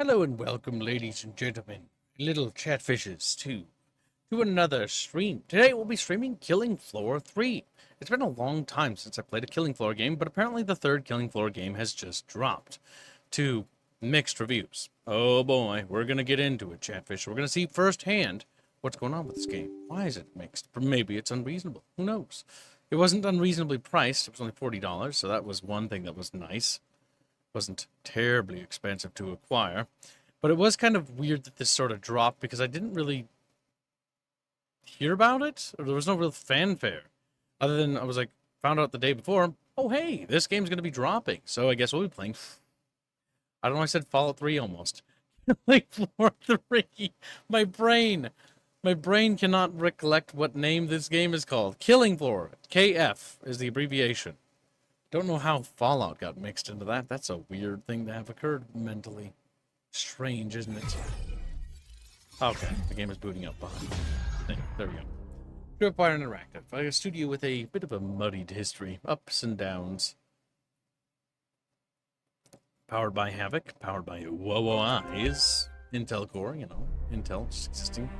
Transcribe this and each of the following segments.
Hello and welcome, ladies and gentlemen, little chatfishes, to another stream. Today we'll be streaming Killing Floor 3. It's been a long time since I played a Killing Floor game, but apparently the third Killing Floor game has just dropped to mixed reviews. Oh boy, we're going to get into it, chatfish. We're going to see firsthand what's going on with this game. Why is it mixed? Maybe it's unreasonable. Who knows? It wasn't unreasonably priced. It was only $40, so that was one thing that was nice. Wasn't terribly expensive to acquire, but it was kind of weird that this sort of dropped because I didn't really hear about it, or there was no real fanfare other than I was like found out the day before, oh hey, this game's going to be dropping, so I guess we'll be playing. I don't know, I said Fallout 3 almost. Like Floor 3. My brain cannot recollect what name this game is called. Killing Floor, KF is the abbreviation. Don't know how Fallout got mixed into that. That's a weird thing to have occurred mentally. Strange, isn't it? Okay, the game is booting up behind me. There we go. Tripwire Interactive, a studio with a bit of a muddied history, ups and downs. Powered by Havoc, powered by Whoa Eyes, Intel Core, you know, Intel just existing.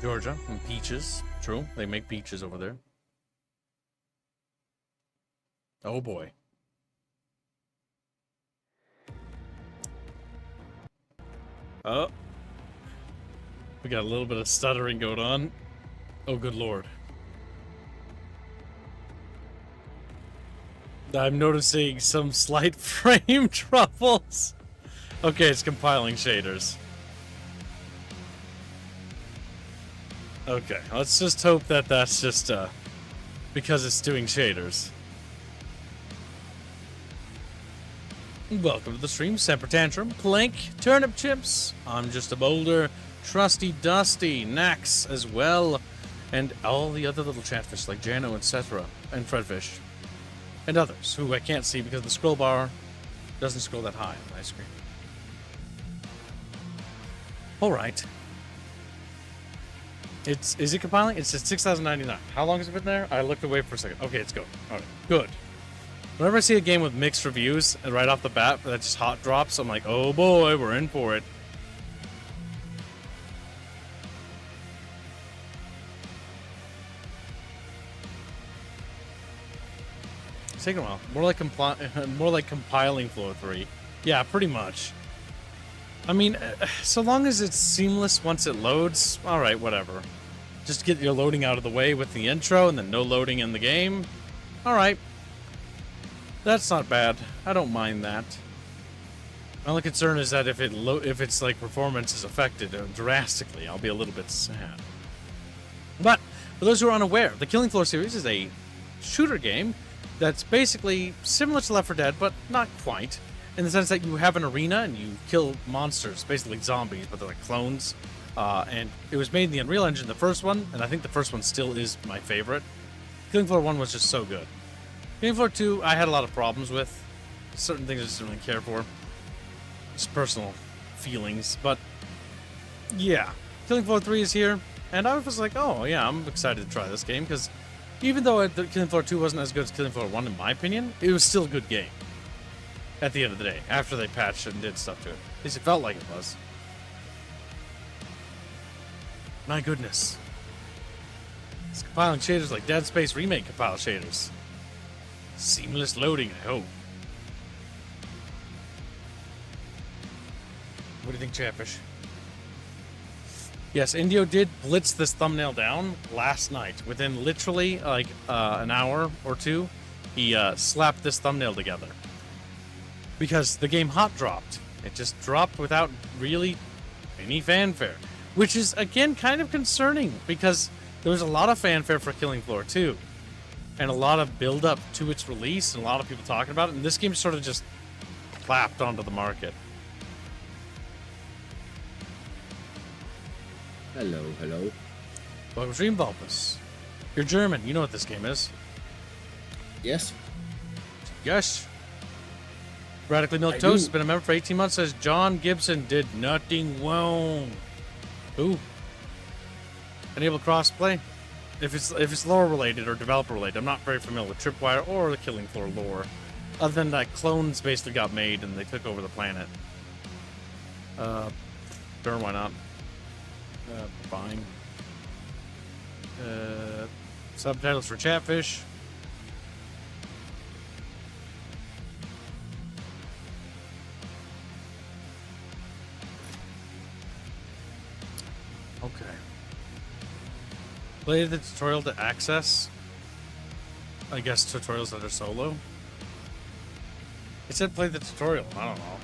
Georgia and peaches, true, they make peaches over there. Oh boy. Oh. We got a little bit of stuttering going on. Oh, good lord. I'm noticing some slight frame troubles. Okay, it's compiling shaders. Okay, let's just hope that that's just because it's doing shaders. Welcome to the stream, Semper Tantrum, Plank, Turnip Chips, I'm Just a Boulder, Trusty Dusty, Nax as well, and all the other little chatfish like Jano, etc., and Fredfish, and others who I can't see because the scroll bar doesn't scroll that high on my screen. Alright. Is it compiling? It says 6,099. How long has it been there? I looked away for a second. Okay, it's going. Alright, good. Whenever I see a game with mixed reviews, and right off the bat, that just hot drops, I'm like, oh boy, we're in for it. It's taking a while. More like compiling Floor 3. Yeah, pretty much. I mean, so long as it's seamless once it loads, alright, whatever. Just get your loading out of the way with the intro, and then no loading in the game. Alright. That's not bad. I don't mind that. My only concern is that if it's like performance is affected drastically, I'll be a little bit sad. But for those who are unaware, the Killing Floor series is a shooter game that's basically similar to Left 4 Dead, but not quite, in the sense that you have an arena and you kill monsters, basically zombies, but they're like clones. And it was made in the Unreal Engine, the first one, and I think the first one still is my favorite. Killing Floor 1 was just so good. Killing Floor 2, I had a lot of problems with. Certain things I just didn't really care for. Just personal feelings. But, yeah. Killing Floor 3 is here. And I was like, oh, yeah, I'm excited to try this game. Because even though Killing Floor 2 wasn't as good as Killing Floor 1, in my opinion, it was still a good game. At the end of the day. After they patched it and did stuff to it. At least it felt like it was. My goodness. It's compiling shaders like Dead Space Remake compile shaders. Seamless loading, I hope. What do you think, Chatfish? Yes, Indio did blitz this thumbnail down last night. Within literally like an hour or two, he slapped this thumbnail together. Because the game hot dropped. It just dropped without really any fanfare. Which is, again, kind of concerning. Because there was a lot of fanfare for Killing Floor 2. And a lot of build-up to its release, and a lot of people talking about it, and this game sort of just clapped onto the market. Hello, hello. Welcome to Dreamvalpus. You're German, you know what this game is. Yes? Yes. Radically Milk Toast has been a member for 18 months, says John Gibson did nothing wrong. Ooh. Enable crossplay. If it's lore related or developer related, I'm not very familiar with Tripwire or the Killing Floor lore. Other than that, clones basically got made and they took over the planet. Sure, why not? Fine. Subtitles for Chatfish. Okay. Play the tutorial to access. I guess tutorials that are solo. It said play the tutorial. I don't know.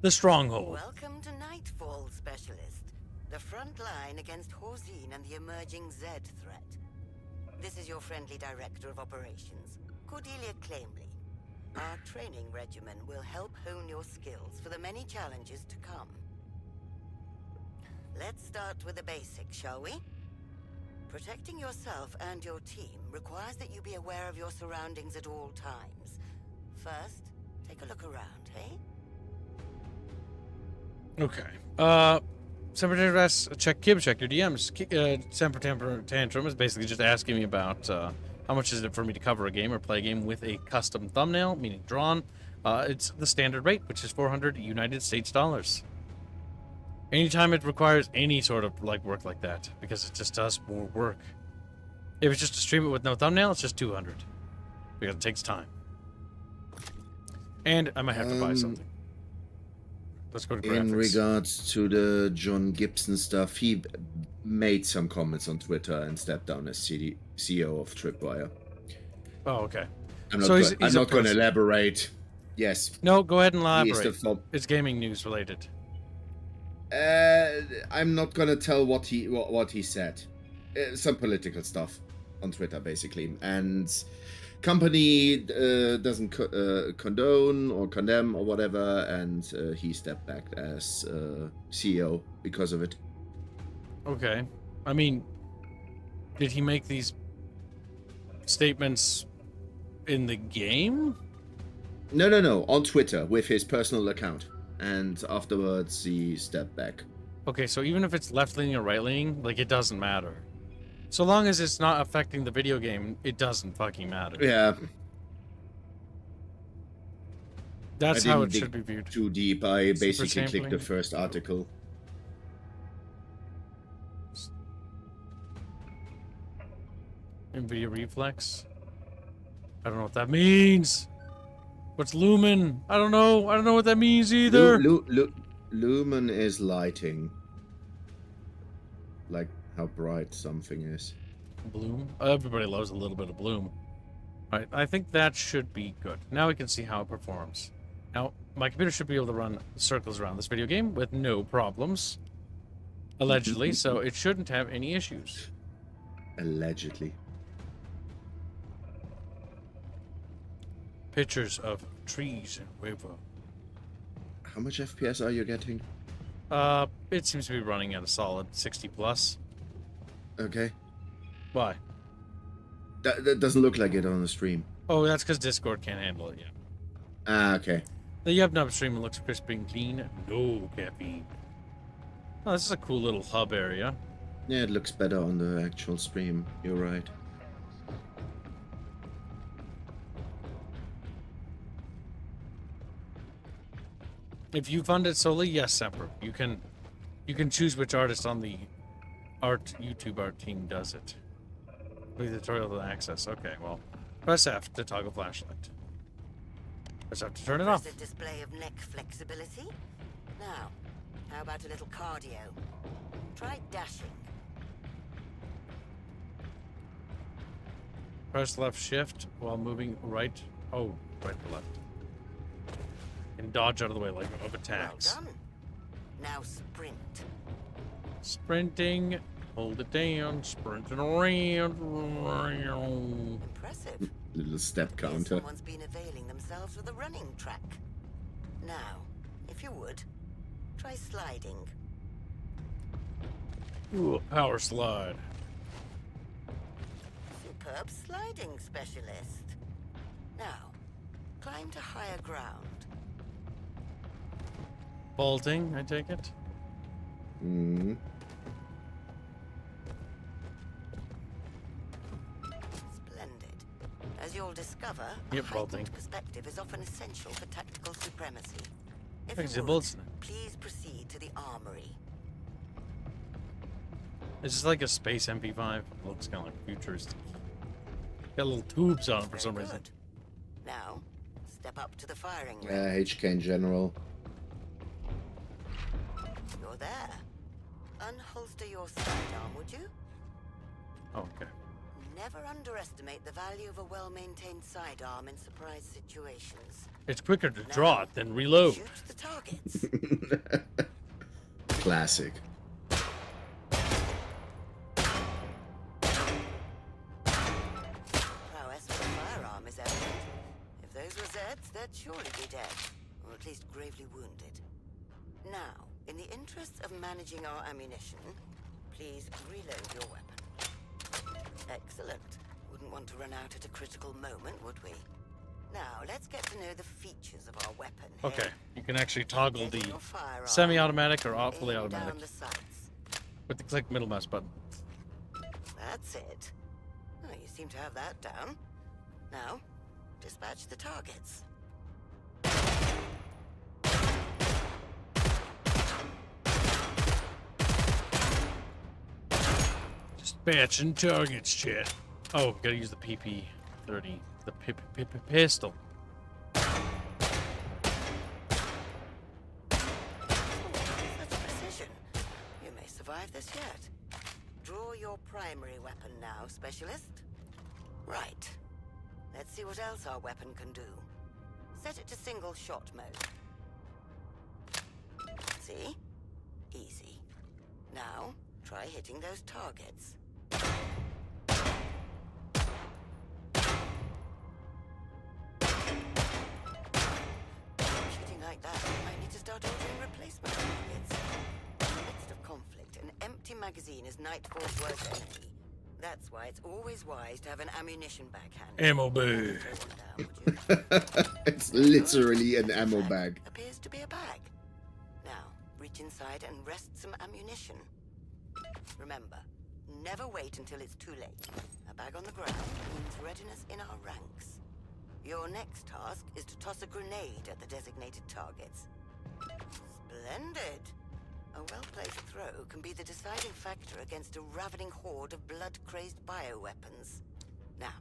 The Stronghold. Welcome to Nightfall, Specialist. The front line against Horzine and the emerging Zed threat. This is your friendly Director of Operations, Cordelia Claimley. Our training regimen will help hone your skills for the many challenges to come. Let's start with the basics, shall we? Protecting yourself and your team requires that you be aware of your surroundings at all times. First, take a look around, hey? Okay. Semper check your DMs. Semper Tantrum is basically just asking me about how much is it for me to cover a game or play a game with a custom thumbnail, meaning drawn. It's the standard rate, which is 400 United States dollars. Anytime it requires any sort of work like that, because it just does more work. If it's just to stream it with no thumbnail, it's just 200, because it takes time. And I might have to buy something. Let's go to graphics. In regards to the John Gibson stuff, he made some comments on Twitter and stepped down as CEO of Tripwire. Oh, okay. I'm not going to elaborate. Yes. No, go ahead and elaborate. It's gaming news related. I'm not going to tell what he said. Some political stuff on Twitter, basically. And company doesn't condone or condemn or whatever, and he stepped back as CEO because of it. Okay. I mean, did he make these statements in the game? No. On Twitter with his personal account. And afterwards, he stepped back. Okay, so even if it's left-leaning or right-leaning, it doesn't matter. So long as it's not affecting the video game, it doesn't fucking matter. Yeah. That's how it should be viewed. Too deep. I basically clicked the first article. NVIDIA Reflex? I don't know what that means. What's lumen? I don't know. I don't know what that means either. Lumen is lighting. Like how bright something is. Bloom? Everybody loves a little bit of bloom. Alright, I think that should be good. Now we can see how it performs. Now, my computer should be able to run circles around this video game with no problems. Allegedly, so it shouldn't have any issues. Allegedly. Pictures of trees and river. How much FPS are you getting? It seems to be running at a solid 60 plus. Okay. Why? That doesn't look like it on the stream. Oh, that's because Discord can't handle it yet. Ah, okay. The Yubnub stream looks crisp and clean. No caffeine. Oh, this is a cool little hub area. Yeah, it looks better on the actual stream. You're right. If you fund it solely, yes, Semper. You can choose which artist on the YouTube art team does it. With the tutorial to access. Okay, well, press F to toggle flashlight. Press F to turn it off. A display of neck flexibility. Now, how about a little cardio? Try dashing. Press left shift while moving right. Oh, right to left. And dodge out of the way of attacks. Well done. Now sprint. Sprinting. Hold it down. Sprinting around. Impressive. Little step counter. Someone's been availing themselves with a running track. Now, if you would, try sliding. Ooh, power slide. Superb sliding, Specialist. Now, climb to higher ground. Vaulting, I take it. Mm. Splendid. As your you'll discover, Yep, a bolting. heightened perspective is often essential for tactical supremacy. If Thanks, you the would, bullets. please proceed to the armory. It's just like a space MP5. It looks kind of like futuristic. Got little tubes on it for some Very reason. good. Now, step up to the firing range. Yeah, HK in general. You're there. Unholster your sidearm, would you? Oh, okay. Never underestimate the value of a well-maintained sidearm in surprise situations. It's quicker to draw it than reload. Shoot the targets. Classic. Prowess with a firearm is evident. If those were Zeds, they'd surely be dead, or at least gravely wounded. Now, in the interests of managing our ammunition, please reload your weapon. Excellent. Wouldn't want to run out at a critical moment, would we? Now, let's get to know the features of our weapon. Okay, you can actually toggle the Steady your firearm. semi-automatic or fully Aim automatic down the sights. with the click middle mouse button. That's it. Oh, you seem to have that down. Now, dispatch the targets. Dispatching targets, chat. Oh, gotta use the PP-30, the pistol. Such precision. You may survive this yet. Draw your primary weapon now, Specialist. Right. Let's see what else our weapon can do. Set it to single shot mode. See? Easy. Now, try hitting those targets. Shooting like that, you might need to start ordering replacement targets. In the midst of conflict, an empty magazine is Nightfall's worst enemy. That's why it's always wise to have an ammunition bag handy. Ammo bag. Throw one down, would you? It's literally an ammo That bag. appears to be a bag. Now, reach inside and rest some ammunition. Remember, never wait until it's too late. A bag on the ground means readiness in our ranks. Your next task is to toss a grenade at the designated targets. Splendid! A well-placed throw can be the deciding factor against a ravening horde of blood-crazed bioweapons. Now,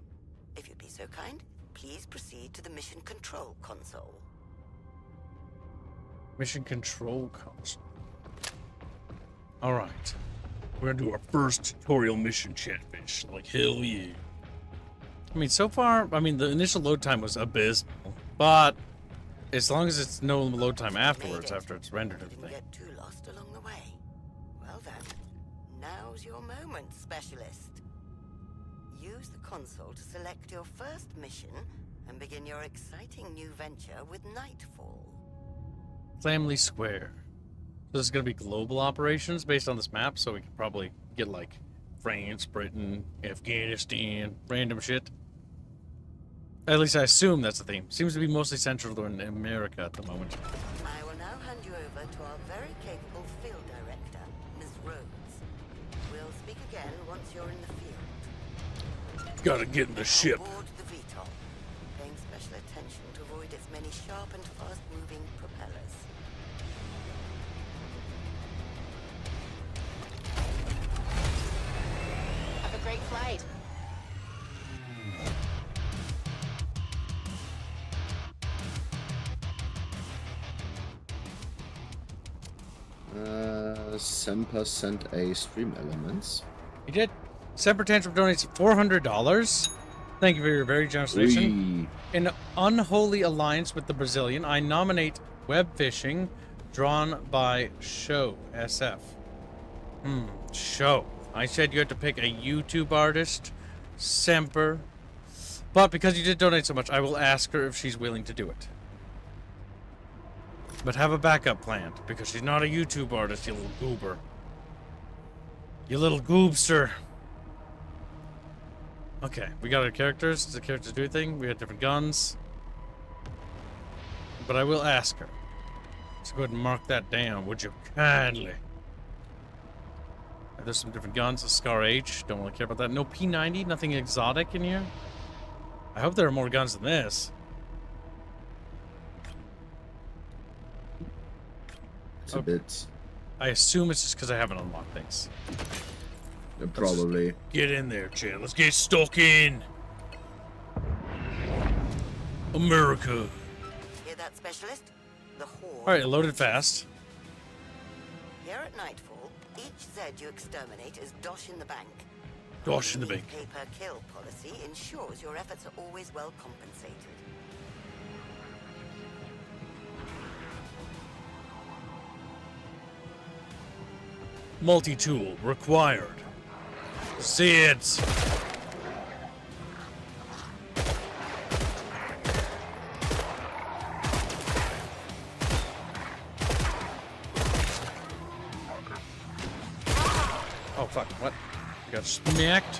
if you'd be so kind, please proceed to the mission control console. Mission control console. Alright. We're gonna do our first tutorial mission, Chatfish. Like, hell yeah. I mean, so far, the initial load time was abysmal. But, as long as it's no load time afterwards, Made it. after it's rendered You didn't everything. get too lost along the way. Well then, now's your moment, Specialist. Use the console to select your first mission and begin your exciting new venture with Nightfall. Family Square. So this is gonna be global operations based on this map, so we can probably get like France, Britain, Afghanistan, random shit. At least I assume that's the theme. Seems to be mostly central in America at the moment. I will now hand you over to our very capable field director, Ms. Rhodes. We'll speak again once you're in the field. Gotta get in the ship. Aboard the VTOL, paying special attention to avoid its many sharp and fast-moving propellers. Have a great flight. Semper sent a stream elements. He did. Semper Tantrum donates $400. Thank you for your very generous donation. In unholy alliance with the Brazilian, I nominate web fishing drawn by Show SF. Show. I said you had to pick a YouTube artist, Semper. But because you did donate so much, I will ask her if she's willing to do it. But have a backup plan, because she's not a YouTube artist, you little goober. You little goobster. Okay, we got our characters. Does the characters do anything? We had different guns. But I will ask her. So go ahead and mark that down, would you kindly? There's some different guns. A Scar H. Don't really care about that. No P90. Nothing exotic in here. I hope there are more guns than this. It's a bit... I assume it's just because I haven't unlocked things. Probably. Get in there, Chad. Let's get stuck in. America. Hear that, specialist? The Horde. All right, it loaded fast. Here at nightfall, each Zed you exterminate is dosh in the bank. Dosh in the Our bank. Pay per kill policy ensures your efforts are always well compensated. Multi-tool required. See it. Oh fuck! What? Got smacked.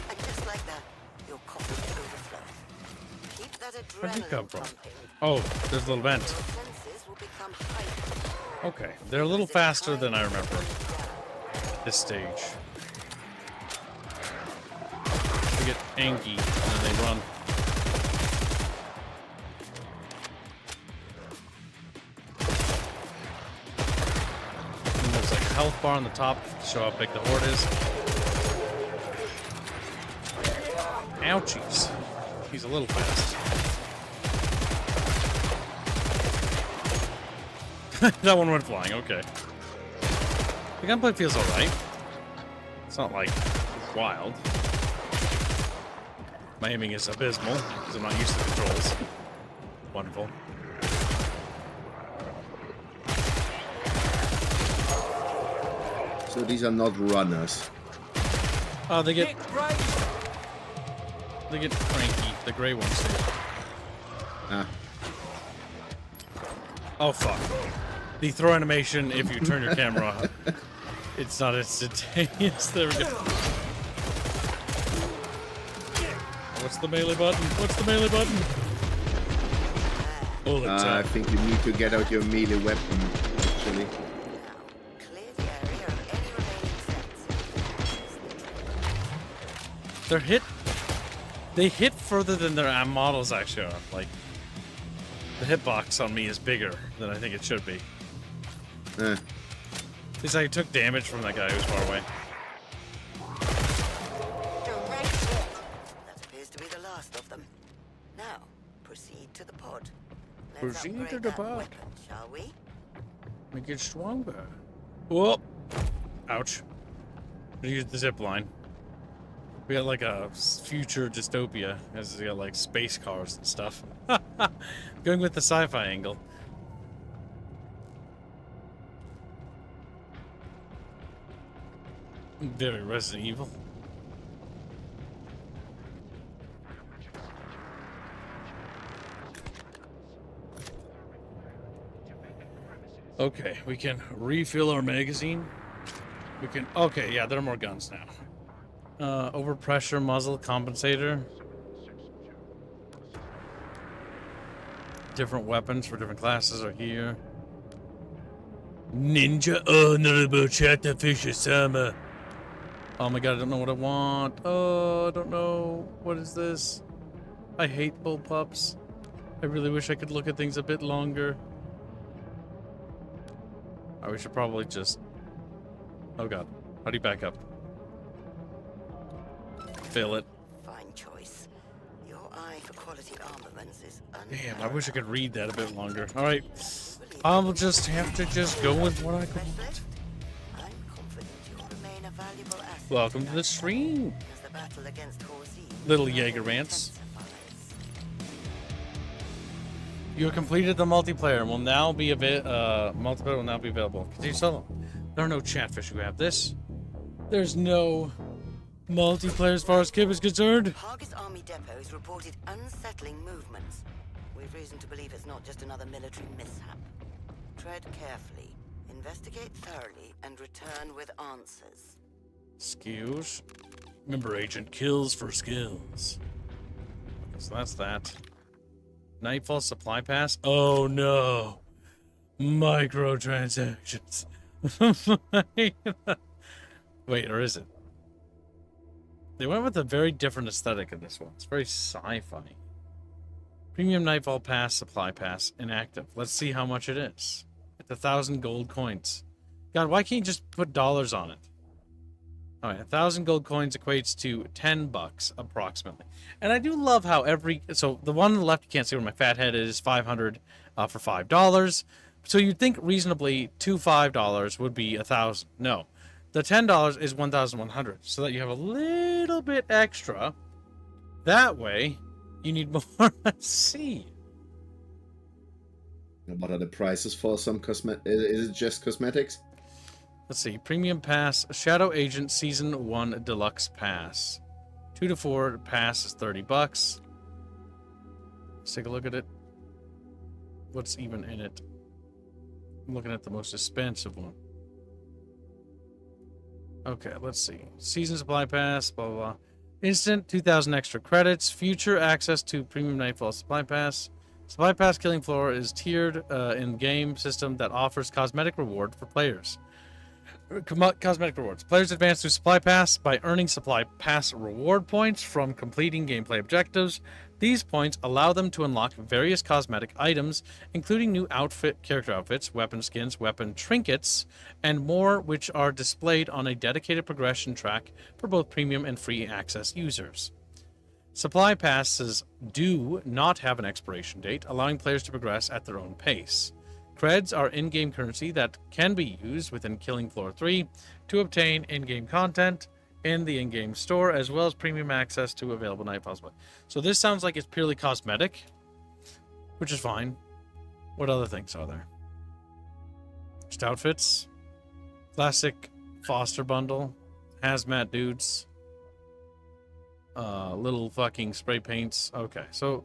And just like that, your coffers overflow. Keep that Where'd you adrenaline come from? pumping. Oh, there's a little vent. Your senses will become heightened. Okay, they're a little faster than I remember. This stage. They get angry and then they run. And there's like a health bar on the top to show how big the horde is. Ouchies. He's a little fast. That one went flying, okay. The gunplay feels alright. It's not like wild. My aiming is abysmal because I'm not used to controls. Wonderful. So these are not runners. Oh, they get cranky. The gray ones do. Ah. Oh fuck. The throw animation, if you turn your camera, it's not instantaneous. There we go. What's the melee button? What's the melee button? Oh, that's I think you need to get out your melee weapon, actually. Now, clear the area of any remaining Zeds. They're hit. They hit further than their models actually are. Like, the hitbox on me is bigger than I think it should be. At least I took damage from that guy who was far away. Direct hit. That appears to be the last of them. Now, proceed to the pod. Let's Proceed upgrade to the that pod. weapon, shall we? Make it stronger. Whoop! Ouch. We use the zip line. We got like a future dystopia, as we got like space cars and stuff. Going with the sci-fi angle. Very Resident Evil. Okay, we can refill our magazine. We can. Okay, yeah, there are more guns now. Overpressure muzzle compensator. Different weapons for different classes are here. Ninja honorable Chatfish summer. Oh my god, I don't know what I want. Oh, I don't know. What is this? I hate bullpups. I really wish I could look at things a bit longer. Oh, we should probably just... Oh god. How do you back up? Fill it. Fine choice. Your eye for quality armaments is Damn, I wish I could read that a bit longer. Alright. I'll just have to just go with what I can. Specialist, I'm confident you'll remain a valuable asset. Welcome to the stream, As the battle against Horzine little Jaeger Rants. You have completed the multiplayer and will now be multiplayer will now be available. Continue solo. There are no chatfish who have this. There's no multiplayer as far as Kib is concerned. Hargis Army depots reported unsettling movements. We've reason to believe it's not just another military mishap. Tread carefully, investigate thoroughly, and return with answers. Skills. Member agent kills for skills. Okay, so that's that. Nightfall supply pass. Oh no. Microtransactions. Wait, or is it? They went with a very different aesthetic in this one. It's very sci-fi. Premium Nightfall Pass, Supply Pass, inactive. Let's see how much it is. It's 1,000 gold coins. God, why can't you just put dollars on it? Alright, 1,000 gold coins equates to $10 approximately. And I do love how so the one on the left, you can't see where my fat head is, 500 for $5. So you'd think reasonably $5 would be 1,000. No. The $10 is 1,100, so that you have a little bit extra. That way, you need more. Let's see. What are the prices for some cosmetic? Is it just cosmetics? Let's see. Premium Pass, Shadow Agent Season 1 Deluxe Pass. 2 to 4 pass is $30. Let's take a look at it. What's even in it? I'm looking at the most expensive one. Okay, let's see. Season Supply Pass, blah, blah, blah. Instant, 2,000 extra credits. Future access to Premium Nightfall Supply Pass. Supply Pass Killing Floor is tiered in-game system that offers cosmetic reward for players. Cosmetic rewards. Players advance through Supply Pass by earning Supply Pass reward points from completing gameplay objectives. These points allow them to unlock various cosmetic items, including new character outfits, weapon skins, weapon trinkets, and more, which are displayed on a dedicated progression track for both premium and free access users. Supply passes do not have an expiration date, allowing players to progress at their own pace. Creds are in-game currency that can be used within Killing Floor 3 to obtain in-game content in the in-game store, as well as premium access to available Nightfall Supply. So this sounds like it's purely cosmetic, which is fine. What other things are there? Just outfits, classic Foster bundle, hazmat dudes, little fucking spray paints. Okay, so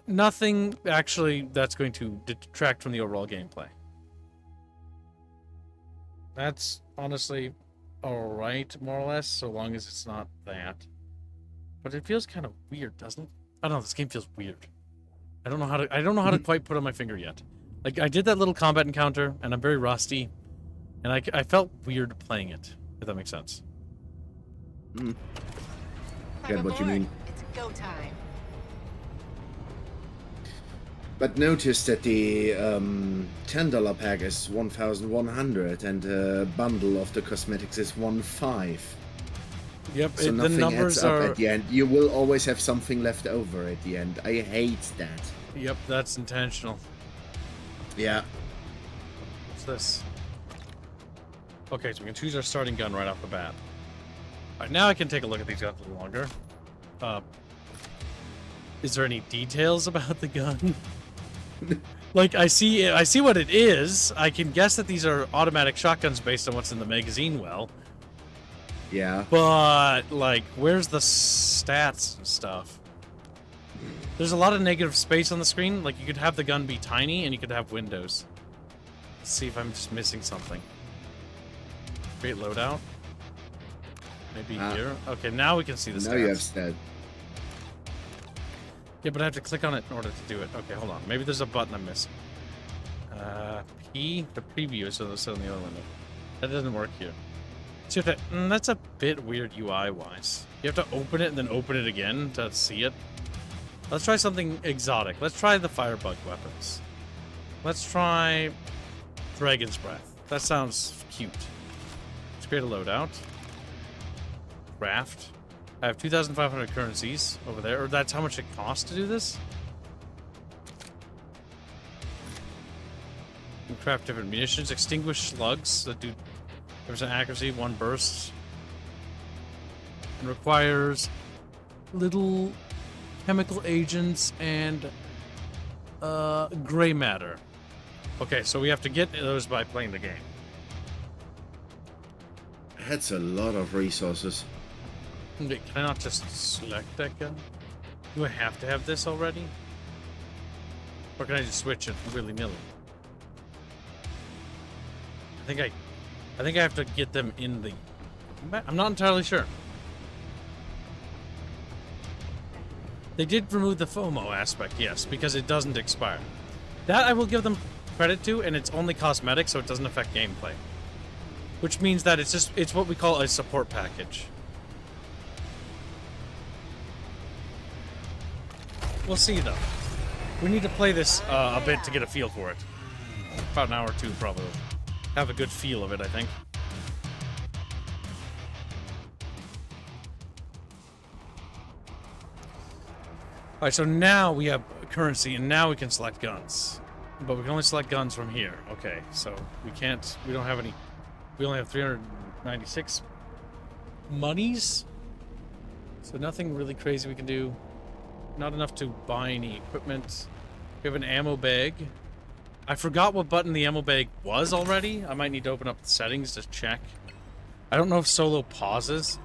nothing actually that's going to detract from the overall gameplay. That's honestly alright, more or less, so long as it's not that. But it feels kind of weird, doesn't it? I don't know, this game feels weird. I don't know how to quite put on my finger yet. Like, I did that little combat encounter, and I'm very rusty, and I felt weird playing it, if that makes sense. Get what you mean. It's go time. But notice that the $10 pack is 1,100 and the bundle of the cosmetics is 1,500. Yep, So the nothing numbers adds up are... at the end. You will always have something left over at the end. I hate that. Yep, that's intentional. Yeah. What's this? Okay, so we can choose our starting gun right off the bat. Alright, now I can take a look at these guns a little longer. Is there any details about the gun? Like, I see what it is. I can guess that these are automatic shotguns based on what's in the magazine well. Yeah. But, like, where's the stats and stuff? There's a lot of negative space on the screen. Like, you could have the gun be tiny and you could have windows. Let's see if I'm just missing something. Create loadout. Maybe here. Okay, now we can see the stats. Now you have stat. Yeah, but I have to click on it in order to do it. Okay, hold on. Maybe there's a button I'm missing. P? The preview is still in the other window. That doesn't work here. So that's a bit weird UI-wise. You have to open it and then open it again to see it. Let's try something exotic. Let's try the firebug weapons. Let's try Dragon's Breath. That sounds cute. Let's create a loadout. Craft. I have 2,500 currencies over there, or that's how much it costs to do this? You can craft different munitions. Extinguish slugs that do 10% accuracy, 1 burst. And requires little chemical agents and gray matter. Okay, so we have to get those by playing the game. That's a lot of resources. Wait, can I not just select that gun? Do I have to have this already? Or can I just switch it willy-nilly? I think I have to get them in the... I'm not entirely sure. They did remove the FOMO aspect, yes, because it doesn't expire. That I will give them credit to, and it's only cosmetic, so it doesn't affect gameplay. which means that it's what we call a support package. We'll see though. We need to play this a bit to get a feel for it. About an hour or two, probably. Have a good feel of it, I think. Alright, so now we have currency, and now we can select guns. But we can only select guns from here. Okay, so we don't have any... We only have 396 monies. So nothing really crazy we can do. Not enough to buy any equipment. We have an ammo bag. I forgot what button the ammo bag was already. I might need to open up the settings to check. I don't know if solo pauses.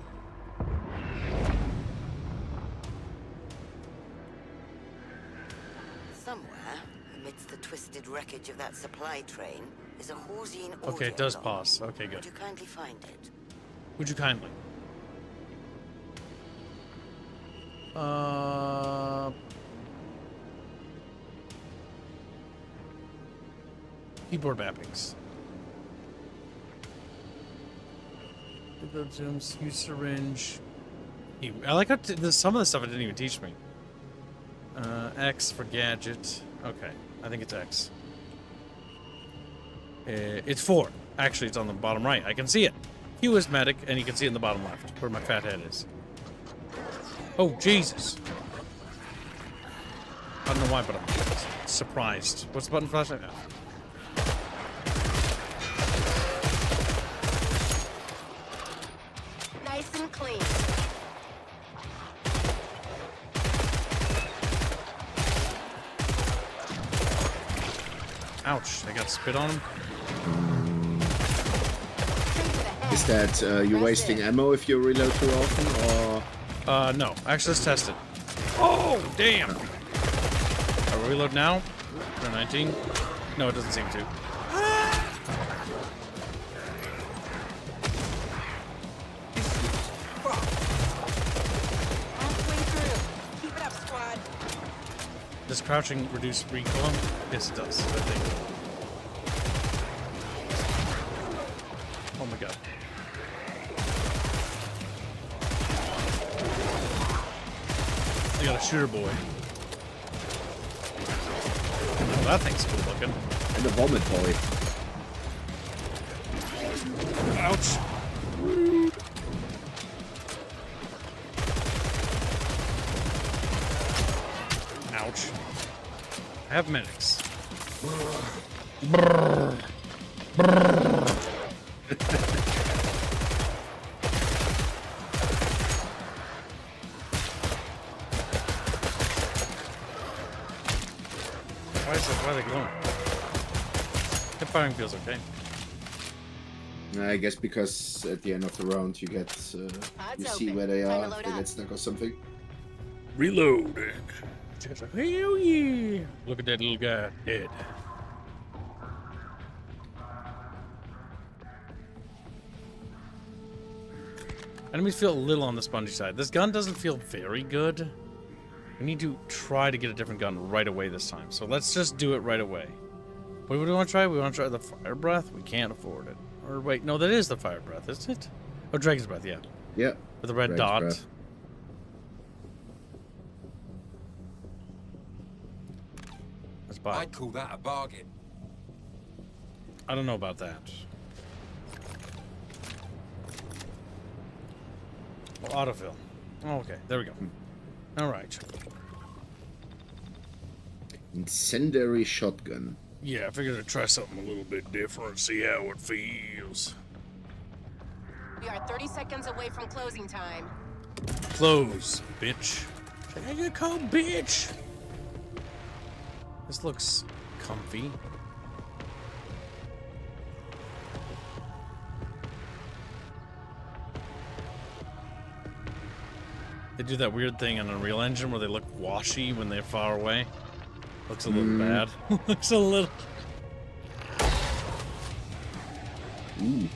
Somewhere, amidst the twisted wreckage of that supply train, is a Horsine audio Okay, it does log. pause. Okay, good. Would you kindly find it? Would you kindly? Keyboard mappings. Zooms, use syringe. I like how some of the stuff it didn't even teach me. X for gadget. Okay, I think it's X. It's 4. Actually, it's on the bottom right. I can see it. Q is medic, and you can see it in the bottom left, where my fat head is. Oh, Jesus. I don't know why, but I'm surprised. What's the button flashlight now? Nice and clean. Ouch, I got spit on him. Is that you wasting ammo if you reload too often, or? No. Actually, let's test it. Oh, damn! Are we reload now? 19? No, it doesn't seem to. Halfway through. Keep it up, squad. Does crouching reduce recoil? Yes, it does, I think. Oh my god. I got a shooter boy. Oh, that thing's cool looking. And the vomit boy. Ouch. Ouch. I have medics. Brrr. Brrr. Why are they glowing? Hip firing feels okay. I guess because at the end of the round you get you see where they Time to are, load they up. get stuck or something. Reloading. Hell yeah! Look at that little guy dead. Enemies feel a little on the spongy side. This gun doesn't feel very good. We need to try to get a different gun right away this time. So let's just do it right away. What do we want to try? We want to try the fire breath? We can't afford it. Or wait, no, that is the fire breath, isn't it? Oh, dragon's breath, yeah. Yeah. With the red Dragon's dot. breath. Let's buy it. I'd call that a bargain. I don't know about that. Oh, autofill. Oh, okay, there we go. All right. Incendiary shotgun. Yeah, I figured I'd try something a little bit different, see how it feels. We are 30 seconds away from closing time. Close, bitch. I get called bitch. This looks comfy. They do that weird thing on Unreal Engine where they look washy when they're far away. Looks a little bad. Looks a little... Ooh.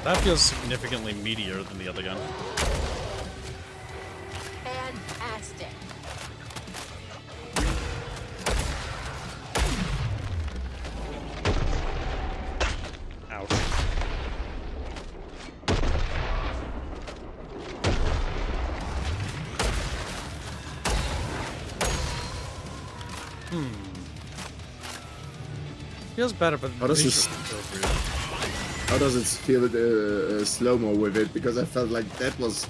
That feels significantly meatier than the other gun. Fantastic. Feels better, but How does visually this- feels weird. How does it feel slow-mo with it? Because I felt like that was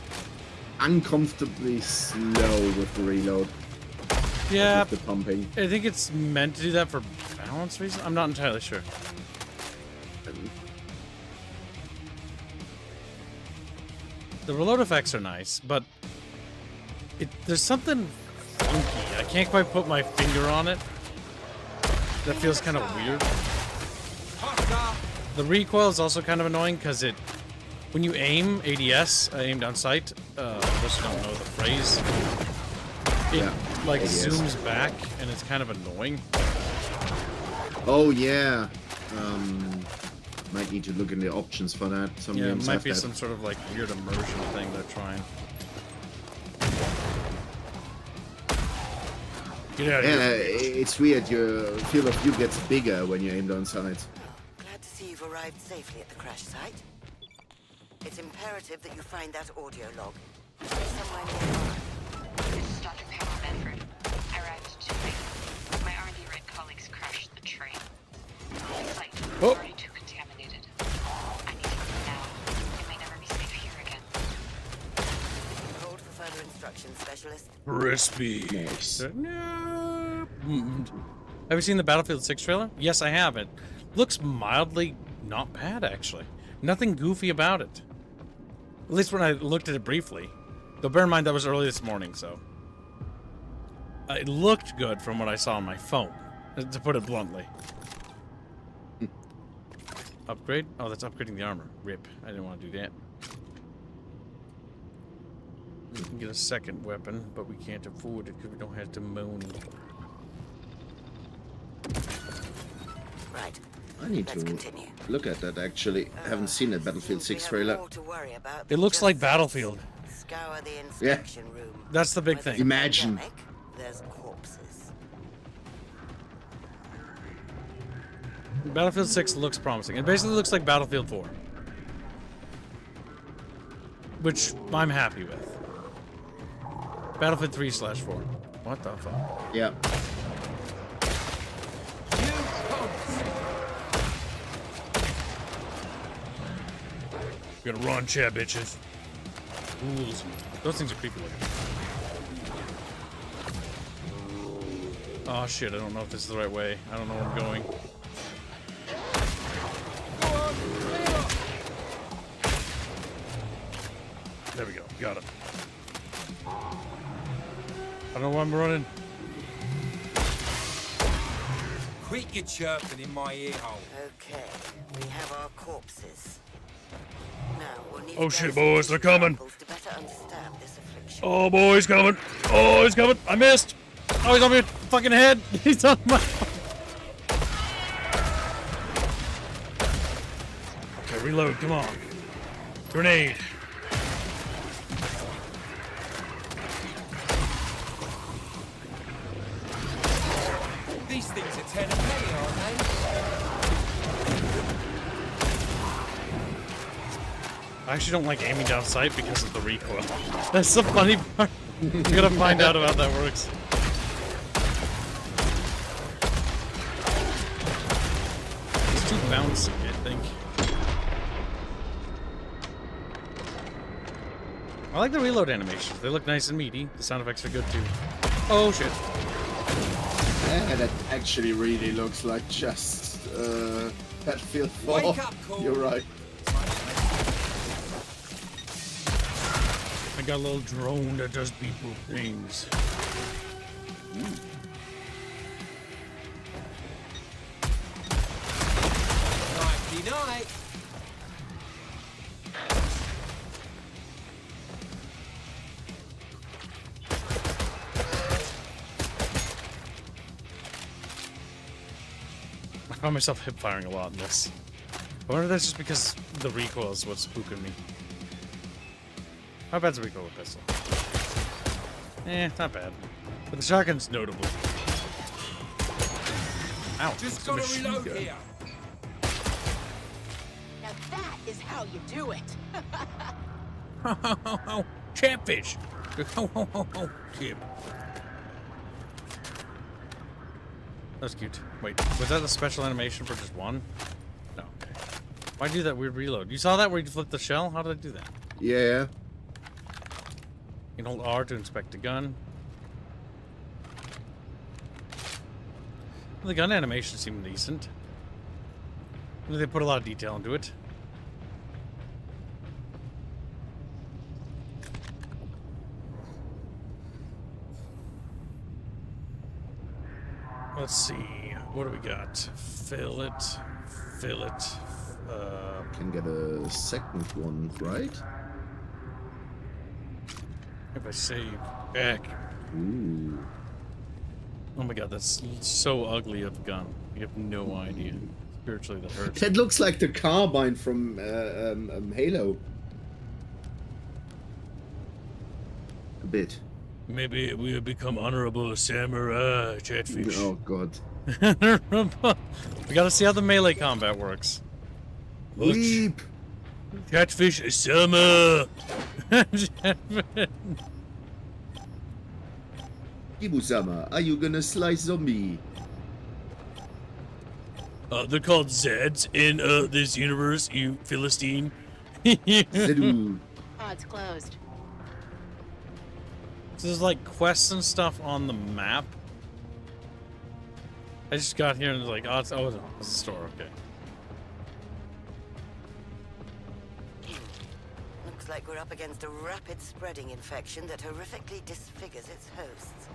uncomfortably slow with the reload. Yeah, With the pumping. I think it's meant to do that for balance reasons. I'm not entirely sure. The reload effects are nice, but there's something funky. I can't quite put my finger on it. That feels kind of weird. The recoil is also kind of annoying because when you aim ADS, aim down sight, those who don't know the phrase, it like ADS. zooms back and it's kind of annoying. Oh yeah. Might need to look in the options for that. Some Yeah, it games might have be that. some sort of like weird immersion thing they're trying. Get out of Yeah, here. it's weird. Your field of view gets bigger when you aim down sight. Glad to see you've arrived safely at the crash site. It's imperative that you find that audio log. It's somewhere nearby. This is Dr. Pamela Benford. I arrived too late. My R&D red colleagues crashed the train. The site is Oh. already too contaminated. I need to leave now. It may never be safe here again. Hold for further instructions, specialist. Crispy. Nice. Have you seen the Battlefield 6 trailer? Yes, I have. It looks mildly not bad, actually. Nothing goofy about it. At least when I looked at it briefly. Though bear in mind that was early this morning, so... it looked good from what I saw on my phone, to put it bluntly. Upgrade? Oh, that's upgrading the armor. RIP. I didn't want to do that. We can get a second weapon, but we can't afford it because we don't have the money. Right. I need Let's to continue. look at that actually. I haven't seen a Battlefield Seems we 6 have trailer. more to worry about It than looks just like Battlefield. Scour the inspection room. That's the big Where there's thing. a Imagine. pandemic, there's corpses. Battlefield 6 looks promising. It basically looks like Battlefield 4. Which I'm happy with. Battlefield 3/4. What the fuck? Yeah. We're gonna run, chat bitches. Rules. Those things are creepy looking. Oh shit, I don't know if this is the right way. I don't know where I'm going. There we go. Got it. I don't know why I'm running. Quit your chirping in my ear hole. Okay, we have our corpses. Now we'll need Oh to shit, gather boys, some they're coming. samples to better understand this affliction. Oh boy, he's coming. Oh, he's coming. I missed. Oh, he's on my fucking head. He's on my... Okay, reload. Come on. Grenade. These things are 10 a penny, aren't they? I actually don't like aiming down sight because of the recoil. That's the funny part. You gotta find out about that works. It's too bouncy, I think. I like the reload animations. They look nice and meaty. The sound effects are good too. Oh shit. Yeah, that actually really looks like just Battlefield 4. Wake up, Cole. You're right. I got a little drone that does people things. Nighty night. I found myself hip firing a lot in this. I wonder if that's just because the recoil is what's spooking me. How bad's the recoil with pistol? Not bad. But the shotgun's notable. Ow. Just it's a gotta machine reload gun. here. Now that is how you do it. Chatfish. Chip. That's cute. Wait, was that a special animation for just one? No. Okay. Why'd you do that weird reload? You saw that where you flipped the shell? How did I do that? Yeah. You can hold R to inspect the gun. The gun animation seemed decent. They put a lot of detail into it. Let's see. What do we got? Fill it. Fill it. Can get a second one, right? If I save back. Ooh. Oh my god, that's so ugly of a gun. You have no idea. Spiritually, that hurts. That looks like the carbine from Halo. A bit. Maybe we have become honorable samurai chatfish. Oh god. We gotta see how the melee combat works. Leap! Catfish is summer. Kibusama, are you gonna slice zombie? They're called Zeds in this universe, you Philistine. Zedu. Oh, it's closed. So there's like quests and stuff on the map. I just got here and it's like, oh, it's a store, okay. Looks like we're up against a rapid spreading infection that horrifically disfigures its hosts.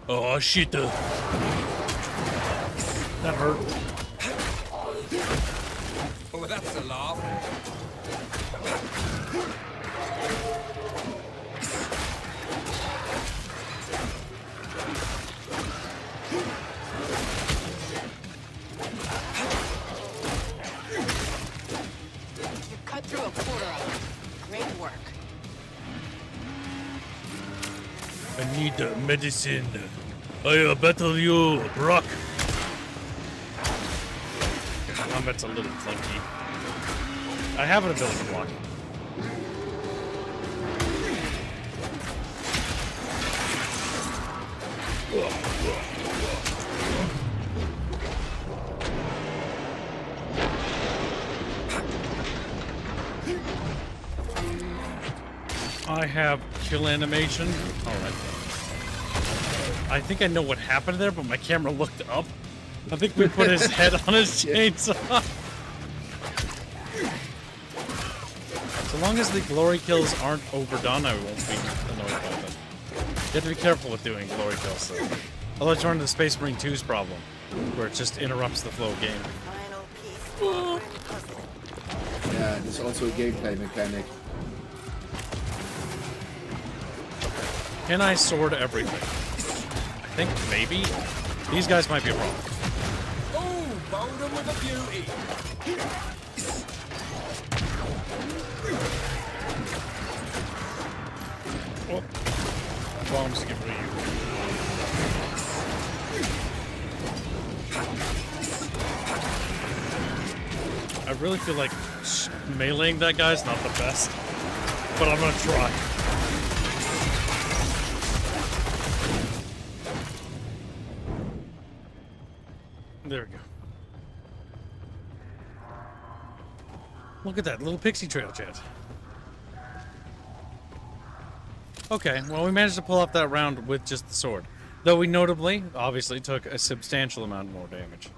Oh shit! That hurt. Oh, that's a laugh. You cut through a quarter of it. Great work. I need medicine. I battle you, Brock. Combat's a little clunky. I have an ability to block. I have kill animation. Alright. I think I know what happened there, but my camera looked up. I think we put his head on his chainsaw. So long as the glory kills aren't overdone, I won't be annoyed by them. You have to be careful with doing glory kills, though. Otherwise, run into Space Marine 2's problem, where it just interrupts the flow of game. Final piece to our grand puzzle. Yeah, there's also a gameplay mechanic. Can I sword everything? I think maybe. These guys might be a problem. Oh, Boulder with a beauty. Oh. Bombs to get rid of you. I really feel like meleeing that guy's not the best, but I'm gonna try. There we go. Look at that little pixie trail, chat. Okay, well, we managed to pull off that round with just the sword. Though we notably, obviously, took a substantial amount more damage.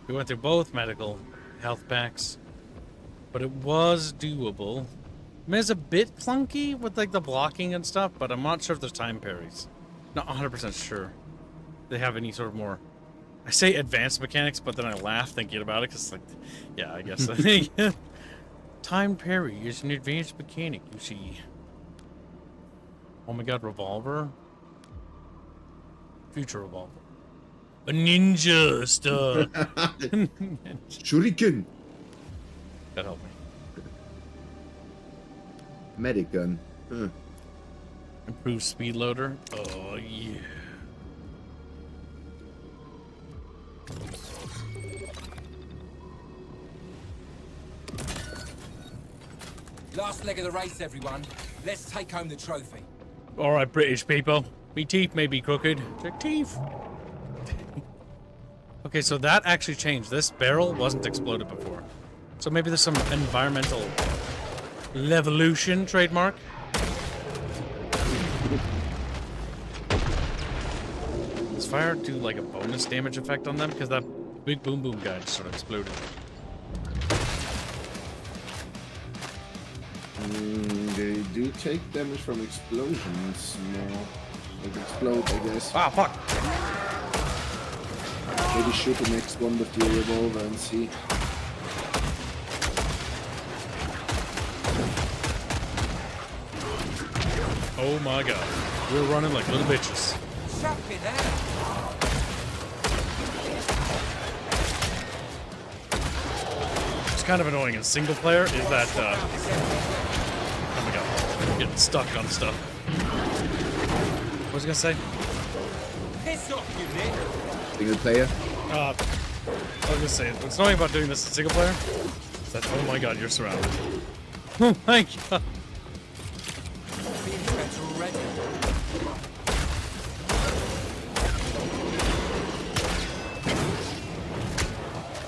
We went through both medical health packs, but it was doable. I mean, it's a bit clunky with, like, the blocking and stuff, but I'm not sure if there's time parries. Not 100% sure they have any sort of more... I say advanced mechanics, but then I laugh thinking about it, because, like, yeah, I guess. Time parry is an advanced mechanic, you see. Oh my god, revolver? Future revolver. A ninja stuff. Shuriken. That helped me. Medic gun. Huh. Improved speed loader. Oh, yeah. Last leg of the race, everyone. Let's take home the trophy. Alright, British people. Me teeth may be crooked. They're teeth. Okay, so that actually changed. This barrel wasn't exploded before. So maybe there's some environmental levolution trademark. Does fire do like a bonus damage effect on them? Because that big boom boom guy just sort of exploded. They do take damage from explosions more. Like explode, I guess. Ah, fuck! Maybe shoot the next one with the revolver and see. Oh my god. We're running like little bitches. Chuck it out. It's kind of annoying in single player is that, oh my god, I'm getting stuck on stuff. What was I gonna say? Piss off, you Nick. Single player? I was gonna say, what's annoying about doing this in single player is that, oh my god, you're surrounded. Oh my god. Being better already.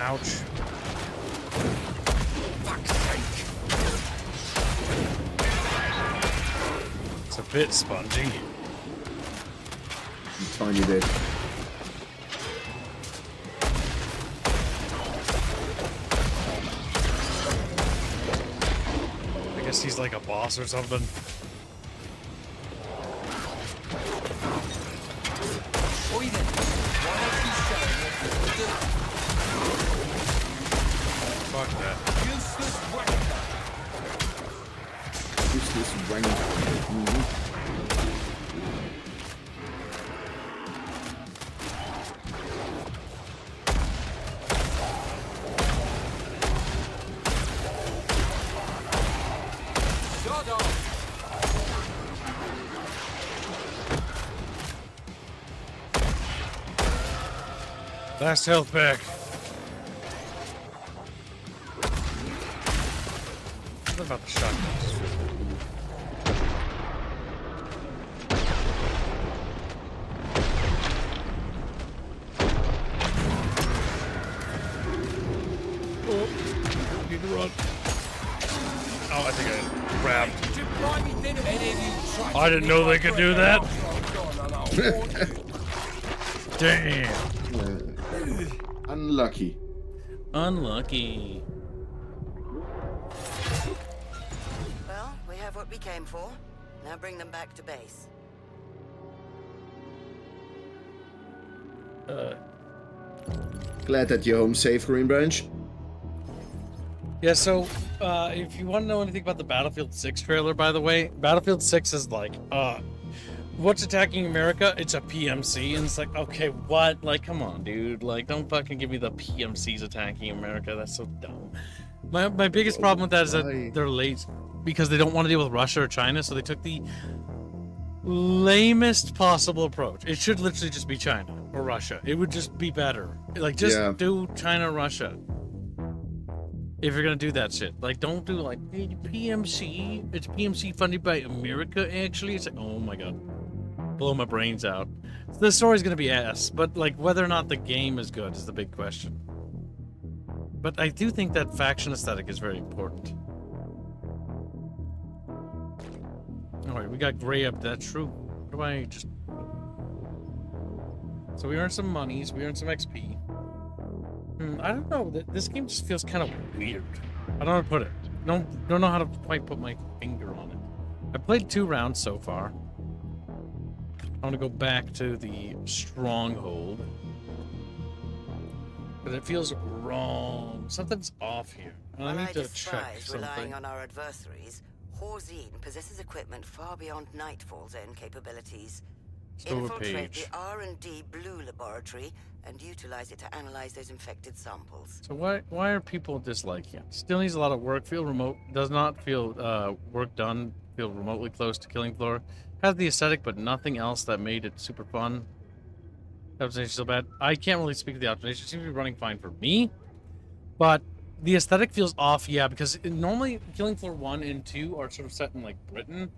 Ouch. Fuck's sake. It's a bit spongy. Tiny bit. I guess he's like a boss or something. Oi then. Why don't you show what you can do? Fuck that. Useless wanker. Useless wanker. Mhm. Shut up. Last health pack. What about the shotgun? Oh, need to run. Oh, I think I grabbed. Did you buy me dinner? Any of you try to I didn't know they could do that. Damn. Unlucky. Unlucky. Well, we have what we came for. Now bring them back to base. Glad that you're home safe, Green Branch. Yeah, so if you want to know anything about the Battlefield 6 trailer, by the way, Battlefield 6 is like, what's attacking America? It's a PMC, and it's like, okay, what? Like, come on, dude. Like, don't fucking give me the PMCs attacking America. That's so dumb. My biggest problem with that is that they're late because they don't want to deal with Russia or China, so they took the lamest possible approach. It should literally just be China or Russia. It would just be better. Like, just do China, Russia. If you're gonna do that shit, like, don't do like PMC. It's PMC funded by America. Actually, it's like, oh my god, blow my brains out. The story's gonna be ass, but like whether or not the game is good is the big question. But I do think that faction aesthetic is very important. All right, we got gray up. That's true. What do I just? So we earned some monies. We earned some XP. I don't know. This game just feels kind of weird. I don't know how to put it. Don't know how to quite put my finger on it. I played 2 rounds so far. I want to go back to the stronghold. But it feels wrong. Something's off here. And I need to check something. Relying on our adversaries, Horzine possesses equipment far beyond Nightfall's own capabilities. Store Infiltrate page. the R&D Blue laboratory and utilize it to analyze those infected samples. So why are people disliking it? Still needs a lot of work. Feel remote. Does not feel work done. Feel remotely close to killing floor. Has the aesthetic, but nothing else that made it super fun. Optimization still bad. I can't really speak to the optimization. It seems to be running fine for me, but the aesthetic feels off. Yeah, because normally Killing Floor 1 and 2 are sort of set in like Britain,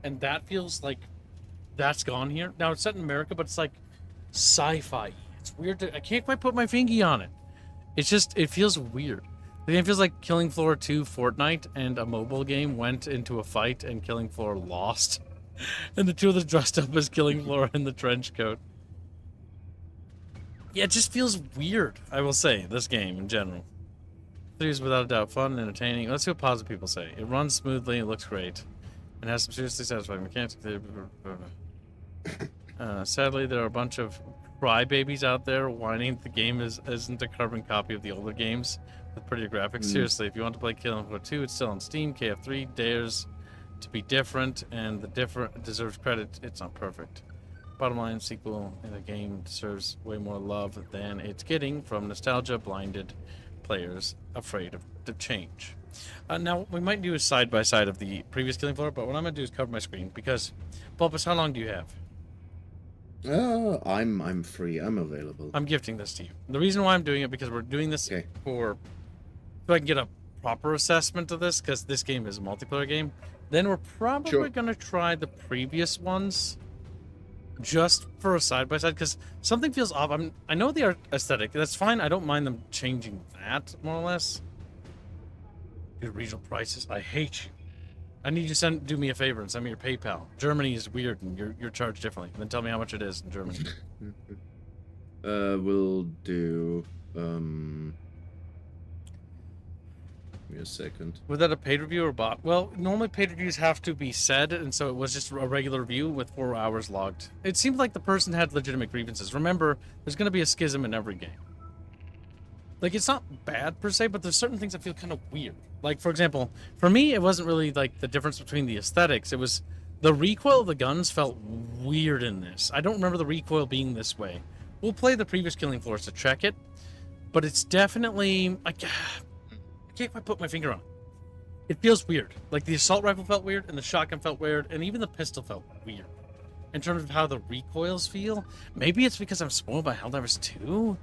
and that feels like that's gone here. Now it's set in America, but it's like sci-fi. It's weird. I can't quite put my fingy on it. It's just, it feels weird. The game feels like Killing Floor 2 Fortnite and a mobile game went into a fight and Killing Floor lost. And the two of them dressed up as Killing Floor in the trench coat. Yeah, it just feels weird, I will say, this game in general. 3 is without a doubt fun and entertaining. Let's see what positive people say. It runs smoothly, it looks great, and has some seriously satisfying mechanics. Sadly, there are a bunch of crybabies out there whining the game isn't a carbon copy of the older games with prettier graphics. Seriously, if you want to play Killing Floor 2, it's still on Steam. KF3 dares to be different, and the different deserves credit. It's not perfect. Bottom line, sequel in a game deserves way more love than it's getting from nostalgia-blinded players afraid of the change. Now, we might do a side-by-side of the previous Killing Floor, but what I'm going to do is cover my screen, because, Bulbous, how long do you have? I'm free. I'm available. I'm gifting this to you. The reason why I'm doing it, because we're doing this Okay. so I can get a proper assessment of this, because this game is a multiplayer game. Then we're probably going to try the previous ones just for a side-by-side, because something feels off. I know the art aesthetic. That's fine. I don't mind them changing that, more or less. Your regional prices. I hate you. I need you to do me a favor and send me your PayPal. Germany is weird, and you're charged differently. Then tell me how much it is in Germany. We'll do, give me a second. Was that a paid review or bot? Well, normally paid reviews have to be said, and so it was just a regular review with 4 hours logged. It seemed like the person had legitimate grievances. Remember, there's going to be a schism in every game. Like, it's not bad per se, but there's certain things that feel kind of weird. Like, for example, for me, it wasn't really, like, the difference between the aesthetics. It was the recoil of the guns felt weird in this. I don't remember the recoil being this way. We'll play the previous Killing Floors to check it, but it's definitely... I can't quite put my finger on it. It feels weird. Like, the assault rifle felt weird, and the shotgun felt weird, and even the pistol felt weird. In terms of how the recoils feel, maybe it's because I'm spoiled by Helldivers 2?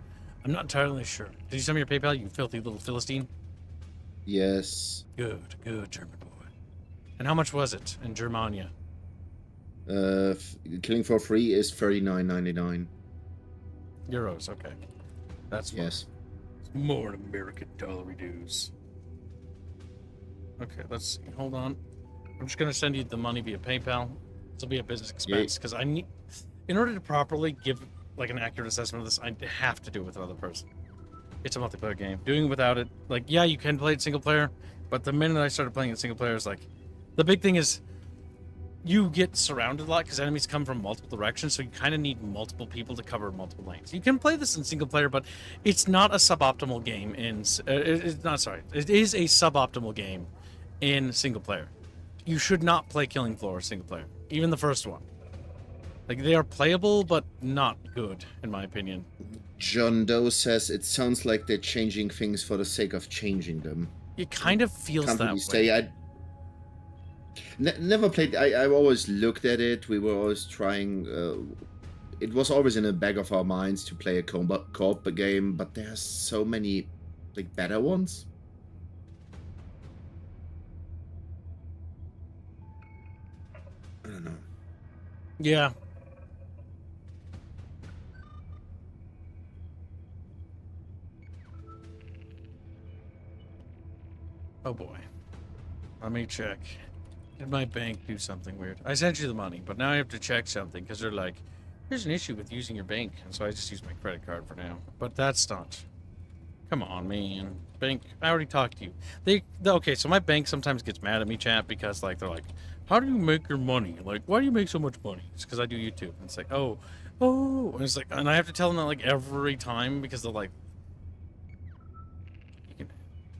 I'm not entirely sure. Did you send me your PayPal, you filthy little Philistine? Yes. Good, German boy. And how much was it in Germania? Killing for free is $39.99. Euros, okay. That's fine. Yes. More than American dollary dues. Okay, let's see. Hold on. I'm just going to send you the money via PayPal. This will be a business expense, because I need... In order to properly give, like, an accurate assessment of this, I have to do it with another person. It's a multiplayer game. Doing it without it, like, yeah, you can play it single player, but the minute I started playing it single player, is like... The big thing is, you get surrounded a lot, because enemies come from multiple directions, so you kind of need multiple people to cover multiple lanes. You can play this in single player, but it's not a suboptimal game in... It is a suboptimal game in single player. You should not play Killing Floor single player. Even the first one. Like, they are playable, but not good, in my opinion. John Doe says it sounds like they're changing things for the sake of changing them. It kind of feels Can't that really way. say. I never played. I always looked at it. We were always trying. It was always in the back of our minds to play a co-op game, but there's so many, like, better ones. I don't know. Yeah. Oh boy. Let me check. Did my bank do something weird? I sent you the money, but now I have to check something, because they're like, there's an issue with using your bank, and so I just use my credit card for now. But that's not... Come on, man. Bank, I already talked to you. Okay, so my bank sometimes gets mad at me, chat, because, like, they're like, how do you make your money? Like, why do you make so much money? It's because I do YouTube. And it's like, oh. And it's like, and I have to tell them that, like, every time, because they're like,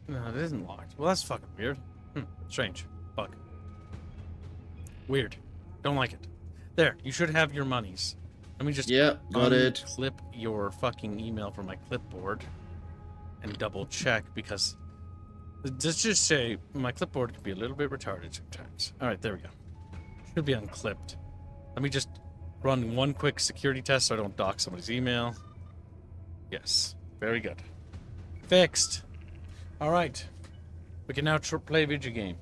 no, it isn't locked. Well, that's fucking weird. Strange. Fuck. Weird. Don't like it. There, you should have your monies. Let me just got it. Clip your fucking email from my clipboard and double check, because let's just say my clipboard can be a little bit retarded sometimes. All right, there we go. Should be unclipped. Let me just run one quick security test so I don't dock somebody's email. Yes, very good. Fixed. All right, we can now play a video game.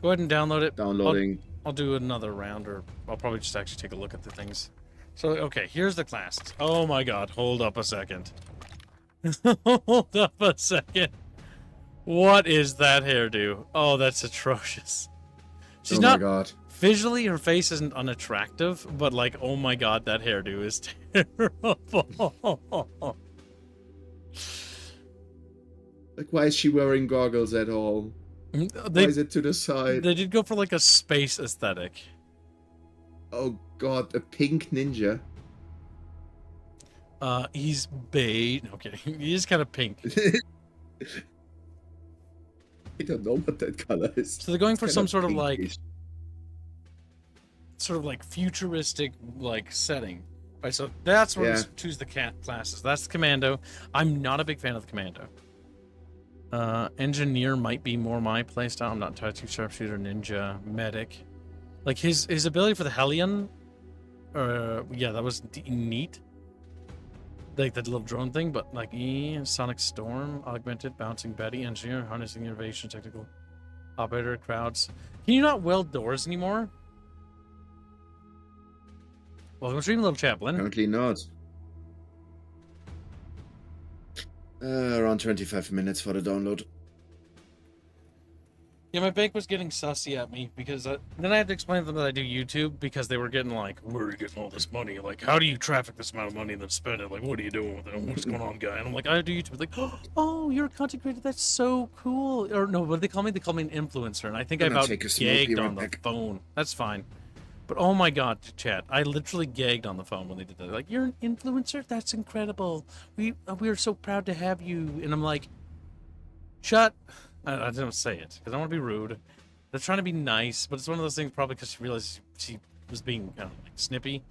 Go ahead and download it. Downloading. I'll do another round, or I'll probably just actually take a look at the things. So, okay, here's the classes. Oh my god, hold up a second. Hold up a second. What is that hairdo? Oh, that's atrocious. She's Oh my not... god. Visually, her face isn't unattractive, but like, oh my god, that hairdo is terrible. Like, why is she wearing goggles at all? Why is it to the side? They did go for like a space aesthetic. Oh god, a pink ninja. He's beige. No kidding. He is kind of pink. I don't know what that color is. So they're going for It's some kind sort of like, pinkish. futuristic like setting. Right. So that's where we choose the classes. That's the commando. I'm not a big fan of the commando. Engineer might be more my playstyle. I'm not entirely too sharpshooter, ninja, medic. Like his ability for the Hellion. Yeah, that was neat. Like that little drone thing, but like Sonic Storm, Augmented, Bouncing Betty, Engineer, Harnessing Innovation, Technical Operator, Crowds. Can you not weld doors anymore? Welcome to stream, little chaplain. Apparently not. Around 25 minutes for the download. Yeah, my bank was getting sussy at me because then I had to explain to them that I do YouTube because they were getting like, where are you getting all this money? Like, how do you traffic this amount of money and then spend it? Like, what are you doing with it? What's going on, guy? And I'm like, I do YouTube. Like, oh, you're a content creator. That's so cool. Or no, what do they call me? They call me an influencer. And I think I about gagged on the phone. That's fine. But oh my god, chat, I literally gagged on the phone when they did that. Like, you're an influencer? That's incredible. We are so proud to have you. And I'm like, shut. I didn't say it because I don't want to be rude. They're trying to be nice, but it's one of those things probably because she realized she was being kind of like snippy. It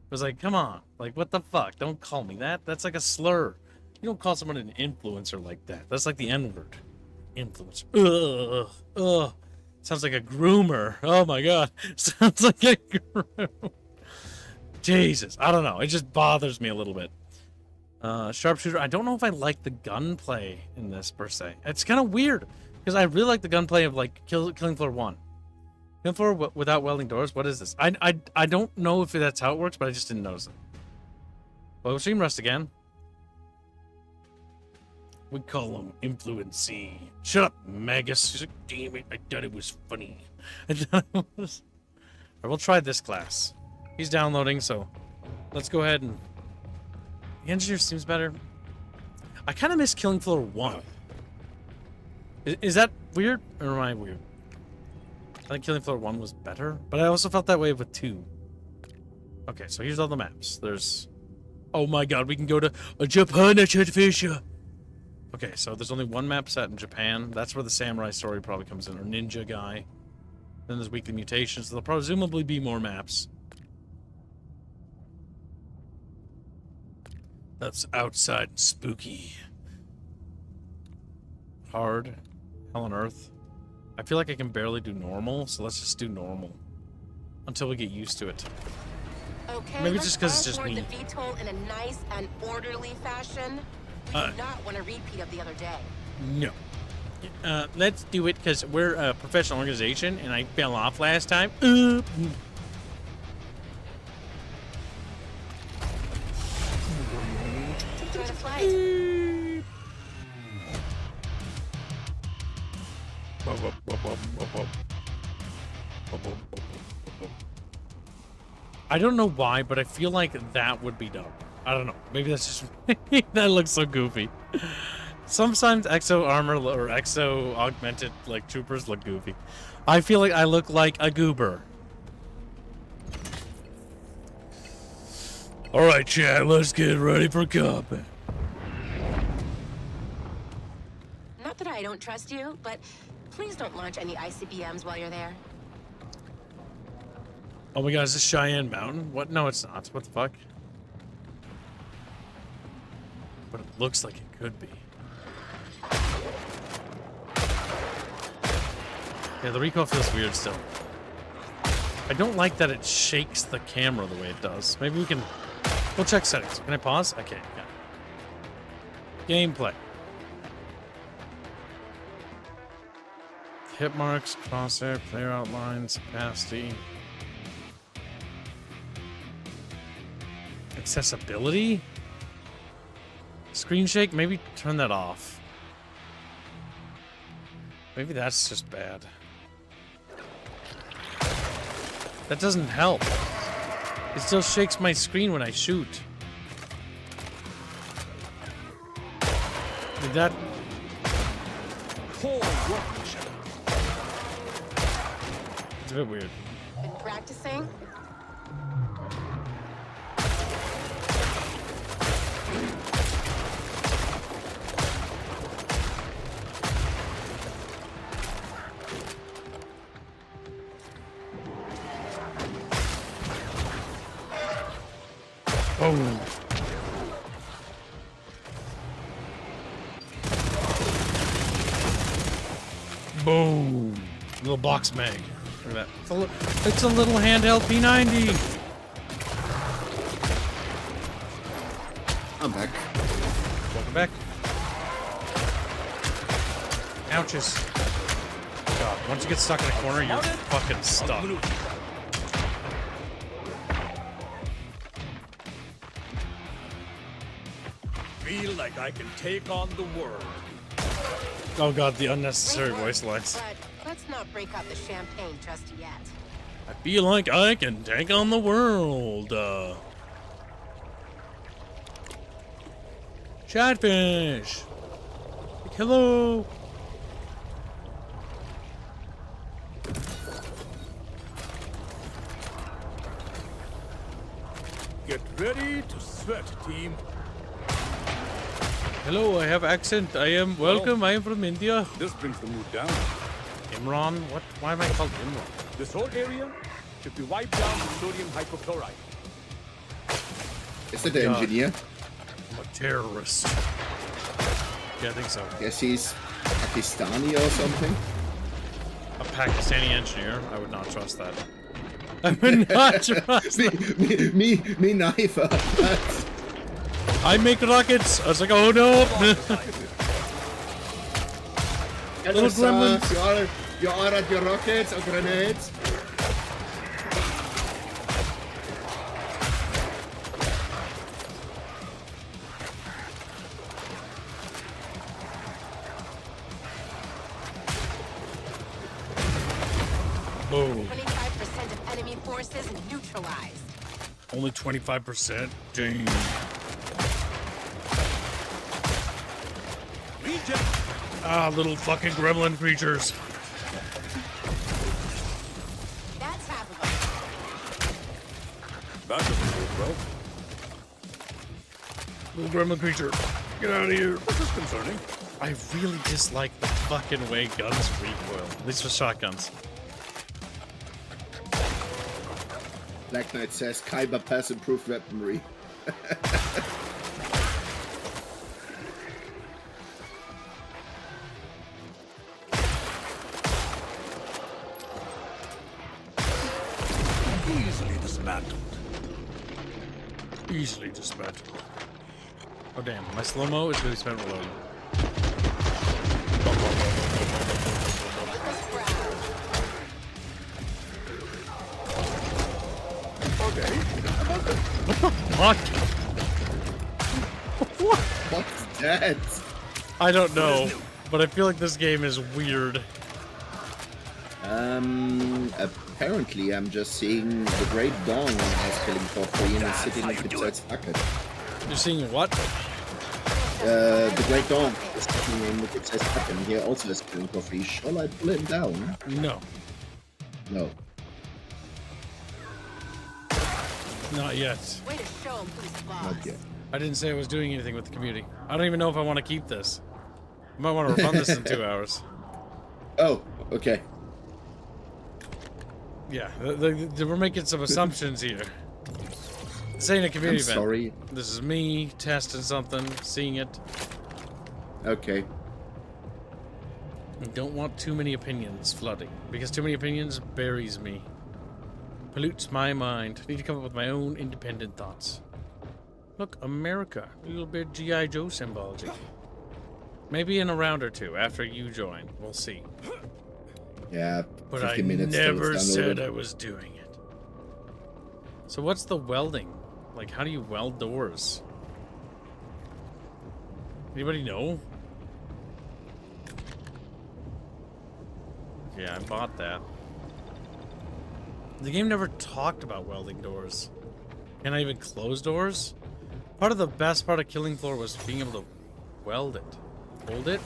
was like, come on, like what the fuck? Don't call me that. That's like a slur. You don't call someone an influencer like that. That's like the N-word. Influencer. Ugh. Sounds like a groomer. Oh my god. Sounds like a groomer. Jesus. I don't know. It just bothers me a little bit. Sharpshooter. I don't know if I like the gunplay in this per se. It's kind of weird because I really like the gunplay of like Killing Floor 1. Killing Floor without welding doors. What is this? I don't know if that's how it works, but I just didn't notice it. Well, stream rust again. We call him Influencey. Shut up, Magus. He's like, damn it, I thought it was funny. Alright, we'll try this class. He's downloading, so let's go ahead and... The engineer seems better. I kind of miss Killing Floor 1. Is that weird? Or am I weird? I think Killing Floor 1 was better, but I also felt that way with 2. Okay, so here's all the maps. There's... Oh my god, we can go to Japan, Chatfish. Okay, so there's only one map set in Japan. That's where the samurai story probably comes in, or ninja guy. Then there's weekly mutations. There'll presumably be more maps. That's outside and spooky. Hard. Hell on Earth. I feel like I can barely do normal, so let's just do normal. Until we get used to it. Okay, maybe just because it's just me. me. The VTOL in a nice and orderly fashion. We do not want a repeat of the other day. No. Let's do it because we're a professional organization and I fell off last time. Enjoy the flight. I don't know why, but I feel like that would be dumb. I don't know. Maybe that's just me. That looks so goofy. Sometimes exo armor or exo augmented like troopers look goofy. I feel like I look like a goober. All right, chat. Let's get ready for combat. Not that I don't trust you, but please don't launch any ICBMs while you're there. Oh my god, is this Cheyenne Mountain? What? No, it's not. What the fuck? But it looks like it could be. Yeah, the recoil feels weird still. I don't like that it shakes the camera the way it does. Maybe we can... We'll check settings. Can I pause? I can't. Yeah. Gameplay. Hit marks, crosshair, player outlines, opacity. Accessibility? Screen shake? Maybe turn that off. Maybe that's just bad. That doesn't help. It still shakes my screen when I shoot. Did that... Poor workmanship. It's a bit weird. Been practicing? Boom. Boom. Little box mag. Look at that. It's a little handheld P90. I'm back. Welcome back. Ouches. God, once you get stuck in a corner, you're fucking stuck. Feel like I can take on the world. Oh god, the unnecessary Great work, voice lines. But let's not break out the champagne just yet. I feel like I can take on the world. Chatfish. Hello. Get ready to sweat, team. Hello, I have accent. I am welcome. I am from India. This brings the mood down. Imran? What? Why am I called Imran? This whole area should be wiped down with sodium hypochlorite. Is it the God. engineer? I'm a terrorist. Yeah, I think so. Guess he's Pakistani or something. A Pakistani engineer? I would not trust that. I would not trust that. me neither. I make rockets. I was like, oh no. Little gremlins. You are at your rockets or grenades. Boom. 25% of enemy forces neutralized. Only 25%? Dang. Ah, little fucking gremlin creatures. That's half of That doesn't go well. Little gremlin creature. Get out of here. This is concerning. I really dislike the fucking way guns recoil. At least with shotguns. Black Knight says Kyber pass improved weaponry. Easily dismantled. Easily dismantled. Oh damn, my slow-mo is really spent reloading. Okay. What? What? What's that? I don't know, but I feel like this game is weird. Apparently I'm just seeing the Great Dawn as killing for free and it's sitting in Pipsite's bucket. You're seeing what? The Great Dawn is sitting in the Pipsite's bucket and here also is killing for free. Shall I pull him down? No. No. Not yet. Way to show him who's boss. Not yet. I didn't say I was doing anything with the community. I don't even know if I want to keep this. I might want to run this in 2 hours. Oh, okay. Yeah, we're making some assumptions here. This ain't a community I'm event. sorry. This is me testing something, seeing it. Okay. I don't want too many opinions flooding, because too many opinions buries me. Pollutes my mind. Need to come up with my own independent thoughts. Look, America. A little bit G.I. Joe symbology. Maybe in a round or two after you join. We'll see. Yeah, But 50 I minutes till never it's said downloaded. I was doing it. So what's the welding Like, how do you weld doors? Anybody know? Yeah, I bought that. The game never talked about welding doors. Can I even close doors? Part of the best part of Killing Floor was being able to weld it. Hold it?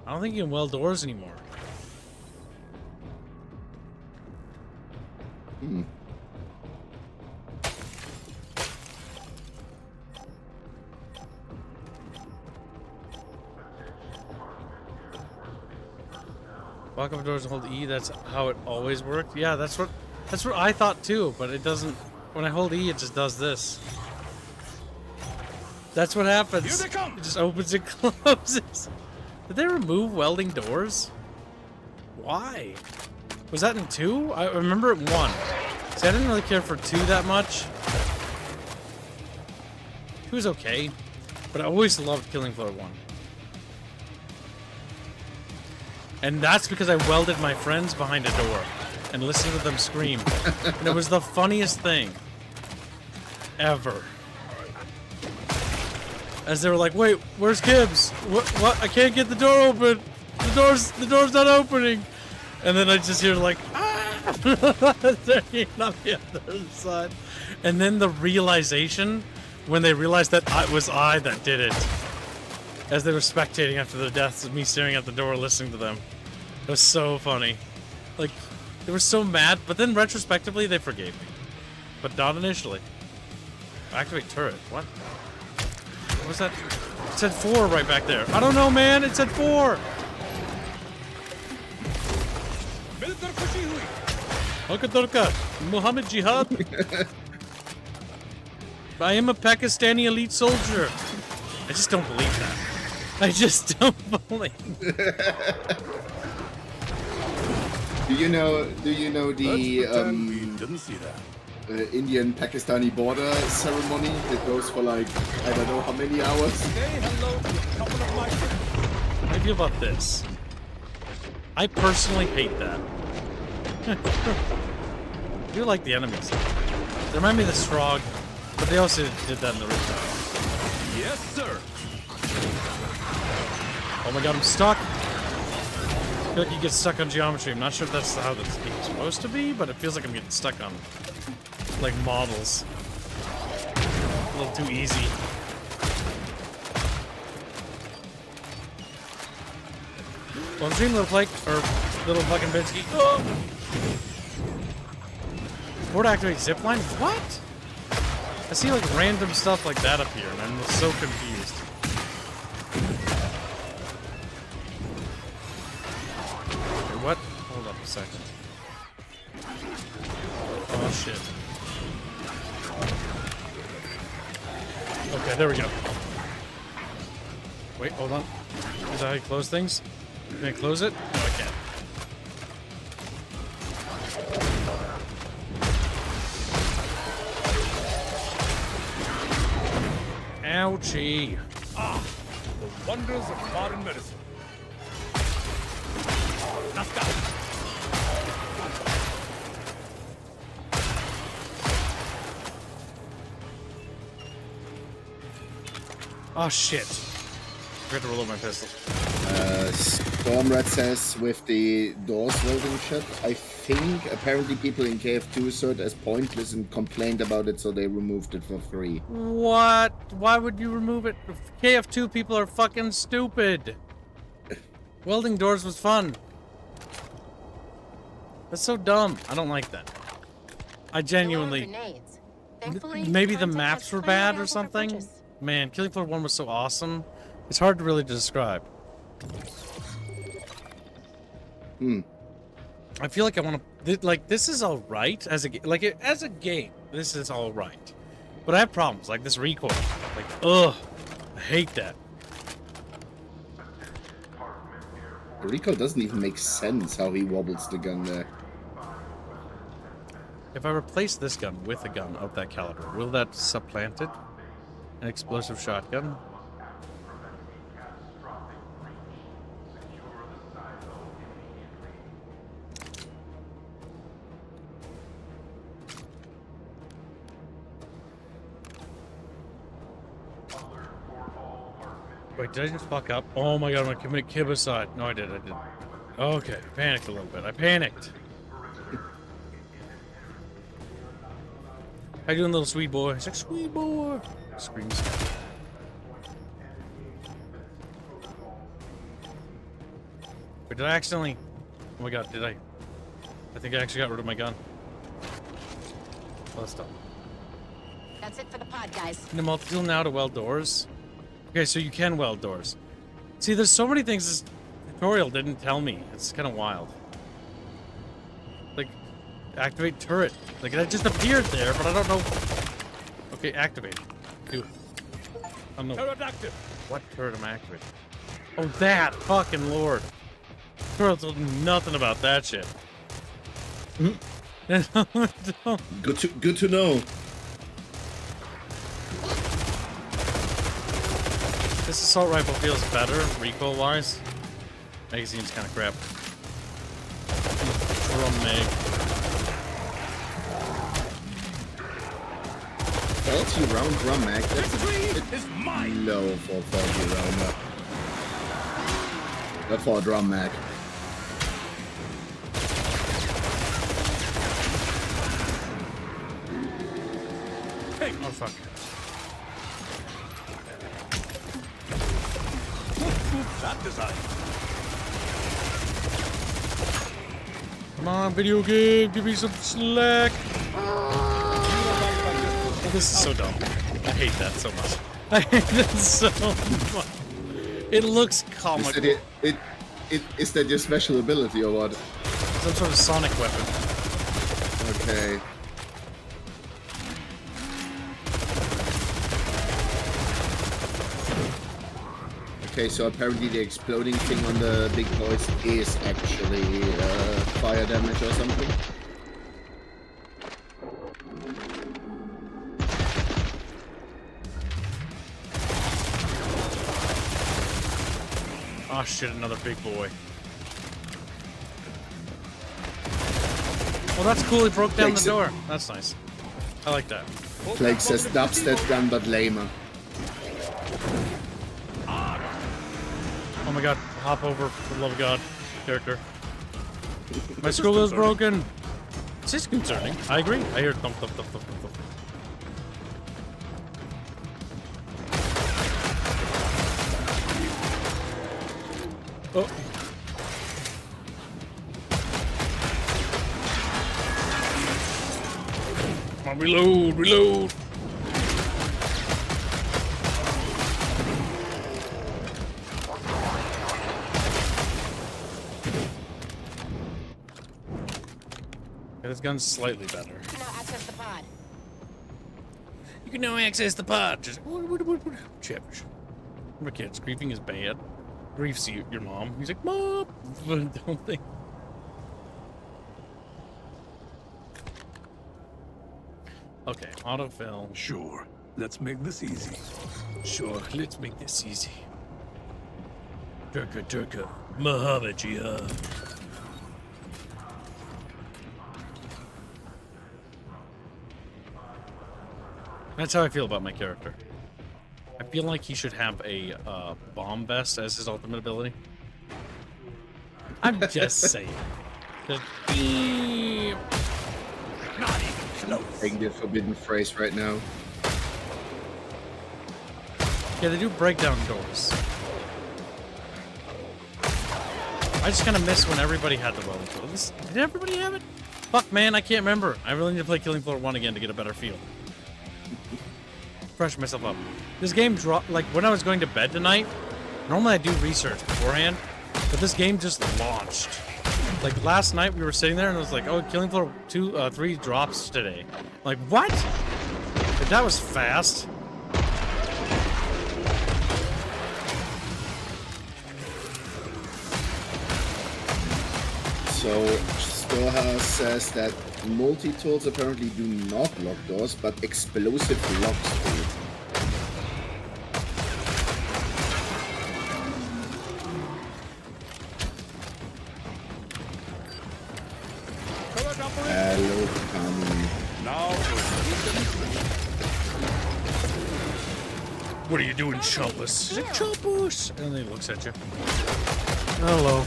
I don't think you can weld doors anymore. Hmm. Walk up doors and hold E, that's how it always worked. Yeah, that's what I thought too, but it doesn't. When I hold E, it just does this. That's what happens. Here they come! It just opens and closes. Did they remove welding doors? Why? Was that in 2? I remember it 1. See, I didn't really care for 2 that much. 2 was okay, but I always loved Killing Floor 1. And that's because I welded my friends behind a door and listened to them scream. And it was the funniest thing ever. As they were like, "Wait, where's Gibbs? What? I can't get the door open. The door's not opening." And then I just hear like, "Ah!" They're on the other side. And then the realization when they realized that it was I that did it. As they were spectating after the deaths of me staring at the door listening to them. It was so funny. Like, they were so mad, but then retrospectively they forgave me. But not initially. Activate turret. What? What was that? It said 4 right back there. I don't know, man. It said 4. Turka, Muhammad Jihad. I am a Pakistani elite soldier. I just don't believe that. I just don't believe. Do you know the didn't see that. Indian Pakistani border ceremony that goes for like I don't know how many hours? Say hello to a couple of my friends. How do you feel about this? I personally hate that. I do like the enemies. They remind me of the Strogg, but they also did that in the original. Yes, sir. Oh my god, I'm stuck. I feel like you get stuck on geometry. I'm not sure if that's how this game's supposed to be, but it feels like I'm getting stuck on, like, models. A little too easy. Well, dream little Blake, or little fucking Binsky. Oh! Board activate zipline? What? I see like random stuff like that up here, and I'm so confused. Wait, what? Hold up a second. Oh shit. Okay, there we go. Wait, hold on. Is that how you close things? Can I close it? No, I can't. Ouchie. Ah, the wonders of modern medicine. Nasta. Oh shit. I forgot to reload my pistol. Stormrat says with the doors welding shut, I think apparently people in KF2 saw it as pointless and complained about it, so they removed it for free. What? Why would you remove it? KF2 people are fucking stupid. Welding doors was fun. That's so dumb. I don't like that. I genuinely... Grenades. Thankfully, Maybe the content maps is were freely bad or available for something? purchase. Man, Killing Floor 1 was so awesome. It's hard to really describe. I feel like I want to... Like, this is alright as a... Like, as a game, this is alright. But I have problems, like this recoil. Like, ugh. I hate that. The recoil doesn't even make sense how he wobbles the gun there. If I replace this gun with a gun of that caliber, will that supplant it? An explosive shotgun? Wait, did I just fuck up? Oh my god, I'm gonna commit kibicide. No, I didn't. Okay, panicked a little bit. I panicked. How you doing, little sweet boy? He's like, sweet boy. Screams. Wait, did I accidentally... Oh my god, did I... I think I actually got rid of my gun. Let's stop. That's it for the pod, guys. In the multi-tool now to weld doors. Okay, so you can weld doors. See, there's so many things this tutorial didn't tell me. It's kind of wild. Like, activate turret. Like, it just appeared there, but I don't know. Okay, activate. Do it. I don't know. Turret active. What turret am I activating? Oh, that! Fucking lord. Tutorial told me nothing about that shit. Good to know. This assault rifle feels better, recoil-wise. Magazine's kind of crap. Drum mag. Faulty round drum mag. That's a Victory bit is mine. low for faulty round. Not for a drum mag. Hey! Oh fuck. That design. Come on, video game, give me some slack. Oh, this is so dumb. I hate that so much. I hate it so much. It looks comical. Is that your special ability or what? Some sort of sonic weapon. Okay. Okay, so apparently the exploding thing on the big boys is actually fire damage or something. Oh shit, another big boy. Well, that's cool. He broke down the door. That's nice. I like that. Plague says dubstep gun but lamer. Oh my god, hop over, for the love of God, character. My skull is broken. This is concerning. I agree. I hear thump, thump, thump, thump, thump, thump. Oh. Come on, reload, reload. This gun's slightly better. Now access the pod. You can now access the pod. Just Cherish. My kid's griefing is bad. Griefs your mom. He's like, Mom. Don't think. Okay, autofill. Sure. Let's make this easy. Sure, let's make this easy. Turka, Turka, Muhammad Jihad. That's how I feel about my character. I feel like he should have a bomb vest as his ultimate ability. I'm just saying. Just beep. Not even close. Taking the forbidden phrase right now. Yeah, they do break down doors. I just kind of miss when everybody had the welding tool. Did everybody have it? Fuck, man, I can't remember. I really need to play Killing Floor 1 again to get a better feel. Fresh myself up. This game dropped, like, when I was going to bed tonight, normally I do research beforehand, but this game just launched. Like, last night we were sitting there and it was like, oh, Killing Floor 3 drops today. Like, what? Like, that was fast. So, Stoha says that multi-tools apparently do not lock doors, but explosive locks do. Hello, Kami. Now, What are you doing, Chumpus? He's like, Chumpus! And then he looks at you. Hello.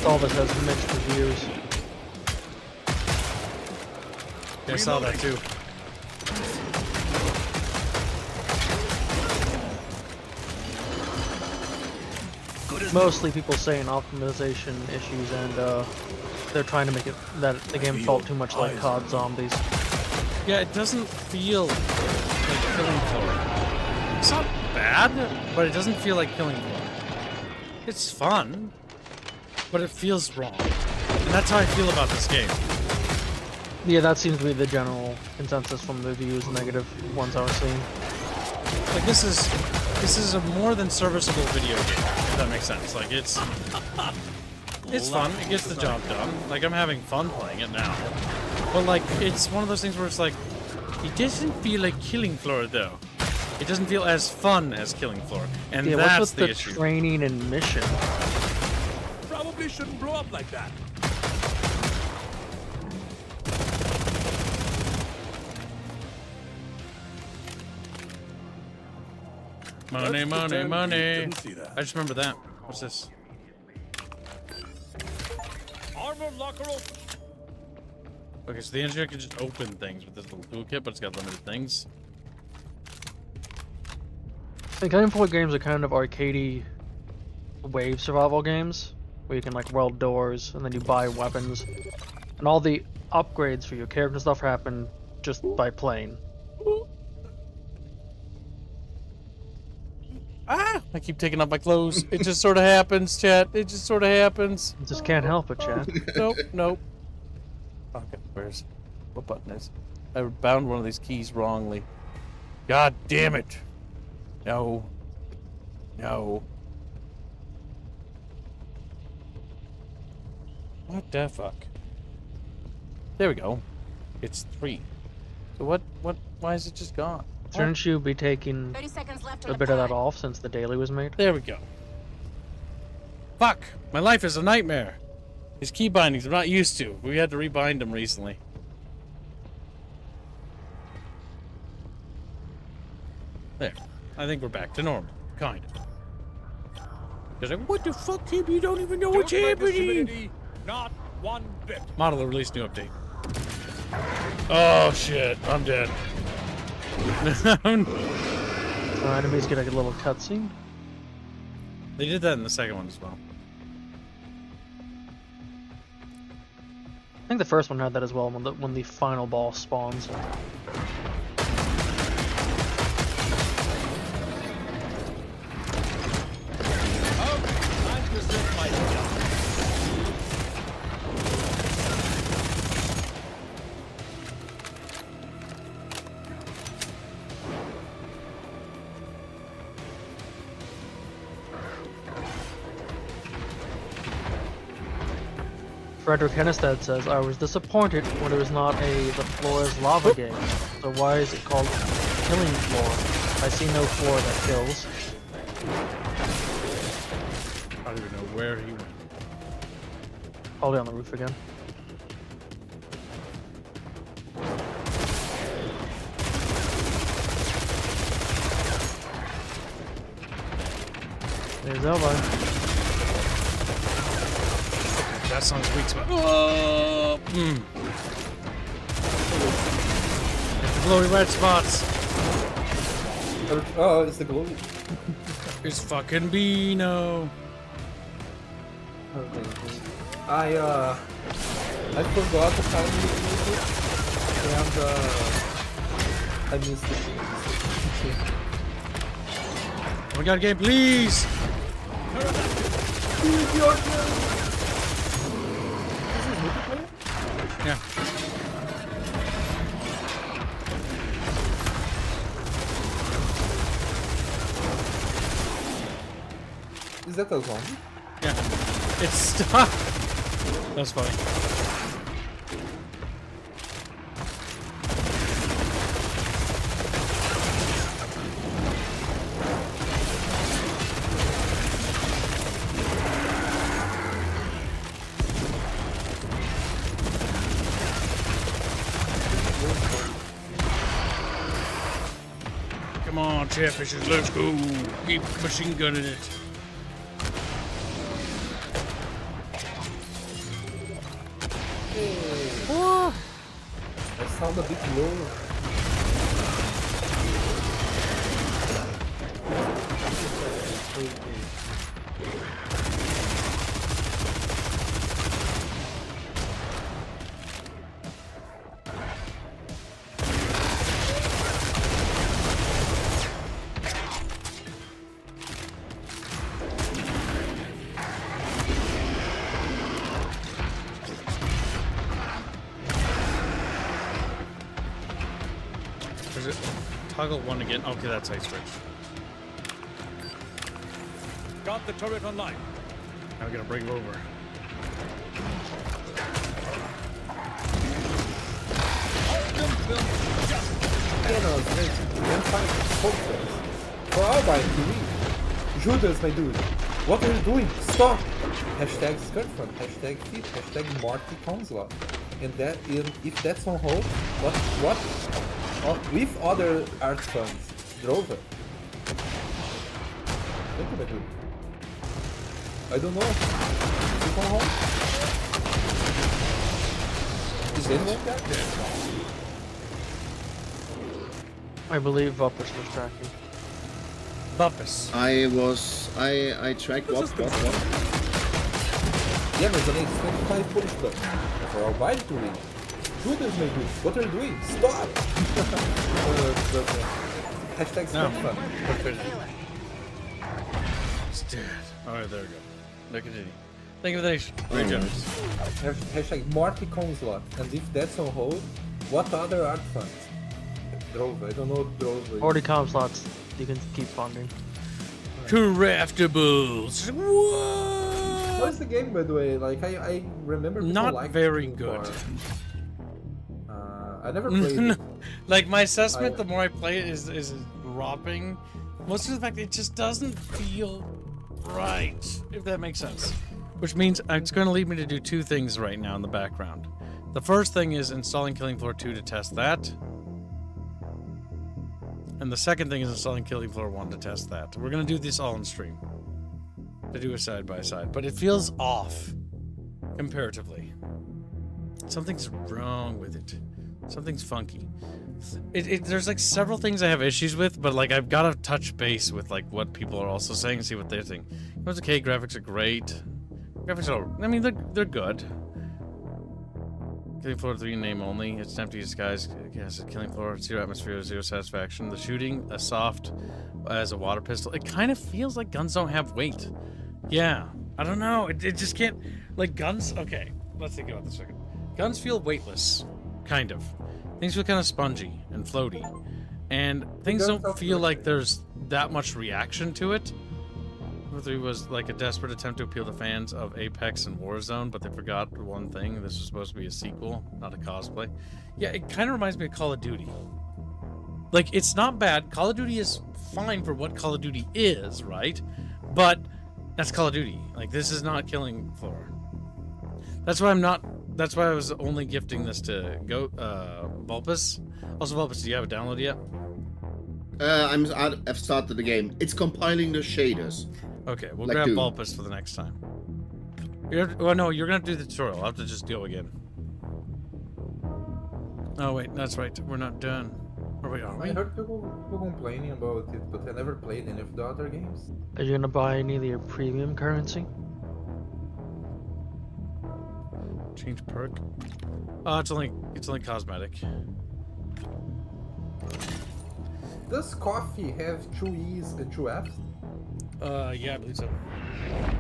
All this has mixed reviews. Yeah, I saw that too. Mostly people saying optimization issues, and they're trying to make it that the game felt too much like COD Zombies. Yeah, it doesn't feel like Killing Floor. It's not bad, but it doesn't feel like Killing Floor. It's fun, but it feels wrong. And that's how I feel about this game. Yeah, that seems to be the general consensus from the reviews, negative ones I was seeing. Like, this is a more than serviceable video game, if that makes sense. Like, it's fun, it gets the job done. Like, I'm having fun playing it now. But, like, it's one of those things where it's like, it doesn't feel like Killing Floor, though. It doesn't feel as fun as Killing Floor. And Yeah, that's what's with the the issue. training and mission? Probably shouldn't blow up like that. Money, Let's money, pretend we money. didn't see that. I just remember that. What's this? Armor locker open. Okay, so the engineer can just open things with this little toolkit, but it's got limited things. I think Game Boy games are kind of arcadey wave survival games, where you can like weld doors and then you buy weapons, and all the upgrades for your character and stuff happen just by playing. Ah! I keep taking off my clothes. It just sort of happens, chat. It just sort of happens. You just can't help it, Chad. Nope, nope. Okay, what button is? I bound one of these keys wrongly. God damn it! No. No. What the fuck? There we go. It's 3. So why is it just gone? Shouldn't you be taking 30 seconds left a on bit the of that clock. off since the daily was made? There we go. Fuck! My life is a nightmare. These key bindings I'm not used to. We had to rebind them recently. There. I think we're back to normal. Kind of. Because like, what the fuck, Kim? You don't even know what's Don't let this happening! humidity, not one bit. Model will release new update. Oh shit, I'm dead. Enemies get like a little cutscene. They did that in the second one as well. I think the first one had that as well when the final boss spawns. Time to assert my gun. Frederick Hennestead says, I was disappointed when it was not the floor is lava game. So why is it called Killing Floor? I see no floor that kills. I don't even know where he went. Probably on the roof again. There's Elvi. That song's weak spot. Oh! The glowy red spots. Oh, it's the glowy. It's fucking Beano. Okay. I forgot the time you used it, and I missed it. Oh my god, game, please! Yeah. Is that a zombie? Yeah. It's stuck. That's funny. Come on, Chatfishes, let's go. Keep machine gunning it. I sound a bit low. Is it toggle one again? Okay, that's how you switch. Got the turret online. Now we're gonna bring it over. For all by to win. Judas, my dude. What are you doing? Stop! Hashtag Skirtfront, hashtag Fit, hashtag Marty Conslot. And if that's on hold, what? With other art funds, Drover. Thank you, my dude. I don't know. Is it on hold? Is anyone there? I believe Vuppus was tracking. Bumpus. I tracked what? Yeah, but then it's 25 Polish bucks. For all bite to win. Judas, my dude. What are you doing? Stop! Hashtag Skirtfront. It's dead. Alright, there we go. Now continue. Thank you for the nation. Great job. Hashtag Marty Conslot. And if that's on hold, what other art funds? Drove, I don't know Drove. 40 com slots. You can keep funding. Craftables. What? How's the game, by the way? Like, I remember people Not liked very it good. before. I never played it. Like, my assessment, the more I play it, is dropping. Most of the fact it just doesn't feel right, if that makes sense. Which means it's going to lead me to do two things right now in the background. The first thing is installing Killing Floor 2 to test that. And the second thing is installing Killing Floor 1 to test that. We're going to do this all in stream. To do a side by side. But it feels off, comparatively. Something's wrong with it. Something's funky. There's like several things I have issues with, but like I've got to touch base with like what people are also saying and see what they think. It was okay, graphics are great. Graphics are, I mean, they're good. Killing Floor 3 name only. It's empty disguise. Yes, Killing Floor, 0 atmosphere, 0 satisfaction. The shooting, a soft as a water pistol. It kind of feels like guns don't have weight. Yeah, I don't know. It just can't, like guns. Okay, let's think about this a second. Guns feel weightless, kind of. Things feel kind of spongy and floaty, and things don't feel like there's that much reaction to it. Number 3 was like a desperate attempt to appeal to fans of Apex and Warzone, but they forgot one thing. This was supposed to be a sequel, not a cosplay. Yeah, it kind of reminds me of Call of Duty. Like, it's not bad. Call of Duty is fine for what Call of Duty is, right? But that's Call of Duty. Like, this is not Killing Floor. That's why I was only gifting this to Vulpus. Also, Vulpus, do you have it downloaded yet? I've started the game. It's compiling the shaders. Okay, we'll Like grab Doom. Vulpus for the next time. Well, no, you're gonna have to do the tutorial. I'll have to just go again. Oh wait, that's right. We're not done. Or wait, are we? I heard people complaining about it, but I never played any of the other games. Are you gonna buy any of your premium currency? Change perk. Oh, it's only cosmetic. Does coffee have 2 E's and 2 F's? Yeah, I believe so. Okay,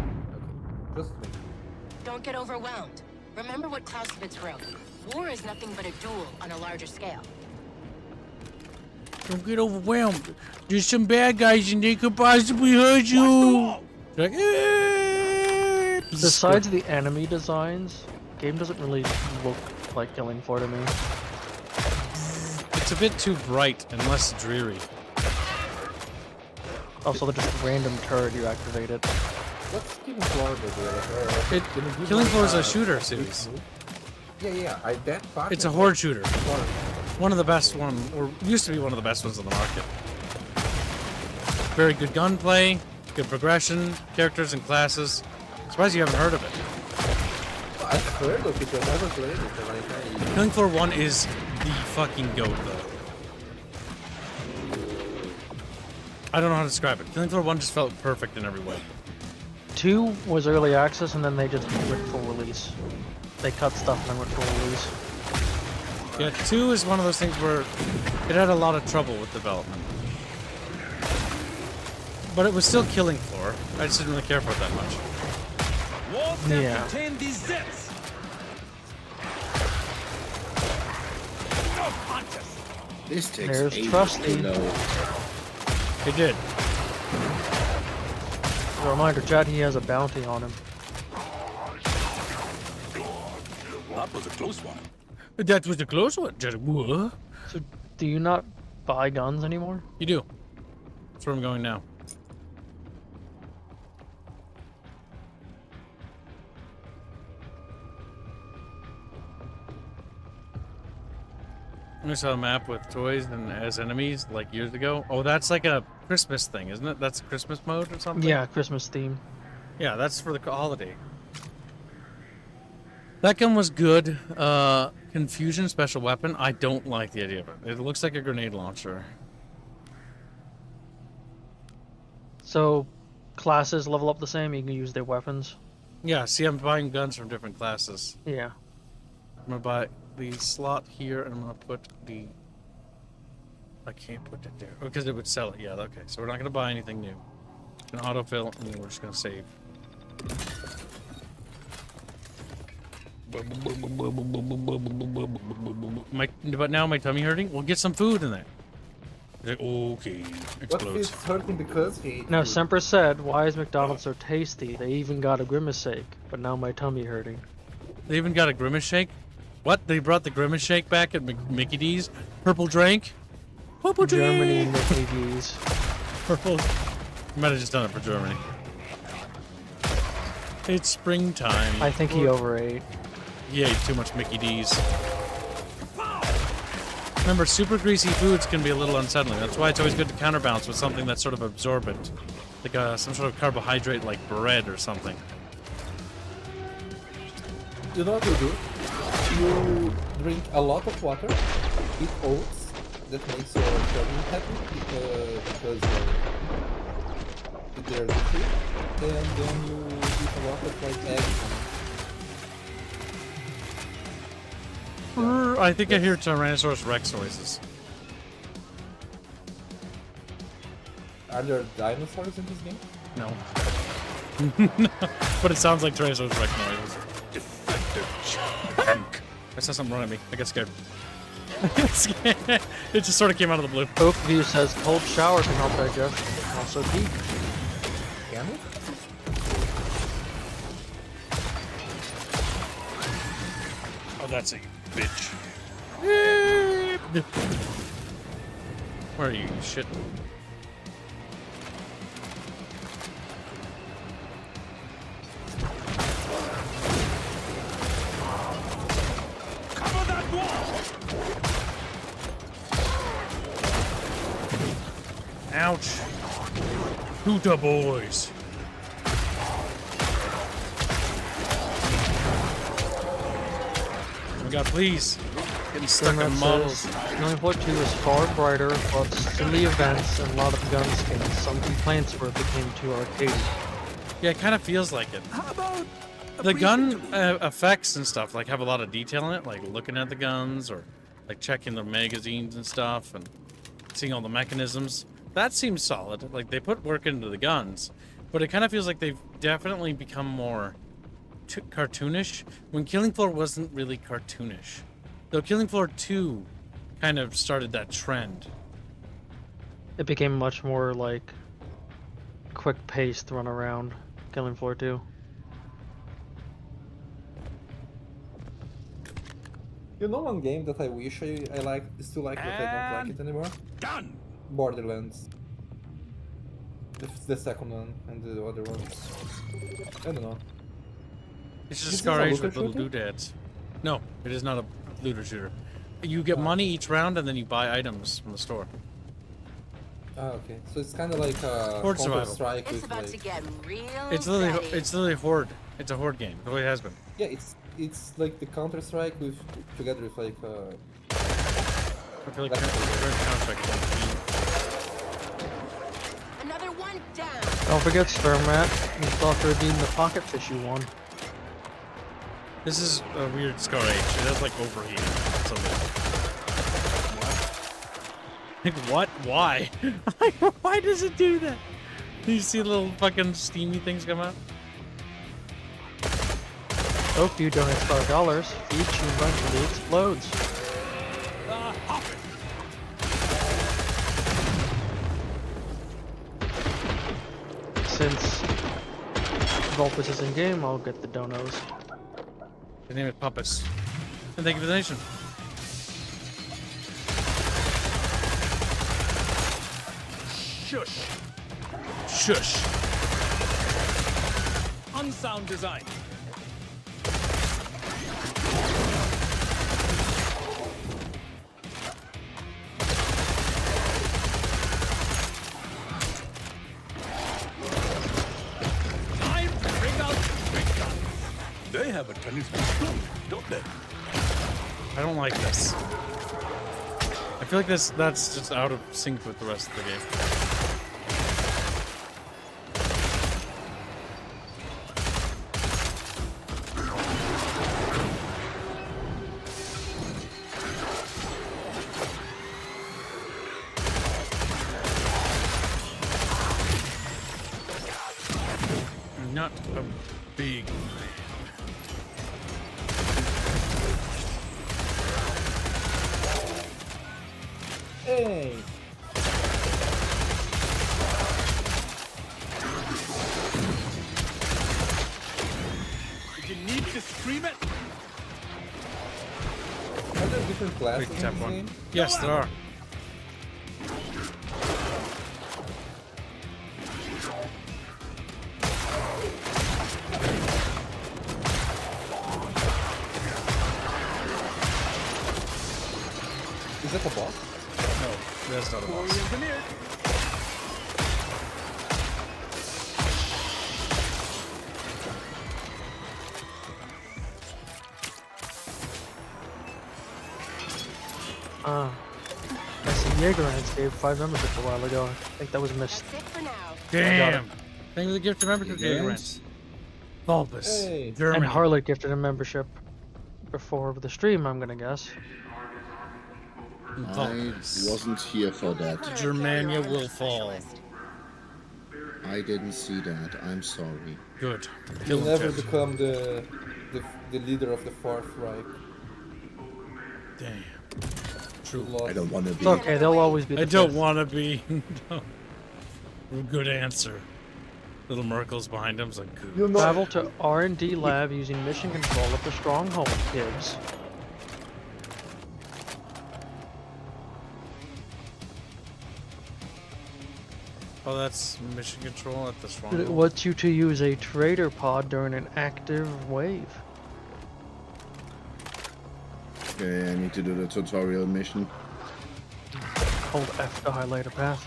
just me. Don't get overwhelmed. Remember what Clausewitz wrote. War is nothing but a duel on a larger scale. Don't get overwhelmed. There's some bad guys and they could possibly hurt you. Like, Besides the enemy designs, the game doesn't really look like Killing Floor to me. it's a bit too bright and less dreary. Also, they're just random turret you activated. What's Killing Floor, by the way? Killing Floor is a shooter series. Yeah, that part. It's a horde shooter. One of the best or used to be one of the best ones on the market. Very good gunplay, good progression, characters and classes. Surprised you haven't heard of it. I've heard of it, I never played it. Like, Killing Floor 1 is the fucking goat, though. I don't know how to describe it. Killing Floor 1 just felt perfect in every way. 2 was early access, and then they just went full release. They cut stuff and then went full release. Yeah, 2 is one of those things where it had a lot of trouble with development. But it was still Killing Floor. I just didn't really care for it that much. Yeah. This takes There's ages Trusty. to load. It did. As a reminder, Chad, he has a bounty on him. That was a close one. That was a close one. What? So, do you not buy guns anymore? You do. That's where I'm going now. I saw a map with toys and as enemies like years ago. Oh, that's like a Christmas thing, isn't it? That's Christmas mode or something? Yeah, Christmas theme. Yeah, that's for the holiday. That gun was good. Confusion special weapon. I don't like the idea of it. It looks like a grenade launcher. So, classes level up the same, you can use their weapons. Yeah, see, I'm buying guns from different classes. Yeah. I'm gonna buy the slot here, and I'm gonna put the... I can't put it there because it would sell it. Yeah, okay. So we're not gonna buy anything new. An autofill, and then we're just gonna save. But now my tummy hurting. We'll get some food in there. Like, okay, what explodes. is hurting because he... Now, Semper said, why is McDonald's so tasty? They even got a grimace shake, but now my tummy hurting. They even got a grimace shake. What? They brought the grimace shake back at Mickey D's. Purple drink. Purple drink. Germany, Mickey D's. Purple. Might have just done it for Germany. It's springtime. I think he overate. He ate too much Mickey D's. Remember, super greasy foods can be a little unsettling. That's why it's always good to counterbalance with something that's sort of absorbent. Like some sort of carbohydrate like bread or something. You know what you do? You drink a lot of water, eat oats, that makes your tummy happy because they're good, and then you eat a lot of like eggs. I think I hear Tyrannosaurus Rex noises. Are there dinosaurs in this game? No. But it sounds like Tyrannosaurus Rex noises. I saw something run at me. I got scared. It just sort of came out of the blue. Oakview says cold shower can help digestion. Also peak. Can it? Oh, that's a bitch. Where are you, shit? Cover that wall! Ouch. Hoota boys. Oh my god, please. Getting stuck in models. Killing Floor 2 is far brighter, but silly events and a lot of gun skins. Some complaints where it became too arcadey. Yeah, it kind of feels like it. How about The gun effects and stuff like have a lot of detail in it, like looking at the guns or like checking the magazines and stuff and seeing all the mechanisms. That seems solid. Like they put work into the guns, but it kind of feels like they've definitely become more cartoonish when Killing Floor wasn't really cartoonish. Though Killing Floor 2 kind of started that trend. It became much more like quick-paced run around. Killing Floor 2. You know one game that I wish I still like, but I don't like it anymore? done? Borderlands. It's the second one and the other one. I don't know. It's This just is Scar a Age looter with little shooter? doodads. No, it is not a looter shooter. You get money each round and then you buy items from the store. Ah, okay. So it's kind of like Horde Counter survival. Strike It's with about to like get real It's literally Horde. It's a Horde game. The way it has been. yeah, it's like the Counter Strike with together with like I feel like That's Counter-Strike. another one down. Don't forget Sperm Rat. You still have to redeem the pocket fish you won. This is a weird Scar H. It has like overheating. Like what? Why? Why does it do that? Do you see little fucking steamy things come out? So if you donate $5, each eventually explodes. Hop it. Since Vulpus is in game, I'll get the donos. His name is Puppus. And thank you for the donation. Shush. Shush. Unsound design. Time to bring out big guns. They have a tendency to, don't they? I don't like this. I feel like that's just out of sync with the rest of the game. I'm not a big hey. If you need to scream it, Are there different classes Quick in tap this one. game? Yes, there are. Is that a boss? No, that's not a Warrior boss. engineered. I see Jaeger gave 5 memberships a while ago. I think that was missed. That's it for now. Damn! Thank you for the gift of membership, Yes. Grants. Bulbous. Hey. Germany. And Harlot gifted a membership before the stream, I'm gonna guess. I Bulbous. wasn't here for that. Germania will fall. I didn't see that. I'm sorry. Good. You'll Kill never him, Ted. become the leader of the Fourth Reich. Damn. You True. lost. I don't want to It's be. okay, they'll always be the I don't fifth. want to be. No. Good answer. Little Merkel's behind him. It's like, good. You know, Travel to R&D lab using mission control at the stronghold, kids. Oh, that's mission control at the stronghold. It wants you to use a trader pod during an active wave. Okay, I need to do the tutorial mission. Hold F to highlight a path.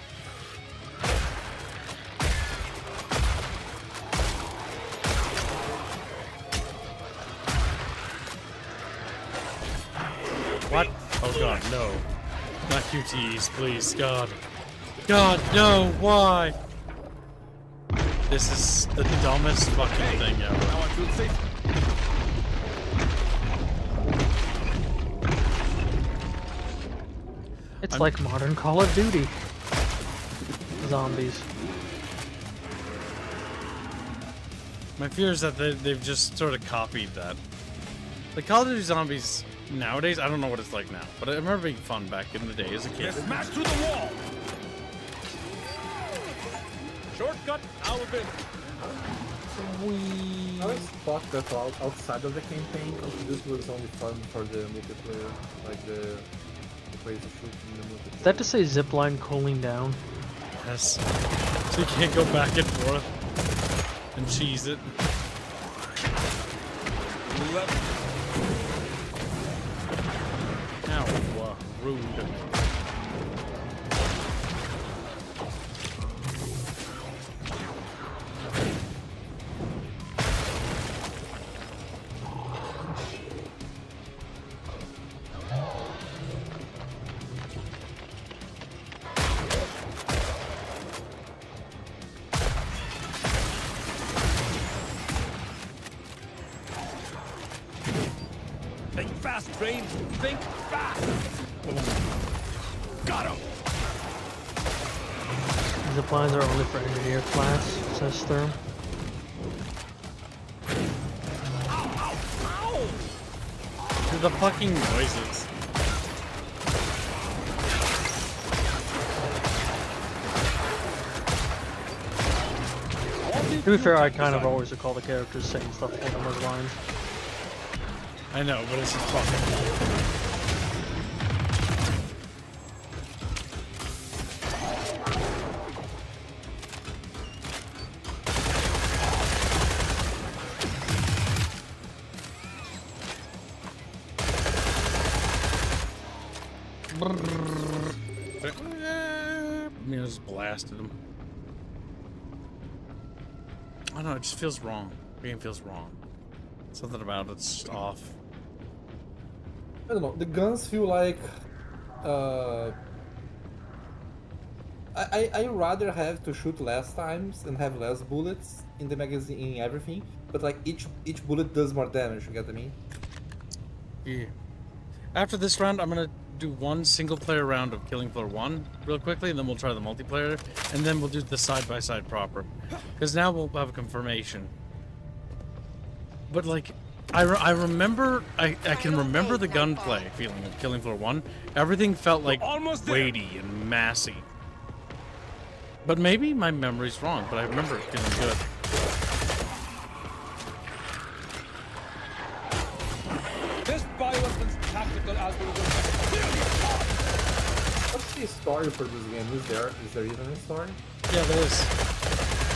What? Oh god, no. Not QTEs, please. God. God, no, why? This is the dumbest fucking thing ever. Now I feel safe. It's I'm- like modern Call of Duty. Zombies. My fear is that they've just sort of copied that. The Call of Duty Zombies nowadays, I don't know what it's like now, but I remember being fun back in the day as a kid. Let's smash through the wall. Shortcut out of it. I always thought that outside of the campaign, Call of Duty was only fun for the multiplayer, like the ways of shooting the multiplayer. Is that to say zipline cooling down? Yes. So you can't go back and forth and cheese it. Left. Ow, rude. Think fast, train. Think fast. Got him. These applies are only for engineer class, says Sturm. The fucking noises. To be fair, I kind of always recall the characters saying stuff along those lines. I know, but it's just fucking. I mean, I just blasted him. I don't know, it just feels wrong. The game feels wrong. Something about it's just off. I don't know. The guns feel like. I rather have to shoot less times and have less bullets in the magazine, in everything. But like each bullet does more damage. You get what I mean? Yeah. After this round, I'm gonna do one single-player round of Killing Floor 1 real quickly, and then we'll try the multiplayer, and then we'll do the side-by-side proper. Because now we'll have a confirmation. But like, I can remember the gunplay feeling of Killing Floor 1. Everything felt like weighty and massy. But maybe my memory's wrong, but I remember it feeling good. This bioweapons tactical algorithm. What's the story for this game? Is there even a story? Yeah, there is.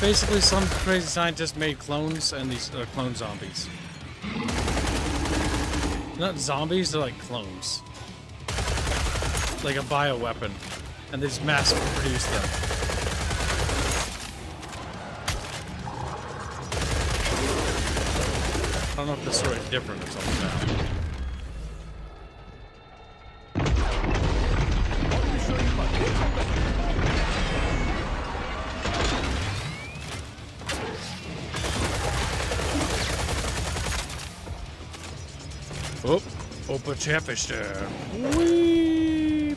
Basically, some crazy scientist made clones, and these are clone zombies. Not zombies, they're like clones. Like a bioweapon. And they just mass produce them. I don't know if the story is different or something now. Oh, but Chatfish there. Whee!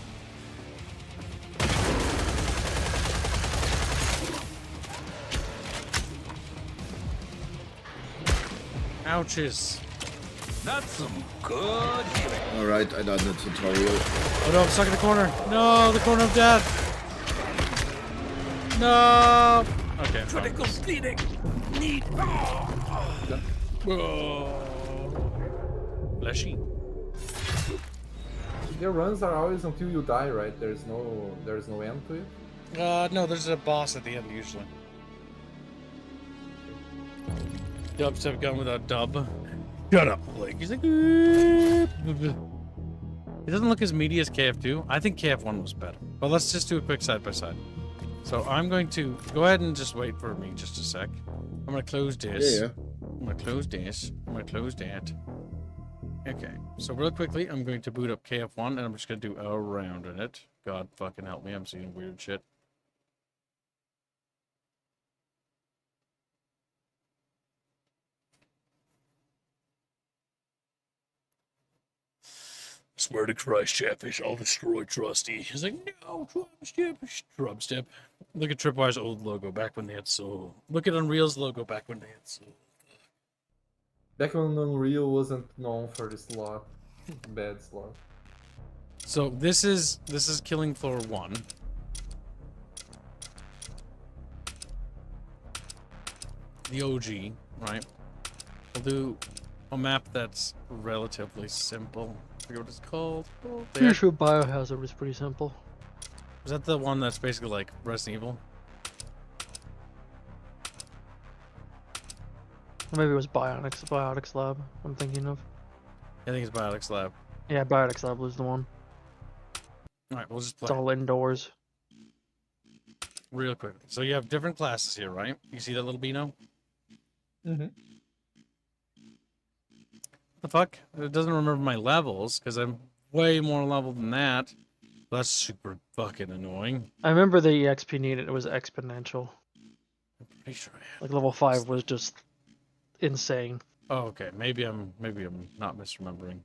Ouches. That's some good healing. Alright, I done the tutorial. Oh no, I'm stuck in the corner. No, the corner of death. No. Okay, I'm fine. Critical bleeding. Need. Oh. Fleshy. The runs are always until you die, right? There's no end to it. No, there's a boss at the end usually. Dubstep gun with a dub. Shut up, Blake. He's like. It doesn't look as meaty as KF2. I think KF1 was better. But let's just do a quick side by side. So I'm going to go ahead and just wait for me just a sec. I'm gonna close this. Yeah. I'm gonna close this. I'm gonna close that. Okay, so real quickly, I'm going to boot up KF1 and I'm just gonna do a round in it. God fucking help me, I'm seeing weird shit. Swear to Christ, Chatfish, I'll destroy Trusty. He's like, no, Trubstep. Look at Tripwire's old logo back when they had soul. Look at Unreal's logo back when they had soul. Back when Unreal wasn't known for the slot, bad slot. So this is Killing Floor 1. The OG, right? We'll do a map that's relatively simple. I forget what it's called. Oh, Pretty sure Biohazard was pretty simple. is that the one that's basically like Resident Evil? Or maybe it was Biotics Lab I'm thinking of. I think it's Biotics Lab. Yeah, Biotics Lab was the one. Alright, we'll just It's play all indoors. real quickly. So you have different classes here, right? You see that little Beano? Mm-hmm. The fuck? It doesn't remember my levels, because I'm way more level than that. That's super fucking annoying. I remember the EXP needed, it was exponential. I'm pretty sure I have. Like level 5 was just insane. Oh, okay. Maybe I'm not misremembering.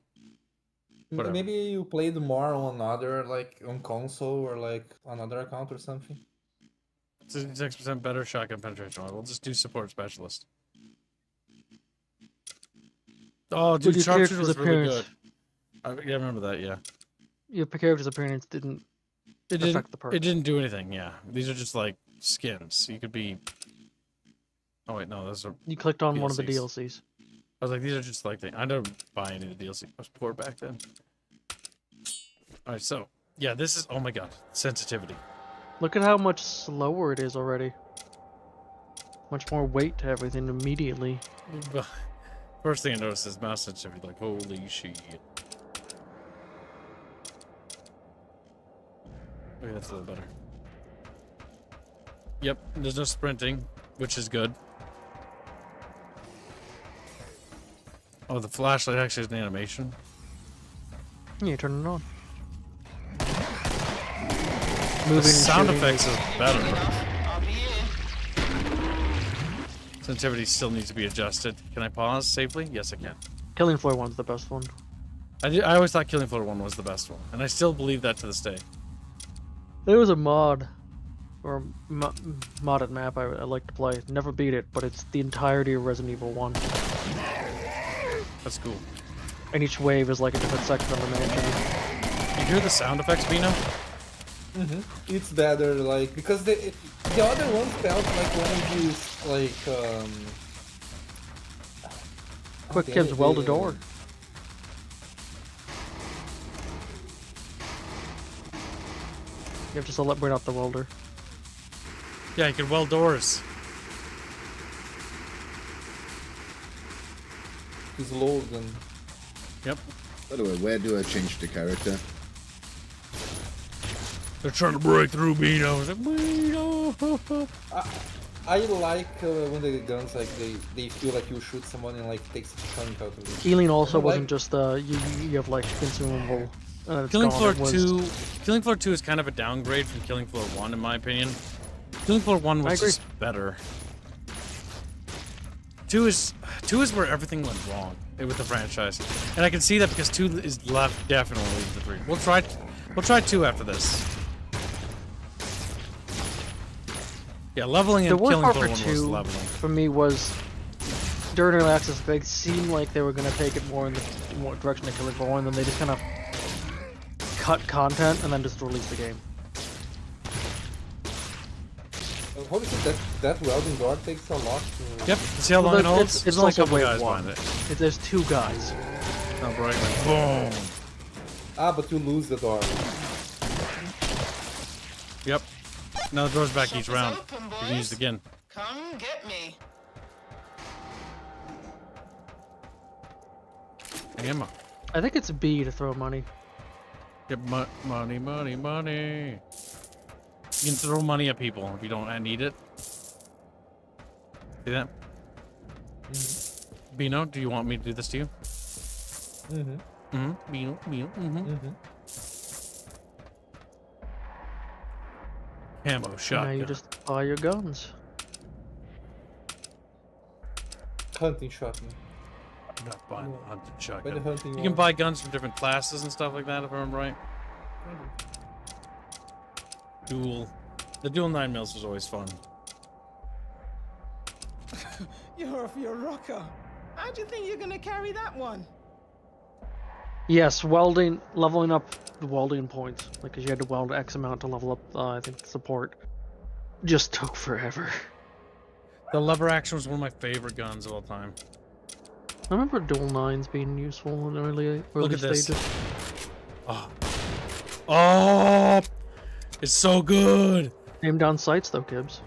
Whatever. Maybe you played more on another, like on console or like another account or something. 66% better shotgun penetration. We'll just do support specialist. Oh, With dude, your sharpshooter character's was really good. appearance. Yeah, I remember that. Yeah, Your character's appearance didn't it affect the didn't. perk. It didn't do anything. Yeah, these are just like skins. You could be. Oh wait, no, those are. You clicked on one of the DLCs. DLCs. I was like, these are just like I didn't buy any of the DLC. I was poor back then. All right, so yeah, this is. Oh my god, sensitivity. Look at how much slower it is already. Much more weight to everything immediately. First thing I noticed is mouse sensitivity. Like, holy shit. Okay, that's a little better. Yep, there's no sprinting, which is good. Oh, the flashlight actually has an animation. Yeah, turn it on. The Moving and sound shooting. effects is better. I'll be here. Sensitivity still needs to be adjusted. Can I pause safely? Yes, I can. Killing Floor 1's the best one. I always thought Killing Floor 1 was the best one, and I still believe that to this day. There was a mod, or modded map I like to play. Never beat it, but it's the entirety of Resident Evil 1. That's cool. And each wave is like a different section of the mansion. You hear the sound effects, Bino? It's better, like, because the other one felt like one of these, like, Quick damn Kids it, weld a door. You have to select bring out the welder. Yeah, you can weld doors. It's load and Yep. By the way, where do I change the character? They're trying to break through Bino. I was like, Bino. I like when the guns like they feel like you shoot someone and like takes a chunk out of it. Healing also I like- wasn't just you have like consumable. It's Killing gone. Floor It was- 2. Killing Floor 2 is kind of a downgrade from Killing Floor 1, in my opinion. Killing Floor 1 was agree. just better. 2 is where everything went wrong with the franchise, and I can see that because 2 is left definitely the 3. We'll try 2 after this. Yeah, leveling The in worst Killing part Floor for 1 was 2 leveling. for me was during early access. They seemed like they were gonna take it more in the direction of Killing Floor 1, and then they just kind of cut content and then just release the game. Holy shit, that welding door takes a lot to... Yep, see how Well, long it that's- holds? it's There's only a also couple wave guys one. behind it. There's 2 guys. Not bright, like, boom. Ah, but you lose the door. Yep. Now the door's back each Shop is round. open, You can boys. use it again. Come get me. Ammo. I think it's B to throw money. Get money, money, money. You can throw money at people if you don't need it. See that? Bino, do you want me to do this to you? Bino, Ammo, Now shotgun. you just buy your guns. Hunting shotgun. I'm not buying the hunted Buy the shotgun. hunting You can one. buy guns from different classes and stuff like that, if I remember right. Dual. The dual 9mm was always fun. You're off your rocker. How do you think you're gonna carry that one? Yes, leveling up the welding points, like 'cause you had to weld X amount to level up. I think support just took forever. The lever action was one of my favorite guns of all time. I remember dual 9s being useful in early Look at this. stages. Oh, it's so good. Aim down sights though, Gibbs.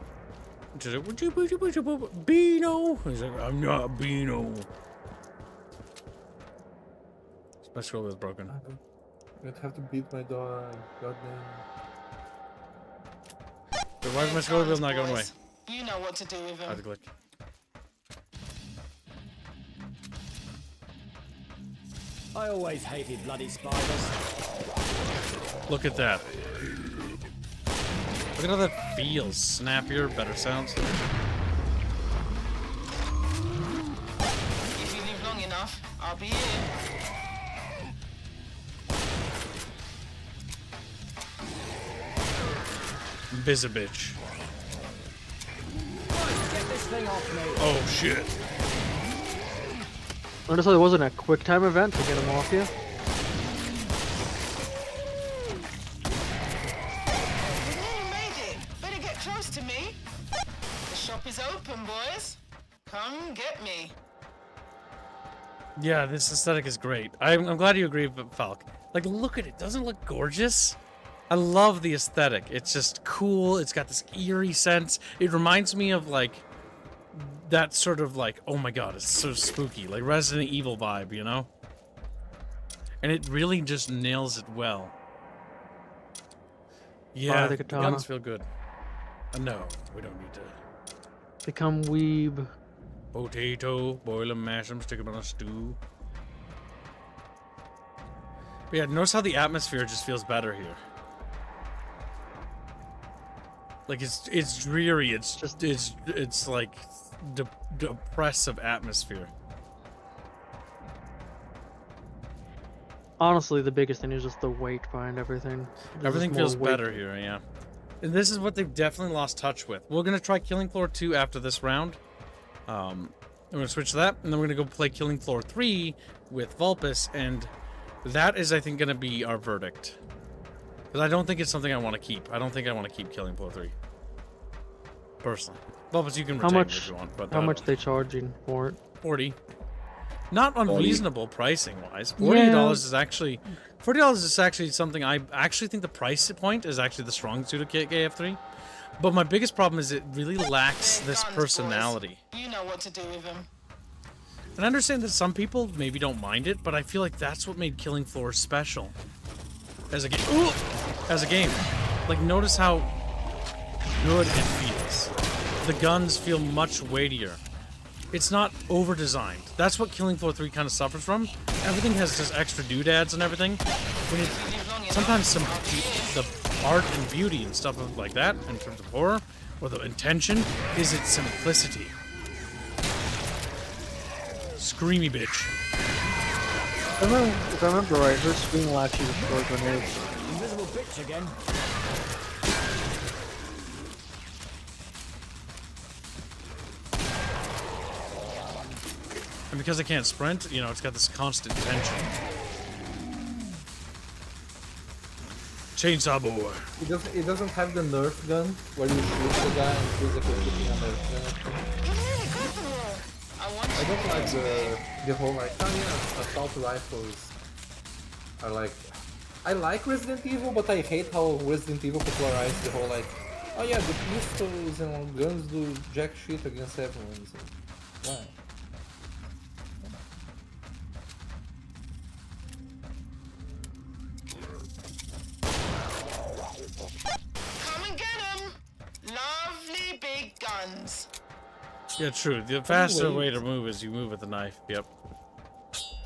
Bino. He's like, I'm not Bino. My scroll is broken. I'd have to beat my dog. Goddamn. So why is my scroll wheel not going away? Boys, you know what to do with I have him. to click. I always hated bloody spiders. Look at that. Look at how that feels. Snappier, better sounds. If you live long enough, I'll be here. Bizabitch. Get this thing off me. Oh shit. Notice how there wasn't a quick time event to get him off you. You nearly made it. Better get close to me. The shop is open, boys. Come get me. Yeah, this aesthetic is great. I'm glad you agree with Falk. Like, look at it. Doesn't it look gorgeous? I love the aesthetic. It's just cool. It's got this eerie sense. It reminds me of, like, that sort of, like, oh my god, it's so spooky. Like, Resident Evil vibe, you know? And it really just nails it well. Yeah, the the katana. guns feel good. No, we don't need to. Become weeb. Potato, boil them, mash them, stick them in a stew. But yeah, notice how the atmosphere just feels better here. Like it's dreary. It's like depressive atmosphere. Honestly, the biggest thing is just the weight behind everything. There's Everything just more feels weight. better here, yeah. And this is what they've definitely lost touch with. We're gonna try Killing Floor 2 after this round. I'm gonna switch to that, and then we're gonna go play Killing Floor 3 with Vulpes, and that is, I think, gonna be our verdict. Because I don't think it's something I want to keep. I don't think I want to keep Killing Floor 3. Personally. Vulpes, you can retain it if you want, but How much they charging for it? 40. Not unreasonable pricing wise. $40 is actually something I actually think the price point is actually the strong suit of KF3. But my biggest problem is it really lacks this personality. You know what to do with them. And I understand that some people maybe don't mind it, but I feel like that's what made Killing Floor special. As a game. Ooh! As a game. Like, notice how good it feels. The guns feel much weightier. It's not over-designed. That's what Killing Floor 3 kind of suffers from. Everything has just extra doodads and everything. When it, sometimes the art and beauty and stuff like that, in terms of horror, or the intention, is its simplicity. Screamy bitch. If I remember right, her screen will actually destroy grenades. Invisible bitch again. And because I can't sprint, you know, it's got this constant tension. Chainsaw boy. It doesn't have the Nerf gun where you shoot the guy and physically shooting a Nerf gun. I don't like the whole like, oh yeah, assault rifles are like, I like Resident Evil, but I hate how Resident Evil popularized the whole like, oh yeah, the pistols and guns do jack shit against everyone. So, why? Come and get them. Lovely big guns. Yeah, true. The faster way to move is you move with the knife. Yep.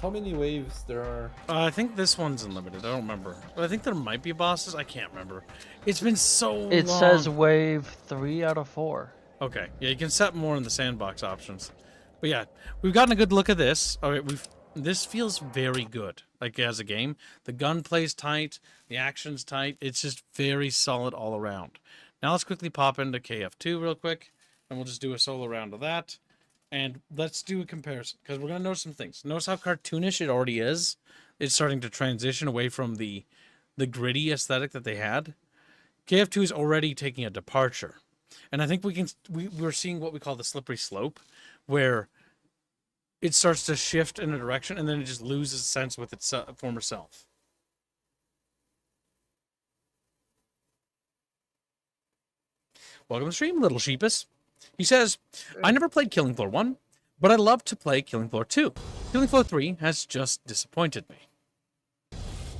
How many waves there are? I think this one's unlimited. I don't remember. But I think there might be bosses. I can't remember. It's been so long. It says wave 3 out of 4. Okay. Yeah, you can set more in the sandbox options. But yeah, we've gotten a good look at this. Okay, this feels very good. Like as a game, the gunplay's tight, the action's tight. It's just very solid all around. Now let's quickly pop into KF2 real quick, and we'll just do a solo round of that. And let's do a comparison, because we're going to notice some things. Notice how cartoonish it already is. It's starting to transition away from the gritty aesthetic that they had. KF2 is already taking a departure. And I think we're seeing what we call the slippery slope, where it starts to shift in a direction, and then it just loses sense with its former self. Welcome to the stream, Little Sheepus. He says, I never played Killing Floor 1, but I love to play Killing Floor 2. Killing Floor 3 has just disappointed me.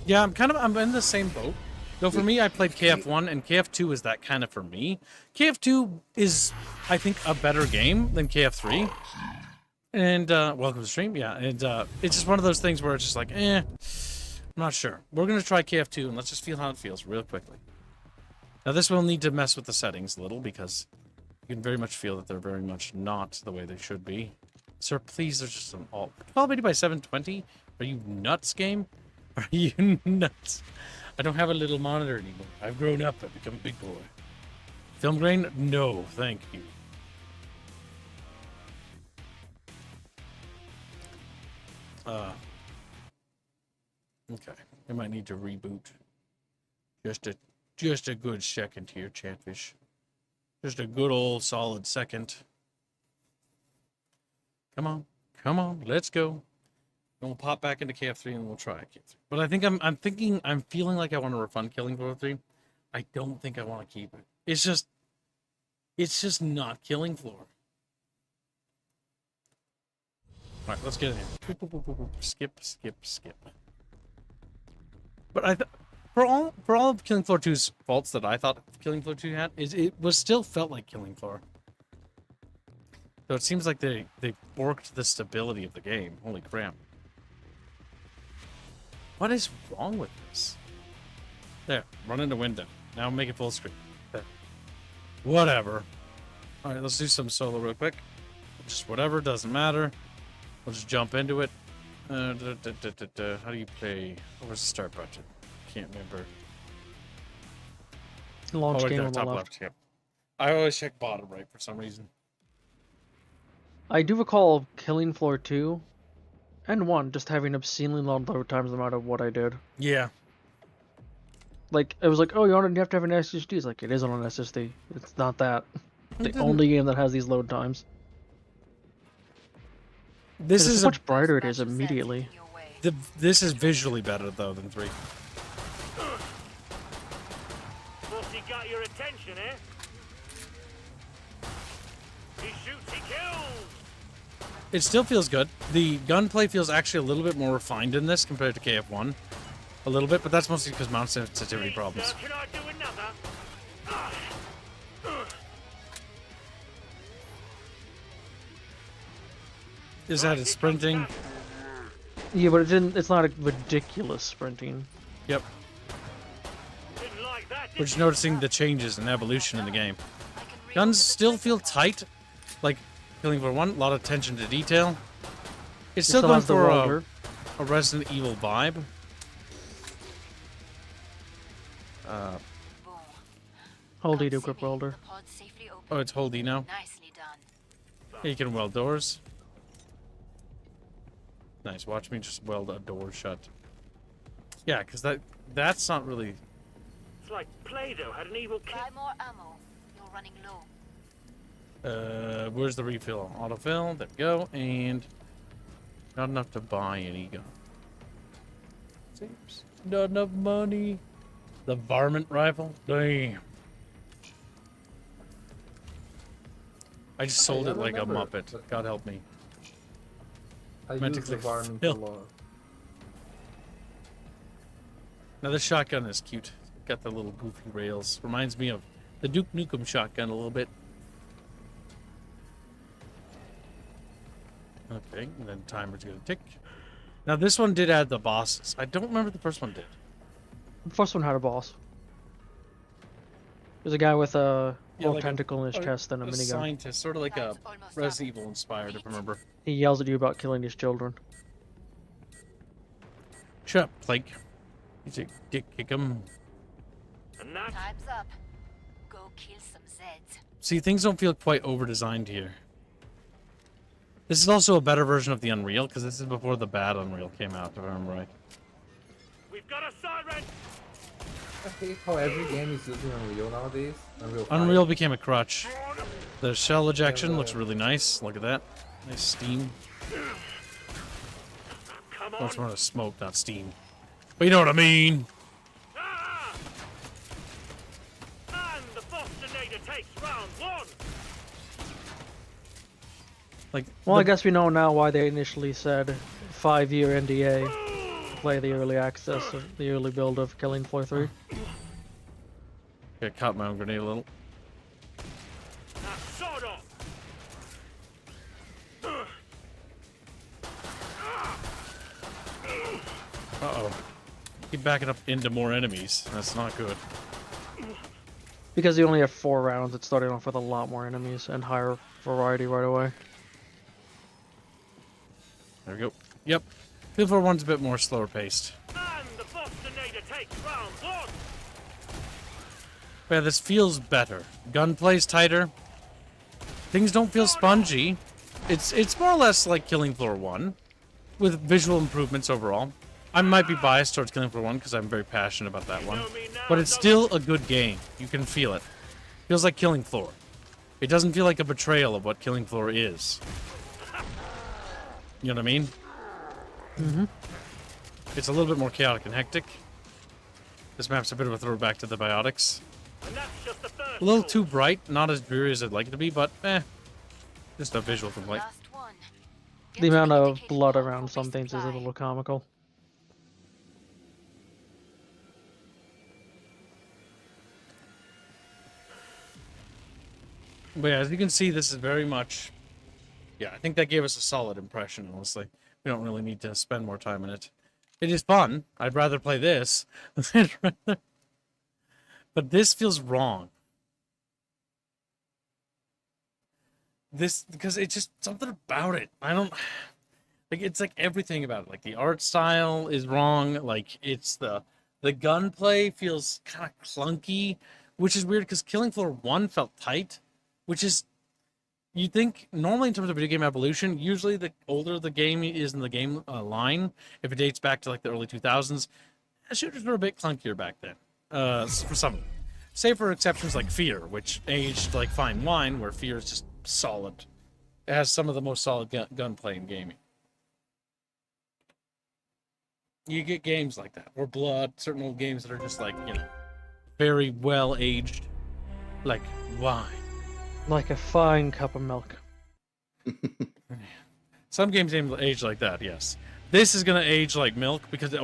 Yeah, I'm in the same boat. Though for me, I played KF1, and KF2 is that kind of for me. KF2 is, I think, a better game than KF3. And, welcome to the stream, yeah. And, it's just one of those things where it's just like, I'm not sure. We're going to try KF2, and let's just feel how it feels real quickly. Now, this will need to mess with the settings a little, because you can very much feel that they're very much not the way they should be. Sir, please, there's just an alt. 1280 by 720? Are you nuts, game? Are you nuts? I don't have a little monitor anymore. I've grown up. I've become a big boy. Film grain? No, thank you. Okay. I might need to reboot. Just a good second here, Chatfish. Just a good old solid second. Come on, let's go. And we'll pop back into KF3 and we'll try KF3. But I think I'm feeling like I want to refund Killing Floor 3. I don't think I want to keep it. It's just not Killing Floor. All right, let's get in here. Skip. But for all of Killing Floor 2's faults that I thought Killing Floor 2 had, it was still felt like Killing Floor. So it seems like they borked the stability of the game. Holy crap. What is wrong with this? There, run into window. Now make it full screen. There. Whatever. Alright, let's do some solo real quick. Just whatever, doesn't matter. We'll just jump into it. How do you play? Where's the start button? Can't remember. Launch right game there, on the top left. Yep. I always check bottom right for some reason. I do recall Killing Floor 2 and 1 just having obscenely long load times no matter what I did. Yeah. Like, it was like, oh, you have to have an SSD. It's like, it is on an SSD. It's not that. It's the only game that has these load times. This is how much brighter it is immediately. This is visually better though than 3. He got your attention, eh? He shoots, he kills! It still feels good. The gunplay feels actually a little bit more refined in this compared to KF1. A little bit, but that's mostly because mount sensitivity problems. Can I do another? Is that its sprinting? Yeah, but it's not a ridiculous sprinting. Yep. We're just noticing the changes and evolution in the game. Guns still feel tight, like Killing Floor 1, a lot of attention to detail. It's still going has the for welder. a Resident Evil vibe. Hold E to equip welder. Oh, it's hold E now? Nicely done. Yeah, you can weld doors. Nice, watch me just weld a door shut. Yeah, because that's not really... It's like Play-Doh had an evil kid. Buy more ammo. You're running low. Where's the refill? Autofill, there we go, and... Not enough to buy any gun. Seems not enough money. The varmint rifle? Damn. I just sold it like a muppet. God help me. I Meant to use the click varmint a fill. lot. Now this shotgun is cute. Got the little goofy rails. Reminds me of the Duke Nukem shotgun a little bit. Okay, and then timer's gonna tick. Now this one did add the bosses. I don't remember the first one did. The first one had a boss. There's a guy with a little like tentacle in his chest and a minigun. Scientist, sort of like a Resident Evil inspired, if I remember. He yells at you about killing his children. Shut up, Plank. He's a dick kick him. Time's up. Go kill some Zeds. See, things don't feel quite over-designed here. This is also a better version of the Unreal, because this is before the bad Unreal came out, if I remember right. We've got a siren! I hate how every game is using Unreal nowadays. Unreal became a crutch. The shell ejection looks really nice. Look at that. Nice steam. Come Well, on! it's more of smoke, not steam. But you know what I mean. Ah! And the Bostinator takes round 1! Like, Well, I guess we know now why they initially said 5-year NDA to play the early access, or the early build of Killing Floor 3. I caught my own grenade a little. Now sod off! Uh-oh. Keep backing up into more enemies. That's not good. Because you only have 4 rounds, it's starting off with a lot more enemies and higher variety right away. There we go. Yep. Killing Floor 1's a bit more slower paced. And the Bostinator takes round 1! But yeah, this feels better. Gunplay's tighter. Things don't feel spongy. It's more or less like Killing Floor 1, with visual improvements overall. I might be biased towards Killing Floor 1 because I'm very passionate about that one. But it's still a good game. You can feel it. Feels like Killing Floor. It doesn't feel like a betrayal of what Killing Floor is. You know what I mean? Mm-hmm. It's a little bit more chaotic and hectic. This map's a bit of a throwback to the Biotics. A little too bright, not as dreary as I'd like it to be, but just a visual complaint. Last one. The amount of blood around some things is a little comical. But yeah, as you can see, this is very much... Yeah, I think that gave us a solid impression, honestly. We don't really need to spend more time in it. It is fun. I'd rather play this. But this feels wrong. Because it's just something about it. I don't... Like, it's like everything about it. Like, the art style is wrong. Like, it's the gunplay feels kind of clunky, which is weird because Killing Floor 1 felt tight, which is... You think, normally in terms of video game evolution, usually the older the game is in the game line, if it dates back to like the early 2000s, shooters were a bit clunkier back then. For some of them. Save for exceptions like Fear, which aged like fine wine, where Fear is just solid. It has some of the most solid gunplay in gaming. You get games like that, or Blood, certain old games that are just like, you know, very well aged, like wine. Like a fine cup of milk. Some games age like that, yes. This is gonna age like milk because it's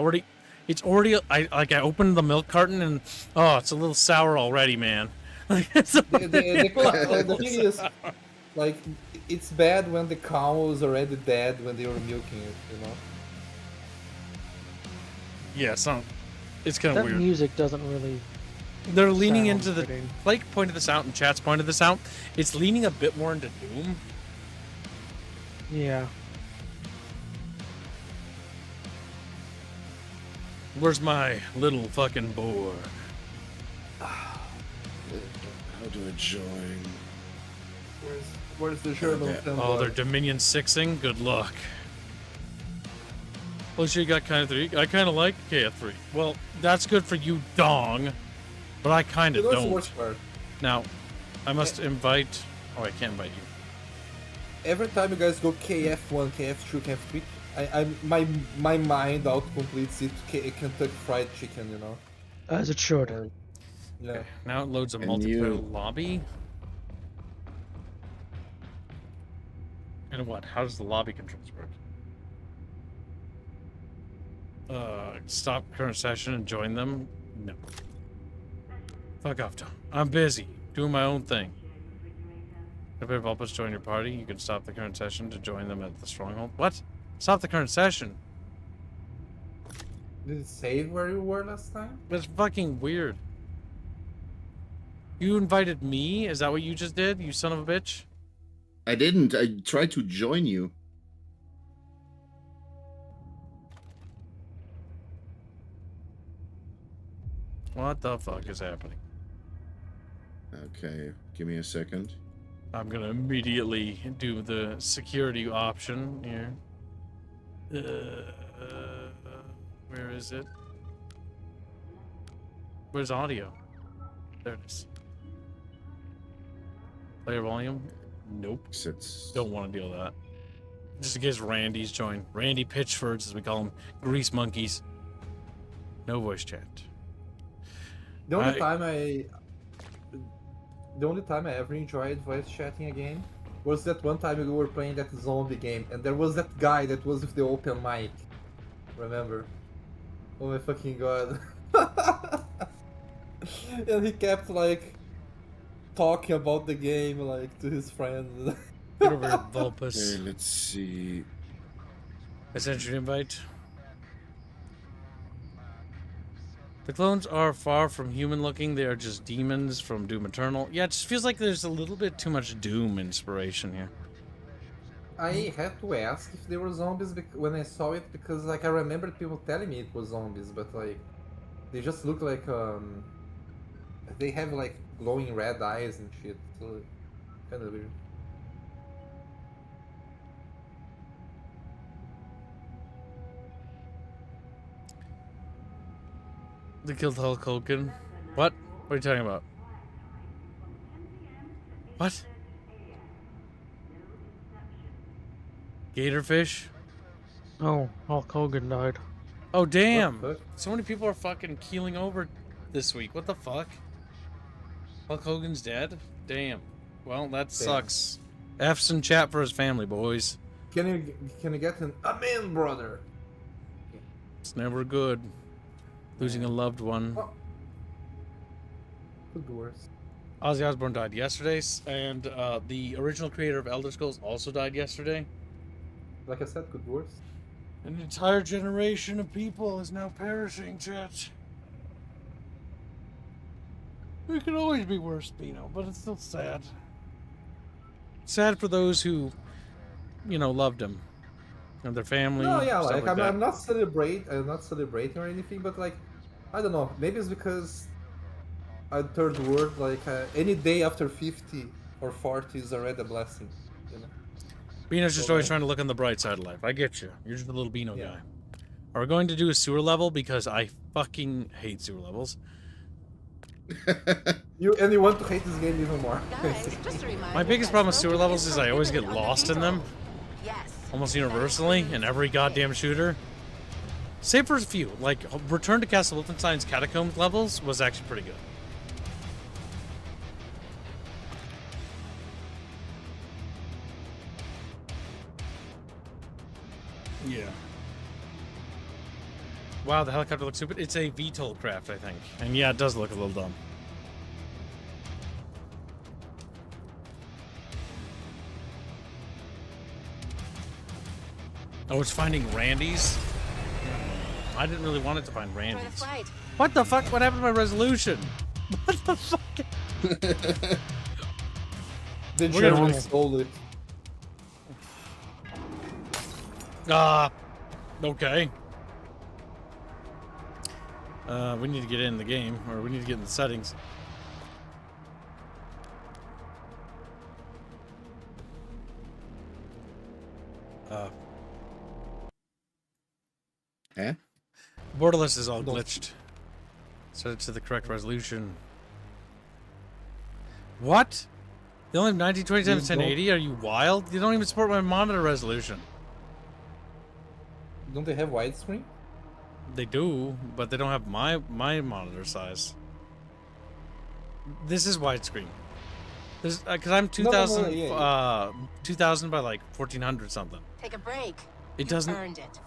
already. I opened the milk carton and it's a little sour already, man. The thing is, like, it's bad when the cow is already dead when they were milking it, you know. Yeah, it's kind of That weird. music doesn't really. They're leaning sound into the... pretty. Blake pointed this out and chat's pointed this out. It's leaning a bit more into Doom. Yeah. Where's my little fucking board? How do I join? Where's the German? Oh, they're Dominion 6ing? Good luck. Well, you got kind of 3. I kind of like KF3. Well, that's good for you, dong. But I kind of don't. Worst part. Now, I must invite... Oh, I can't invite you. Every time you guys go KF1, KF2, KF3, my mind out completes it. Kentucky Fried Chicken, you know. As it should. Yeah. Okay, now it loads a And multiplayer lobby. And what? How does the lobby controls work? Stop current session and join them? No. Fuck off, Tom. I'm busy, doing my own thing. If you help us join your party, you can stop the current session to join them at the stronghold. What? Stop the current session? Did it say where you were last time? That's fucking weird. You invited me? Is that what you just did, you son of a bitch? I didn't. I tried to join you. What the fuck is happening? Okay, give me a second. I'm gonna immediately do the security option here. Where is it? Where's audio? There it is. Player volume? Nope. Don't want to deal with that. Just in case Randy's joined. Randy Pitchfords, as we call them. Grease monkeys. No voice chat. The only time I ever enjoyed voice chatting again was that one time we were playing that zombie game and there was that guy that was with the open mic. Remember? Oh my fucking god. And he kept like talking about the game like to his friends. Get over here, Vulpus. Okay, let's see. I sent you an invite. The clones are far from human looking. They are just demons from Doom Eternal. Yeah, it just feels like there's a little bit too much Doom inspiration here. I had to ask if they were zombies when I saw it because like I remembered people telling me it was zombies, but like they just look like They have like glowing red eyes and shit, so kind of weird. They killed Hulk Hogan. What? What are you talking about? What? Gatorfish? Oh, Hulk Hogan died. Oh, damn. What the fuck? So many people are fucking keeling over this week. What the fuck? Hulk Hogan's dead? Damn. Well, that sucks. F's in chat for his family, boys. Can you get an amen, brother? It's never good. Losing a loved one. Oh. Could be worse. Ozzy Osbourne died yesterday, and the original creator of Elder Scrolls also died yesterday. Like I said, could be worse. An entire generation of people is now perishing, chat. It could always be worse, Bino, but it's still sad. Sad for those who, you know, loved him and their family. No, yeah, stuff like that. I'm not celebrating or anything, but like, I don't know. Maybe it's because I third world. Like any day after 50 or 40 is already a blessing. You know. Bino's just always trying to look on the bright side of life. I get you. You're just a little Bino Yeah. guy. Are we going to do a sewer level? Because I fucking hate sewer levels. You want to hate this game even more. Guys, just a reminder. My biggest problem with sewer levels is I always get lost in them. Yes. Almost universally in every goddamn shooter. Save for a few. Like, Return to Castle Wolfenstein's Catacombs levels was actually pretty good. Yeah. Wow, the helicopter looks stupid. It's a VTOL craft, I think. And yeah, it does look a little dumb. Oh, it's finding Randy's? I didn't really want it to find Enjoy the Randy's. flight. What the fuck? What happened to my resolution? What the fuck? The We're gonna German roll. stole it. Okay. We need to get in the game, or we need to get in the settings. Eh? Borderless is all glitched. Set it to the correct resolution. What? They only have 1927 1080? Are you wild? They don't even support my monitor resolution. Don't they have widescreen? They do, but they don't have my monitor size. This is widescreen. This because I'm 2000 yeah. 2000 by like 1400 something. Take a break. It You doesn't. earned it.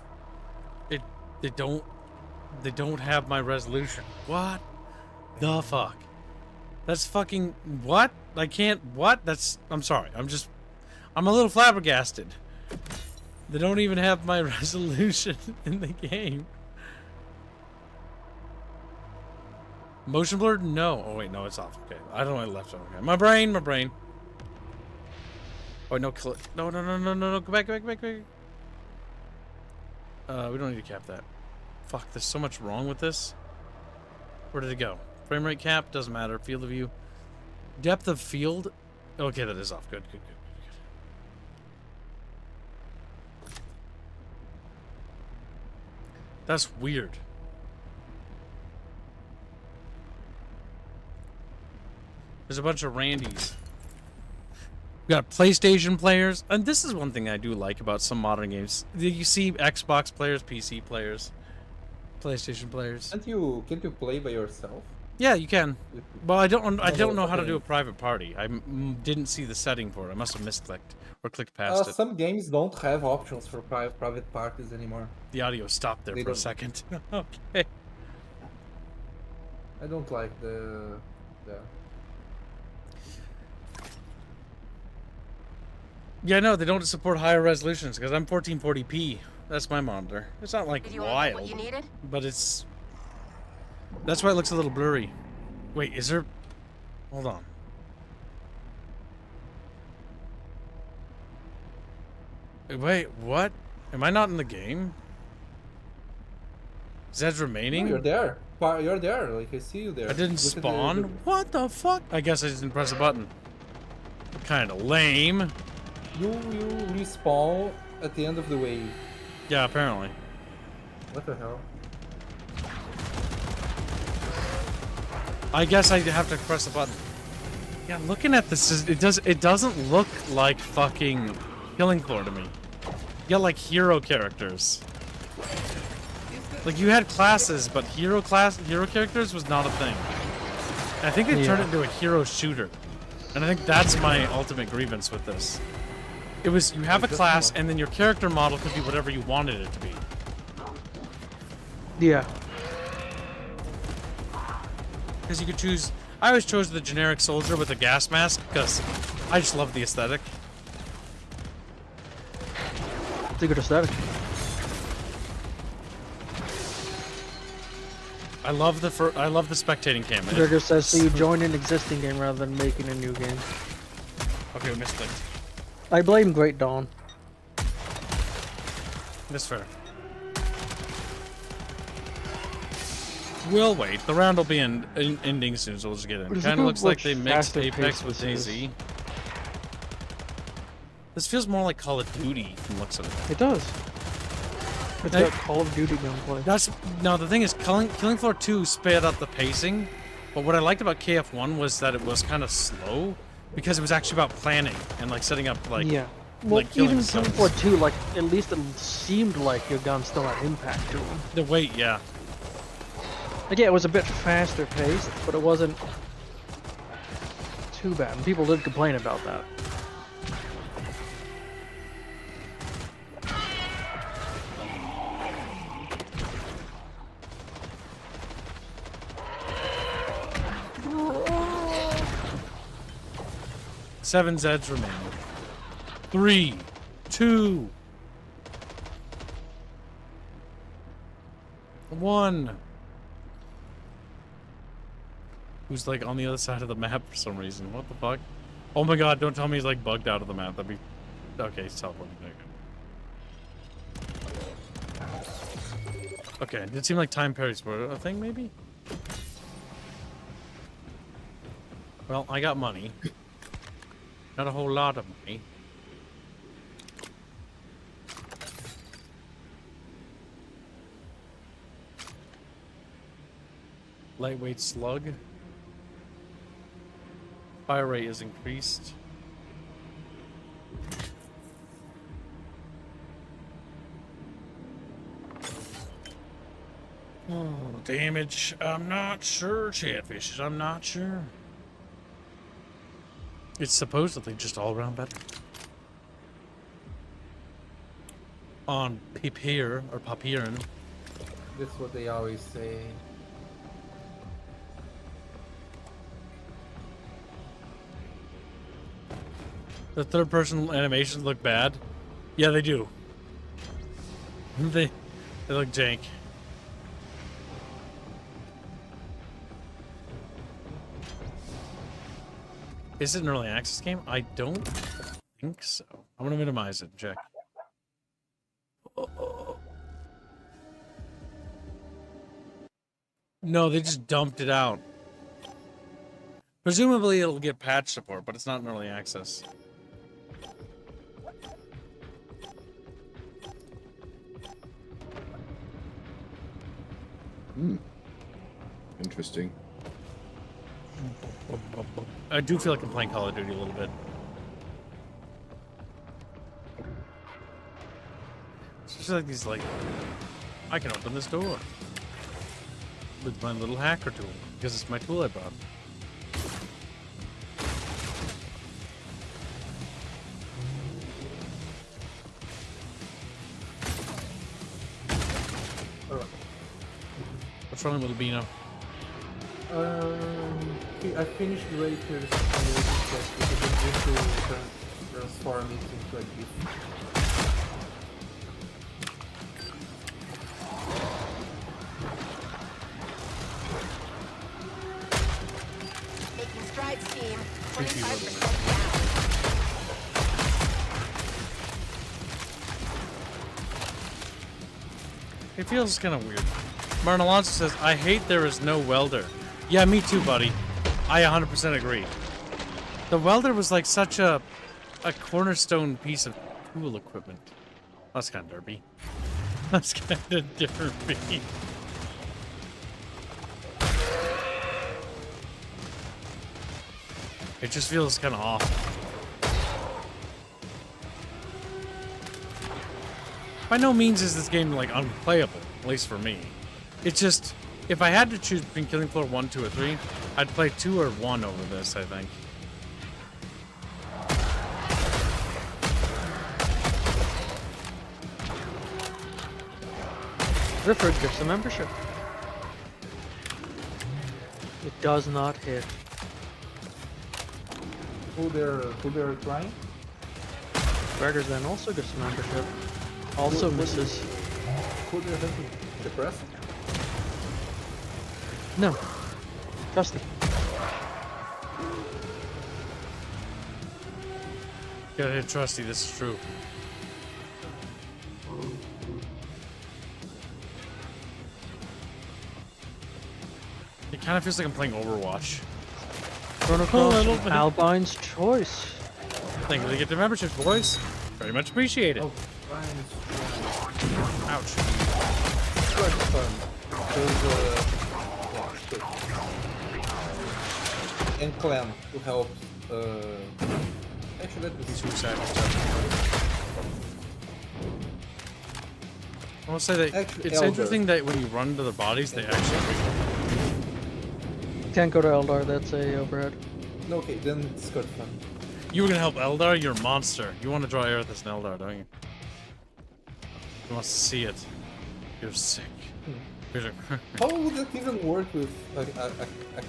They don't have my resolution. What the fuck? That's fucking what? I can't. What? That's. I'm sorry. I'm a little flabbergasted. They don't even have my resolution in the game. Motion blur? No. Oh wait, no, it's off. Okay. I don't know. I left it. Okay. My brain. Oh no, kill it. No. Go back. We don't need to cap that. Fuck, there's so much wrong with this. Where did it go? Frame rate cap? Doesn't matter. Field of view. Depth of field? Okay, that is off. Good. That's weird. There's a bunch of Randys. We got PlayStation players, and this is one thing I do like about some modern games. You see Xbox players, PC players, PlayStation players. Can't you play by yourself? Yeah, you can. Well, I don't know how to okay. do a private party. I didn't see the setting for it. I must have misclicked or clicked past it. Some games don't have options for private parties anymore. The audio stopped there They for a don't. second. Okay. I don't like the. Yeah, no, they don't support higher resolutions because I'm 1440p. That's my monitor. It's not like Did you all get what wild, you needed? but it's. That's why it looks a little blurry. Wait, is there? Hold on. Wait, what? Am I not in the game? Zed's remaining? Oh, you're there. You're there. Like, I see you there. I didn't Look at spawn? the- What the fuck? I guess I just didn't press a button. Kinda lame. You respawn at the end of the wave. Yeah, apparently. What the hell? I guess I have to press a button. Yeah, looking at this, it doesn't look like fucking Killing Floor to me. You got like hero characters. Like you had classes, but hero characters was not a thing. And I think they turned it into a hero shooter. And I think that's my ultimate grievance with this. It was, you have a class, and then your character model could be whatever you wanted it to be. Yeah. Because you could choose, I always chose the generic soldier with a gas mask, because I just love the aesthetic. It's a good aesthetic. I love the spectating cam. Gregor says, so you join an existing game rather than making a new game. Okay, we misclicked. I blame Great Dawn. That's fair. We'll wait. The round will be ending soon, so we'll just get in. But Kind of looks like they mixed faster Apex pace with this DayZ. This feels more like Call of Duty from the looks of it. It does. It's got Call of Duty gameplay. That's now the thing is, Killing Floor 2 sped up the pacing, but what I liked about KF1 was that it was kind of slow because it was actually about planning and like setting up like Yeah. Well, like killing even zones. Killing Floor 2, like, at least it seemed like your gun still had impact to them. The weight, yeah. Like, yeah, it was a bit faster paced, but it wasn't too bad. And people did complain about that. Seven Zeds remain. 3, 2, 1. Who's like on the other side of the map for some reason? What the fuck? Oh my god, don't tell me he's like bugged out of the map. That'd be... Okay, he's teleporting. Okay, did it seem like time parries were a thing, maybe? Well, I got money. Not a whole lot of money. Lightweight slug. Fire rate is increased. Oh, damage. I'm not sure, Chatfish. I'm not sure. It's supposedly just all around better. On papier or papieren. That's what they always say. The third person animations look bad. Yeah, they do. They look jank. Is it an early access game? I don't think so. I'm gonna minimize it and check. No, they just dumped it out. Presumably it'll get patch support, but it's not an early access. Interesting. I do feel like I'm playing Call of Duty a little bit. It's just like these, like, I can open this door with my little hacker tool because it's my tool I brought. What's wrong with Albino? I finished Raker's because I'm going to transform it into a gift. Making strides, team. Creepy 25% down. It feels kind of weird. Martin Alonso says, I hate there is no welder. Yeah, me too, buddy. I 100% agree. The welder was like such a cornerstone piece of tool equipment. That's kind of derpy. That's kind of derpy. It just feels kind of off. By no means is this game like unplayable, at least for me. It's just, if I had to choose between Killing Floor 1, 2, or 3, I'd play 2 or 1 over this, I think. Rifford gifts a membership. It does not hit. Who they're trying? Gregor's then also gifts a membership. Also misses. Who they're hitting? The press? No. Trusty. Gotta hit Trusty, this is true. It kind of feels like I'm playing Overwatch. Chrono Cross, Albine's choice. Thank you for the gift of membership, boys. Very much appreciate it. Oh, fine. Ouch. Quite fun. There's and clan to help. Actually, let me see. Suicide. I will say that Actually, it's Elder. interesting that when you run to the bodies, they actually. Can't go to Eldar, that's a overhead. Okay, then it's quite fun. You were gonna help Eldar? You're a monster. You want to draw air with this Eldar, don't you? He wants to see it. You're sick. How would that even work with a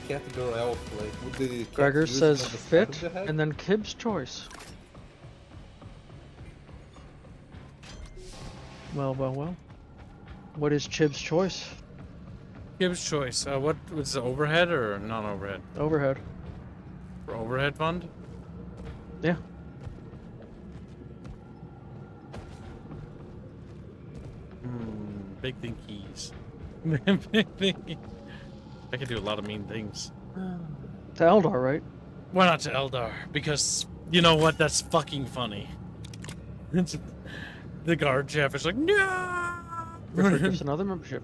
cat girl elf? Like, would the cat Gregor use says it on the side fit, of the head? and then Kib's choice. Well, well, well. What is Chib's choice? Gibbs choice. What was the overhead or non-overhead? Overhead. For overhead fund? Yeah. Big thinkies. Big thinkies. I can do a lot of mean things. To Eldar, right? Why not to Eldar? Because you know what? That's fucking funny. The guard chef is like, no. Rifford gives another membership.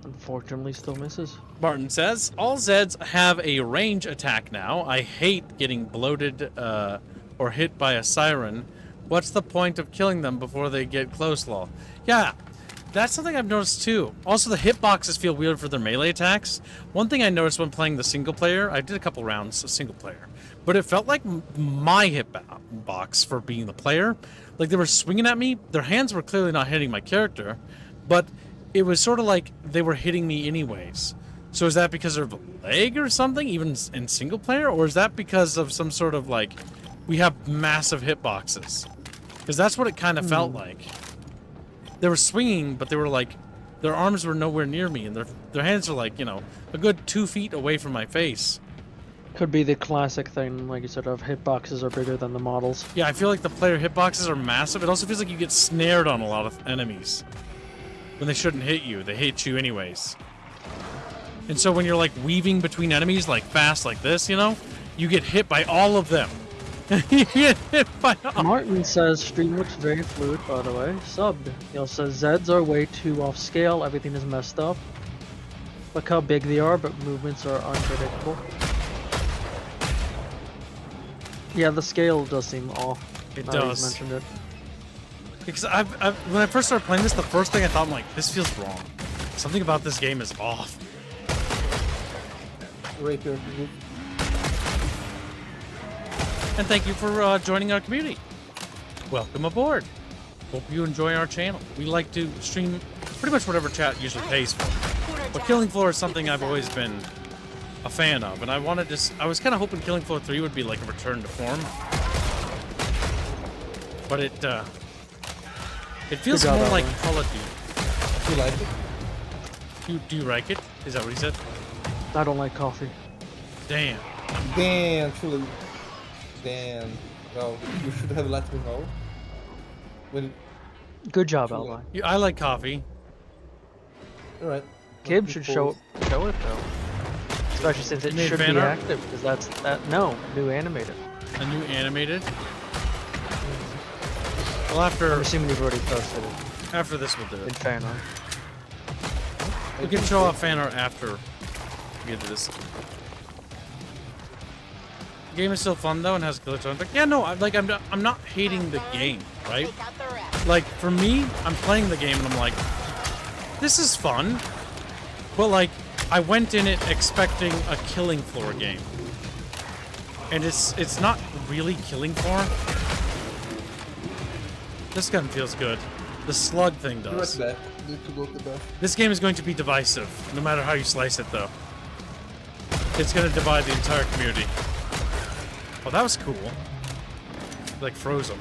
Unfortunately, still misses. Martin says, all Zeds have a range attack now. I hate getting bloated or hit by a siren. What's the point of killing them before they get close, lol? Yeah, that's something I've noticed too. Also, the hitboxes feel weird for their melee attacks. One thing I noticed when playing the single player, I did a couple rounds of single player, but it felt like my hitbox for being the player. Like they were swinging at me, their hands were clearly not hitting my character, but it was sort of like they were hitting me anyways. So is that because of a leg or something, even in single player? Or is that because of some sort of like, we have massive hitboxes? Because that's what it kind of felt like. They were swinging, but they were like, their arms were nowhere near me, and their hands were like, you know, a good 2 feet away from my face. Could be the classic thing, like you said, of hitboxes are bigger than the models. Yeah, I feel like the player hitboxes are massive. It also feels like you get snared on a lot of enemies. When they shouldn't hit you, they hit you anyways. And so when you're like weaving between enemies like fast like this, you know, you get hit by all of them. You get hit by all. Martin says stream looks very fluid, by the way. Subbed. He also says Zeds are way too off scale, everything is messed up. Look how big they are, but movements are unpredictable. Yeah, the scale does seem off. It now that does. he's mentioned it. Because when I first started playing this, the first thing I thought, I'm like, this feels wrong. Something about this game is off. Rapier. And thank you for joining our community. Welcome aboard. Hope you enjoy our channel. We like to stream pretty much whatever chat usually pays for. But Killing Floor is something I've always been a fan of, and I was kind of hoping Killing Floor 3 would be like a return to form. But it feels Good job, more like Alan. Call of Duty. You like it? Do you like it? Is that what he said? I don't like coffee. Damn. Damn, truly. Damn. Well, you should have let me know. When. Good job, Truly. Alvine. I like coffee. Alright. Kib should show it though. Especially since it Made should fan be art? active, because that's no new animated. A new animated. Well, I'm after assuming you've already posted it this, we'll do in it. fan art. We can show off fan art after we get to this. The game is still fun though and has glitch on. Like, yeah, no, I'm not hating the game, right? Take out the rest. Like for me, I'm playing the game and I'm like, this is fun, but like I went in it expecting a killing floor game, and it's not really killing floor. This gun feels good. The slug thing You're at does. the back. Need to go to the back. This game is going to be divisive, no matter how you slice it, though. It's going to divide the entire community. Oh, that was cool. Like, froze them.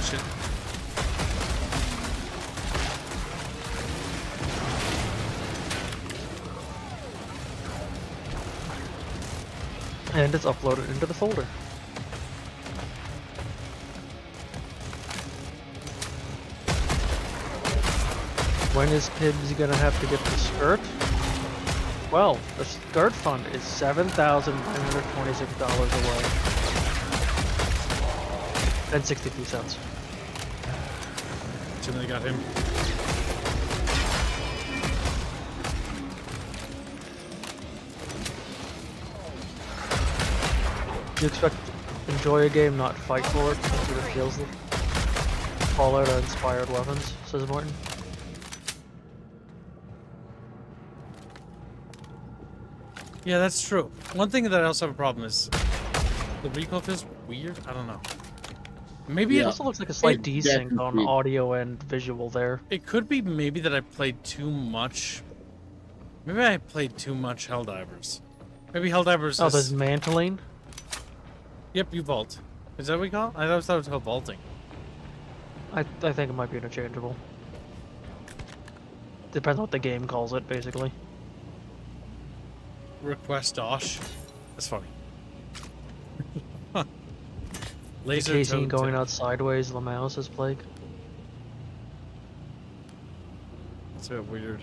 Shit. And it's uploaded into the folder. When is Kibs gonna have to get the skirt? Well, the skirt fund is $7,926 away. And 62 cents. Assuming they got him. You expect to enjoy a game, not fight for it, since it feels the Fallout inspired weapons, says Morton. Yeah, that's true. One thing that I also have a problem is the recoil feels weird. I don't know. Maybe It Yeah. also looks like a slight It desync on definitely- audio and visual there. it could be maybe that I played too much. Maybe I played too much Helldivers. Maybe Helldivers Oh, is... there's mantling? Yep, you vault. Is that what we call it? I always thought it was called vaulting. I think it might be interchangeable. Depends on what the game calls it, basically. Request Dosh. That's funny. The Laser casing toad going tip. out sideways, the mouse is plague. It's a bit weird.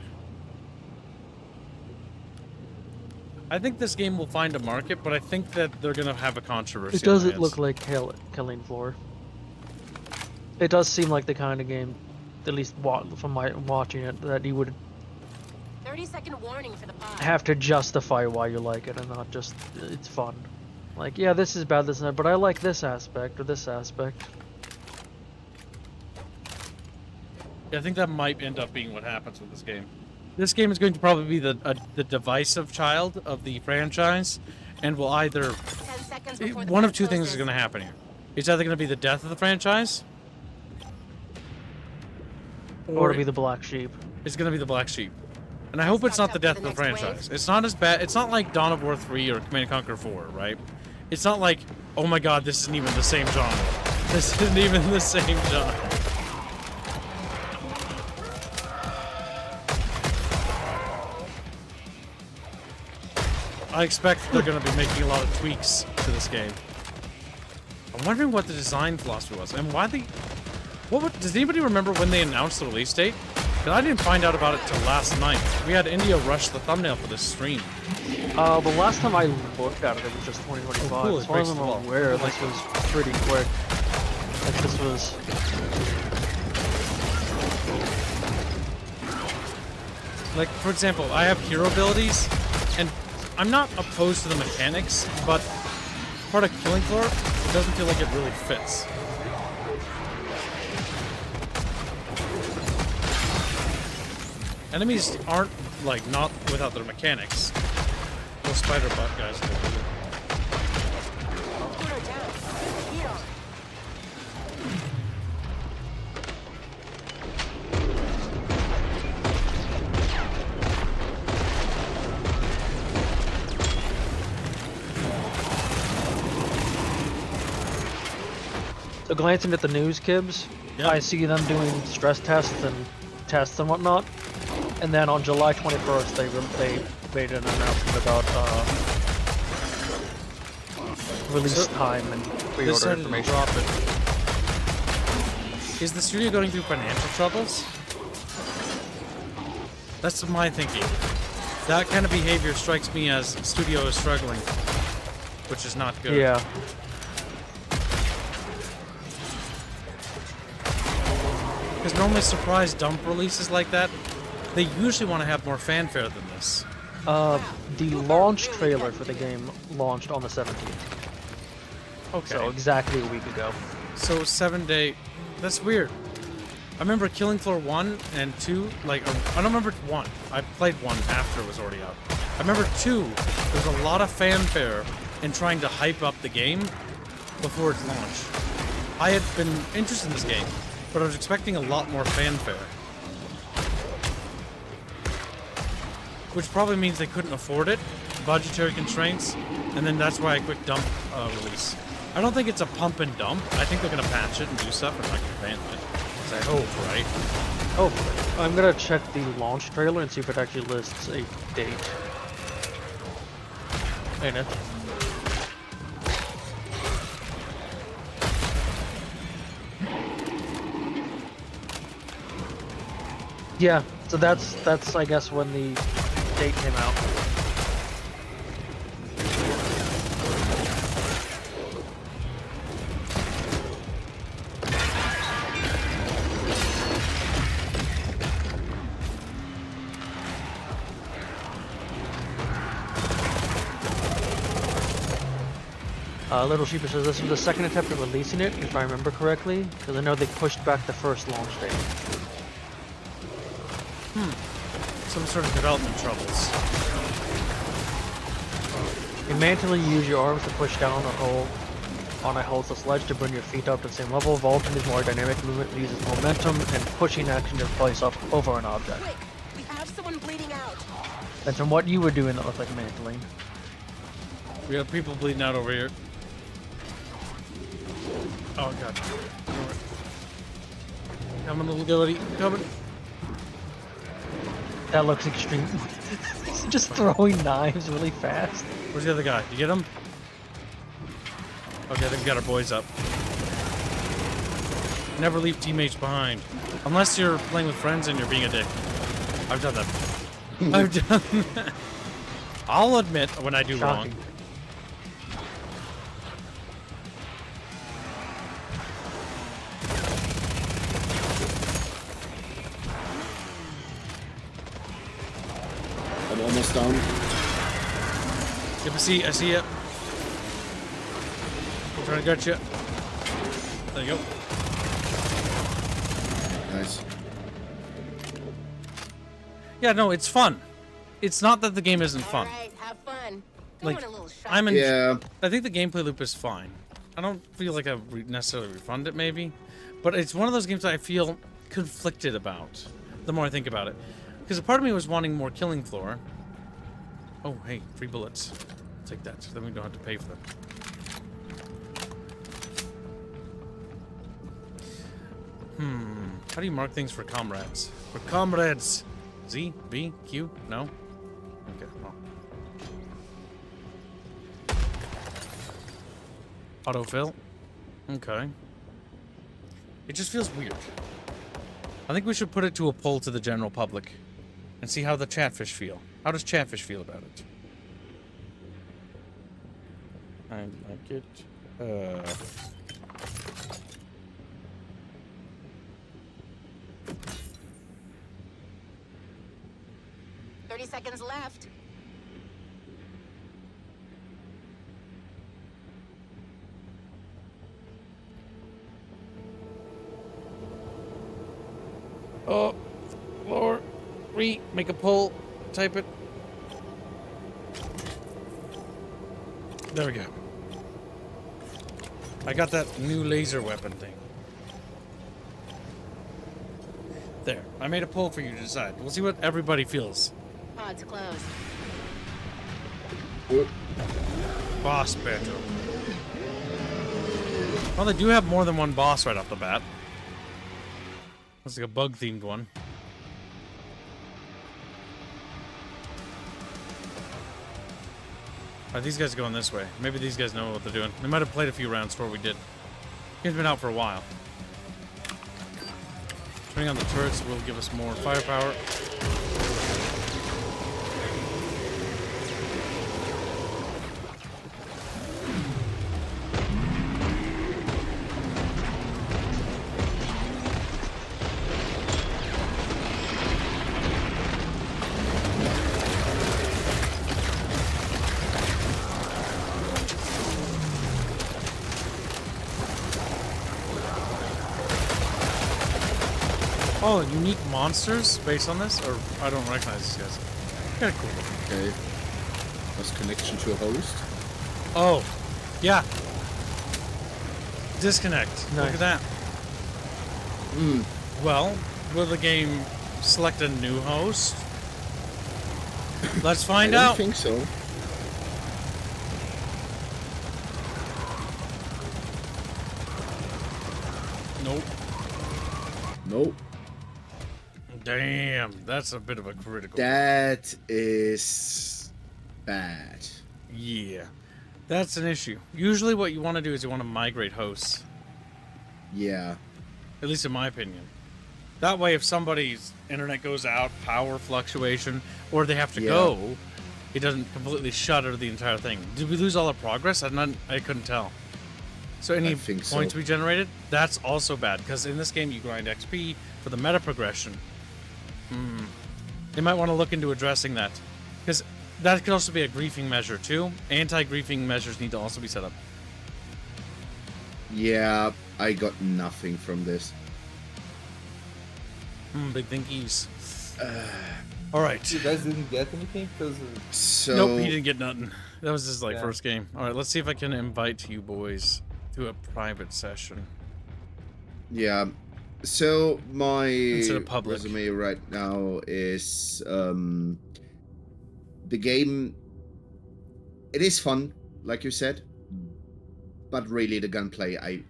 I think this game will find a market, but I think that they're gonna have a controversy. It on their doesn't hands. look like Killing Floor. It does seem like the kind of game, at least from my watching it, that you would 30-second warning for the pod. have to justify why you like it and not just it's fun. Like, yeah, this is bad, this and that, but I like this aspect or this aspect. Yeah, I think that might end up being what happens with this game. This game is going to probably be the divisive child of the franchise, and will either 10 seconds before the one of pod two things is closes. going to happen here. It's either going to be the death of the franchise, Or to be the black sheep. it's going to be the black sheep. And I hope it's not the death of the franchise. It's not as bad. It's not like Dawn of War 3 or Command & Conquer 4, right? It's not like, oh my god, this isn't even the same genre. This isn't even the same genre. I expect they're going to be making a lot of tweaks to this game. I'm wondering what the design philosophy was and why they. Does anybody remember when they announced the release date? Because I didn't find out about it till last night. We had India rush the thumbnail for this stream. The last time I looked at it, it was just 2025. Oh, cool, it As far as breaks I'm the wall. aware, this was pretty quick. Like, this was... Like, for example, I have hero abilities, and I'm not opposed to the mechanics, but part of Killing Floor, it doesn't feel like it really fits. Enemies aren't, like, not without their mechanics. Those spider butt guys. Put her down. Heat on. So glancing at the news, Kibs, Yeah. I see them doing stress tests and whatnot. And then on July 21st, they made an announcement about release time and This pre-order started to information. drop it. Is the studio going through financial troubles? That's my thinking. That kind of behavior strikes me as studio is struggling, which is not good. Yeah. Because normally surprise dump releases like that, they usually want to have more fanfare than this. The launch trailer for the game launched on the 17th. Okay. So exactly a week ago. So 7 day, that's weird. I remember Killing Floor 1 and 2, like, I don't remember 1. I played 1 after it was already out. I remember 2, there was a lot of fanfare in trying to hype up the game before its launch. I had been interested in this game, but I was expecting a lot more fanfare. Which probably means they couldn't afford it, budgetary constraints, and then that's why a quick dump release. I don't think it's a pump and dump. I think they're gonna patch it and do stuff and like ban it. I hope, right? Oh, I'm gonna check the launch trailer and see if it actually lists a date in it. Yeah, so that's I guess when the date came out. Little Sheeper says this was the second attempt at releasing it, if I remember correctly, because I know they pushed back the first launch date. Some sort of development troubles. You manually use your arms to push down or hold on a hold the sledge to bring your feet up to the same level. Vaulting is more dynamic movement that uses momentum and pushing action to place up over an object. Quick, we have someone bleeding out. That's from what you were doing that looked like mantling. We have people bleeding out over here. Oh god. Coming, little goaty. Coming. That looks extreme. He's just throwing knives really fast. Where's the other guy? You get him? Okay, I think we got our boys up. Never leave teammates behind. Unless you're playing with friends and you're being a dick. I've done that. I've done that. I'll admit when I do Shocking. wrong. I'm almost down. Yep, I see you. I'm trying to get you. There you go. Nice. Yeah, no, it's fun. It's not that the game isn't fun. All right, have fun. Go Like, on a little shot. Yeah. I think the gameplay loop is fine. I don't feel like I necessarily refund it, maybe. But it's one of those games that I feel conflicted about the more I think about it. Because a part of me was wanting more Killing Floor. Oh, hey, free bullets. Take that. Then we don't have to pay for them. How do you mark things for comrades? For comrades! Z? B? Q? No? Okay, well. Autofill? Okay. It just feels weird. I think we should put it to a poll to the general public and see how the Chatfish feel. How does Chatfish feel about it? I like it. 30 seconds left. Oh, floor, make a poll, type it. There we go. I got that new laser weapon thing. There, I made a poll for you to decide. We'll see what everybody feels. Pod's closed. Boss battle. Well, they do have more than one boss right off the bat. Looks like a bug-themed one. Alright, these guys are going this way. Maybe these guys know what they're doing. They might have played a few rounds before we did. Game's been out for a while. Turning on the turrets will give us more firepower. Oh, unique monsters based on this? Or I don't recognize these guys. Kind of cool. Okay. Lost connection to a host. Oh, yeah. Disconnect. Look Nice. at that. Well, will the game select a new host? Let's find I out. don't think so. Nope. Nope. Damn, that's a bit of a critical. That is bad. Yeah, that's an issue. Usually what you want to do is you want to migrate hosts. Yeah. At least in my opinion. That way if somebody's internet goes out, power fluctuation, or they have to go, it doesn't completely shutter the entire thing. Did we lose all our progress? I couldn't tell. So any I think so. points we generated, that's also bad, because in this game you grind XP for the meta progression. They might want to look into addressing that, because that could also be a griefing measure too. Anti-griefing measures need to also be set up. Yeah, I got nothing from this. Big thinkies. All right. You guys didn't get anything because So Nope, he didn't get nothing. That was his Yeah. first game. All right, let's see if I can invite you boys to a private session. yeah. So my Instead of public. resume right now is the game. It is fun, like you said, but really the gunplay, I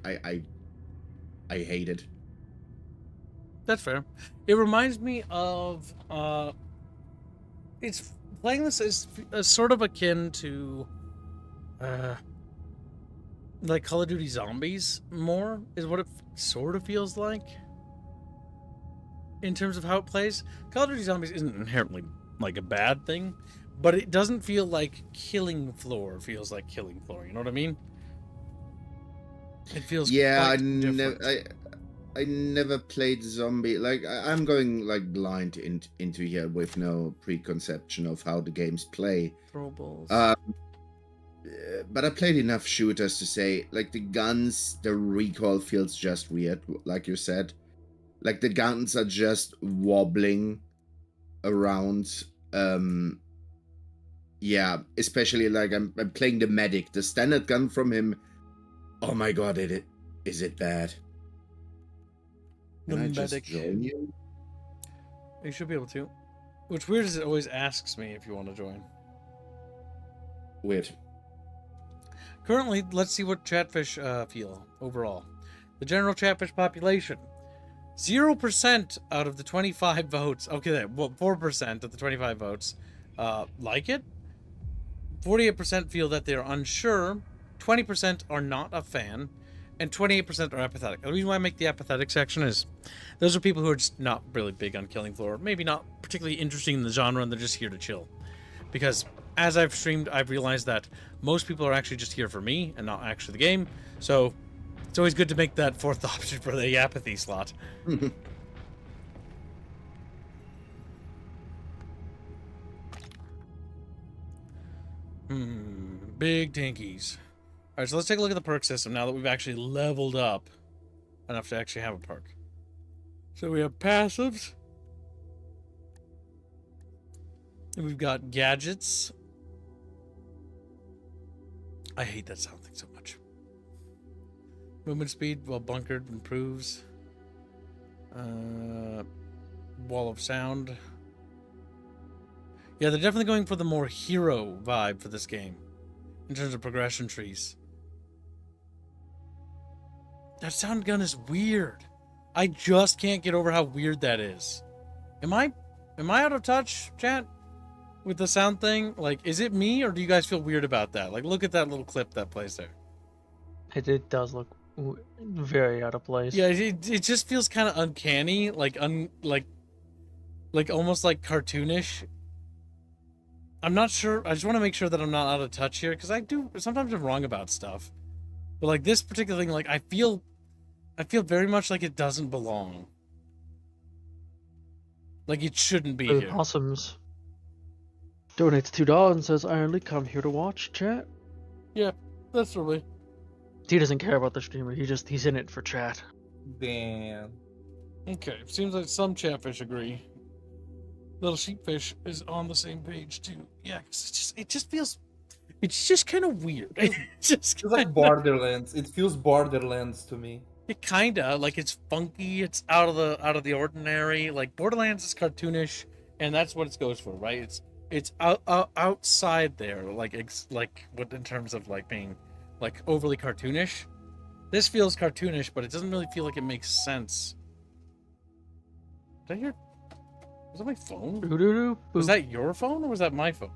hate it. That's fair. It reminds me of it's playing this is sort of akin to like Call of Duty Zombies more is what it sort of feels like in terms of how it plays. Call of Duty Zombies isn't inherently like a bad thing, but it doesn't feel like Killing Floor feels like Killing Floor. You know what I mean? It feels Yeah, quite different. I never played zombie. Like I'm going like blind into here with no preconception of how the games play. Throwables. But I played enough shooters to say, like, the guns, the recoil feels just weird, like you said. Like, the guns are just wobbling around. Yeah, especially, like, I'm playing the medic. The standard gun from him, oh my god, is it bad? Can I just medic. join you? You should be able to. What's weird is it always asks me if you want to join. Weird. Currently, let's see what Chatfish feel overall. The general Chatfish population. 0% out of the 25 votes. Okay, well, 4% of the 25 votes like it. 48% feel that they're unsure. 20% are not a fan. And 28% are apathetic. The reason why I make the apathetic section is those are people who are just not really big on Killing Floor. Maybe not particularly interested in the genre and they're just here to chill. Because as I've streamed, I've realized that most people are actually just here for me and not actually the game. So it's always good to make that fourth option for the apathy slot. Big tinkies. Alright, so let's take a look at the perk system now that we've actually leveled up enough to actually have a perk. So we have passives. And we've got gadgets. I hate that sound thing so much. Movement speed, well bunkered, improves. Wall of sound. Yeah, they're definitely going for the more hero vibe for this game. In terms of progression trees. That sound gun is weird. I just can't get over how weird that is. Am I out of touch, chat? With the sound thing? Like, is it me or do you guys feel weird about that? Like, look at that little clip that plays there. It does look very out of place. Yeah, it just feels kind of uncanny, like almost like cartoonish. I'm not sure. I just want to make sure that I'm not out of touch here because sometimes I'm wrong about stuff. But like this particular thing, like I feel very much like it doesn't belong. Like it shouldn't be here. Awesomes donates $2 and says, "Ironly, come here to watch chat." Yeah, that's really. He doesn't care about the streamer. He's in it for chat. damn. Okay, seems like some chatfish agree. Little sheepfish is on the same page too. Yeah, 'cause it just feels, it's just kind of weird. It just It's like kinda, Borderlands. It feels Borderlands to me. it kinda like it's funky. It's out of the ordinary. Like Borderlands is cartoonish, and that's what it goes for, right? It's outside there, like like what in terms of like being like overly cartoonish. This feels cartoonish, but it doesn't really feel like it makes sense. Did I hear? Was that my phone? Doo-doo-doo, Was boop. that your phone or was that my phone?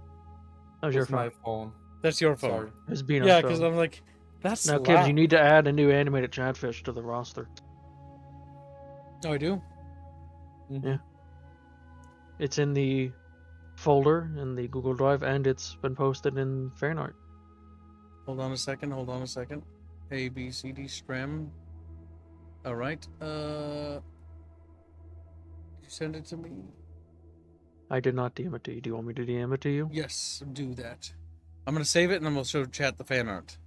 That was your It's my phone. phone. That's your phone. Sorry. It's Bino's Yeah, phone. because I'm like, that's Now, loud. kids, you need to add a new animated chatfish to the roster. Oh, I do. Yeah. It's in the folder in the Google Drive, and it's been posted in Fanart. Hold on a second. Hold on a second. A B C D scram. All right. Did you send it to me? I did not DM it to you. Do you want me to DM it to you? Yes, do that. I'm gonna save it and then we'll show chat the fan art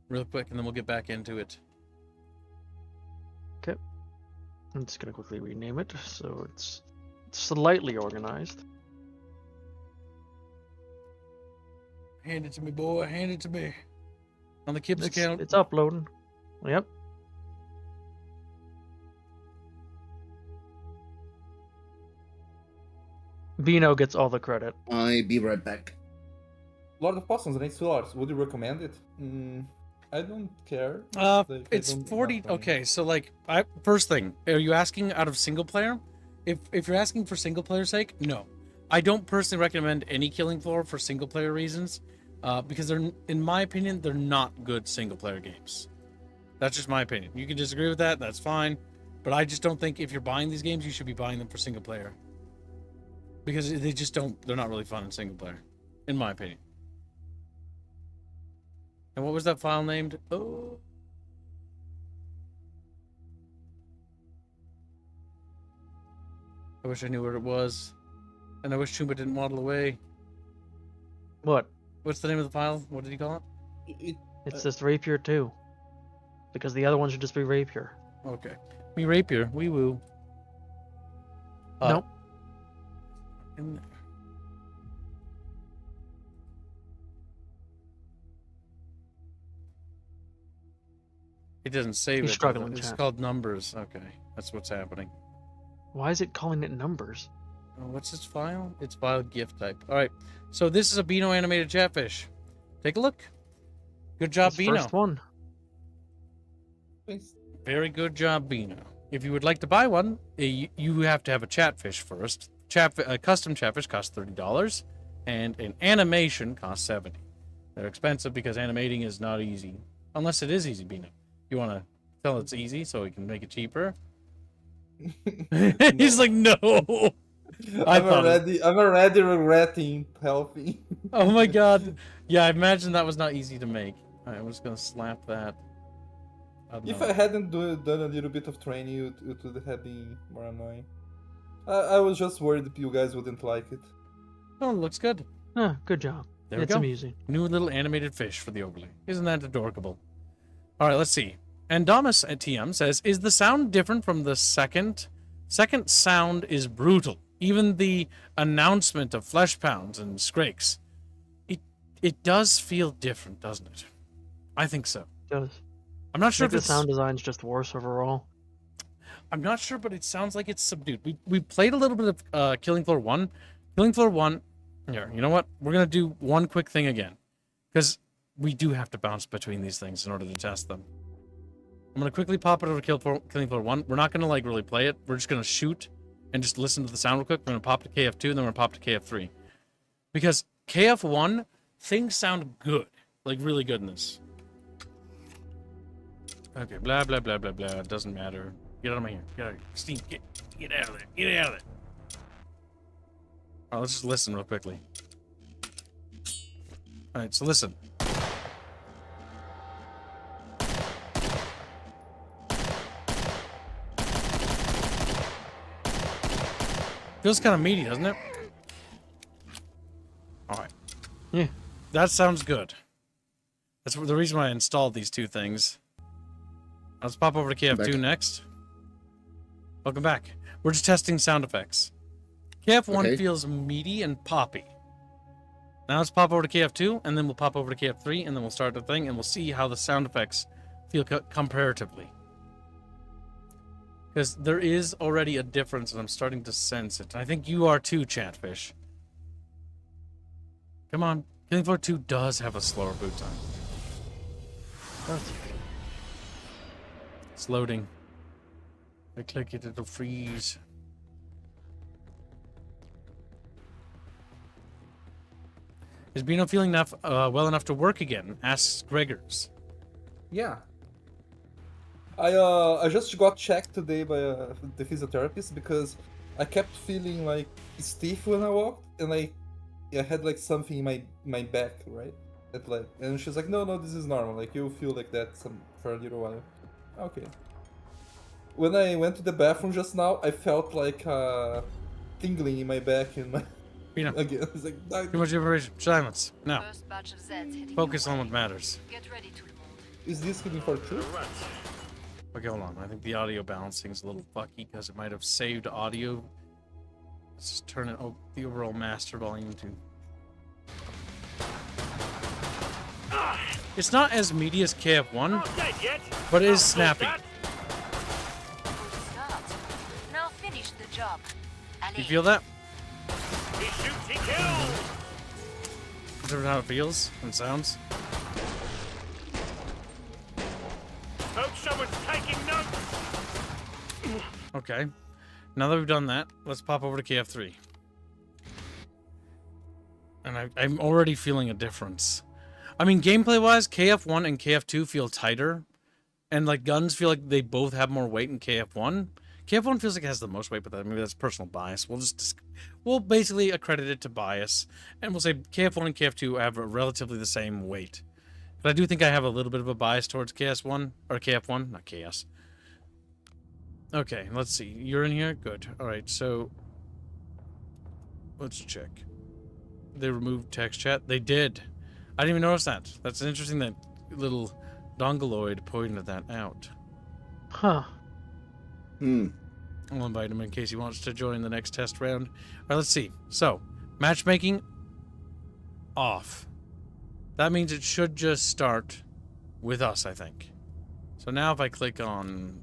real quick, and then we'll get back into it. Okay. I'm just gonna quickly rename it so it's slightly organized. Hand it to me, boy. Hand it to me. On the Kips account. It's uploading. Yep. Bino gets all the credit. I'll be right back. Lord of Possums, next to ours. Would you recommend it? I don't care. Like, I It's don't- 40. nothing. Okay, so like, first thing, are you asking out of single player? If you're asking for single player sake, no. I don't personally recommend any Killing Floor for single player reasons, because they're, in my opinion, they're not good single player games. That's just my opinion. You can disagree with that. That's fine, but I just don't think if you're buying these games, you should be buying them for single player, because they just don't. They're not really fun in single player, in my opinion. And what was that file named? Oh. I wish I knew where it was. And I wish Chumba didn't waddle away. What? What's the name of the file? What did he call it? It's this Rapier too. Because the other one should just be Rapier. Okay. Me Rapier. Wee woo. Nope. In there. It doesn't save He's it. struggling, It's chat. called numbers. Okay. That's what's happening. Why is it calling it numbers? Oh, what's this file? It's file GIF type. All right. So this is a Beano animated chatfish. Take a look. Good job, That's Beano. first one. Thanks. Very good job, Beano. If you would like to buy one, you have to have a chatfish first. A custom chatfish costs $30, and an animation costs $70. They're expensive because animating is not easy, unless it is easy, Beano. You want to tell it's easy so we can make it cheaper? He's like, no. I'm already regretting helping. Oh my god. Yeah, I imagine that was not easy to make. All right, I'm just gonna slap that. If I hadn't done a little bit of training, it would have been more annoying. I was just worried that you guys wouldn't like it. Oh, it looks good. Ah, good job. There we It's go. amusing. New little animated fish for the overlay. Isn't that adorable? All right, let's see. Andamus at TM says, "Is the sound different from the second? Second sound is brutal. Even the announcement of flesh pounds and scrakes. It does feel different, doesn't it? I think so. It does. I'm not I sure think if the sound design's just worse overall. I'm not sure, but it sounds like it's subdued. We played a little bit of Killing Floor 1. Killing Floor 1. Here, you know what? We're going to do one quick thing again. Because we do have to bounce between these things in order to test them. I'm going to quickly pop it over to Killing Floor 1. We're not going to like really play it. We're just going to shoot and just listen to the sound real quick. We're going to pop to KF2 and then we're going to pop to KF3. Because KF1, things sound good. Like really good in this. Okay, blah, blah, blah, blah, blah. It doesn't matter. Get out of my here. Get out of here. Steve, get out of there. Get out of there. All right, let's just listen real quickly. All right, so listen. Feels kind of meaty, doesn't it? All right. Yeah. That sounds good. That's the reason why I installed these two things. Let's pop over to KF2 next. Welcome back. We're just testing sound effects. KF1 Okay. feels meaty and poppy. Now let's pop over to KF2, and then we'll pop over to KF3, and then we'll start the thing, and we'll see how the sound effects feel comparatively. Because there is already a difference, and I'm starting to sense it. I think you are too, Chatfish. Come on. Killing Floor 2 does have a slower boot time. It's loading. I click it, it'll freeze. Is Bino feeling well enough to work again? Asks Gregors. Yeah. I just got checked today by the physiotherapist because I kept feeling like stiff when I walked, and I had like something in my back, right? And she's like, no, this is normal. Like you'll feel like that for a little while. Okay. When I went to the bathroom just now, I felt like tingling in my back and my. Bino. Again, it's like Too much information. Silence. Now. First batch of Zeds heading Focus your on way. what matters. Get ready to mold. Is this Killing Floor 2? Okay, hold on. I think the audio balancing is a little fucky because it might have saved audio. Let's just turn it the overall master volume to. It's not as meaty as KF1, but it is snappy. Good start. Now finish the job. You Allez. feel that? He shoots, he kills! Is that how it feels and sounds? Hope someone's taking notes! Okay. Now that we've done that, let's pop over to KF3. And I'm already feeling a difference. I mean, gameplay-wise, KF1 and KF2 feel tighter. And, like, guns feel like they both have more weight in KF1. KF1 feels like it has the most weight, but maybe that's personal bias. We'll basically accredit it to bias. And we'll say KF1 and KF2 have relatively the same weight. But I do think I have a little bit of a bias towards KS1. Or KF1, not KS. Okay, let's see. You're in here? Good. Alright, so... let's check. They removed text chat? They did. I didn't even notice that. That's interesting that little dongoloid pointed that out. Huh. I'll invite him in case he wants to join the next test round. Alright, let's see. So, matchmaking off. That means it should just start with us, I think. So now if I click on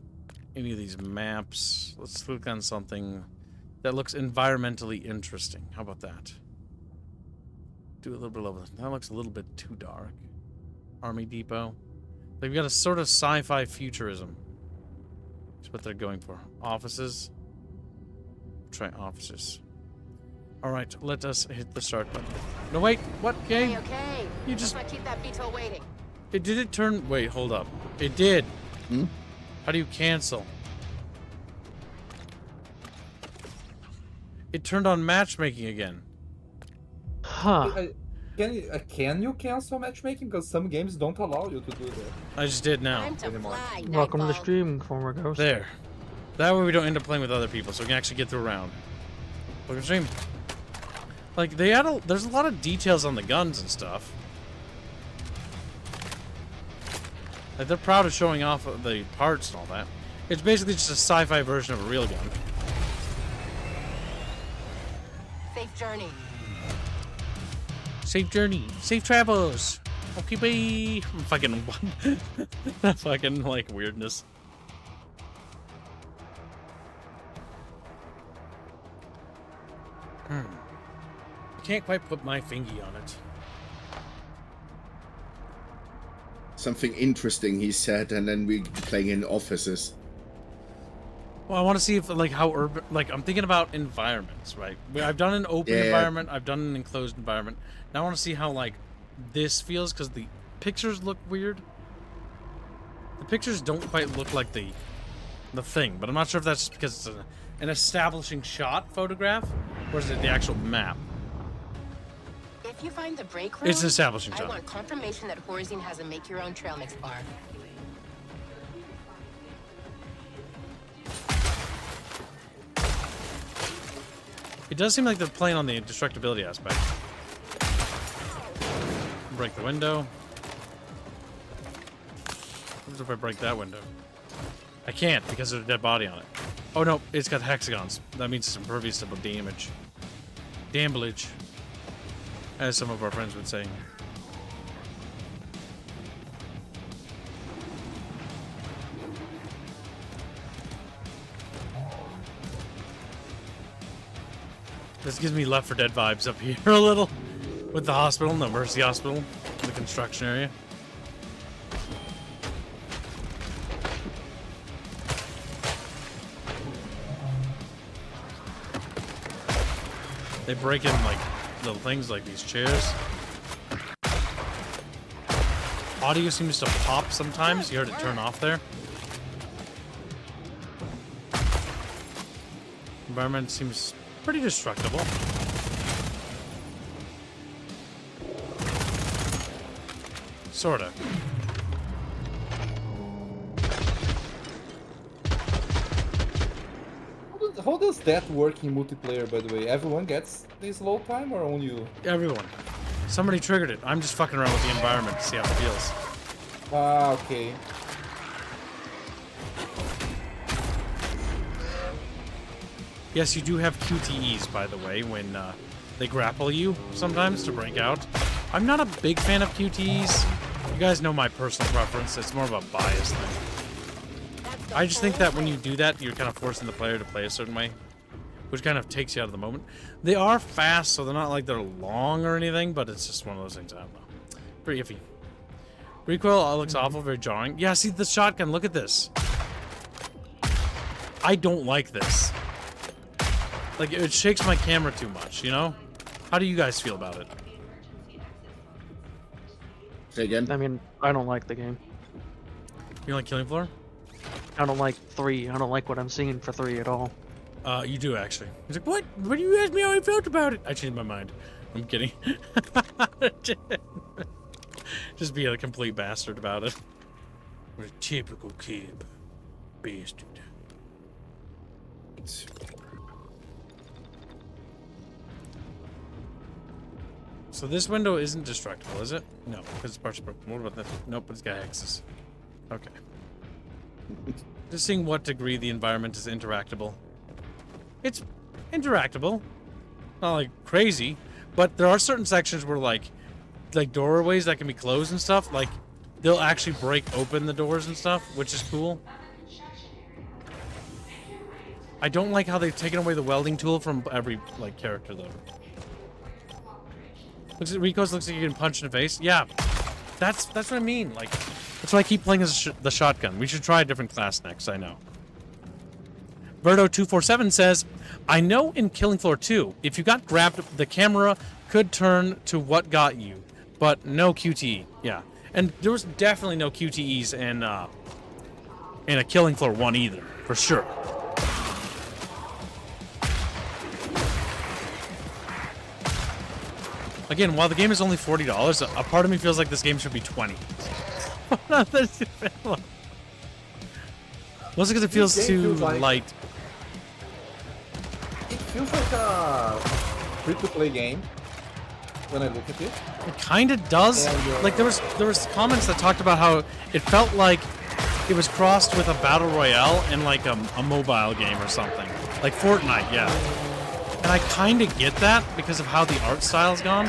any of these maps, let's click on something that looks environmentally interesting. How about that? Do a little bit of that. That looks a little bit too dark. Army Depot. They've got a sort of sci-fi futurism. That's what they're going for. Offices. Try offices. Alright, let us hit the start button. No, wait. What game? Okay. You just... Let's not keep that veto waiting. Did it turn... Wait, hold up. It did. Hmm? How do you cancel? It turned on matchmaking again. Huh. Can you cancel matchmaking? Because some games don't allow you to do that. I just did now. Time to fly, Welcome to the Nightfall. stream, former ghost. There. That way we don't end up playing with other people, so we can actually get through a round. Look at the stream. Like, there's a lot of details on the guns and stuff. Like, they're proud of showing off the parts and all that. It's basically just a sci-fi version of a real gun. Safe journey. Safe journey. Safe travels. Okay, bye. Fucking that fucking, like, weirdness. I can't quite put my fingy on it. Something interesting, he said, and then we playing in offices. Well, I want to see if, like, how urban... Like, I'm thinking about environments, right? I've done an open environment. I've done an enclosed environment. Now I want to see how, like, this feels, because the pictures look weird. The pictures don't quite look like the thing, but I'm not sure if that's because it's an establishing shot photograph, or is it the actual map? If you find the break room, It's an establishing I shot. want confirmation that Horzine has a make-your-own trail mix bar. It does seem like they're playing on the destructibility aspect. Break the window. What if I break that window? I can't because there's a dead body on it. Oh no, it's got hexagons. That means it's impervious to damage. Damblage, as some of our friends would say. This gives me Left 4 Dead vibes up here a little. With the hospital, no Mercy Hospital, the construction area. They break in like little things like these chairs. Audio seems to pop sometimes. You heard it turn off there. Environment seems pretty destructible. Sorta. How does that work in multiplayer, by the way? Everyone gets this low time or only you? Everyone. Somebody triggered it. I'm just fucking around with the environment to see how it feels. Ah, okay. Yes, you do have QTEs, by the way, when they grapple you sometimes to break out. I'm not a big fan of QTEs. You guys know my personal preference. It's more of a bias thing. I just think that when you do that, you're kind of forcing the player to play a certain way, which kind of takes you out of the moment. They are fast, so they're not like they're long or anything, but it's just one of those things. I don't know. Pretty iffy. Recoil looks awful, very jarring. Yeah, see the shotgun. Look at this. I don't like this. Like, it shakes my camera too much, you know? How do you guys feel about it? Say again? I mean, I don't like the game. You like Killing Floor? I don't like 3. I don't like what I'm seeing for 3 at all. You do, actually. He's like, what? What do you ask me how I felt about it? I changed my mind. I'm kidding. Just be a complete bastard about it. What a typical kid. Bastard. So this window isn't destructible, is it? No, because it's partially broken. What about this? Nope, it's got hexes. Okay. Just seeing what degree the environment is interactable. It's interactable. Not like crazy, but there are certain sections where like doorways that can be closed and stuff, like they'll actually break open the doors and stuff, which is cool. I don't like how they've taken away the welding tool from every like character though. Looks at Rico's, looks like you can punch in the face. Yeah, that's what I mean. Like, that's why I keep playing as the shotgun. We should try a different class next. I know. Verdo247 says, I know in Killing Floor 2, if you got grabbed, the camera could turn to what got you, but no QTE. Yeah, and there was definitely no QTEs in a Killing Floor 1 either, for sure. Again, while the game is only $40, a part of me feels like this game should be $20. Mostly because it feels too light. It feels like a free-to-play game when I look at it. It kind of does. And, like there was comments that talked about how it felt like it was crossed with a battle royale and like a mobile game or something, like Fortnite. Yeah. And I kind of get that because of how the art style's gone.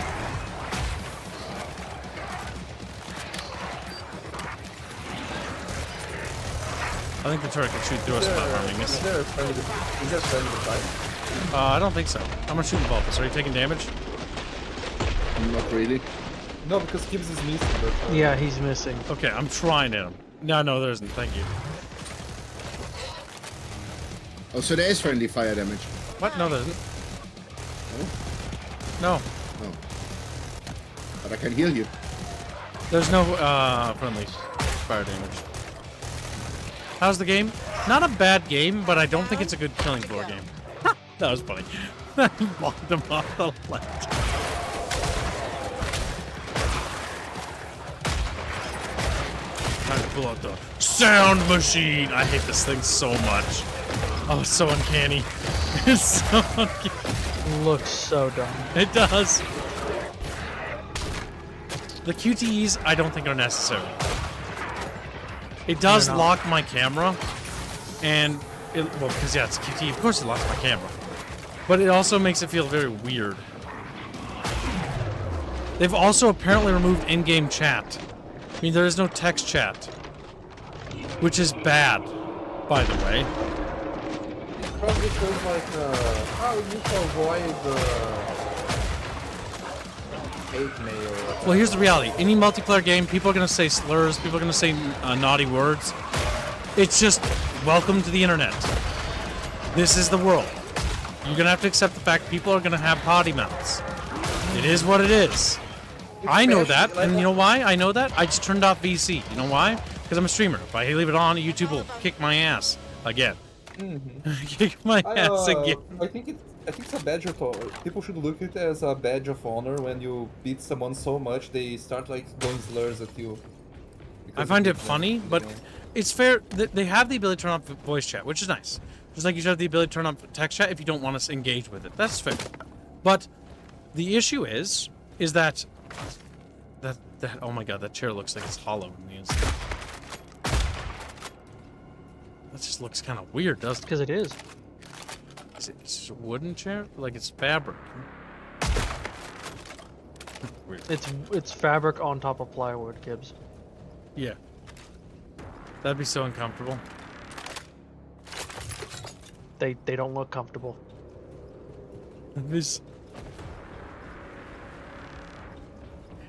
I think the turret can shoot through us without harming us. Is there a friendly fight? I don't think so. I'm gonna shoot the Vulpus. Are you taking damage? Not really. No, because Gibbs is missing. But, Yeah, he's missing. Okay, I'm trying to hit him. No, there isn't. Thank you. Oh, so there is friendly fire damage. What? No, there isn't. Oh? No. Oh. But I can heal you. There's no friendly fire damage. How's the game? Not a bad game, but I don't think it's a good Killing Floor game. That was funny. Blocked him off the left. Time to pull out the sound machine. I hate this thing so much. Oh, it's so uncanny. It's so uncanny. Looks so dumb. It does. The QTEs, I don't think are necessary. It does lock my camera, and well, because yeah, it's QT. Of course, it locks my camera, but it also makes it feel very weird. They've also apparently removed in-game chat. I mean, there is no text chat, which is bad, by the way. Probably feels like how you can avoid hate mail. Well, here's the reality. Any multiplayer game, people are going to say slurs, people are going to say naughty words. It's just, welcome to the internet. This is the world. You're going to have to accept the fact people are going to have potty mouths. It is what it is. I know that, and you know why I know that? I just turned off VC. You know why? Because I'm a streamer. If I leave it on, YouTube will kick my ass again. Kick my ass again. I think it's a badge of honor. People should look at it as a badge of honor when you beat someone so much they start like doing slurs at you. I find it funny, but it's fair that they have the ability to turn off voice chat, which is nice. Just like you should have the ability to turn off text chat if you don't want to engage with it. That's fair. But the issue is that oh my god, that chair looks like it's hollow in the inside. That just looks kind of weird, doesn't it? Because it is. Is it just a wooden chair? Like it's fabric. Weird. It's fabric on top of plywood, Gibbs. Yeah. That'd be so uncomfortable. They don't look comfortable. This.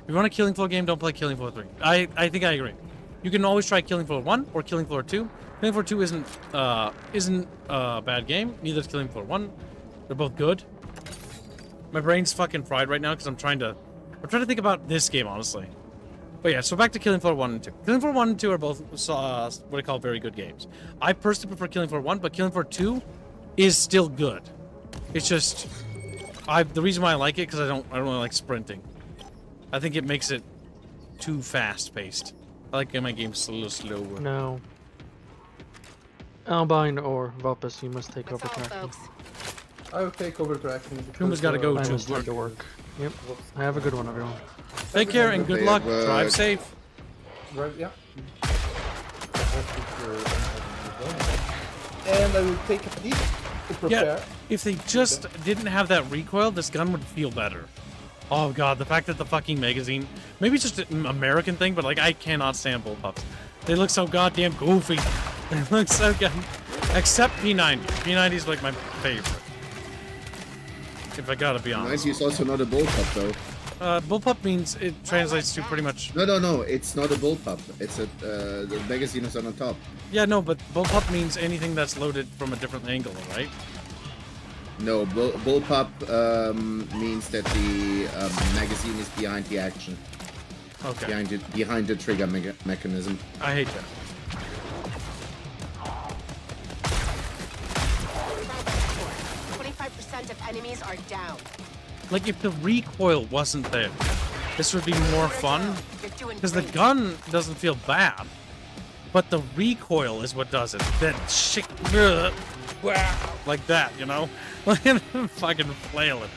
If you want a Killing Floor game, don't play Killing Floor 3. I think I agree. You can always try Killing Floor 1 or Killing Floor 2. Killing Floor 2 isn't a bad game. Neither is Killing Floor 1. They're both good. My brain's fucking fried right now because I'm trying to think about this game, honestly. But yeah, so back to Killing Floor 1 and 2. Killing Floor 1 and 2 are both what I call very good games. I personally prefer Killing Floor 1, but Killing Floor 2 is still good. It's just the reason why I like it because I don't really like sprinting. I think it makes it too fast-paced. I like my games slower. No. Albine or Vopus, you must take over That's all, tracking. folks. I will take over tracking. Kuma's gotta go I to must work. need to work. Yep. Have a good one, everyone. Take care and good luck. Drive safe. Right, yeah. And I will take a peek to prepare. Yeah, if they just didn't have that recoil, this gun would feel better. Oh god, the fact that the fucking magazine... Maybe it's just an American thing, but like, I cannot stand bullpups. They look so goddamn goofy. They look so good. Except P90. P90 is like my favorite. If I gotta be honest. 90 is also not a bullpup though. Bullpup means it translates to pretty much... No, it's not a bullpup. It's the magazine is on the top. Yeah, no, but bullpup means anything that's loaded from a different angle, right? No, bullpup means that the magazine is behind the action. Okay. Behind the trigger mechanism. I hate that. 25% of enemies are down. Like, if the recoil wasn't there, this would be more fun. Because the gun doesn't feel bad. But the recoil is what does it. That shit. Like that, you know? Like, fucking flailing.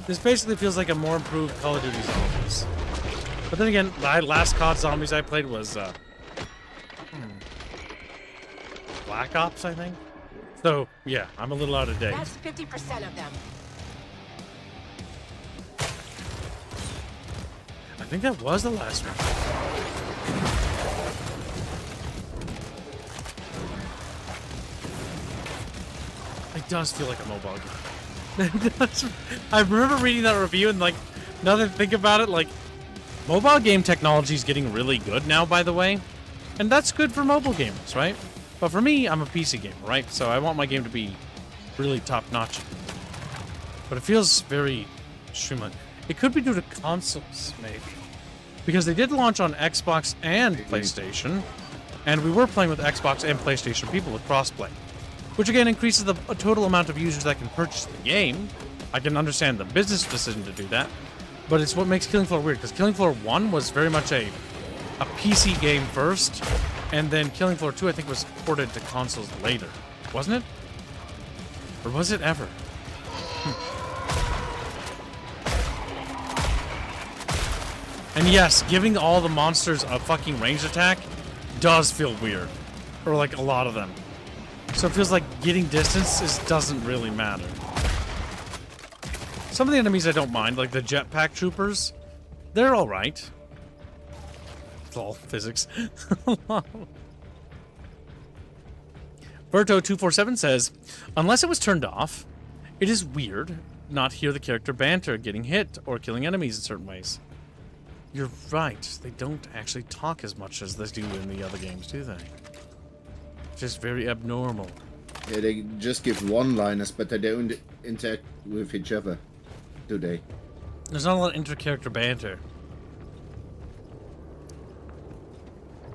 This basically feels like a more improved Call of Duty Zombies. But then again, the last COD Zombies I played was, Black Ops, I think? So, yeah, I'm a little out of date. That's 50% of them. I think that was the last one. It does feel like a mobile game. I remember reading that review and, like, now that I think about it, like, mobile game technology is getting really good now, by the way. And that's good for mobile gamers, right? But for me, I'm a PC gamer, right? So I want my game to be really top-notch. But it feels very streamlined. It could be due to consoles, maybe. Because they did launch on Xbox and PlayStation. And we were playing with Xbox and PlayStation people with crossplay. Which again increases the total amount of users that can purchase the game. I can understand the business decision to do that. But it's what makes Killing Floor weird, because Killing Floor 1 was very much a PC game first, And then Killing Floor 2, I think, was ported to consoles later. Wasn't it? Or was it ever? And yes, giving all the monsters a fucking ranged attack does feel weird. Or like a lot of them. So it feels like getting distance doesn't really matter. Some of the enemies I don't mind, like the jetpack troopers, they're alright. It's all physics. Berto247 says, unless it was turned off, it is weird not hear the character banter, getting hit, or killing enemies in certain ways. You're right, they don't actually talk as much as they do in the other games, do they? Just very abnormal. Yeah, they just give one-liners, but they don't interact with each other, do they? There's not a lot of inter-character banter.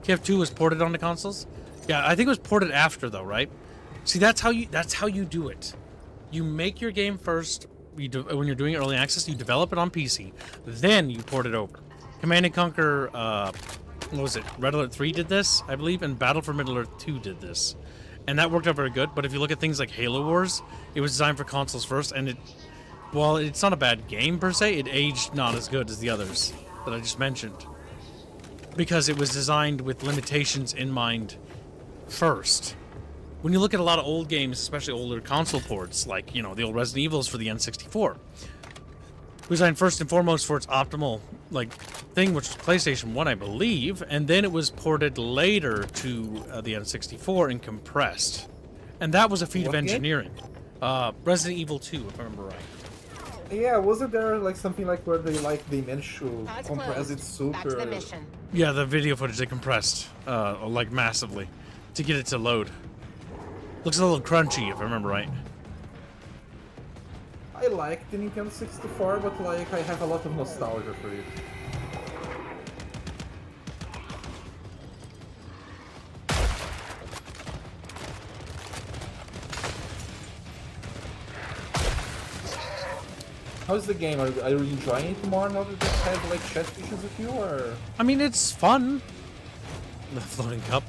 KF2 was ported onto consoles? Yeah, I think it was ported after though, right? See, that's how you do it. You make your game first. When you're doing early access, you develop it on PC, then you port it over. Command & Conquer, what was it? Red Alert 3 did this, I believe, and Battle for Middle-earth 2 did this. And that worked out very good, but if you look at things like Halo Wars, it was designed for consoles first, and while it's not a bad game per se, it aged not as good as the others that I just mentioned. Because it was designed with limitations in mind first. When you look at a lot of old games, especially older console ports, like, you know, the old Resident Evils for the N64, it was designed first and foremost for its optimal, like, thing, which was PlayStation 1, I believe, and then it was ported later to the N64 and compressed. And that was a feat of engineering. Resident Evil 2, if I remember right. Yeah, wasn't there like something like where they managed to compress it super? Back to the mission. Yeah, the video footage they compressed, like massively, to get it to load. Looks a little crunchy, if I remember right. I like the Nintendo 64, but like I have a lot of nostalgia for it. How's the game? Are you enjoying it more now that you have like chatfishes with you, or? I mean, it's fun. The floating cup.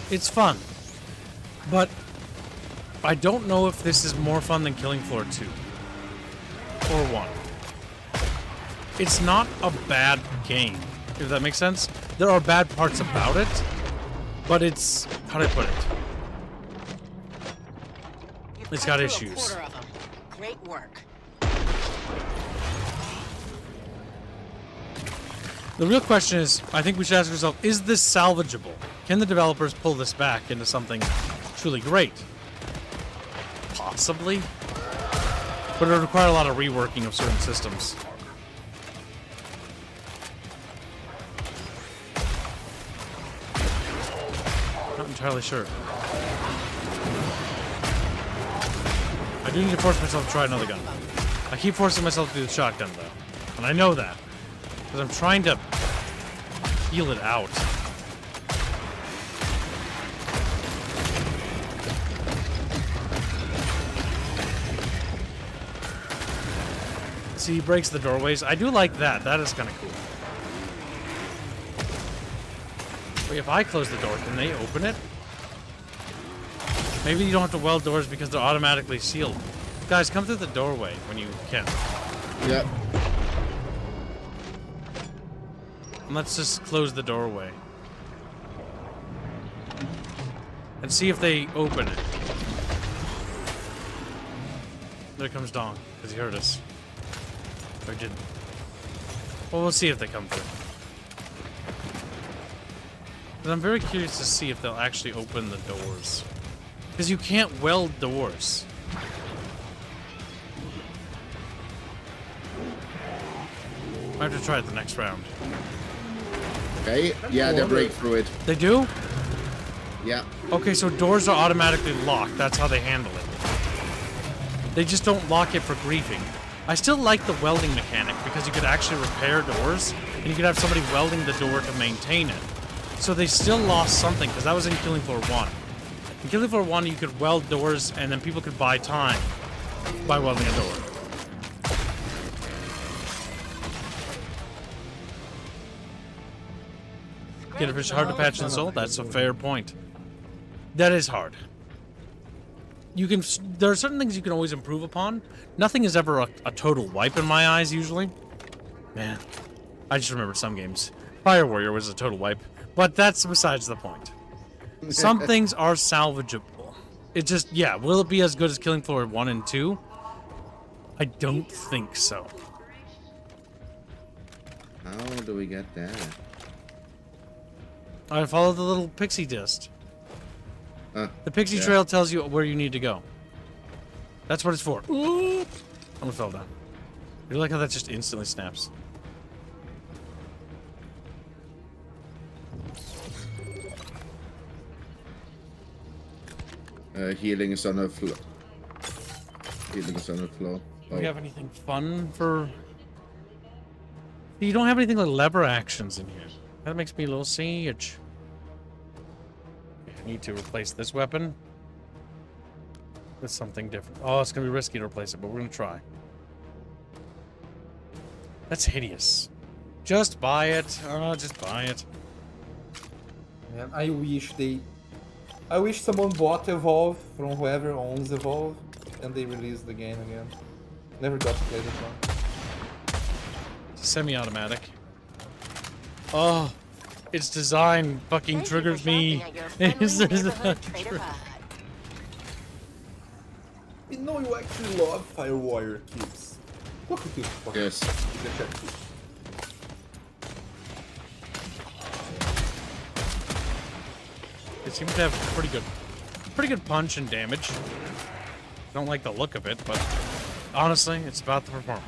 It's fun. But I don't know if this is more fun than Killing Floor 2. Or 1. It's not a bad game, if that makes sense. There are bad parts about it, but it's... how do I put it? It's got issues. Great work. The real question is, I think we should ask ourselves, is this salvageable? Can the developers pull this back into something truly great? Possibly. But it would require a lot of reworking of certain systems. Not entirely sure. I do need to force myself to try another gun. I keep forcing myself to do the shotgun, though. And I know that. Because I'm trying to feel it out. See, he breaks the doorways. I do like that. That is kind of cool. Wait, if I close the door, can they open it? Maybe you don't have to weld doors because they're automatically sealed. Guys, come through the doorway when you can. Yep. And let's just close the doorway. And see if they open it. There comes Dong, because he heard us. Or didn't. Well, we'll see if they come through. But I'm very curious to see if they'll actually open the doors. Because you can't weld doors. I have to try it the next round. Okay, yeah, they break through it. They do? Yeah. Okay, so doors are automatically locked. That's how they handle it. They just don't lock it for griefing. I still like the welding mechanic because you could actually repair doors and you could have somebody welding the door to maintain it. So they still lost something because that was in Killing Floor 1. In Killing Floor 1, you could weld doors and then people could buy time by welding a door. Get a fish hard to patch in the soul? That's a fair point. That is hard. You can. There are certain things you can always improve upon. Nothing is ever a total wipe in my eyes, usually. Man, I just remembered some games. Fire Warrior was a total wipe, but that's besides the point. Some things are salvageable. It just, yeah, will it be as good as Killing Floor 1 and 2? I don't think so. How do we get there? I follow the little pixie disc. The pixie trail tells you where you need to go. That's what it's for. Ooh! I almost fell down. You like how that just instantly snaps? Healing is on the floor. Healing is on the floor. Do we have anything fun for... You don't have anything like lever actions in here. That makes me a little siege. I need to replace this weapon with something different. Oh, it's gonna be risky to replace it, but we're gonna try. That's hideous. Just buy it. Oh, just buy it. Man, I wish someone bought Evolve from whoever owns Evolve and they released the game again. Never got to play this one. It's semi-automatic. Oh, its design fucking triggers me. You know you actually love Firewire kids. Look at this fucking Yes. the chat. It seems to have pretty good punch and damage. Don't like the look of it, but honestly, it's about the performance.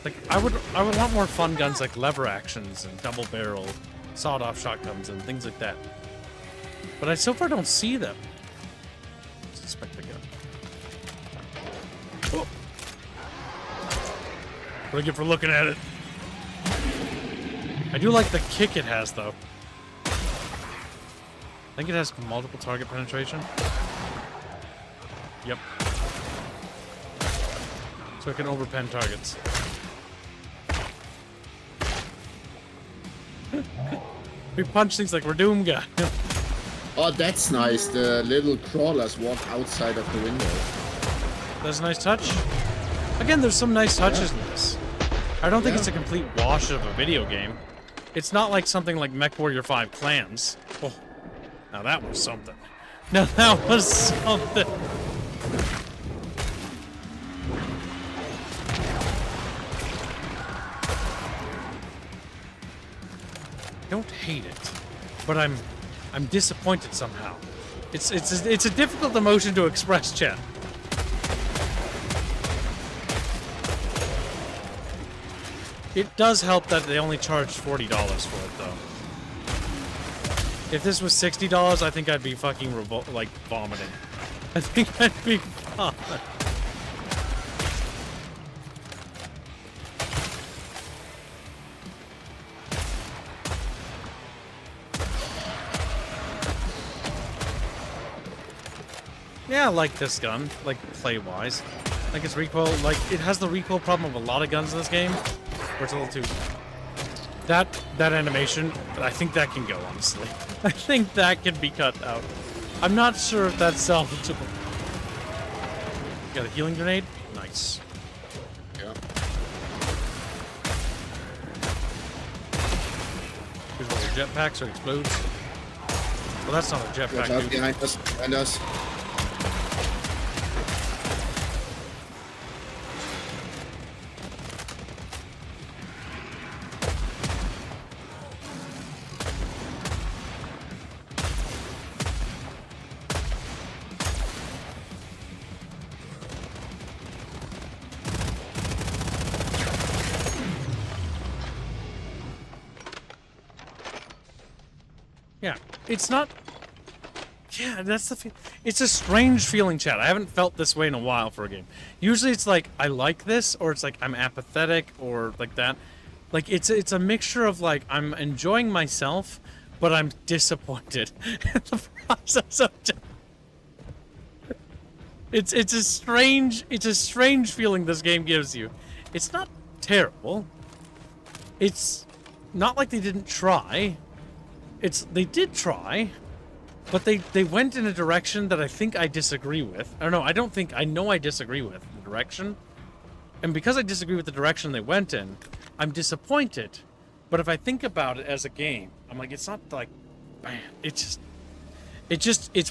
Like I would want more fun guns like lever actions and double barrel, sawed-off shotguns and things like that. But I so far don't see them. Suspect the gun. Oh. What do I get for looking at it? I do like the kick it has though. I think it has multiple target penetration. Yep. So it can overpen targets. We punch things like we're Doomguy. Oh, that's nice. The little crawlers walk outside of the window. That's a nice touch. Again, there's some nice touches in this. I don't think it's a complete wash of a video game. It's not like something like MechWarrior 5 Clans. Oh, now that was something. Now that was something. I don't hate it, but I'm disappointed somehow. It's a difficult emotion to express, chat. It does help that they only charged $40 for it, though. If this was $60, I think I'd be fucking vomiting. I think I'd be vomiting. Yeah, I like this gun, like play-wise. Like its recoil, like it has the recoil problem of a lot of guns in this game, where it's a little too. That animation, I think that can go, honestly. I think that can be cut out. I'm not sure if that's salvageable. Got a healing grenade? Nice. Yeah. Here's one of your jetpacks so it explodes. Well, that's not a Watch jetpack, out dude. behind us. Behind us. Yeah, it's not. Yeah, that's the. It's a strange feeling, chat. I haven't felt this way in a while for a game. Usually, it's like I like this, or it's like I'm apathetic, or like that. Like it's a mixture of like I'm enjoying myself, but I'm disappointed in the process of. It's a strange feeling this game gives you. It's not terrible. It's not like they didn't try. They did try, but they went in a direction that I think I disagree with. Or no, I know I disagree with the direction. And because I disagree with the direction they went in, I'm disappointed. But if I think about it as a game, I'm like, it's not like, man, it's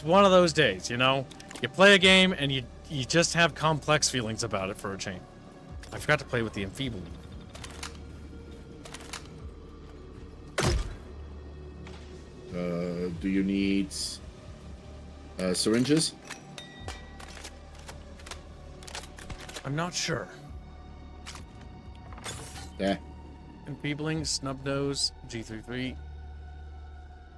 one of those days, you know? You play a game and you just have complex feelings about it for a change. I forgot to play with the enfeebling. Do you need syringes? I'm not sure. Yeah. Enfeebling, snub nose, G33.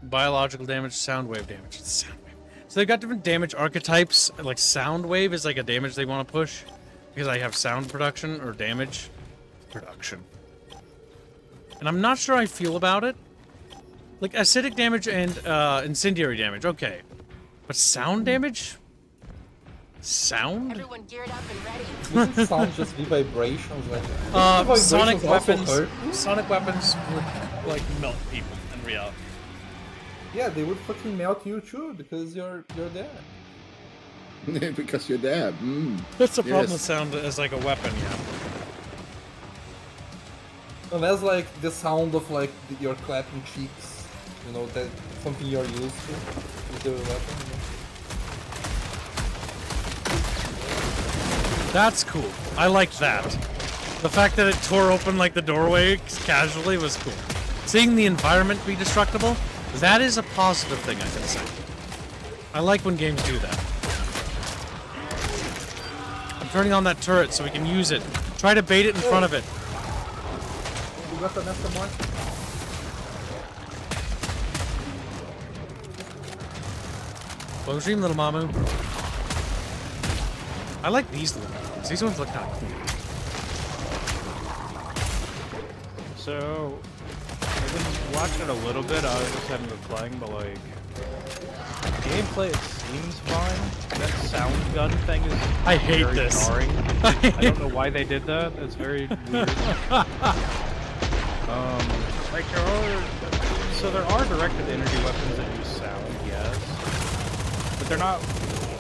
Biological damage, sound wave damage. Sound wave. So they've got different damage archetypes. Like sound wave is like a damage they want to push. Because I have sound production or damage production. And I'm not sure I feel about it. Like acidic damage and incendiary damage, okay. But sound damage? Sound? Everyone geared up and ready. Doesn't sound just the vibrations like sonic vibrations also weapons. hurt? Sonic weapons would like melt people in reality. Yeah, they would fucking melt you too because you're there. Because you're there. That's the problem Yes. with sound as like a weapon, yeah. And that's like the sound of like your clapping cheeks. You know, that something you're used to with the weapon. You know? That's cool. I liked that. The fact that it tore open like the doorway casually was cool. Seeing the environment be destructible, that is a positive thing, I can say. I like when games do that. I'm turning on that turret so we can use it. Try to bait it in front of it. You got an SMR? Well, dream, little Mamu. I like these little ones. These ones look kind of cool. So, I've been watching a little bit. I just haven't been playing, but like, gameplay it seems fine. That sound gun thing is I hate very this. jarring. I don't know why they did that. It's very weird. Like there are directed energy weapons that use sound, yes, but they're not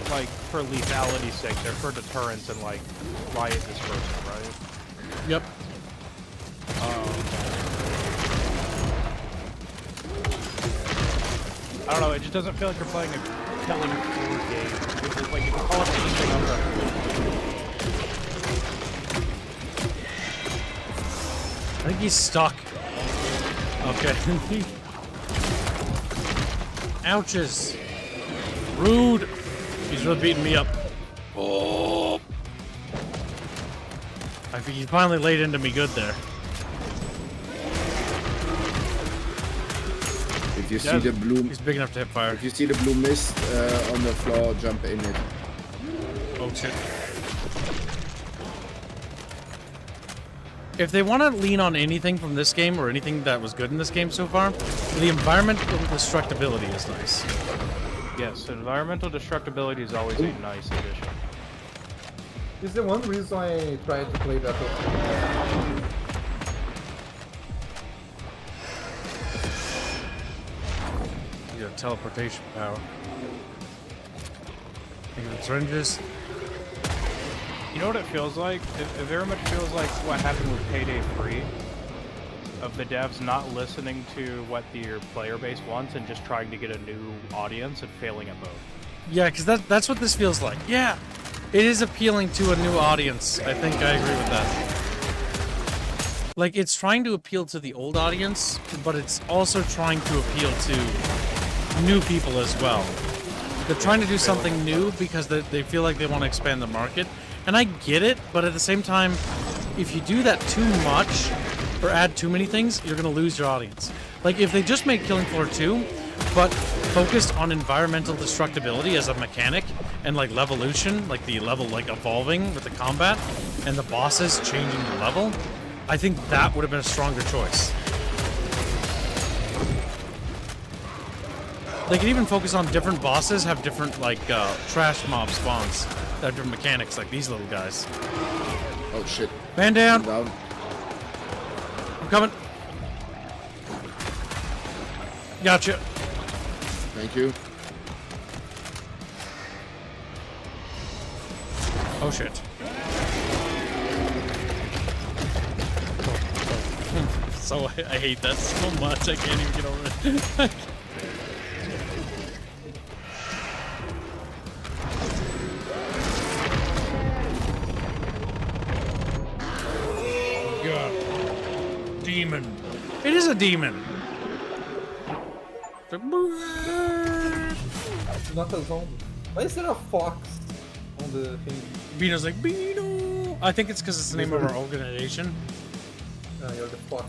like for lethality's sake. They're for deterrence and like riot dispersal, right? Yep. I don't know. It just doesn't feel like you're playing a killing floor game. It's like you can call it anything other. I think he's stuck. Okay. Ouches. Rude. He's really beating me up. Oh. I think he finally laid into me good there. If you see the blue, He's big enough to hip fire. if you see the blue mist on the floor, jump in it. Oh shit. If they want to lean on anything from this game or anything that was good in this game so far, the environmental destructibility is nice. Yes, environmental destructibility is always a nice addition. Is the one reason I tried to play that. You got teleportation power. Think of the syringes. You know what it feels like? It very much feels like what happened with Payday 3. Of the devs not listening to what your player base wants and just trying to get a new audience and failing at both. Yeah, because that's what this feels like. Yeah, it is appealing to a new audience. I think I agree with that. Like, it's trying to appeal to the old audience, but it's also trying to appeal to new people as well. They're trying to do something new because they feel like they want to expand the market. And I get it, but at the same time, if you do that too much or add too many things, you're going to lose your audience. Like, if they just made Killing Floor 2, but focused on environmental destructibility as a mechanic and like levolution, like the level like evolving with the combat and the bosses changing the level, I think that would have been a stronger choice. They could even focus on different bosses, have different like trash mob spawns that have different mechanics, like these little guys. Oh shit. Man down. Down. I'm coming. Gotcha. Thank you. Oh shit. So I hate that so much. I can't even get over it. God. Demon. It is a demon. Not a zombie. Why is there a fox on the thing? Bino's like, Bino. I think it's because it's the name of our organization. You're the fox.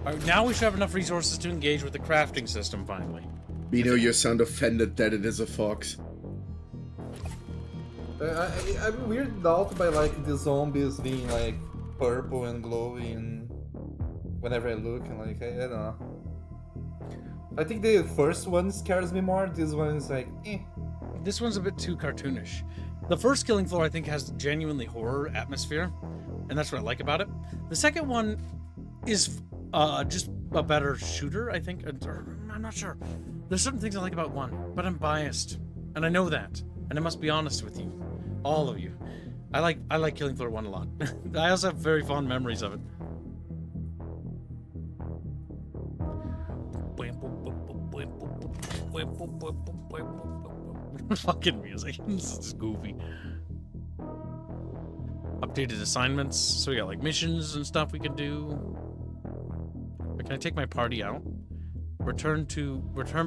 All right, now we should have enough resources to engage with the crafting system finally. Bino, you sound offended that it is a fox. I'm weirded out by like the zombies being like purple and glowing whenever I look, and like I don't know. I think the first one scares me more. This one is like, eh. This one's a bit too cartoonish. The first Killing Floor, I think, has genuinely horror atmosphere, and that's what I like about it. The second one is just a better shooter, I think. I'm not sure. There's certain things I like about one, but I'm biased, and I know that, and I must be honest with you, all of you. I like Killing Floor 1 a lot. I also have very fond memories of it. Fucking music. This is goofy. Updated assignments. So we got like missions and stuff we can do. Can I take my party out? Return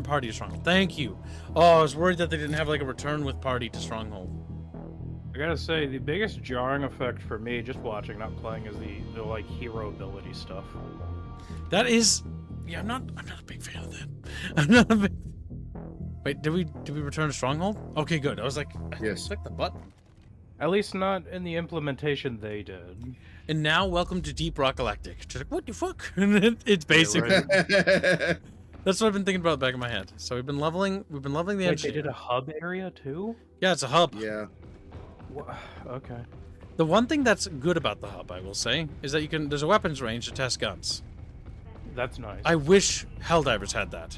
party to Stronghold. Thank you. Oh, I was worried that they didn't have like a return with party to Stronghold. I gotta say, the biggest jarring effect for me, just watching, not playing, is the like hero ability stuff. That is, yeah, I'm not a big fan of that. I'm not a big. Wait, did we return to Stronghold? Okay, good. I was like, yes. Click the button. At least not in the implementation they did. And now, welcome to Deep Rock Galactic. Just like, what the fuck? It's basically. Yeah, right. That's what I've been thinking about back of my head. So we've been leveling the Wait, engine. they did a hub area too? Yeah, it's a hub. Yeah. Okay. The one thing that's good about the hub, I will say, is that there's a weapons range to test guns. That's nice. I wish Helldivers had that.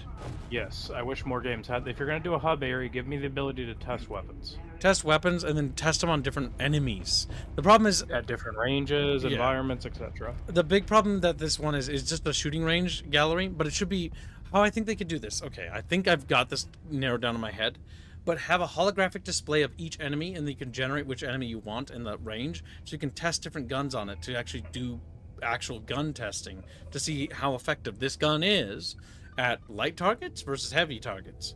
Yes, I wish more games had. If you're gonna do a hub area, give me the ability to test weapons. Test weapons and then test them on different enemies. The problem is at different ranges, yeah, environments, etc. The big problem that this one is just a shooting range gallery, but it should be how I think they could do this. Okay, I think I've got this narrowed down in my head, but have a holographic display of each enemy, and then you can generate which enemy you want in the range, so you can test different guns on it to actually do actual gun testing to see how effective this gun is at light targets versus heavy targets.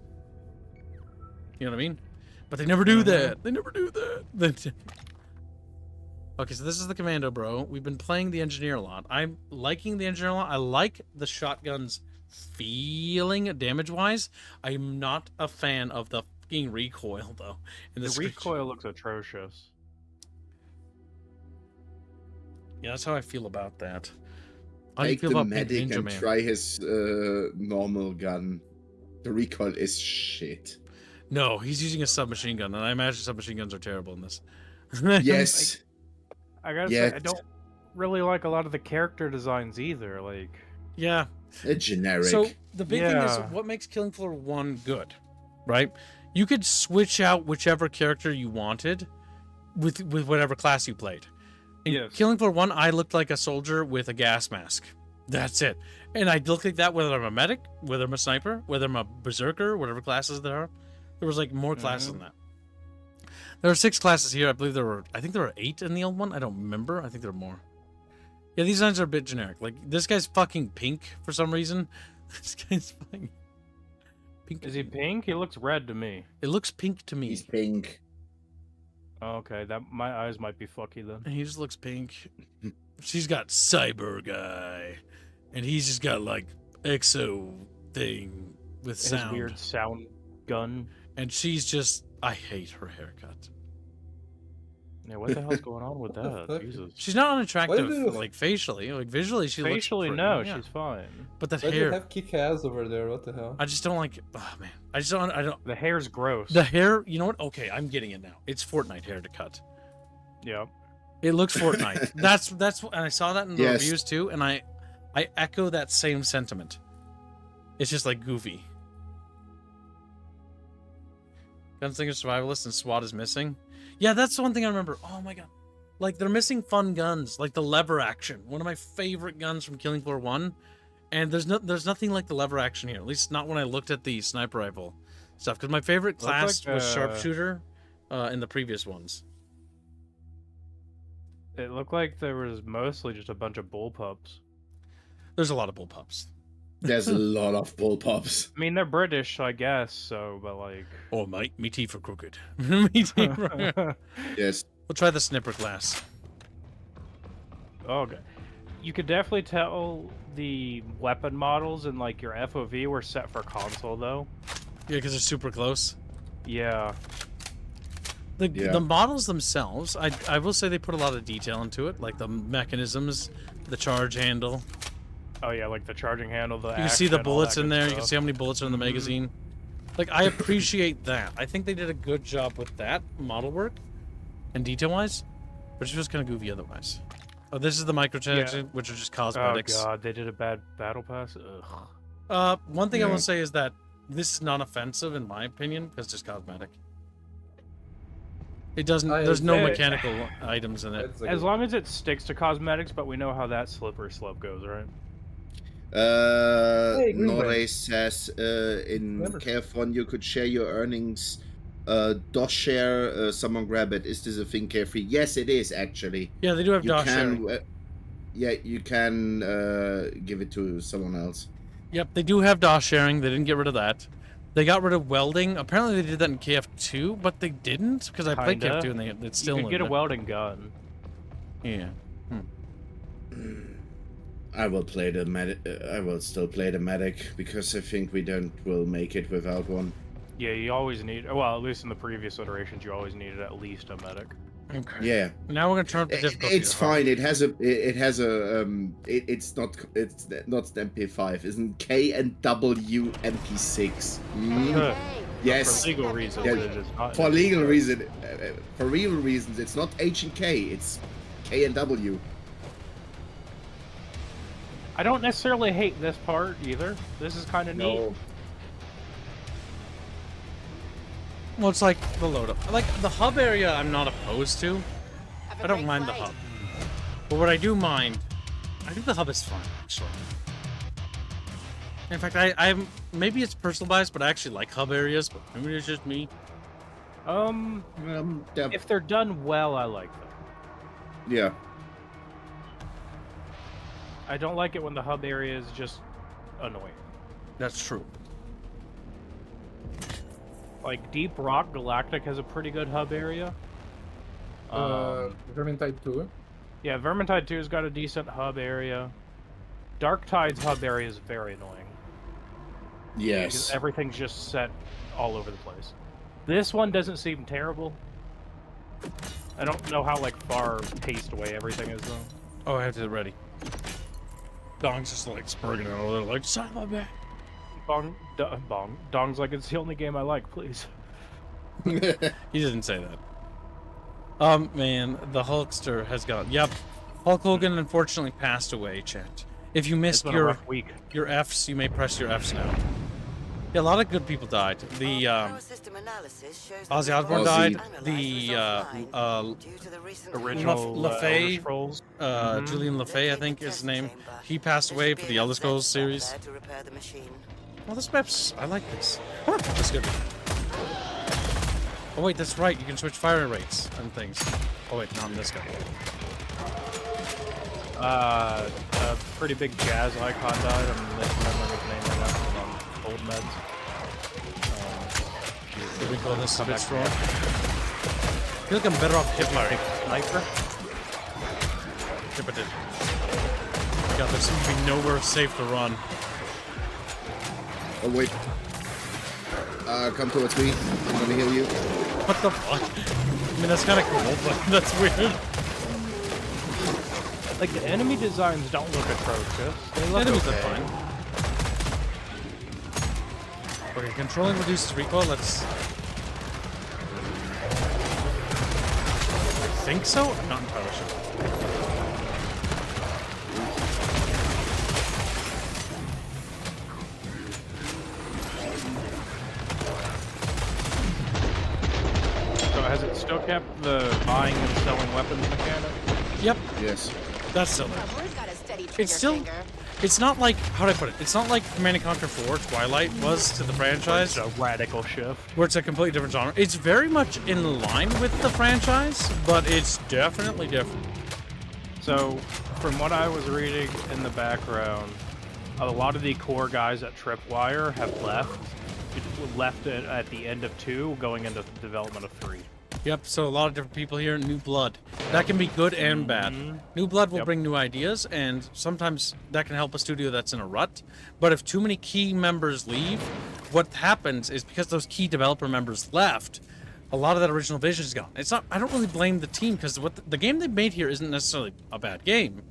You know what I mean? But they never do that. They never do that. Okay, so this is the Commando Bro. We've been playing the Engineer a lot. I'm liking the Engineer a lot. I like the shotgun's feeling damage-wise. I'm not a fan of the fucking recoil, though. The recoil looks atrocious. Yeah, that's how I feel about that. Take the medic and try his normal gun. The recoil is shit. No, he's using a submachine gun, and I imagine submachine guns are terrible in this. Yes. I gotta say, I don't really like a lot of the character designs either. Like, yeah, it's generic. So the big thing is what makes Killing Floor 1 good, right? You could switch out whichever character you wanted with whatever class you played. In Killing Floor 1, I looked like a soldier with a gas mask. That's it. And I look like that whether I'm a medic, whether I'm a sniper, whether I'm a berserker, whatever classes there are. There was like more classes than that. There are 6 classes here. I believe I think there were 8 in the old one. I don't remember. I think there are more. Yeah, these designs are a bit generic. Like, this guy's fucking pink for some reason. This guy's fucking pink. Is he pink? He looks red to me. It looks pink to me. He's pink. Okay, my eyes might be fucky then. He just looks pink. She's got Cyber Guy. And he's just got, like, exo thing with sound. His weird sound gun. And she's just... I hate her haircut. Yeah, what the hell's going on with that? Jesus. She's not unattractive, like, facially. Like, visually, she looks... Facially, no, she's fine. But that Why do hair... you have kick-ass over there? What the hell? I just don't like it. Oh, man. I don't... The hair's gross. The hair... You know what? Okay, I'm getting it now. It's Fortnite hair to cut. Yeah. It looks Fortnite. That's... And I saw that in the reviews, too, and I I echo that same sentiment. It's just like goofy. Gunslinger Survivalist and SWAT is missing. Yeah, that's the one thing I remember. Oh my god. Like, they're missing fun guns, like the lever action. One of my favorite guns from Killing Floor 1. And there's nothing like the lever action here. At least not when I looked at the sniper rifle stuff. Because my favorite class was sharpshooter in the previous ones. It looked like there was mostly just a bunch of bullpups. There's a lot of bullpups. There's a lot of bullpups. I mean, they're British, I guess, so, but like... Oh, mate, me teeth are crooked. Me teeth are... Yes. We'll try the snipper class. Oh, okay. You could definitely tell the weapon models and like your FOV were set for console, though. Yeah, because they're super close. Yeah. The models themselves, I will say they put a lot of detail into it, like the mechanisms, the charge handle. Oh yeah, like the charging handle, the You can see the bullets in there, you can see how many bullets are in the magazine. Like, I appreciate that. I think they did a good job with that model work, and detail-wise, but it's just kind of goofy otherwise. Oh, this is the microtransactions, which are just cosmetics. Oh god, they did a bad battle pass? Ugh. One thing I will say is that this is not offensive, in my opinion, because it's just cosmetic. It doesn't. There's no mechanical items in it. As long as it sticks to cosmetics, but we know how that slippery slope goes, right? Norre says in Carefront you could share your earnings. DOS share, someone grab it. Is this a thing, Carefree? Yes, it is actually. Yeah, they do have DOS sharing. Yeah, you can give it to someone else. Yep, they do have DOS sharing. They didn't get rid of that. They got rid of welding. Apparently they did that in KF2, but they didn't because I played KF2 and it's still. You could get a welding gun. Yeah. I will play the medic. I will still play the medic because I think we'll make it without one. Yeah, you always need. Well, at least in the previous iterations, you always needed at least a medic. Okay. Yeah. Now we're gonna turn up the difficulty. It's fine. It has a. It's not. It's not an MP5. Isn't K and W MP6? Yes. For legal reasons, it is not. For legal reason. For real reasons, it's not H and K. It's K and W. I don't necessarily hate this part either. This is kind of neat. Well, it's like the load up. Like the hub area, I'm not opposed to. I don't mind the hub. But what I do mind, I think the hub is fun, actually. In fact, I'm maybe it's personal bias, but I actually like hub areas. But maybe it's just me. If they're done well, I like them. Yeah. I don't like it when the hub area is just annoying. That's true. Like Deep Rock Galactic has a pretty good hub area. Vermintide 2. Yeah, Vermintide 2's got a decent hub area. Dark Tide's hub area is very annoying. Yes. Because everything's just set all over the place. This one doesn't seem terrible. I don't know how like far paced away everything is though. Oh, I have to ready. Dong's just like spurting it over there, like, son of a bitch. Dong's like, it's the only game I like, please. He didn't say that. Man, the Hulkster has gone. Yep. Hulk Hogan unfortunately passed away, chat. If you missed your Fs, you may press your Fs now. Yeah, a lot of good people died. The Ozzy Osbourne died. The original LaFay, Julian LaFay, I think is his name. He passed away for the Elder Scrolls series. Well, this map's... I like this. That's good. Oh wait, that's right. You can switch fire rates and things. Oh wait, not in this guy. A pretty big jazz icon died. I'm remembering his name right now from old meds. Did we call this a bit strong? I feel like I'm better off hip firing. Sniper? Yep, I did. God, there seems to be nowhere safe to run. Oh wait. Come towards me. I'm gonna heal you. What the fuck? I mean, that's kind of cool, but that's weird. Like, the enemy designs don't look atrocious. They look Enemies okay. are fine. Okay, controlling reduces recoil. Let's... I think so? I'm not entirely sure. has it still kept the buying and selling weapons mechanic? Yep, Yes. that's still there. Roy's got a steady trigger It's still, finger. it's not like, how do I put it? It's not like Command & Conquer 4 Twilight was to the franchise, It's a radical shift. where it's a completely different genre. It's very much in line with the franchise, but it's definitely different. So, from what I was reading in the background, a lot of the core guys at Tripwire have left it at the end of 2, going into development of 3. Yep, so a lot of different people here. New blood. That can be good and bad. New blood will bring new ideas, and sometimes that can help a studio that's in a rut. But if too many key members leave, what happens is because those key developer members left, a lot of that original vision is gone. It's not. I don't really blame the team because what the game they made here isn't necessarily a bad game.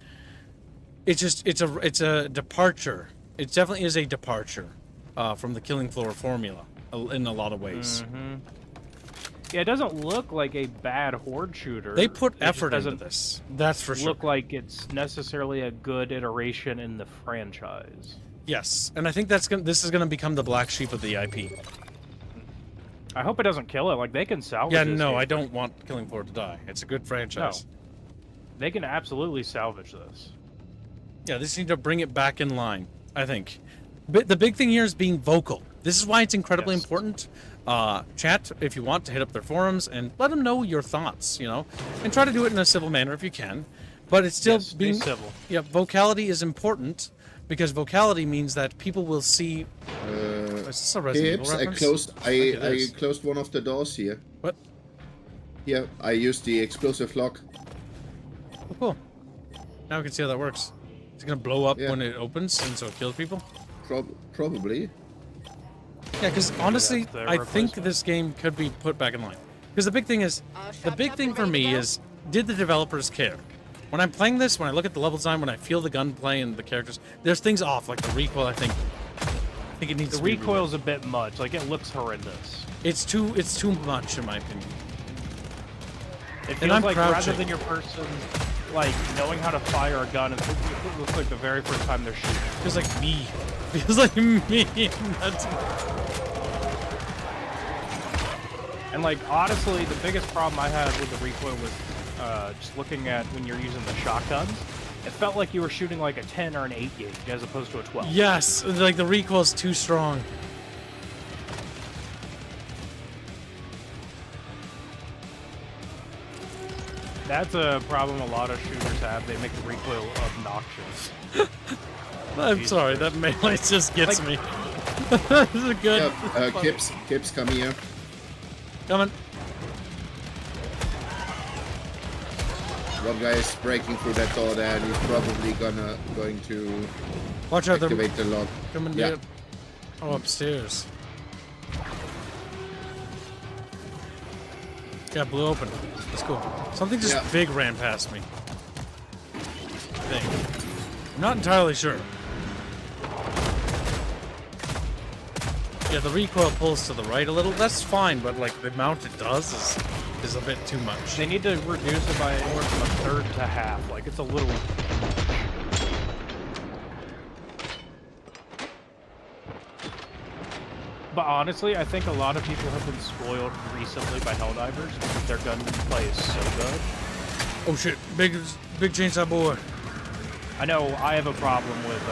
It's just it's a departure. It definitely is a departure from the Killing Floor formula in a lot of ways. Yeah, it doesn't look like a bad horde shooter. They put It just effort into doesn't this. That's for sure. look like it's necessarily a good iteration in the franchise. Yes, and I think this is gonna become the black sheep of the IP. I hope it doesn't kill it. Like, they can salvage Yeah, this no, game. I don't want Killing Floor to die. It's a good franchise. They can absolutely salvage this. Yeah, they just need to bring it back in line, I think. But the big thing here is being vocal. This is why it's incredibly important. Chat, if you want, to hit up their forums and let them know your thoughts, you know, and try to do it in a civil manner if you can. But it's still Be being civil. Yeah, vocality is important because vocality means that people will see. Is this a Resident Evil reference? I closed one of the doors here. What? Yeah, I used the explosive lock. Oh, cool. Now we can see how that works. It's gonna blow up Yeah. when it opens, and so it kills people. Probably. Yeah, because honestly, that's the I think replacement. this game could be put back in line. Because the big thing is, the shop big top thing and for ready to me go? is, did the developers care? When I'm playing this, when I look at the level design, when I feel the gunplay and the characters, there's things off, like the recoil. I think it needs The to be recoil's a bit much. Like, it looks horrendous. It's too much in my opinion. It And feels I'm like rather crouching. than your person, like, knowing how to fire a gun, it looks like the very first time they're shooting. Feels like me. Feels like me. That's... And, like, honestly, the biggest problem I had with the recoil was just looking at when you're using the shotguns. It felt like you were shooting like a 10 or an 8 gauge as opposed to a 12. Yes, like the recoil's too strong. That's a problem a lot of shooters have. They make the recoil obnoxious. I'm Jesus sorry, Christ. that melee just gets Like- me. This is good. Yeah, Kips, come here. Coming. One guy is breaking through that door there, and he's probably going to Watch out, they're activate the lock. coming Yeah. down. Oh, upstairs. Yeah, blew open. That's cool. Something just Yeah. big ran past me. I think. I'm not entirely sure. Yeah, the recoil pulls to the right a little. That's fine, but like the amount it does is a bit too much. They need to reduce it by anywhere from a third to half. Like, it's a little... But honestly, I think a lot of people have been spoiled recently by Helldivers because their gunplay is so good. Oh shit! Big chainsaw boy. I know I have a problem with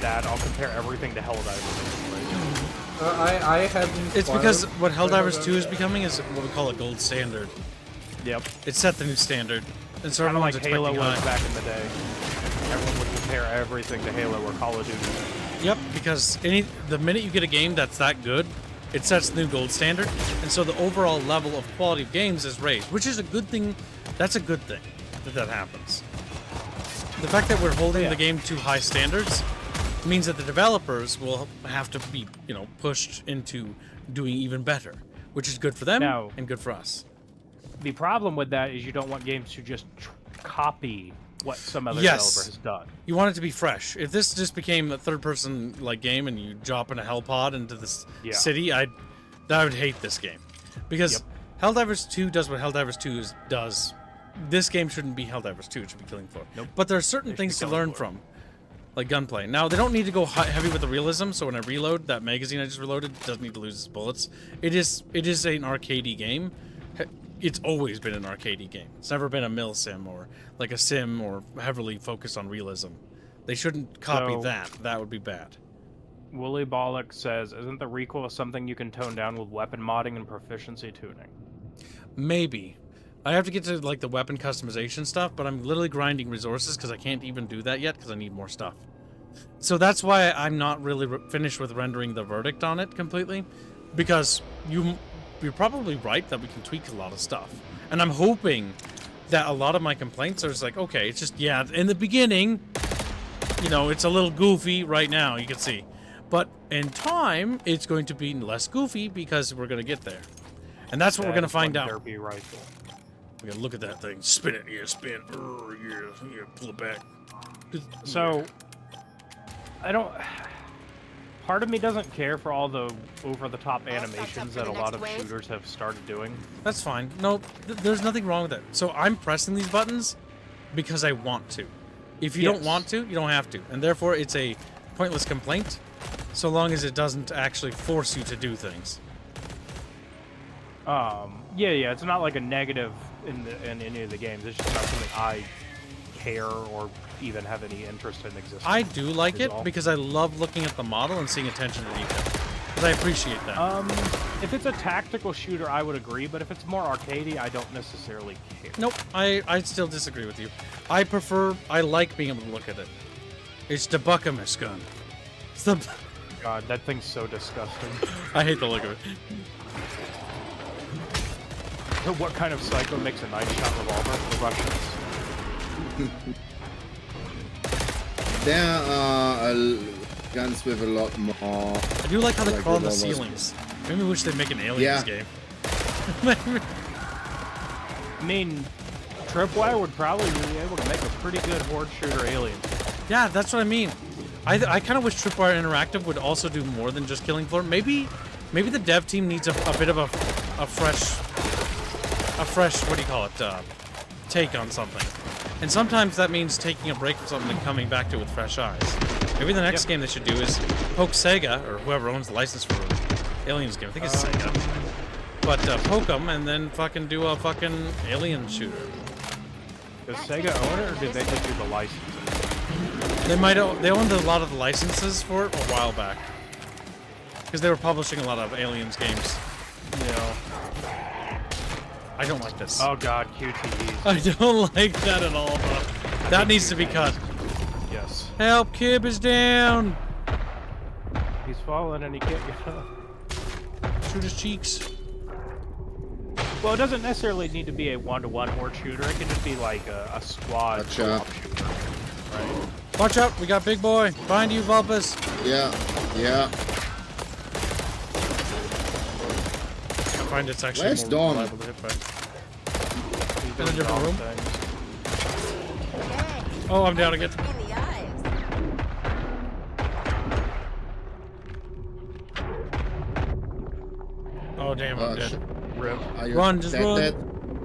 that. I'll compare everything to Helldivers. I have been It's because spoiled what by Helldivers 2 is Helldivers. becoming is what we call a gold standard. Yep. It set the new standard, and so Kind of everyone's like Halo expecting was high. back in the day. Everyone would compare everything to Halo or Call of Duty. Yep, because the minute you get a game that's that good, it sets the new gold standard, and so the overall level of quality of games is raised, which is a good thing. That's a good thing that happens. The fact that we're holding the game to high standards means that the developers will have to be, pushed into doing even better, which is good for them Now- and good for us. The problem with that is you don't want games to just copy what some other Yes. developer has done. You want it to be fresh. If this just became a third-person game and you drop in a hell pod into this city, I would hate this game because Helldivers 2 does what Helldivers 2 does. This game shouldn't be Helldivers 2; it should be Killing Floor. Nope. But there are certain It should things be to Killing learn Floor. from, like gunplay. Now they don't need to go heavy with the realism. So when I reload that magazine I just reloaded, doesn't need to lose its bullets. It is an arcadey game, It's always been an arcadey game. It's never been a mill sim or like a sim or heavily focused on realism. They shouldn't copy So- that. That would be bad. Wooly Bollock says, isn't the recoil something you can tone down with weapon modding and proficiency tuning? Maybe. I have to get to like the weapon customization stuff, but I'm literally grinding resources because I can't even do that yet because I need more stuff. So that's why I'm not really finished with rendering the verdict on it completely, because you're probably right that we can tweak a lot of stuff. And I'm hoping that a lot of my complaints are just like, okay, it's just, yeah, in the beginning, you know, it's a little goofy right now, you can see. But in time, it's going to be less goofy because we're going to get there. And that's what we're going to find out. Derby rifle. We gotta look at that thing. Spin it, yeah, spin. Yeah, pull it back. So, I don't... Part of me doesn't care for all the over-the-top animations that a lot of shooters have started doing. That's fine. No, there's nothing wrong with it. So I'm pressing these buttons because I want to. If you don't want to, you don't have to. And therefore, it's a pointless complaint, so long as it doesn't actually force you to do things. Yeah, it's not like a negative in any of the games. It's just not something I care or even have any interest in existing. I do like it because I love looking at the model and seeing attention to detail. Because I appreciate that. If it's a tactical shooter, I would agree, but if it's more arcadey, I don't necessarily care. Nope, I still disagree with you. I like being able to look at it. It's the Buckamus gun. It's the... God, that thing's so disgusting. I hate the look of it. What kind of psycho makes a 9-shot revolver? The Russians. There are guns with a lot more. I do like how they crawl on the revolvers. ceilings. Maybe we wish they'd make an aliens game. I mean, Tripwire would probably be able to make a pretty good horde shooter alien. Yeah, that's what I mean. I kind of wish Tripwire Interactive would also do more than just Killing Floor. Maybe the dev team needs a bit of a fresh, what do you call it, take on something. And sometimes that means taking a break from something and coming back to it with fresh eyes. Maybe the next game they should do is poke Sega, or whoever owns the license for Aliens game. I think it's Sega. But poke them and then fucking do a fucking alien shooter. Does Sega own it, or did they just do the license? They owned a lot of the licenses for it a while back. Because they were publishing a lot of Aliens games. Yeah. I don't like this. Oh god, QTEs. I don't like that at all, bro. That needs to be cut. Yes. Help, Kib is down! He's falling and he can't get up. Shoot his cheeks. Well, it doesn't necessarily need to be a one-to-one horde shooter. It could just be like a squad co-op shooter. Right. Watch out, we got big boy. Behind you, Vulpus. Yeah. I find it's actually Where's more Dawn? reliable to hit by. He's In a doing different Dawn room? things. Oh, I'm down again. Oh, damn, I'm dead. Rip. Run, just run. Dead?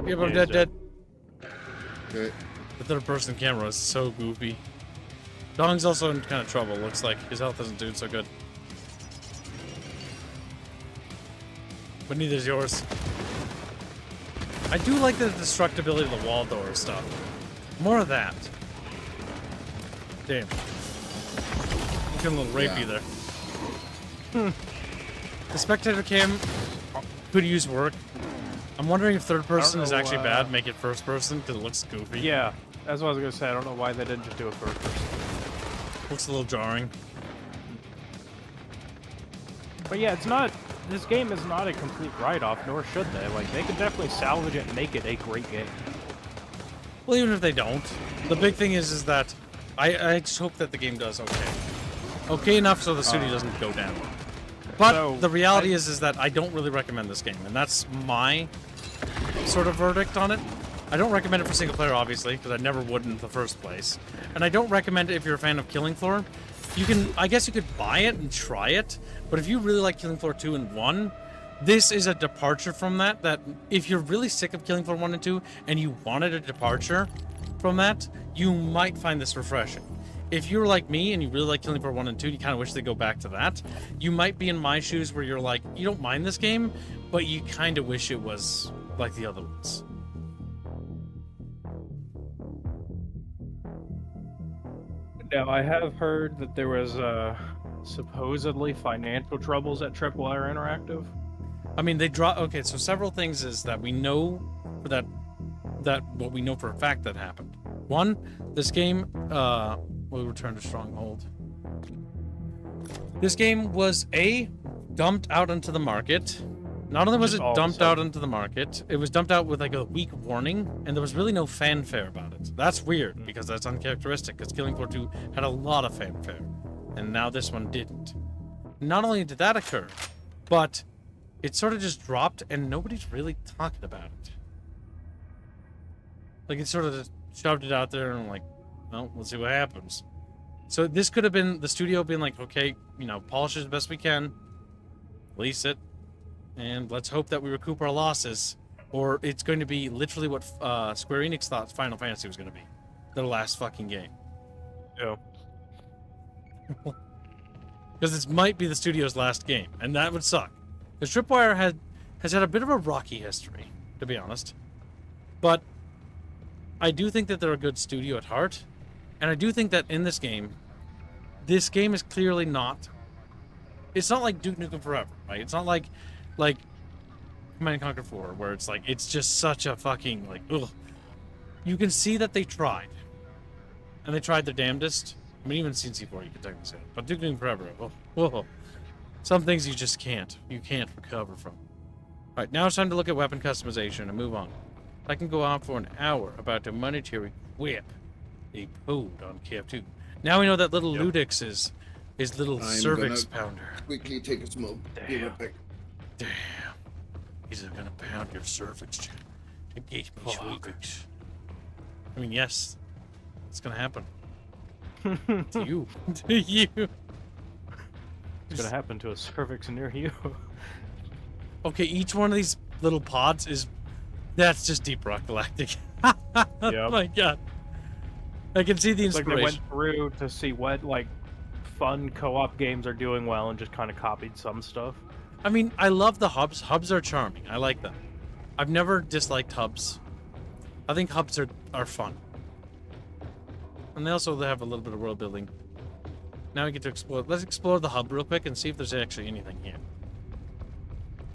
Yep, I'm Yeah, dead. Good. The third-person camera is so goofy. Dong's also in kind of trouble, looks like. His health isn't doing so good. But neither is yours. I do like the destructibility of the wall door stuff. More of that. Damn. Looking a little rapey there. The spectator cam could use work. I'm wondering if third person is actually bad, make it first person, because it looks goofy. Yeah, that's what I was gonna say. I don't know why they didn't just do it first person. Looks a little jarring. But yeah, it's not. This game is not a complete write-off, nor should they. Like, they could definitely salvage it and make it a great game. Well, even if they don't, the big thing is that I just hope that the game does okay. Okay enough so the studio doesn't go down. But So, the reality is that I don't really recommend this game, and that's my sort of verdict on it. I don't recommend it for single player, obviously, because I never would in the first place. And I don't recommend it if you're a fan of Killing Floor. I guess you could buy it and try it, but if you really like Killing Floor 2 and 1, this is a departure from that, if you're really sick of Killing Floor 1 and 2, and you wanted a departure from that, you might find this refreshing. If you're like me and you really like Killing Floor 1 and 2, you kind of wish they go back to that, you might be in my shoes where you're like, you don't mind this game, but you kind of wish it was like the other ones. Now, I have heard that there was supposedly financial troubles at Tripwire Interactive. I mean, they draw. Okay, so several things is that we know that what we know for a fact that happened. One, this game will return to Stronghold. This game was dumped out into the market. Not only was it dumped out into the market, it was dumped out with like a week warning, and there was really no fanfare about it. That's weird, because that's uncharacteristic, because Killing Floor 2 had a lot of fanfare, and now this one didn't. Not only did that occur, but it sort of just dropped, and nobody's really talking about it. Like, it sort of just shoved it out there, and like, well, let's see what happens. So this could have been the studio being like, okay, you know, polish it as best we can, release it, and let's hope that we recoup our losses, or it's going to be literally what Square Enix thought Final Fantasy was going to be. Their last fucking game. Yeah. Because this might be the studio's last game, and that would suck. Because Tripwire has had a bit of a rocky history, to be honest. But I do think that they're a good studio at heart, and I do think that in this game is clearly not... It's not like Duke Nukem Forever, right? It's not like Command & Conquer 4, where it's like, it's just such a fucking, like, ugh. You can see that they tried. And they tried their damnedest. I mean, even CNC4, you can technically say it. But Duke Nukem Forever, some things you just can't. You can't recover from. Alright, now it's time to look at weapon customization and move on. I can go on for an hour about the monetary whip they pulled on KF2. Now we know that little Ludix is little cervix pounder. Quickly take a smoke. Damn. He's gonna pound your cervix, Jen. Engage me, cervix. I mean, yes. It's gonna happen. To you. To you. It's gonna happen to a cervix near you. Okay, each one of these little pods is... That's just Deep Rock Galactic. Oh my god. I can see the inspiration. Like they went through to see what, like, fun co-op games are doing well and just kind of copied some stuff. I mean, I love the hubs. Hubs are charming. I like them. I've never disliked hubs. I think hubs are fun. And they also have a little bit of world building. Now we get to explore. Let's explore the hub real quick and see if there's actually anything here.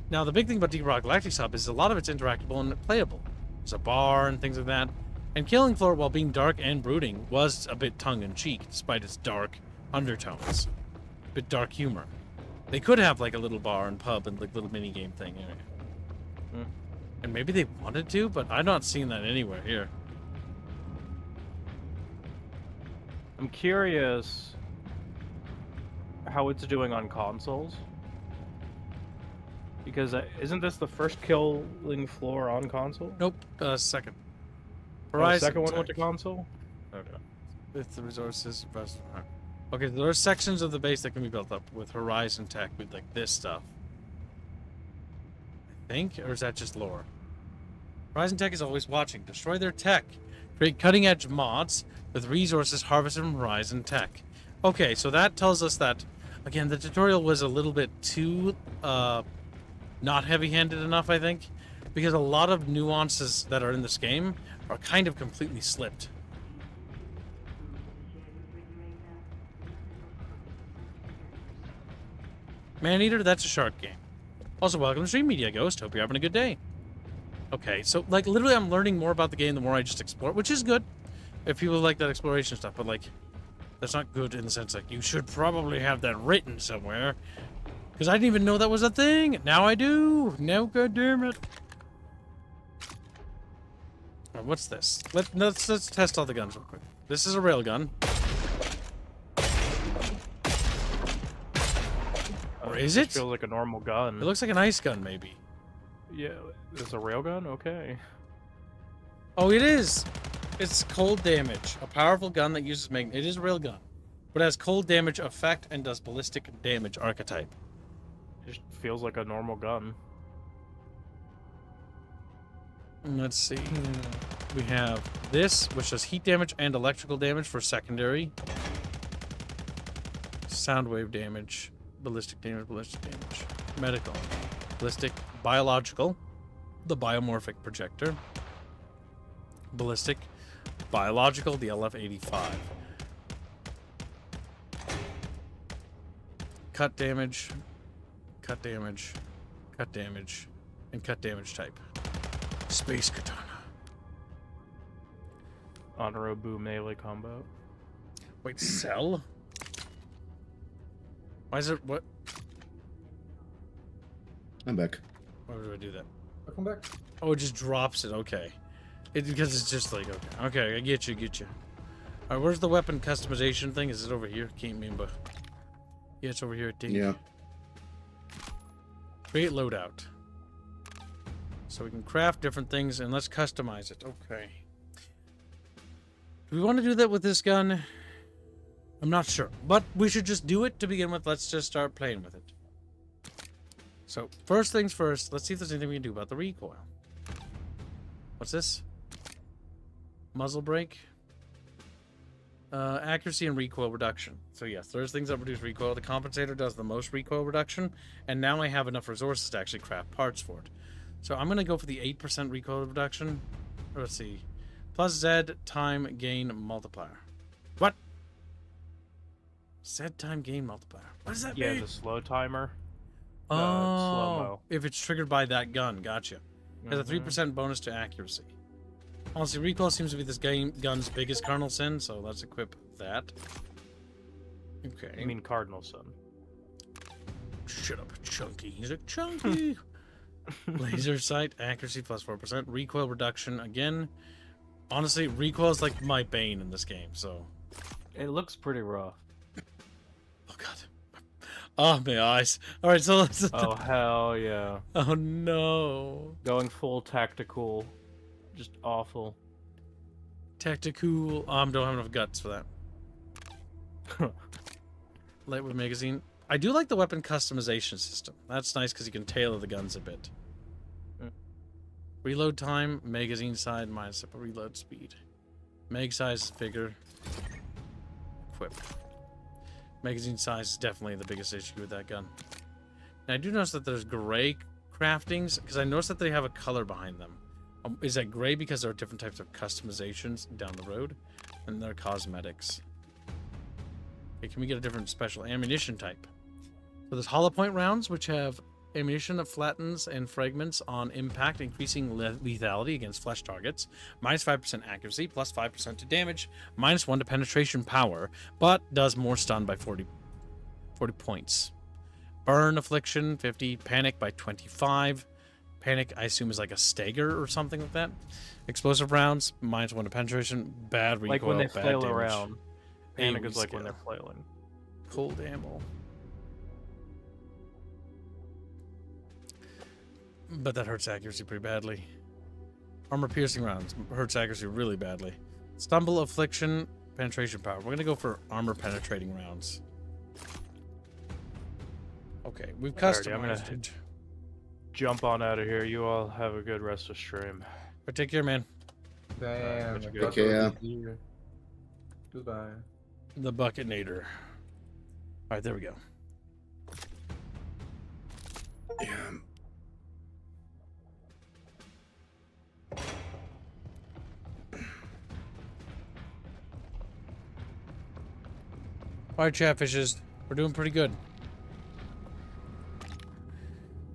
Now, the big thing about Deep Rock Galactic's hub is a lot of it's interactable and playable. There's a bar and things like that. And Killing Floor, while being dark and brooding, was a bit tongue-in-cheek, despite its dark undertones. A bit dark humor. They could have, like, a little bar and pub and, like, little mini-game thing area. And maybe they wanted to, but I'm not seeing that anywhere here. I'm curious how it's doing on consoles. Because isn't this the first Killing Floor on console? Nope, second. The second one went to console? Okay. With the resources... Okay, there are sections of the base that can be built up with Horizon Tech, with, like, this stuff. I think? Or is that just lore? Horizon Tech is always watching. Destroy their tech. Create cutting-edge mods with resources harvested from Horizon Tech. Okay, so that tells us that, again, the tutorial was a little bit too, not heavy-handed enough, I think. Because a lot of nuances that are in this game are kind of completely slipped. Maneater, that's a shark game. Also, welcome to Stream Media Ghost. Hope you're having a good day. Okay, so, like, literally I'm learning more about the game the more I just explore, which is good. If people like that exploration stuff, but, like, that's not good in the sense, like, you should probably have that written somewhere. Because I didn't even know that was a thing. Now I do. Now, goddammit. Right, what's this? Let's test all the guns real quick. This is a railgun. Or is it? Feels like a normal gun. It looks like an ice gun, maybe. Yeah, it's a railgun? Okay. Oh, it is! It's cold damage. A powerful gun that uses magnet. It is a railgun. But has cold damage effect and does ballistic damage archetype. It just feels like a normal gun. Let's see. We have this, which does heat damage and electrical damage for secondary. Sound wave damage. Ballistic damage, medical, ballistic, biological, the biomorphic projector. Ballistic, biological, the LF-85. Cut damage, cut damage, cut damage, and cut damage type. Space katana. Honorable melee combo. Wait, sell? Why is it what? I'm back. Why do I do that? Welcome back. Oh, it just drops it. Okay, because it's just like okay. I get you. All right, where's the weapon customization thing? Is it over here? Can't remember. Yeah, it's over here. I think. Yeah. Create loadout. So we can craft different things and let's customize it. Okay. Do we want to do that with this gun? I'm not sure, but we should just do it to begin with. Let's just start playing with it. So first things first, let's see if there's anything we can do about the recoil. What's this? Muzzle brake. Accuracy and recoil reduction. So yes, there's things that reduce recoil. The compensator does the most recoil reduction, and now I have enough resources to actually craft parts for it. So I'm gonna go for the 8% recoil reduction. Let's see. Plus Z time gain multiplier. What? Z time gain multiplier. What does that mean? Yeah, the slow timer. Oh, slow-mo. if it's triggered by that gun, gotcha. Has a 3% bonus to accuracy. Honestly, recoil seems to be this gun's biggest cardinal sin, so let's equip that. Okay. I mean cardinal sin. Shut up, Chunky. He's like, Chunky! Laser sight, accuracy plus 4%. Recoil reduction, again. Honestly, recoil is like my bane in this game, so... It looks pretty rough. Oh, God. Oh, my eyes. Alright, so let's... Oh, hell yeah. Oh, no. Going full tactical. Just awful. Tactical. Don't have enough guts for that. Lightweight magazine. I do like the weapon customization system. That's nice because you can tailor the guns a bit. Reload time, magazine size, minus reload speed. Mag size is bigger. Equip. Magazine size is definitely the biggest issue with that gun. Now I do notice that there's gray craftings, because I noticed that they have a color behind them. Is that gray because there are different types of customizations down the road? And they're cosmetics. Okay, can we get a different special ammunition type? So there's hollow point rounds, which have ammunition that flattens and fragments on impact, increasing lethality against flesh targets. Minus 5% accuracy, plus 5% to damage. Minus 1 to penetration power, but does more stun by 40 points. Burn affliction, 50. Panic by 25. Panic, I assume, is like a stagger or something like that. Explosive rounds, minus 1 to penetration. Bad recoil, like when they bad flail damage. around. Panic AoE is like skill. when they're flailing. Cold ammo. But that hurts accuracy pretty badly. Armor piercing rounds hurts accuracy really badly. Stumble, affliction, penetration power. We're gonna go for armor penetrating rounds. Okay, we've Alrighty, I'm customized gonna it. jump on out of here. You all have a good rest of stream. But take care, man. Damn. much I good. thought Okay, it was here. Goodbye. The Bucketnator. Alright, there we go. Yeah. Alright, Chatfishes. We're doing pretty good.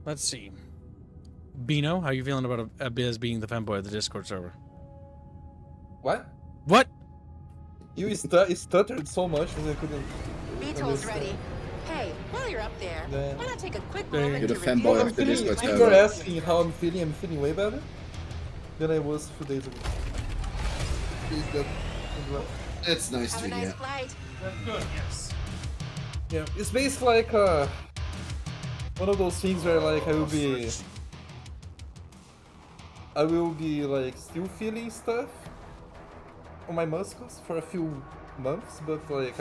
Let's see. Bino, how you feeling about Abiz being the femboy of the Discord server? What? What? You stuttered so much that I couldn't. Beetle's understand. ready. Hey, while you're up there, Then- why not take a quick There you moment go. to You're the review fanboy your of the Discord If server. you're asking how I'm feeling way better than I was a few days ago. It's nice Have to a nice hear. flight. Good, yes. Yeah, it's basically like one of those things where like I will be like still feeling stuff on my muscles for a few months, but like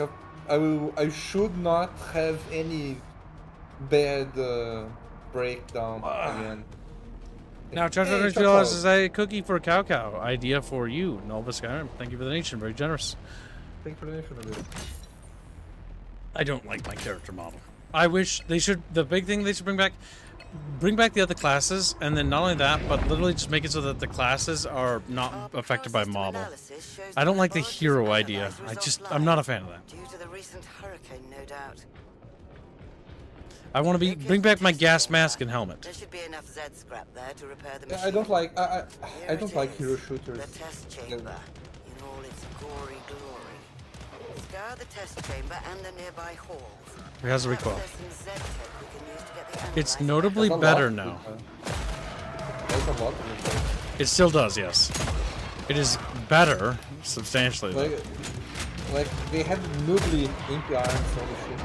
I should not have any bad breakdown again. Now, Chacha Hey, realizes a cookie for Cow Cow. Idea for you, Nova Skyrim. Thank you for the nation. Very generous. Thank you for the nation of it. I don't like my character model. I wish they should. The big thing they should bring back. bring back the other classes, and then not only that, but literally just make it so that the classes are not affected by model. I don't like the hero idea. I'm not a fan of that. Due to the recent hurricane, no doubt. I want to bring back my gas mask and helmet. There should be enough Z scrap there to repair the Yeah, machine. I don't like I Here don't it like is, hero shooters. The test chamber, in all its gory glory. Scour the test chamber and the nearby halls. It has a Perhaps recoil. there's some Z tech we can use to get the It's analyzer notably There's a better lot now. There's a lot of it. It still does, yes. It is better, substantially. though. Like they have noobly impy irons on the shit.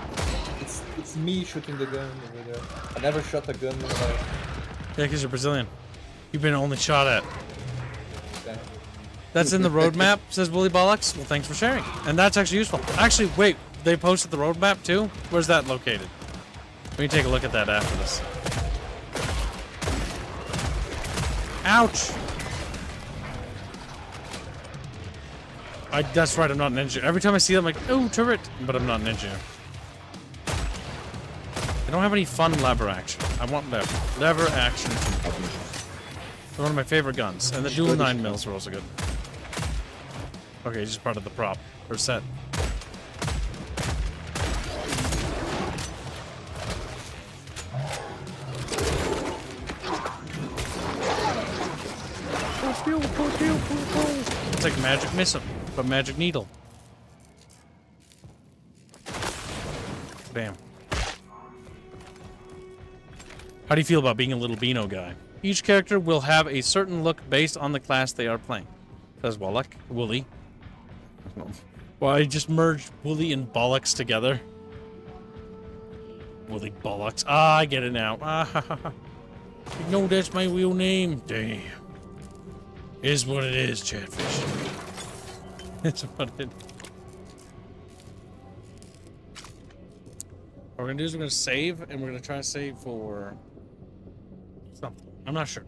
It's me shooting the gun over there. I never shot a gun in my life. Yeah, because you're Brazilian. You've been only shot at. Okay. That's in the roadmap, says Willy Bollocks. Well, thanks for sharing. And that's actually useful. Actually, wait, they posted the roadmap too? Where's that located? Let me take a look at that after this. Ouch! That's right, I'm not an engineer. Every time I see it, I'm like, oh, turret! But I'm not an engineer. I don't have any fun lever action. I want lever. Lever action. They're one of my favorite guns. And the dual 9mm are also good. Okay, just part of the prop. Or set. It's like magic missile, but magic needle. Bam. How do you feel about being a little Beano guy? Each character will have a certain look based on the class they are playing. Says Wallach. Wooly. Well, I just merged Wooly and Bollocks together. Wooly Bollocks. Ah, I get it now. Ah, you know that's my real name. Damn. Is what it is, Chatfish. It's what it is. What we're gonna do is we're gonna save, and we're gonna try to save for something. I'm not sure.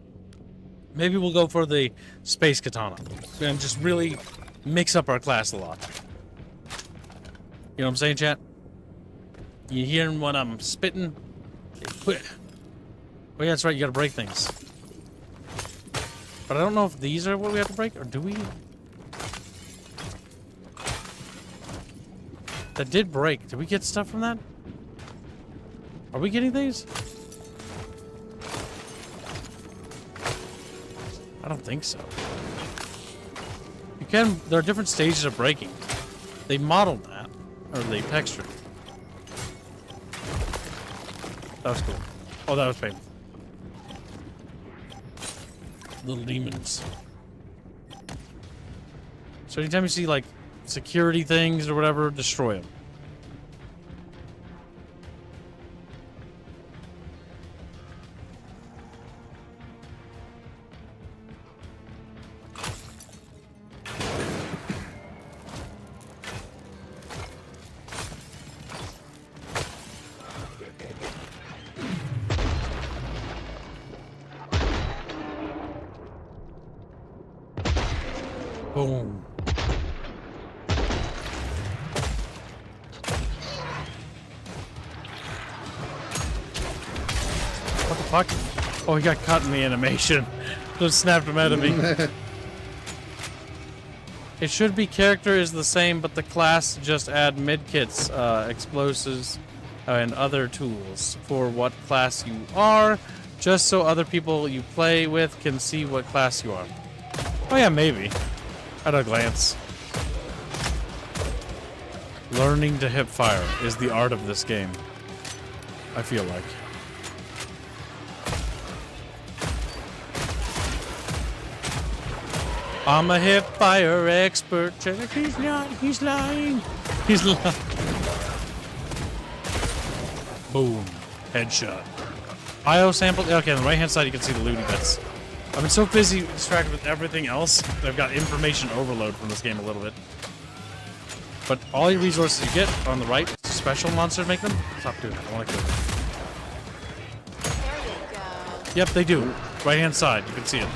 Maybe we'll go for the space katana and just really mix up our class a lot. You know what I'm saying, chat? You hearing what I'm spitting? Oh yeah, that's right. You gotta break things. But I don't know if these are what we have to break, or do we? That did break. Did we get stuff from that? Are we getting these? I don't think so. You can. There are different stages of breaking. They modeled that, or they textured. That was cool. Oh, that was painful. Little demons. So anytime you see like security things or whatever, destroy them. Boom. What the fuck? Oh, he got cut in the animation. Just snapped him out of me. It should be character is the same, but the class just add medkits, explosives, and other tools for what class you are, just so other people you play with can see what class you are. Oh yeah, maybe. At a glance. Learning to hip fire is the art of this game. I feel like. I'm a hip fire expert. He's not. He's lying. He's lying. Boom. Headshot. IO sample. Okay, on the right hand side you can see the looty bits. I've been so busy distracted with everything else that I've got information overload from this game a little bit. But all your resources you get on the right, special monsters make them. Stop doing that. I want to kill them. There you go. Yep, they do. Right hand side, you can see it.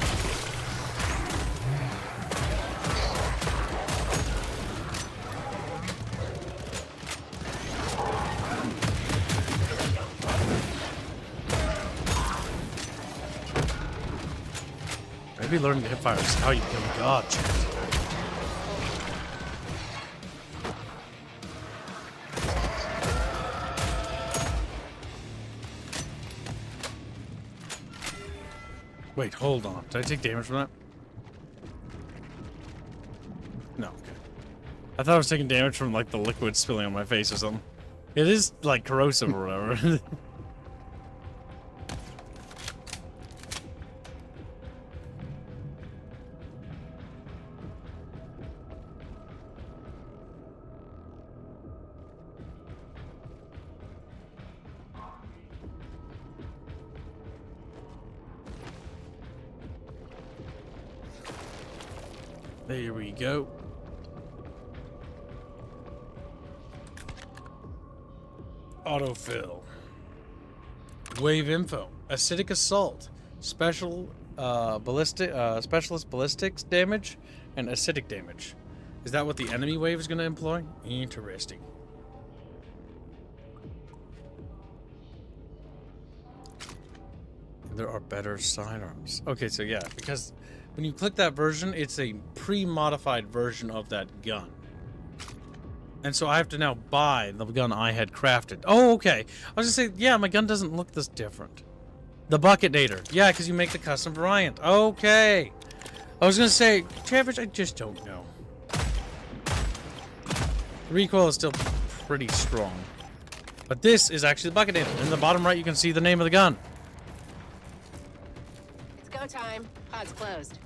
Maybe learning to hip fire is how you kill a god, chat. Wait, hold on. Did I take damage from that? No, okay. I thought I was taking damage from, like, the liquid spilling on my face or something. It is, like, corrosive or whatever. There we go. Autofill. Wave info. Acidic assault. Special specialist ballistics damage and acidic damage. Is that what the enemy wave is going to employ? Interesting. There are better sidearms. Okay, so yeah, because when you click that version, it's a pre-modified version of that gun. And so I have to now buy the gun I had crafted. Oh, okay. I was gonna say, yeah, my gun doesn't look this different. The Bucket Nader. Yeah, because you make the custom variant. Okay. I was gonna say, Chatfish, I just don't know. The recoil is still pretty strong. But this is actually the Bucket Nader. In the bottom right, you can see the name of the gun. It's go time. Pod's closed.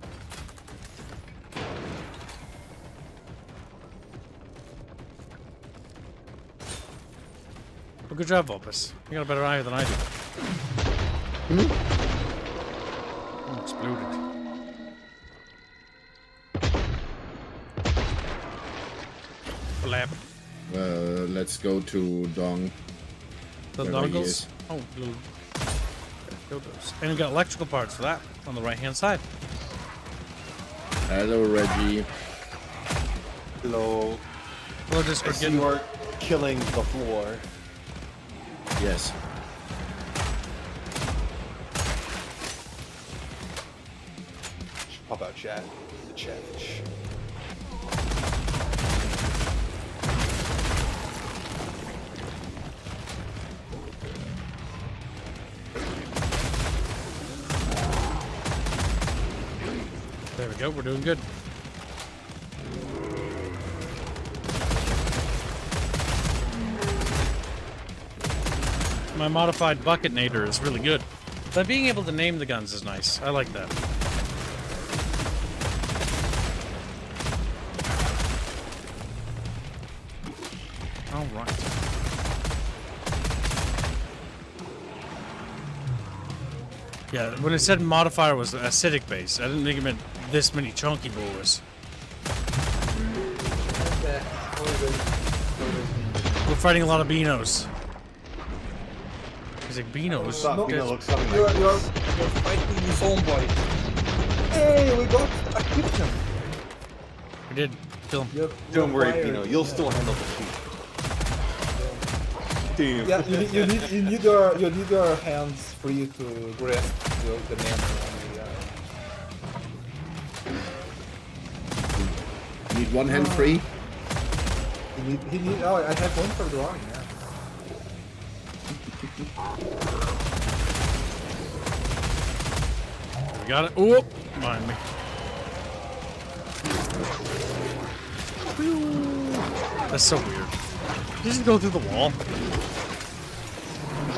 Well, good job, Opus. You got a better eye than I do. Exploded. Flap. Let's go to Dong. The wherever he dongles? is. Oh, blue. And we got electrical parts for that on the right-hand side. Hello, Reggie. Hello. Hello, Discord. You are killing the floor. Yes. Pop out chat. The Chatfish. There we go. We're doing good. My modified Bucket Nader is really good. But being able to name the guns is nice. I like that. All right. Yeah, when it said modifier was acidic base, I didn't think it meant this many chunky boys. We're fighting a lot of Beanos. He's like, Beanos? No, Guys- looks something like You're this. fighting the homeboy. Hey, we got a kitchen. We did kill him. Don't worry, Pino. You'll still handle the sheep. Damn. Yeah, you need your hands free to grasp the man on the. You need one hand free. He need. Oh, I have one for drawing. Yeah. We got it. Oh, mind me. That's so weird. Did you just go through the wall?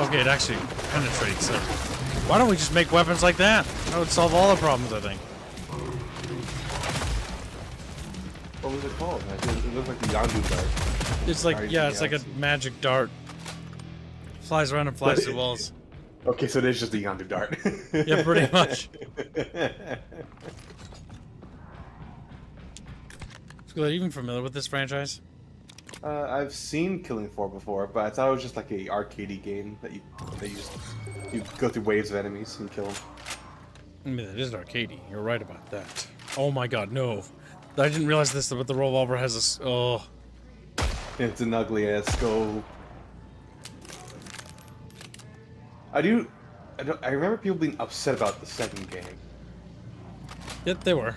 Okay, it actually penetrates. So why don't we just make weapons like that? That would solve all the problems, I think. What was it called? It looked like the Yandu dart. It's like, yeah, it's like a magic dart. Flies around and flies through walls. Okay, so it is just the Yandu dart. Yeah, pretty much. Are you even familiar with this franchise? I've seen Killing Floor before, but I thought it was just like a arcadey game that you go through waves of enemies and kill them. I mean, it is arcadey. You're right about that. Oh my god, no. I didn't realize this, but the revolver has this. Oh. It's an ugly ass scope. I remember people being upset about the second game. Yep, they were.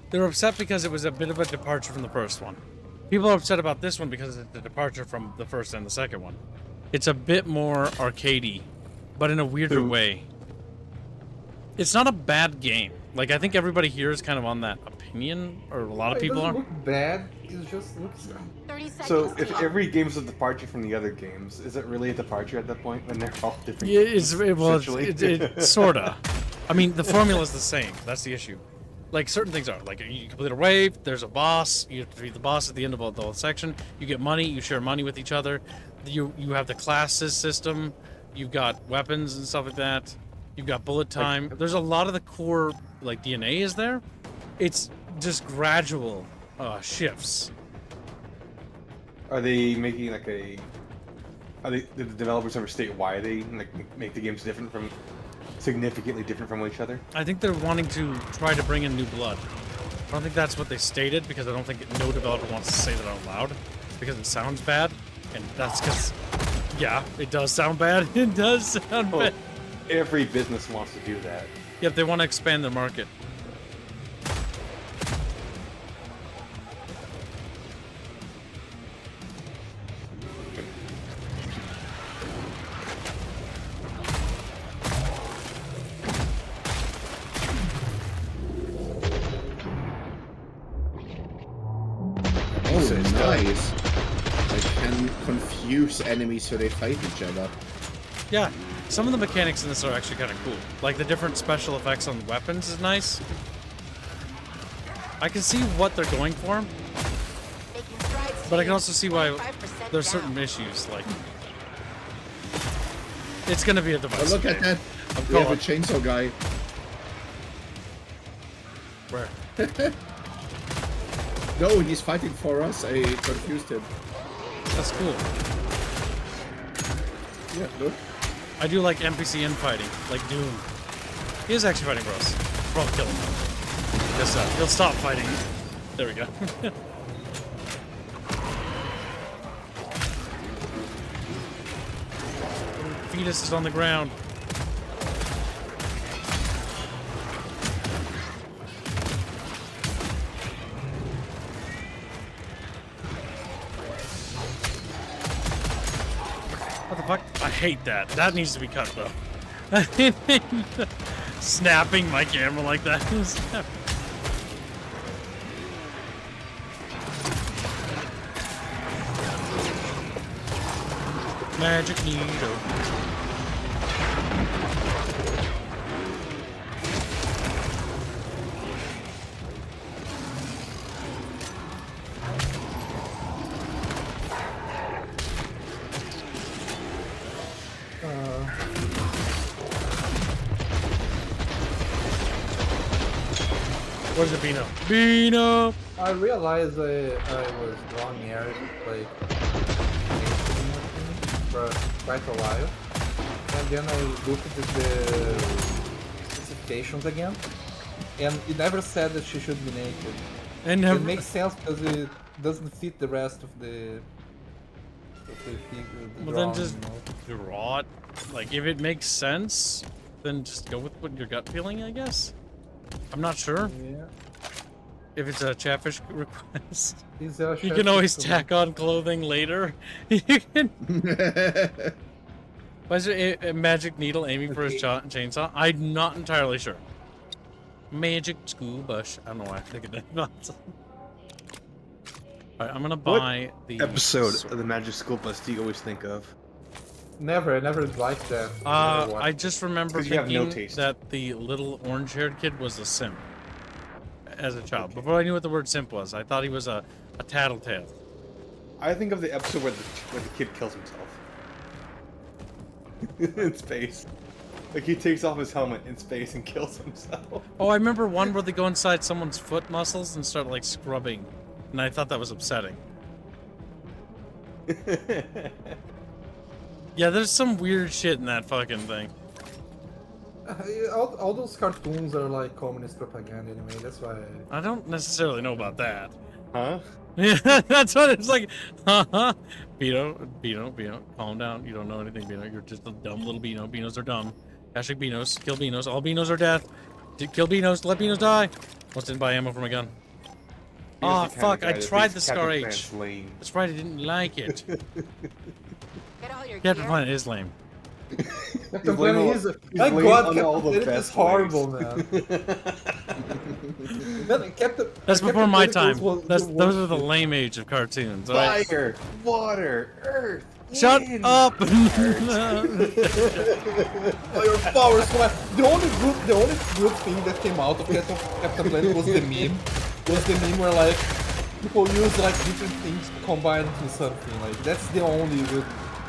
They were upset because it was a bit of a departure from the first one. People are upset about this one because it's a departure from the first and the second one. It's a bit more arcadey, but in a weirder way. It's not a bad game. Like, I think everybody here is kind of on that opinion, or a lot of people are. It doesn't look bad. It just looks. 30 seconds. So if every game's a departure from the other games, is it really a departure at that point when they're all different? Yeah, games, it's sorta. I mean, the formula is the same. That's the issue. Like, certain things are. Like, you complete a wave, there's a boss, you have to defeat the boss at the end of the whole section, you get money, you share money with each other, you have the classes system, you've got weapons and stuff like that, you've got bullet time. There's a lot of the core, like, DNA is there. It's just gradual shifts. Are they making like a? Did the developers ever state why they like make the games different from, significantly different from each other? I think they're wanting to try to bring in new blood. I don't think that's what they stated, because I don't think no developer wants to say that out loud, because it sounds bad, and that's because, yeah, it does sound bad. It does sound bad. Every business wants to do that. Yep, they want to expand their market. Nice. I can confuse enemies so they fight each other. Yeah, some of the mechanics in this are actually kind of cool. Like, the different special effects on weapons is nice. I can see what they're going for, but I can also see why there's certain issues. Like, it's gonna be a device. Oh, look at that! We have a chainsaw guy. Where? No, he's fighting for us. I confused him. That's cool. Yeah, look. I do like NPC infighting, like Doom. He is actually fighting for us. Probably kill him. Guess he'll stop fighting. There we go. Fetus is on the ground. What the fuck? I hate that. That needs to be cut, though. Snapping my camera like that. Magic needle. Where's the Beano? Beano! I realized I was wrong here, like, for quite a while. And then I looked at the specifications again, and it never said that she should be naked. And it makes sense because it doesn't fit the rest of the figure. Well, then just draw it. Like, if it makes sense, then just go with what your gut feeling, I guess. I'm not sure. Yeah. If it's a Chatfish request, you Chatfish can always tack on clothing later. You can. Why is there a magic needle aiming for his chainsaw? I'm not entirely sure. Magic school bush. I don't know why I think of that. Alright, I'm gonna buy the episode of the Magic School Bus do you always think of? Never, I never liked that. I just remember thinking no taste. that the little orange-haired kid was a simp as a child. Before I knew what the word simp was, I thought he was a tattletale. I think of the episode where the kid kills himself in space. Like, he takes off his helmet in space and kills himself. Oh, I remember one where they go inside someone's foot muscles and start like scrubbing, and I thought that was upsetting. Yeah, there's some weird shit in that fucking thing. All those cartoons are like communist propaganda anyway, that's why... I don't necessarily know about that. Huh? Yeah, that's what it's like. Beano, calm down. You don't know anything, Beano. You're just a dumb little Beano. Beanos are dumb. Hashtag Beanos. Kill Beanos. All Beanos are death. Kill Beanos. Let Beanos die. Almost didn't buy ammo for my gun. Oh, fuck. I tried the Scar H. That's right. I didn't like it. Get all your Captain gear. Planet is lame. Captain Planet is. My God, Captain Planet is horrible, man. That's before my time. Those are the lame age of cartoons. Right? Fire, water, earth. Shut up! Oh, your powers. The only good thing that came out of Captain Planet was the meme. Where like people use like different things to combine into something. Like that's the only good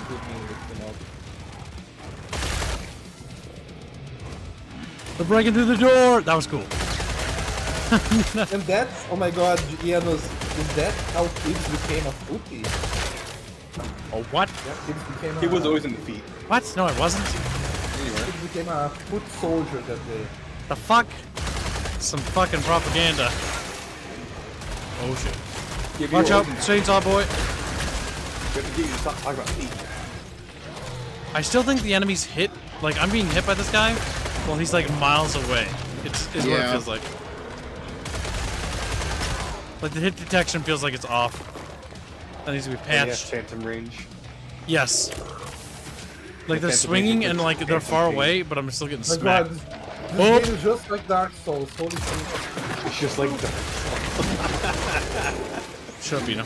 meme that came out. They're breaking through the door. That was cool. And that's, oh my God, Janos, is that how Tibbs became a footie? Oh, what? Yeah, Tibbs became He was always in the feet. What? No, it wasn't. Tibbs became a foot soldier that day. The fuck? Some fucking propaganda. Oh shit. Watch out, chainsaw boy. Stop talking about feet. I still think the enemies hit, like I'm being hit by this guy while he's like miles away. Is what it feels like. Like the hit detection feels like it's off. That needs to be patched. Phantom range. Yes. Like they're swinging and like they're far away, but I'm still getting smacked. This game is just like Dark Souls. Holy shit. It's just like Dark Souls. Shut up, Bino.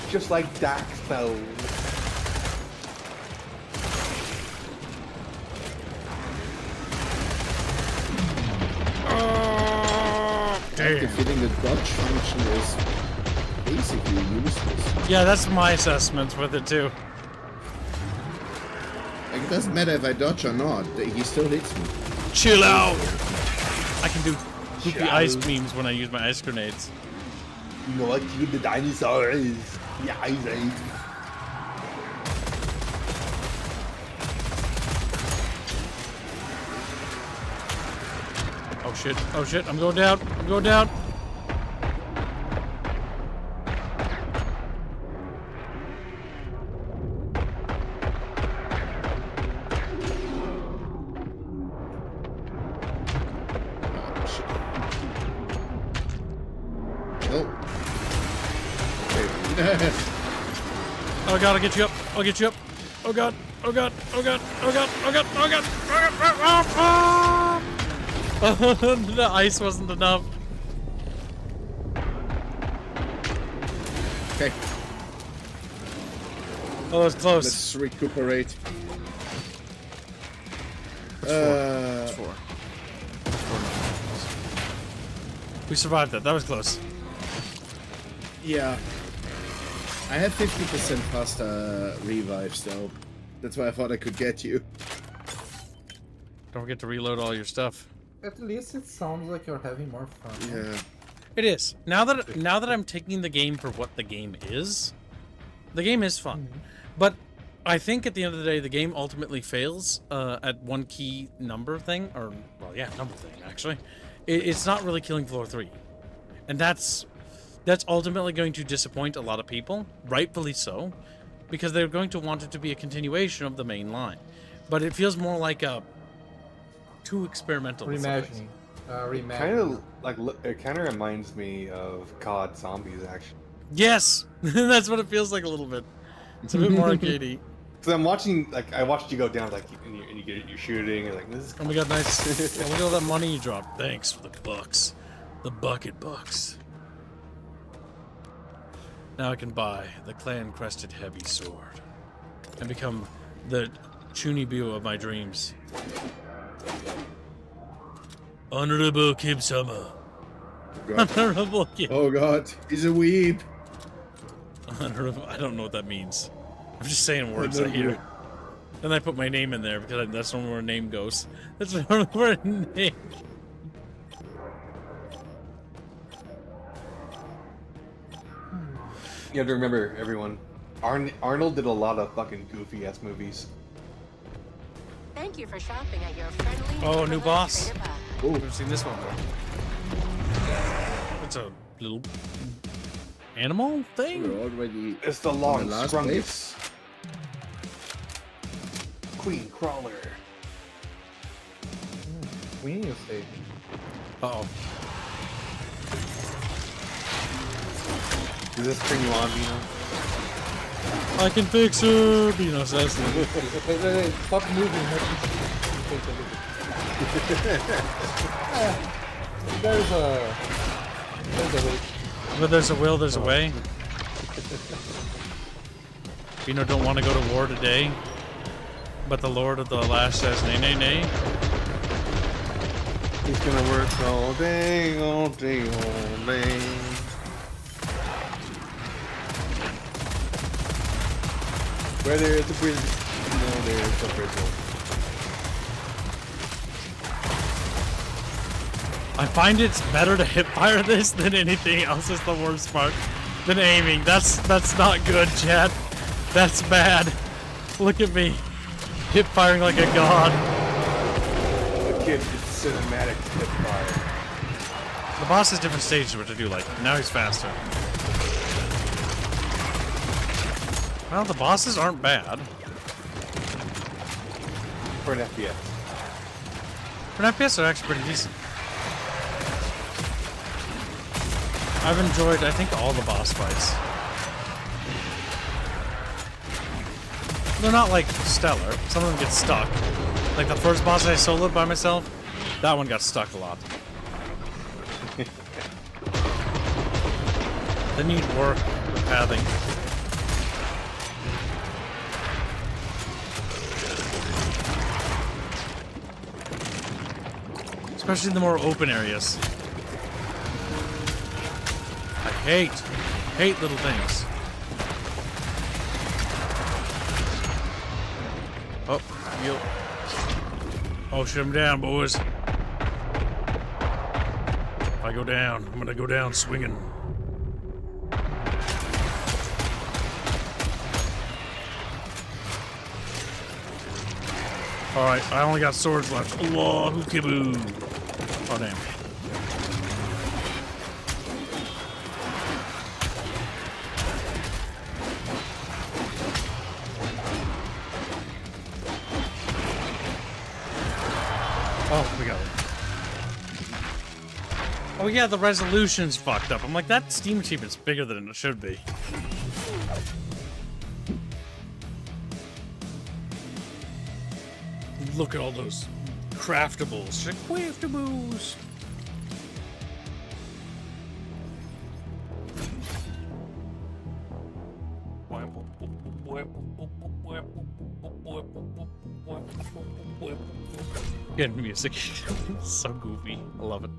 Just like Dark Souls. The feeling the dodge function is basically useless. Yeah, that's my assessment with it too. Like, it doesn't matter if I dodge or not, he still hits me. Chill out! I can do goopy ice beams when I use my ice grenades. You know what? You the dinosaurs. Yeah, I right. Oh shit, I'm going down. I'm going down. Oh god, I'll get you up. I'll get you up. Oh god. Oh god. Oh god. Oh god. Oh god. Oh god. Oh god. The ice wasn't enough. Okay. Oh, that was close. Let's recuperate. It's four. We survived that. That was close. Yeah. I have 50% faster revives though. That's why I thought I could get you. Don't forget to reload all your stuff. At least it sounds like you're having more fun. Yeah. It is. Now that I'm taking the game for what the game is fun. But I think at the end of the day, the game ultimately fails at one key number thing, or well, yeah, number thing actually. It's not really killing floor 3, and that's ultimately going to disappoint a lot of people, rightfully so, because they're going to want it to be a continuation of the main line. But it feels more like a too experimental. Reimagining. Kind of like it kind of reminds me of COD Zombies, actually. Yes, that's what it feels like a little bit. It's a bit more arcadey. So I'm watching, like I watched you go down, like and you're shooting, and like this is. Oh my god, nice! Oh, look at all that money you dropped. Thanks for the bucks, the bucket bucks. Now I can buy the clan-crested heavy sword and become the Chunibu of my dreams. Honorable Kib-sama. Honorable Kib. Oh god, he's a weeb. Honorable. I don't know what that means. I'm just saying words I hear. Then I put my name in there because that's normally where a name goes. That's normally where a name. You have to remember, everyone. Arnold did a lot of fucking goofy ass movies. Thank you for shopping at your friendly. Oh, new boss. Trader Bob. Oh, I've seen this one before. It's a little animal thing. We're already. It's the on long last scrungus. Queen crawler. We need to save. Uh-oh. Does this turn you on, Vino? I can fix her, Bino says. Wait, stop moving. There's a way. But there's a will, there's a way. Bino don't want to go to war today, but the Lord of the Lash says nay, nay, nay. He's gonna work all day, all day, all day. Whether it's a bridge, no, there's a bridge. I find it's better to hip fire this than anything else. Is the worst part than aiming. That's not good, Chad. That's bad. Look at me, hip firing like a god. The kid is cinematic hip fire. The boss has different stages which I do like. Now he's faster. Well, the bosses aren't bad. For an FPS. For an FPS, they're actually pretty decent. I've enjoyed, I think, all the boss fights. They're not, like, stellar. Some of them get stuck. Like, the first boss I soloed by myself, that one got stuck a lot. They need work with pathing. Especially in the more open areas. I hate little things. Oh, yo. Oh, shoot him down, boys. If I go down, I'm gonna go down swinging. Alright, I only got swords left. Allahu kiboo. Oh, damn. Oh, we got it. Oh yeah, the resolution's fucked up. I'm like, that Steam achievement's bigger than it should be. Look at all those craftables. Craftables. Good music. So goofy. I love it.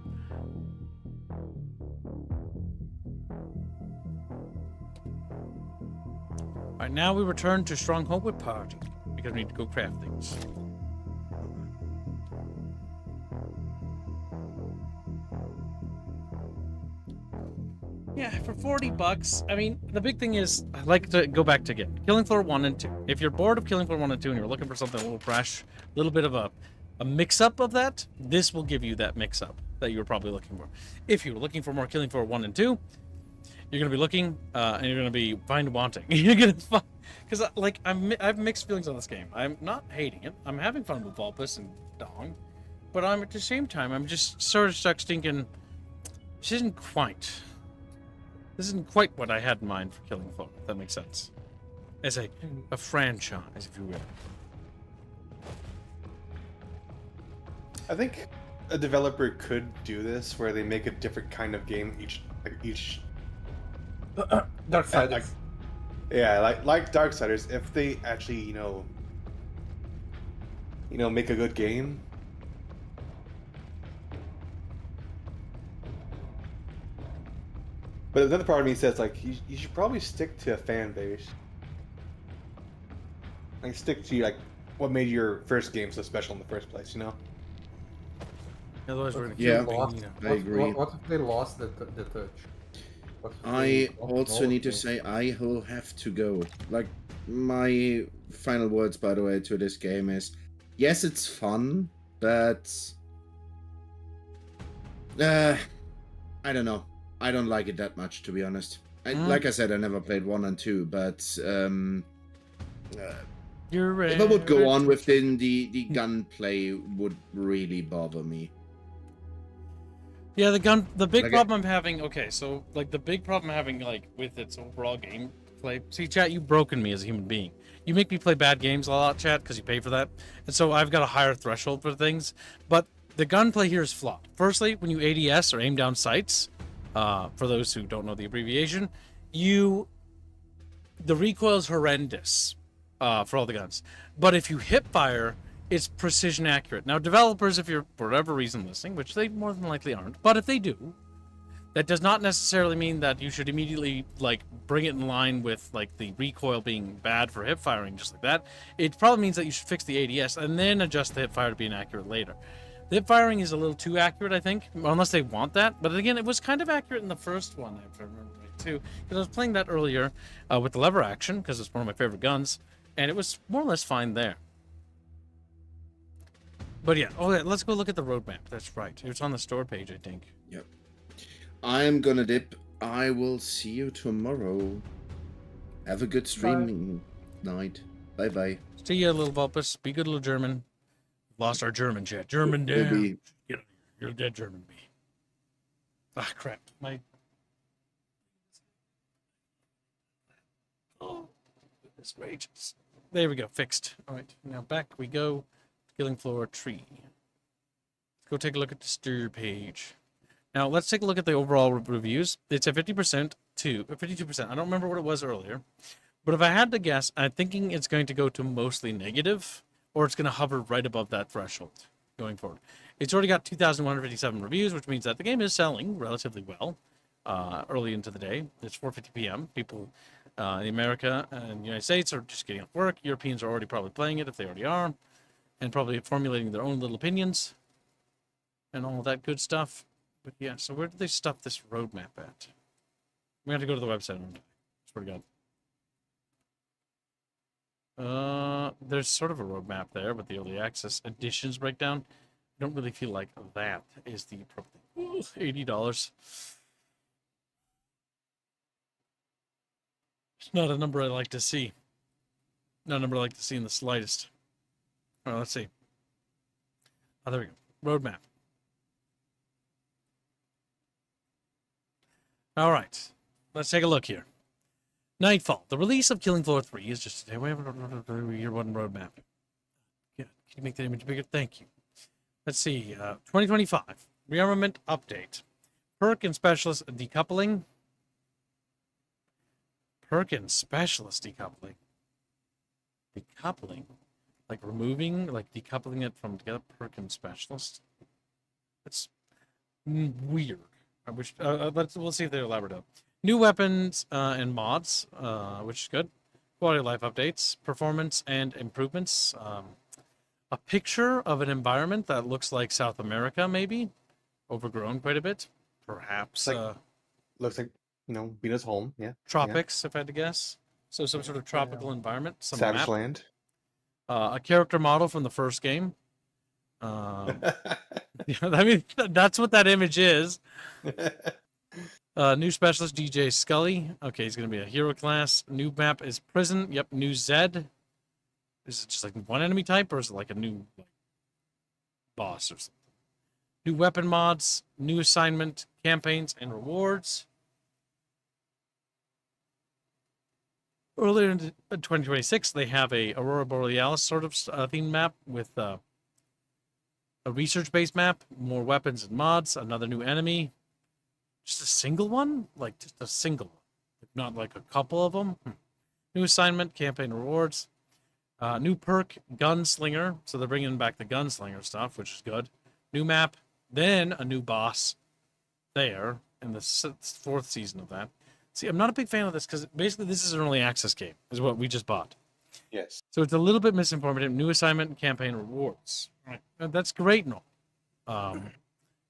Alright, now we return to Stronghold with Party because we need to go craft things. Yeah, for 40 bucks. I mean, the big thing is, I like to go back to again. Killing Floor 1 and 2. If you're bored of Killing Floor 1 and 2 and you're looking for something a little fresh, a little bit of a mix-up of that, this will give you that mix-up that you were probably looking for. If you were looking for more Killing Floor 1 and 2, you're going to be looking, and you're going to be find wanting. You're going to find... Because, like, I have mixed feelings on this game. I'm not hating it. I'm having fun with Vulpus and Dong. But at the same time, I'm just sort of stuck thinking, this isn't quite what I had in mind for Killing Floor, if that makes sense. As a franchise, if you will. I think a developer could do this, where they make a different kind of game each. Darksiders. Yeah, like Darksiders. If they actually, you know, make a good game. But another part of me says, like, you should probably stick to a fan base. Like, stick to, like, what made your first game so special in the first place, you know? Otherwise, we're gonna I agree. What if they lost the touch? I also need to say I will have to go. Like, my final words, by the way, to this game is, yes, it's fun, but I don't know. I don't like it that much, to be honest. Like I said, I never played 1 and 2, but if I would go on within the gunplay would really bother me. Yeah, the big Like problem I'm having, okay, so, like, the big problem I'm having, like, with its overall gameplay, see, chat, you've broken me as a human being. You make me play bad games a lot, chat, because you pay for that, and so I've got a higher threshold for things, but the gunplay here is flawed. Firstly, when you ADS, or aim down sights, for those who don't know the abbreviation, the recoil is horrendous, for all the guns. But if you hip fire, it's precision accurate. Now, developers, if you're for whatever reason listening, which they more than likely aren't, but if they do, that does not necessarily mean that you should immediately, like, bring it in line with, like, the recoil being bad for hip firing, just like that. It probably means that you should fix the ADS and then adjust the hip fire to be inaccurate later. The hip firing is a little too accurate, I think, unless they want that. But again, it was kind of accurate in the first one, if I remember right, too. Because I was playing that earlier with the lever action, because it's one of my favorite guns, and it was more or less fine there. But yeah, let's go look at the roadmap. That's right. It's on the store page, I think. Yep. I'm gonna dip. I will see you tomorrow. Have a good streaming night. Bye-bye. See ya, little Vulpus. Be good, little German. Lost our German, chat. German down. You're a dead German bee. Ah, crap. Oh, goodness gracious. There we go. Fixed. All right. Now back we go. Killing Floor tree. Let's go take a look at the stir page. Now let's take a look at the overall reviews. It's at 50% to 52%. I don't remember what it was earlier, but if I had to guess, I'm thinking it's going to go to mostly negative, or it's going to hover right above that threshold going forward. It's already got 2,157 reviews, which means that the game is selling relatively well early into the day. It's 4:50 p.m. People in America and the United States are just getting off work. Europeans are already probably playing it if they already are, and probably formulating their own little opinions and all that good stuff. But yeah, so where did they stuff this roadmap at? We have to go to the website. Swear to God. There's sort of a roadmap there with the early access editions breakdown. I don't really feel like that is the appropriate $80. It's not a number I like to see. Not a number I like to see in the slightest. All right, let's see. Oh, there we go. Roadmap. All right. Let's take a look here. Nightfall. The release of Killing Floor 3 is just today. We have a year one roadmap. Good. Can you make that image bigger? Thank you. Let's see. 2025. Rearmament update. Perk and specialist decoupling. Perk and specialist decoupling. Decoupling? Like removing, like decoupling it from together, perk and specialist. That's weird. I wish. We'll see if they elaborate up. New weapons and mods, which is good. Quality of life updates, performance and improvements. A picture of an environment that looks like South America, maybe overgrown quite a bit. Perhaps. Looks like Bina's home. Yeah. Tropics, if I had to guess. So some sort of tropical environment. Some Savage map. Land. A character model from the first game. I mean, that's what that image is. New specialist DJ Scully. Okay, he's going to be a hero class. New map is prison. Yep, new Zed. Is it just like one enemy type, or is it like a new boss or something? New weapon mods, new assignment, campaigns, and rewards. Earlier in 2026, they have a Aurora Borealis sort of theme map with a research-based map, more weapons and mods, another new enemy. Just a single one? Like, just a single one. Not like a couple of them. New assignment, campaign rewards. New perk, Gunslinger. So they're bringing back the Gunslinger stuff, which is good. New map. Then a new boss there in the fourth season of that. See, I'm not a big fan of this because basically this is an early access game, is what we just bought. Yes. So it's a little bit misinformative. New assignment and campaign rewards. Right. That's great and all.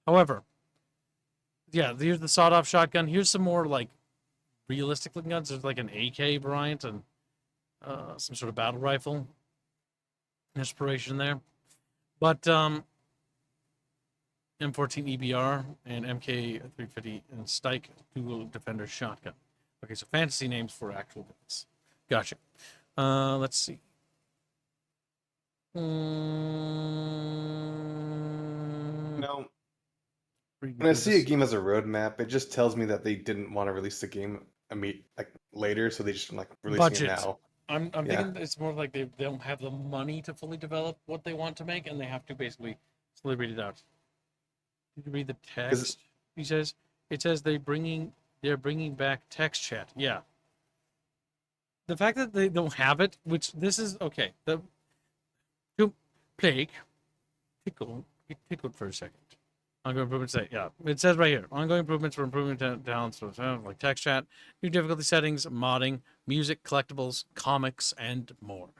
However, yeah, here's the sawed-off shotgun. Here's some more, like, realistic-looking guns. There's, like, an AK variant and some sort of battle rifle inspiration there. But, M14 EBR, and MK350 and Stike Dual Defender Shotgun. Okay, so fantasy names for actual guns. Gotcha. Let's see. No. When I see a game as a roadmap, it just tells me that they didn't want to release the game later, so they just releasing budget. it now. I'm thinking it's more like they don't have the money to fully develop what they want to make, and they have to basically slowly read it out. Did you read the text? He says they're bringing back text chat. Yeah. The fact that they don't have it, which this is okay. To plague get tickled for a second. Ongoing improvements. Yeah, it says right here. Ongoing improvements for improving talents, like text chat, new difficulty settings, modding, music, collectibles, comics, and more.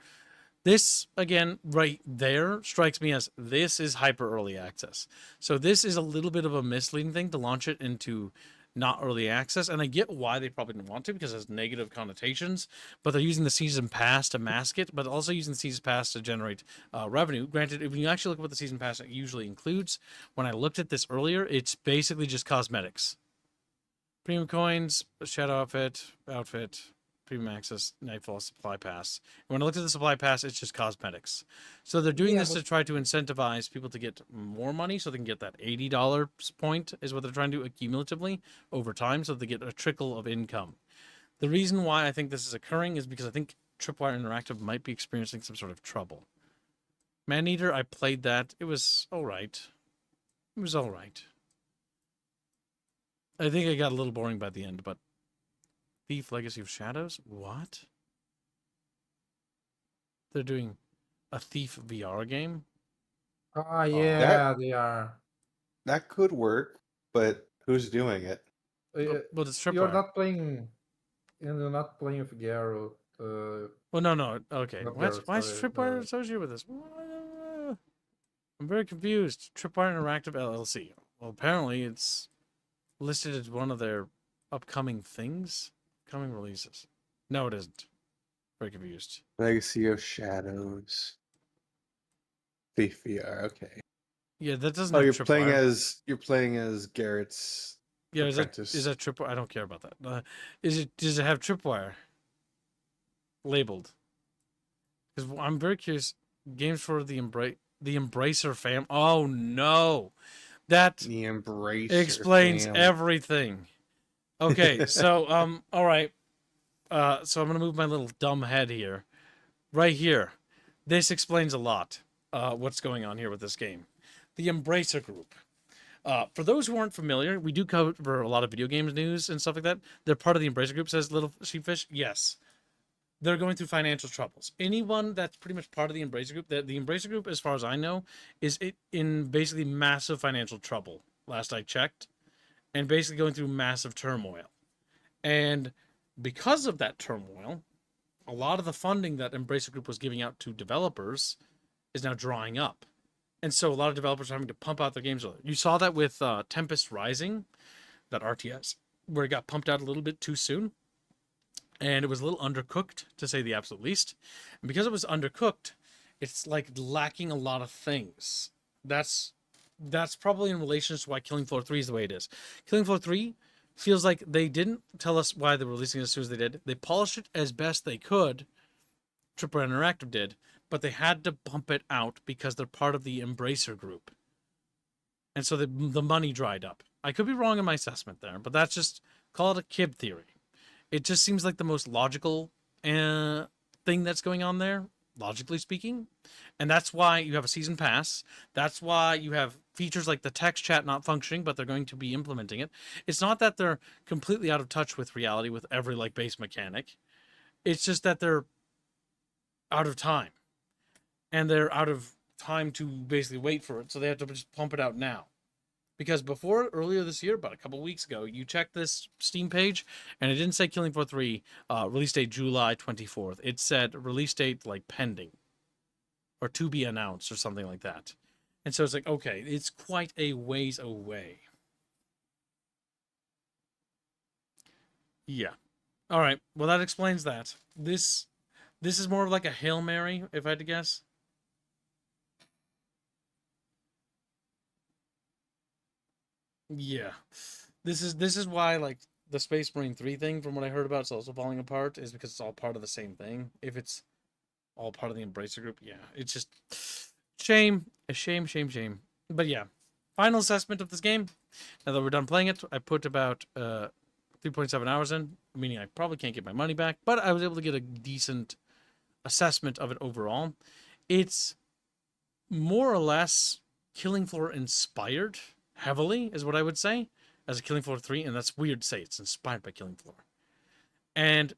This, again, right there strikes me as this is hyper early access. So this is a little bit of a misleading thing to launch it into not early access. And I get why they probably didn't want to, because it has negative connotations, but they're using the season pass to mask it, but also using the season pass to generate revenue. Granted, if you actually look at what the season pass usually includes, when I looked at this earlier, it's basically just cosmetics. Premium coins, shadow outfit, premium access, nightfall, supply pass. And when I looked at the supply pass, it's just cosmetics. So they're doing this to try to incentivize people to get more money, so they can get that $80 point is what they're trying to do accumulatively over time, so they get a trickle of income. The reason why I think this is occurring is because I think Tripwire Interactive might be experiencing some sort of trouble. Maneater, I played that. It was all right. It was all right. I think it got a little boring by the end, but Thief Legacy of Shadows? What? They're doing a Thief VR game? Ah, yeah, they are. That could work, but who's doing it? But it's Tripwire. You're not playing with Garrow. Well, no. Okay. Why is Tripwire associated with this? I'm very confused. Tripwire Interactive LLC. Well, apparently it's listed as one of their upcoming things. Coming releases. No, it isn't. Very confused. Legacy of Shadows. Thief VR. Okay. Yeah, that doesn't. Oh, you're playing as Garrett's. Yeah, apprentice. is that Tripwire? I don't care about that. Does it have Tripwire labeled? Because I'm very curious. Games for the Embracer fam. Oh no, that the Embracer explains fam. everything. Okay, so all right. So I'm gonna move my little dumb head here, right here. This explains a lot. What's going on here with this game? The Embracer Group. For those who aren't familiar, we do cover a lot of video games news and stuff like that. They're part of the Embracer Group, says Little Sheepfish. Yes, they're going through financial troubles. Anyone that's pretty much part of the Embracer Group, the Embracer Group, as far as I know, is in basically massive financial trouble. Last I checked. And basically going through massive turmoil. And because of that turmoil, a lot of the funding that Embracer Group was giving out to developers is now drying up. And so a lot of developers are having to pump out their games. You saw that with Tempest Rising, that RTS, where it got pumped out a little bit too soon. And it was a little undercooked, to say the absolute least. And because it was undercooked, it's like lacking a lot of things. That's probably in relation to why Killing Floor 3 is the way it is. Killing Floor 3 feels like they didn't tell us why they were releasing it as soon as they did. They polished it as best they could. Tripwire Interactive did. But they had to bump it out because they're part of the Embracer Group. And so the money dried up. I could be wrong in my assessment there, but that's just, call it a kib theory. It just seems like the most logical thing that's going on there, logically speaking. And that's why you have a season pass. That's why you have features like the text chat not functioning, but they're going to be implementing it. It's not that they're completely out of touch with reality with every base mechanic. It's just that they're out of time. And they're out of time to basically wait for it. So they have to just pump it out now. Because earlier this year, about a couple weeks ago, you checked this Steam page, and it didn't say Killing Floor 3 release date July 24th. It said release date pending, or to be announced, or something like that. And so it's like, okay, it's quite a ways away. Yeah. All right. Well, that explains that. This is more of like a Hail Mary, if I had to guess. Yeah. This is why, like, the Space Marine 3 thing, from what I heard about, it's also falling apart, is because it's all part of the same thing. If it's all part of the Embracer group, yeah. It's just shame. A shame, shame, shame. But yeah. Final assessment of this game. Now that we're done playing it, I put about 3.7 hours in, meaning I probably can't get my money back, but I was able to get a decent assessment of it overall. It's more or less Killing Floor inspired heavily, is what I would say, as a Killing Floor 3, and that's weird to say. It's inspired by Killing Floor. And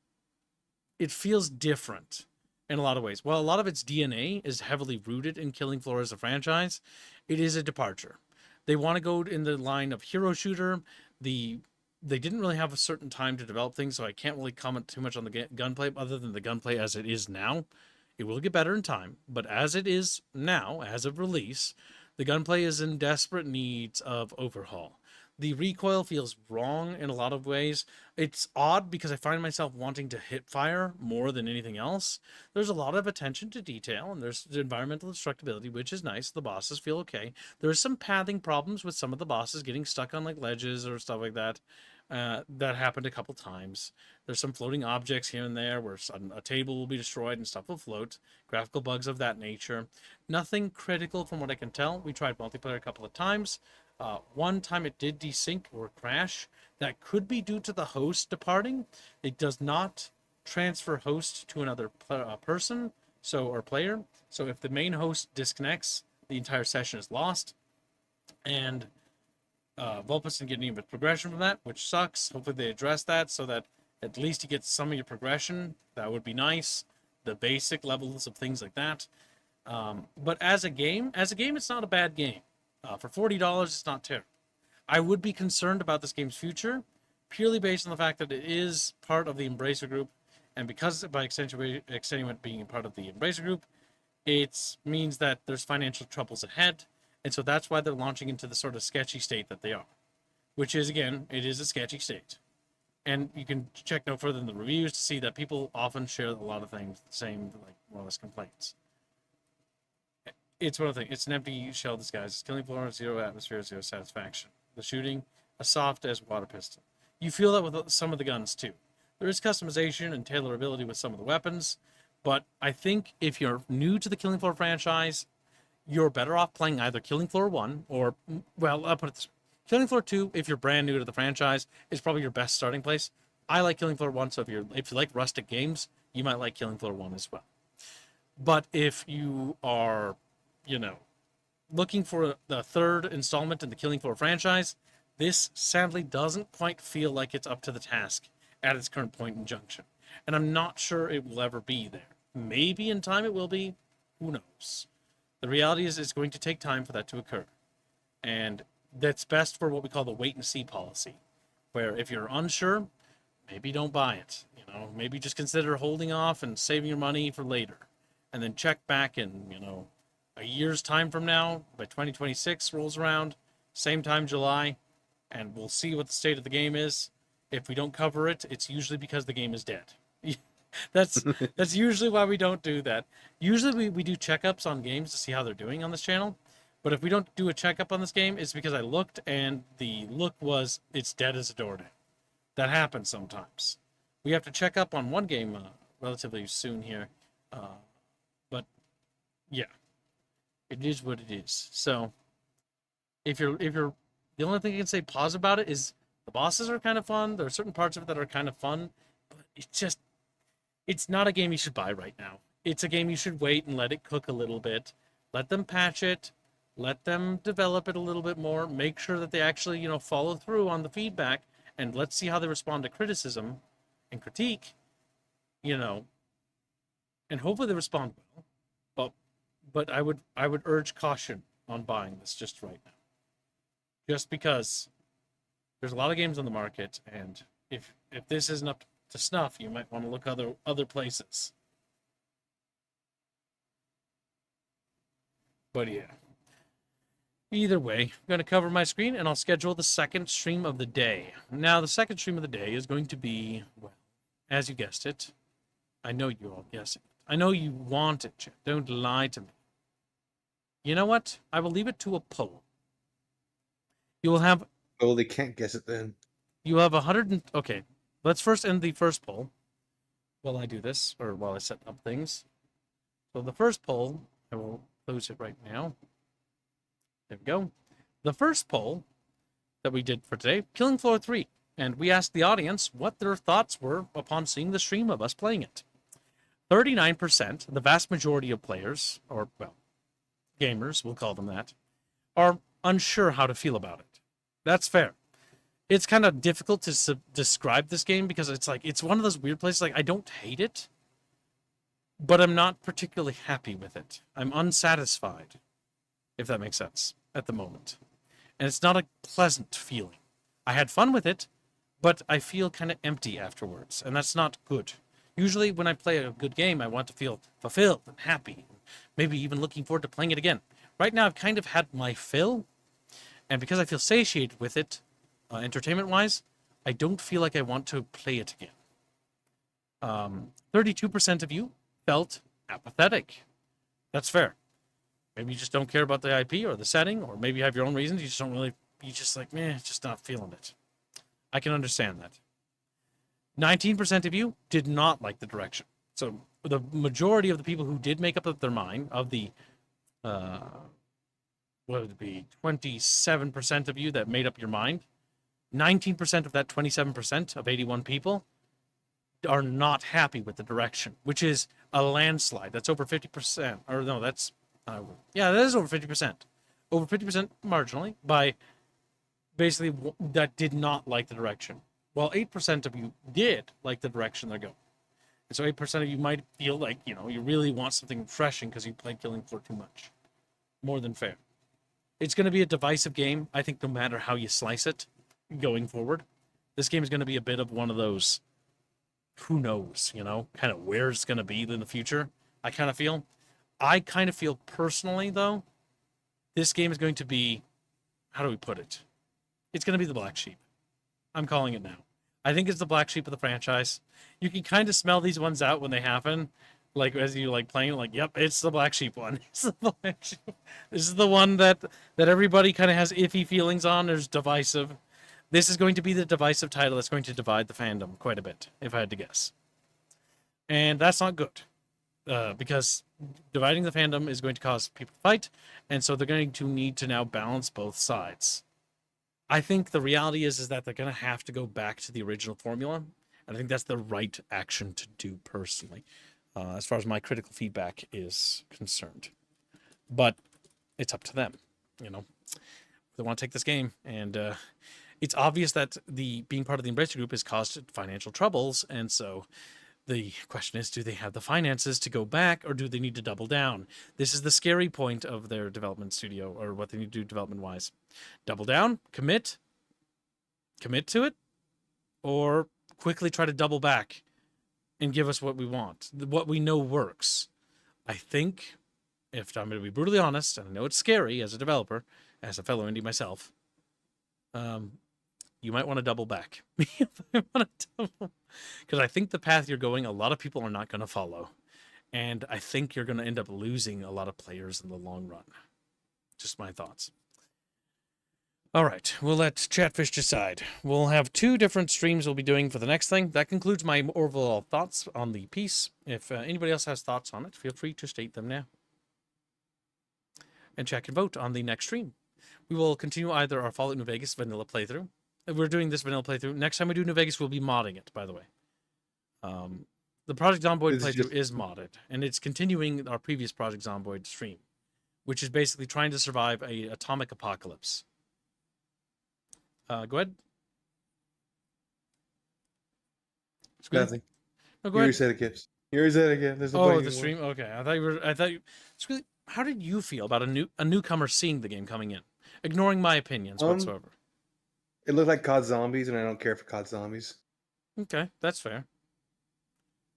it feels different in a lot of ways. While a lot of its DNA is heavily rooted in Killing Floor as a franchise, it is a departure. They want to go in the line of hero shooter. They didn't really have a certain time to develop things, so I can't really comment too much on the gunplay other than the gunplay as it is now. It will get better in time, but as it is now, as of release, the gunplay is in desperate needs of overhaul. The recoil feels wrong in a lot of ways. It's odd because I find myself wanting to hip fire more than anything else. There's a lot of attention to detail, and there's environmental destructibility, which is nice. The bosses feel okay. There's some pathing problems with some of the bosses getting stuck on like ledges or stuff like that. That happened a couple times. There's some floating objects here and there where a table will be destroyed and stuff will float. Graphical bugs of that nature. Nothing critical from what I can tell. We tried multiplayer a couple of times. One time it did desync or crash. That could be due to the host departing. It does not transfer host to another person or player. So if the main host disconnects, the entire session is lost. And Vulpus didn't get any of its progression from that, which sucks. Hopefully they address that so that at least you get some of your progression. That would be nice. The basic levels of things like that. But as a game, it's not a bad game. For $40, it's not terrible. I would be concerned about this game's future, purely based on the fact that it is part of the Embracer Group, and because by extension being part of the Embracer Group, it means that there's financial troubles ahead, and so that's why they're launching into the sort of sketchy state that they are, which is, again, it is a sketchy state. And you can check no further than the reviews to see that people often share a lot of things, the same, like, more or less complaints. It's one of the things. It's an empty shell disguise. Killing Floor, zero atmosphere, zero satisfaction. The shooting, a soft as water pistol. You feel that with some of the guns too. There is customization and tailorability with some of the weapons, but I think if you're new to the Killing Floor franchise, you're better off playing either Killing Floor 1 or, well, I'll put it this way. Killing Floor 2, if you're brand new to the franchise, is probably your best starting place. I like Killing Floor 1, so if you like rustic games, you might like Killing Floor 1 as well. But if you are, looking for the third installment in the Killing Floor franchise, this sadly doesn't quite feel like it's up to the task at its current point in junction. And I'm not sure it will ever be there. Maybe in time it will be. Who knows? The reality is it's going to take time for that to occur. And that's best for what we call the wait and see policy, where if you're unsure, maybe don't buy it. Maybe just consider holding off and saving your money for later. And then check back in, a year's time from now, by 2026 rolls around, same time July, and we'll see what the state of the game is. If we don't cover it, it's usually because the game is dead. That's usually why we don't do that. Usually we do checkups on games to see how they're doing on this channel, but if we don't do a checkup on this game, it's because I looked and the look was it's dead as a doornail. That happens sometimes. We have to check up on one game relatively soon here, but yeah. It is what it is. So, if you're, the only thing I can say pause about it is the bosses are kind of fun. There are certain parts of it that are kind of fun, but it's not a game you should buy right now. It's a game you should wait and let it cook a little bit. Let them patch it. Let them develop it a little bit more. Make sure that they actually, follow through on the feedback, and let's see how they respond to criticism and critique, and hopefully they respond well. But I would urge caution on buying this just right now. Just because there's a lot of games on the market, and if this isn't up to snuff, you might want to look other places. But yeah. Either way, I'm going to cover my screen and I'll schedule the second stream of the day. Now, the second stream of the day is going to be, well, as you guessed it. I know you all guessed it. I know you want it, Chip. Don't lie to me. You know what? I will leave it to a poll. You will have Oh, they can't guess it then. You have 100 and... Okay, let's first end the first poll while I do this, or while I set up things. So the first poll, I will close it right now. There we go. The first poll that we did for today, Killing Floor 3. And we asked the audience what their thoughts were upon seeing the stream of us playing it. 39%, the vast majority of players, or, well, gamers, we'll call them that, are unsure how to feel about it. That's fair. It's kind of difficult to describe this game because it's like, it's one of those weird places, like, I don't hate it, but I'm not particularly happy with it. I'm unsatisfied, if that makes sense, at the moment. And it's not a pleasant feeling. I had fun with it, but I feel kind of empty afterwards, and that's not good. Usually when I play a good game, I want to feel fulfilled and happy, maybe even looking forward to playing it again. Right now, I've kind of had my fill, and because I feel satiated with it, entertainment-wise, I don't feel like I want to play it again. 32% of you felt apathetic. That's fair. Maybe you just don't care about the IP or the setting, or maybe you have your own reasons. You just don't really, you just like, meh, just not feeling it. I can understand that. 19% of you did not like the direction. So the majority of the people who did make up their mind, of the, what would it be, 27% of you that made up your mind, 19% of that 27% of 81 people are not happy with the direction, which is a landslide. That's over 50%. Or no, that's, yeah, that is over 50%. Over 50% marginally by basically that did not like the direction. Well, 8% of you did like the direction they're going. And so 8% of you might feel like, you know, you really want something refreshing because you played Killing Floor too much. More than fair. It's going to be a divisive game, I think, no matter how you slice it going forward. This game is going to be a bit of one of those, who knows, you know, kind of where it's going to be in the future, I kind of feel. I kind of feel personally, though, this game is going to be, how do we put it? It's going to be the black sheep. I'm calling it now. I think it's the black sheep of the franchise. You can kind of smell these ones out when they happen. Like, as you like playing, like, yep, it's the black sheep one. It's the black sheep. This is the one that everybody kind of has iffy feelings on. There's divisive. This is going to be the divisive title that's going to divide the fandom quite a bit, if I had to guess. And that's not good. Because dividing the fandom is going to cause people to fight, and so they're going to need to now balance both sides. I think the reality is that they're going to have to go back to the original formula, and I think that's the right action to do personally, as far as my critical feedback is concerned. But it's up to them, you know. They want to take this game, and it's obvious that being part of the Embracer Group has caused financial troubles, and so the question is, do they have the finances to go back, or do they need to double down? This is the scary point of their development studio, or what they need to do development-wise. Double down, commit to it, or quickly try to double back and give us what we want, what we know works. I think, if I'm going to be brutally honest, and I know it's scary as a developer, as a fellow indie myself, you might want to double back. Because I think the path you're going, a lot of people are not going to follow. And I think you're going to end up losing a lot of players in the long run. Just my thoughts. All right, we'll let Chatfish decide. We'll have 2 different streams we'll be doing for the next thing. That concludes my overall thoughts on the piece. If anybody else has thoughts on it, feel free to state them now. And chat can vote on the next stream. We will continue either our Fallout New Vegas vanilla playthrough. We're doing this vanilla playthrough. Next time we do New Vegas, we'll be modding it, by the way. The Project Zomboid playthrough is modded, and it's continuing our previous Project Zomboid stream, which is basically trying to survive a atomic apocalypse. Go ahead. Nothing. No, go ahead. You said it, There's the stream? Okay. I thought you... How did you feel about a newcomer seeing the game coming in? Ignoring my opinions whatsoever. It looked like COD Zombies, and I don't care for COD Zombies. Okay, that's fair.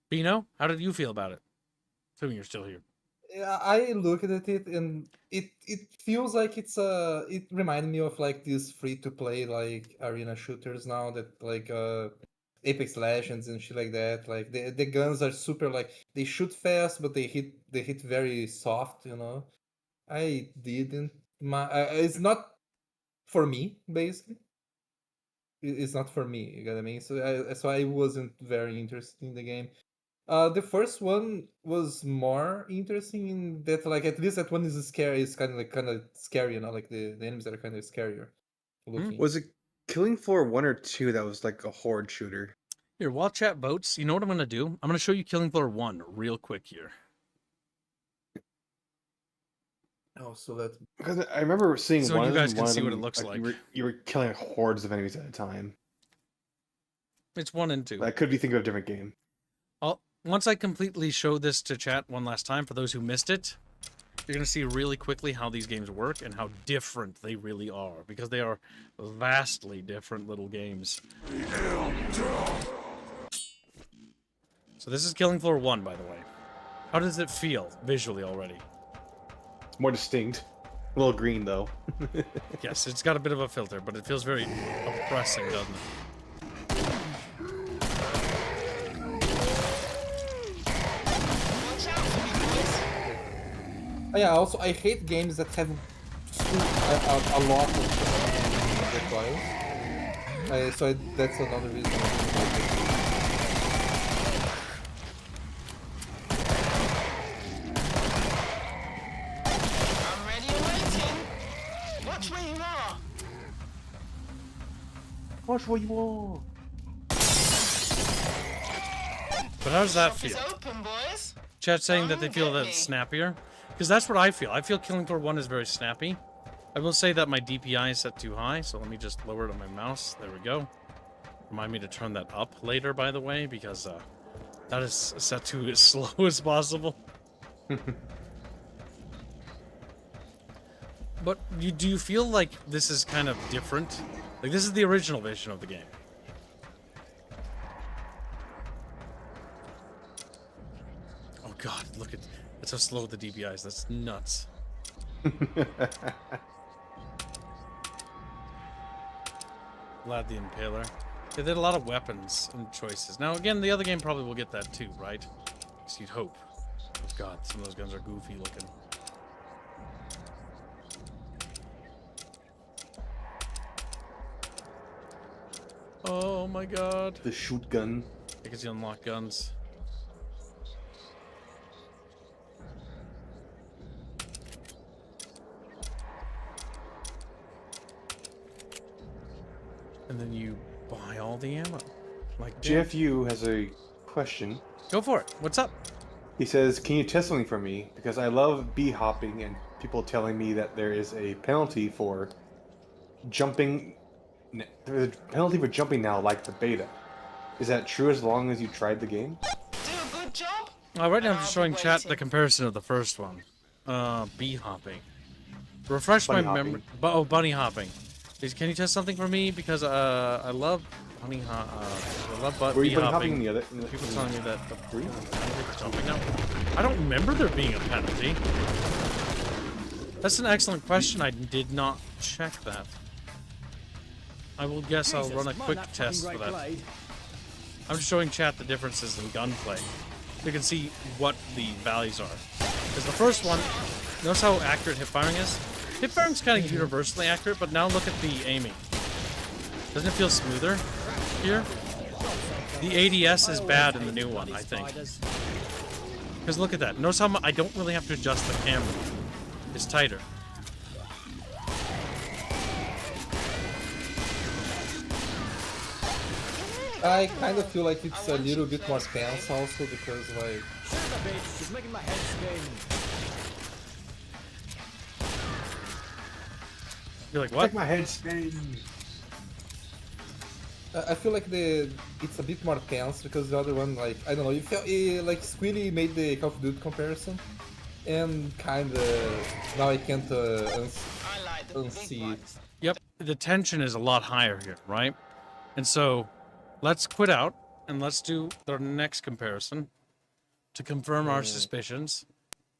Bino, how did you feel about it? Assuming you're still here. Yeah, I looked at it and it feels like it reminded me of like these free to play like arena shooters now that like Apex Legends and shit like that. Like the guns are super like they shoot fast but they hit very soft, you know. I didn't it's not for me basically. it's not for me. You get what I mean? So I wasn't very interested in the game. The first one was more interesting in that, like, at least that one is scary. It's kind of scary, you know, like the enemies are kind of scarier looking. Was it Killing Floor 1 or 2 that was like a horde shooter? Here, while chat votes, you know what I'm going to do? I'm going to show you Killing Floor 1 real quick here. Oh, so that Because I remember seeing So one you of guys them, can one of see what them, it looks like. You were killing hordes of enemies at a time. It's 1 and 2. I could be thinking of a different game. Once I completely show this to chat one last time, for those who missed it, you're going to see really quickly how these games work and how different they really are, because they are vastly different little games. So this is Killing Floor 1, by the way. How does it feel visually already? It's more distinct. A little green, though. Yes, it's got a bit of a filter, but it feels very oppressing, doesn't it? Oh, yeah, also, I hate games that have a lot of deploys. That's another reason I don't like it. I'm ready and waiting. Watch where you are. Watch what you want. But how does that Shop is feel? open, boys. Chat's saying that they Come feel get that me. it's snappier. Because that's what I feel. I feel Killing Floor 1 is very snappy. I will say that my DPI is set too high, so let me just lower it on my mouse. There we go. Remind me to turn that up later, by the way, because that is set to as slow as possible. But do you feel like this is kind of different? Like, this is the original version of the game. Oh god, look at... That's how slow the DPI is. That's nuts. Vlad the Impaler. They did a lot of weapons and choices. Now, again, the other game probably will get that too, right? So you'd hope. Oh god, some of those guns are goofy looking. Oh my god. The shoot gun. Because you unlock guns. And then you buy all the ammo. Like JFU has a question. Go for it. What's up? He says, can you test something for me? Because I love bee hopping and people telling me that there is a penalty for jumping. There's a penalty for jumping now, like the beta. Is that true as long as you tried the game? Do a good job. Right now I'm I'll just be showing chat waiting. the comparison of the first one. Bee hopping. Refresh Bunny my memory. Oh, bunny hopping. Can you test something for me? Because I love bunny I love Were bee you bunny hopping. hopping in the other? People telling me that the penalty for jumping now. I don't remember there being a penalty. That's an excellent question. I did not check that. I will guess I'll run a quick test for that. I'm just showing chat the differences in gunplay. You can see what the values are. Because the first one, notice how accurate hip firing is? Hip firing's kind of universally accurate, but now look at the aiming. Doesn't it feel smoother here? The ADS is bad in the new one, I think. Because look at that. Notice how I don't really have to adjust the camera. It's tighter. I kind of feel like it's a little bit more tense also because, like, It's making my head spin. You're like, what? my head spin. I feel like it's a bit more tense because the other one, like, I don't know, you feel like Squilly made the Call of Duty comparison, and kind of now I can't I like the big unsee it. ones. Yep, the tension is a lot higher here, right? And so, let's quit out, and let's do the next comparison to confirm our suspicions.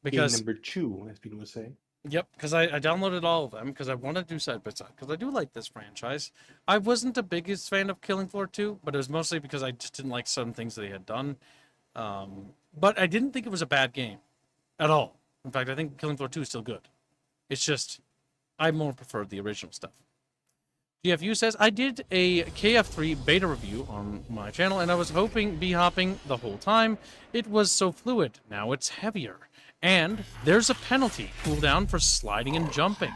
Because, number 2, as people would say. yep, because I downloaded all of them, because I want to do side by side, because I do like this franchise. I wasn't the biggest fan of Killing Floor 2, but it was mostly because I just didn't like some things that he had done. But I didn't think it was a bad game, at all. In fact, I think Killing Floor 2 is still good. It's just, I more preferred the original stuff. GFU says, I did a KF3 beta review on my channel, and I was hoping B-hopping the whole time. It was so fluid. Now it's heavier. And there's a penalty cooldown for sliding and jumping.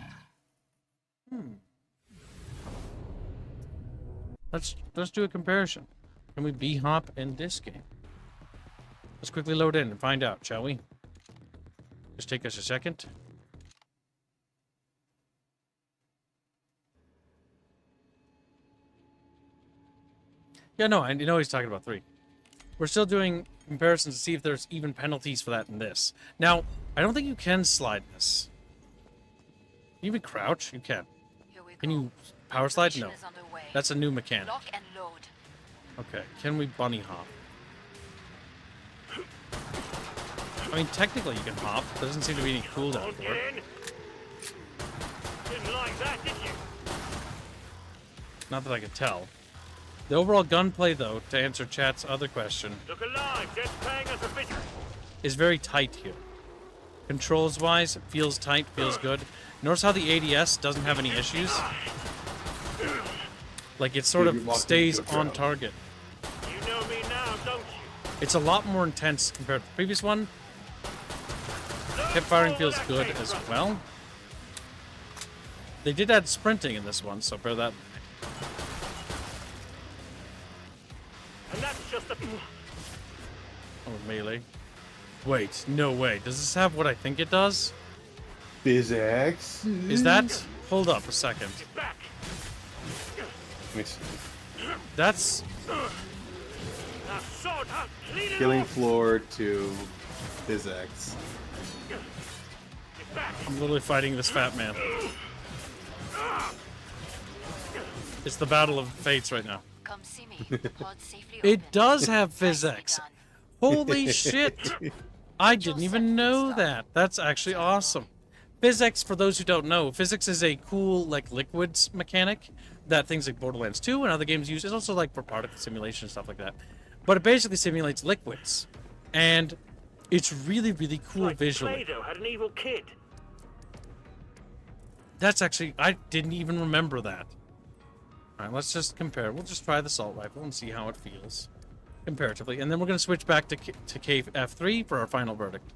Let's do a comparison. Can we B-hop in this game? Let's quickly load in and find out, shall we? Just take us a second. Yeah, no, I know he's talking about 3. We're still doing comparisons to see if there's even penalties for that in this. Now, I don't think you can slide this. Can you even crouch? You can. Can you power slide? No. That's a new mechanic. Lock and load. Okay, can we bunny hop? I mean, technically you can hop. There doesn't seem to be any cooldown for it. Didn't like that, did you? Not that I can tell. The overall gunplay, though, to answer chat's other question, Look alive, just paying us a visit. is very tight here. Controls-wise, it feels tight, feels good. Notice how the ADS doesn't have any issues? Like, it sort of stays on target. You know me now, don't you? It's a lot more intense compared to the previous one. Hip firing feels good as well. They did add sprinting in this one, so bear that in mind. And that's just a... Oh, melee. Wait, no way. Does this have what I think it does? Physics. Is that... Hold up a second. back. Let me see. That's... Now, sword, huh? Clean it Killing off. floor to physics. Get back. I'm literally fighting this fat man. It's the battle of fates right now. Come see me. Pod safely It open. does have Nicely physics. done. Holy shit! I didn't even know that. That's actually awesome. Physics, for those who don't know, physics is a cool, like, liquids mechanic that things like Borderlands 2 and other games use. It's also, like, for particle simulation and stuff like that. But it basically simulates liquids. And it's really, really cool Like visually. Play-Doh had an evil kid. That's actually... I didn't even remember that. Alright, let's just compare. We'll just try the assault rifle and see how it feels. Comparatively. And then we're going to switch back to KF3 for our final verdict.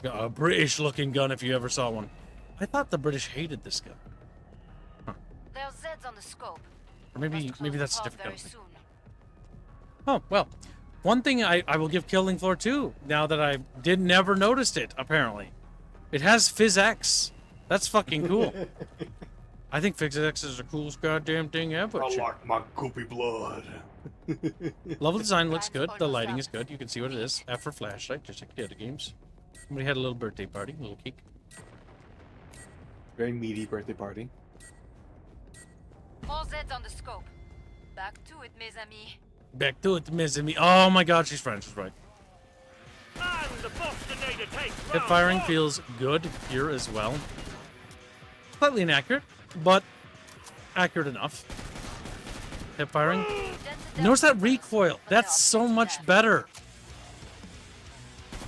Got a British-looking gun if you ever saw one. I thought the British hated this gun. Huh. There's Zeds on the scope. Or maybe Must close that's a the pod different very gun. soon. Oh, well. One thing I will give Killing Floor 2, now that I never noticed it, apparently. It has PhysX. That's fucking cool. I think PhysX is the coolest goddamn thing ever. I like my goopy blood. Level design looks good. The lighting is good. You can see what it is. F for flashlight, just like the other games. Somebody had a little birthday party, a little cake. Very meaty birthday party. All Zeds on the scope. Back to it, mes amis. Back to it, Miss me. Oh my god, she's French. She's right. And the Boston Nader takes Hip round firing one. feels good here as well. Slightly inaccurate, but accurate enough. Hip firing. Notice that recoil. That's so much better.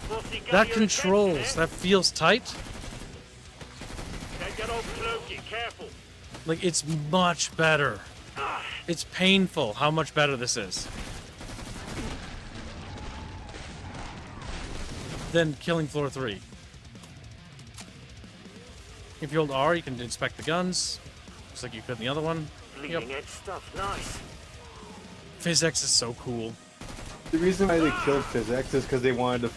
What's he got That your controls. attention, That feels tight. eh? Don't get all cloaky, careful. Like, it's much better. It's painful how much better this is than Killing Floor 3. If you hold R, you can inspect the guns, just like you could in the other one. Bleeding edge stuff, nice. PhysX is so cool. The reason why they killed physics is because they wanted to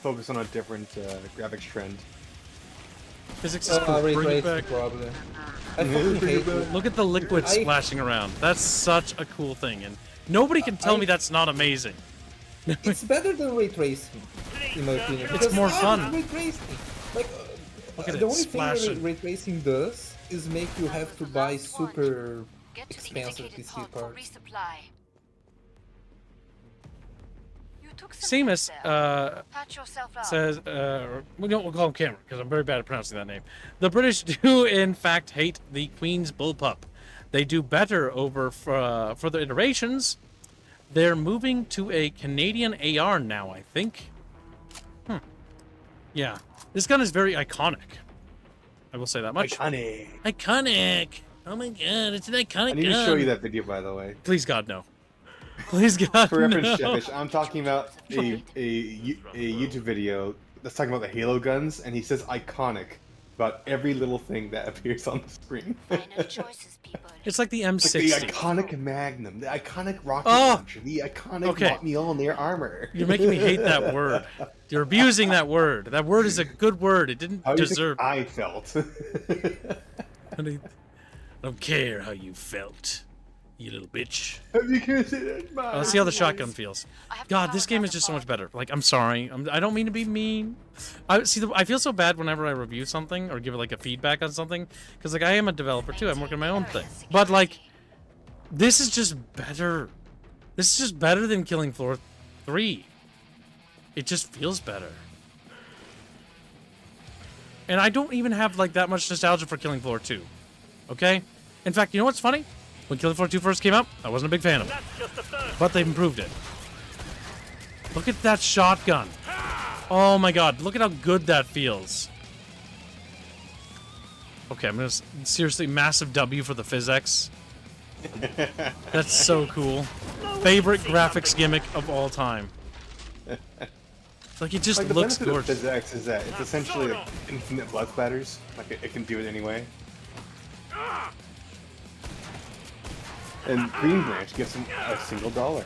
focus on a different graphics trend. Physics is cool. Ray Bring it tracing back. probably. I fucking hate it. Look at the liquid splashing around. That's such a cool thing, and nobody can tell me that's not amazing. It's better than ray tracing, in my opinion. It's because more I fun. love Ray tracing. Like, Look at the it only thing splashing. ray tracing does is make you have to buy super Get to the expensive indicated PC pod for parts. resupply. You took some Seamus hits there. Patch yourself up. says, we'll call him Cameron, because I'm very bad at pronouncing that name. The British do, in fact, hate the Queen's bullpup. They do better over further iterations. They're moving to a Canadian AR now, I think. Yeah. This gun is very iconic. I will say that much. Iconic. Iconic! Oh my god, it's an iconic I need to show you that video, by the way. Please, God, no. Please, God, For reference, no. Chatfish, I'm talking about a YouTube video that's talking about the Halo guns, and he says iconic about every little thing that appears on the screen. It's like the M60. Like the iconic Magnum, the iconic rocket Oh! launcher, the iconic Okay. Mjolnir armor. You're making me hate that word. You're abusing that word. That word is a good word. It didn't How do you deserve. think I felt? I don't care how you felt, you little bitch. Because it is mine. Let's see how the shotgun feels. God, this game is just so much better. Like, I'm sorry. I don't mean to be mean. I feel so bad whenever I review something or give like a feedback on something, because like I am a developer too. I'm working on my own thing. But like, this is just better. This is just better than Killing Floor 3. It just feels better. And I don't even have like that much nostalgia for Killing Floor 2. Okay? In fact, you know what's funny? When Killing Floor 2 first came out, I wasn't a big fan of it. But they've improved it. Look at that shotgun. Oh my god, look at how good that feels. Okay, I'm gonna seriously massive W for the physics. That's so cool. Favorite graphics gimmick of all time. Like, it just Like, the looks benefit of gorgeous. physics is that it's essentially like infinite blood splatters. Like it can do it anyway. And Green Branch gives him a single $1.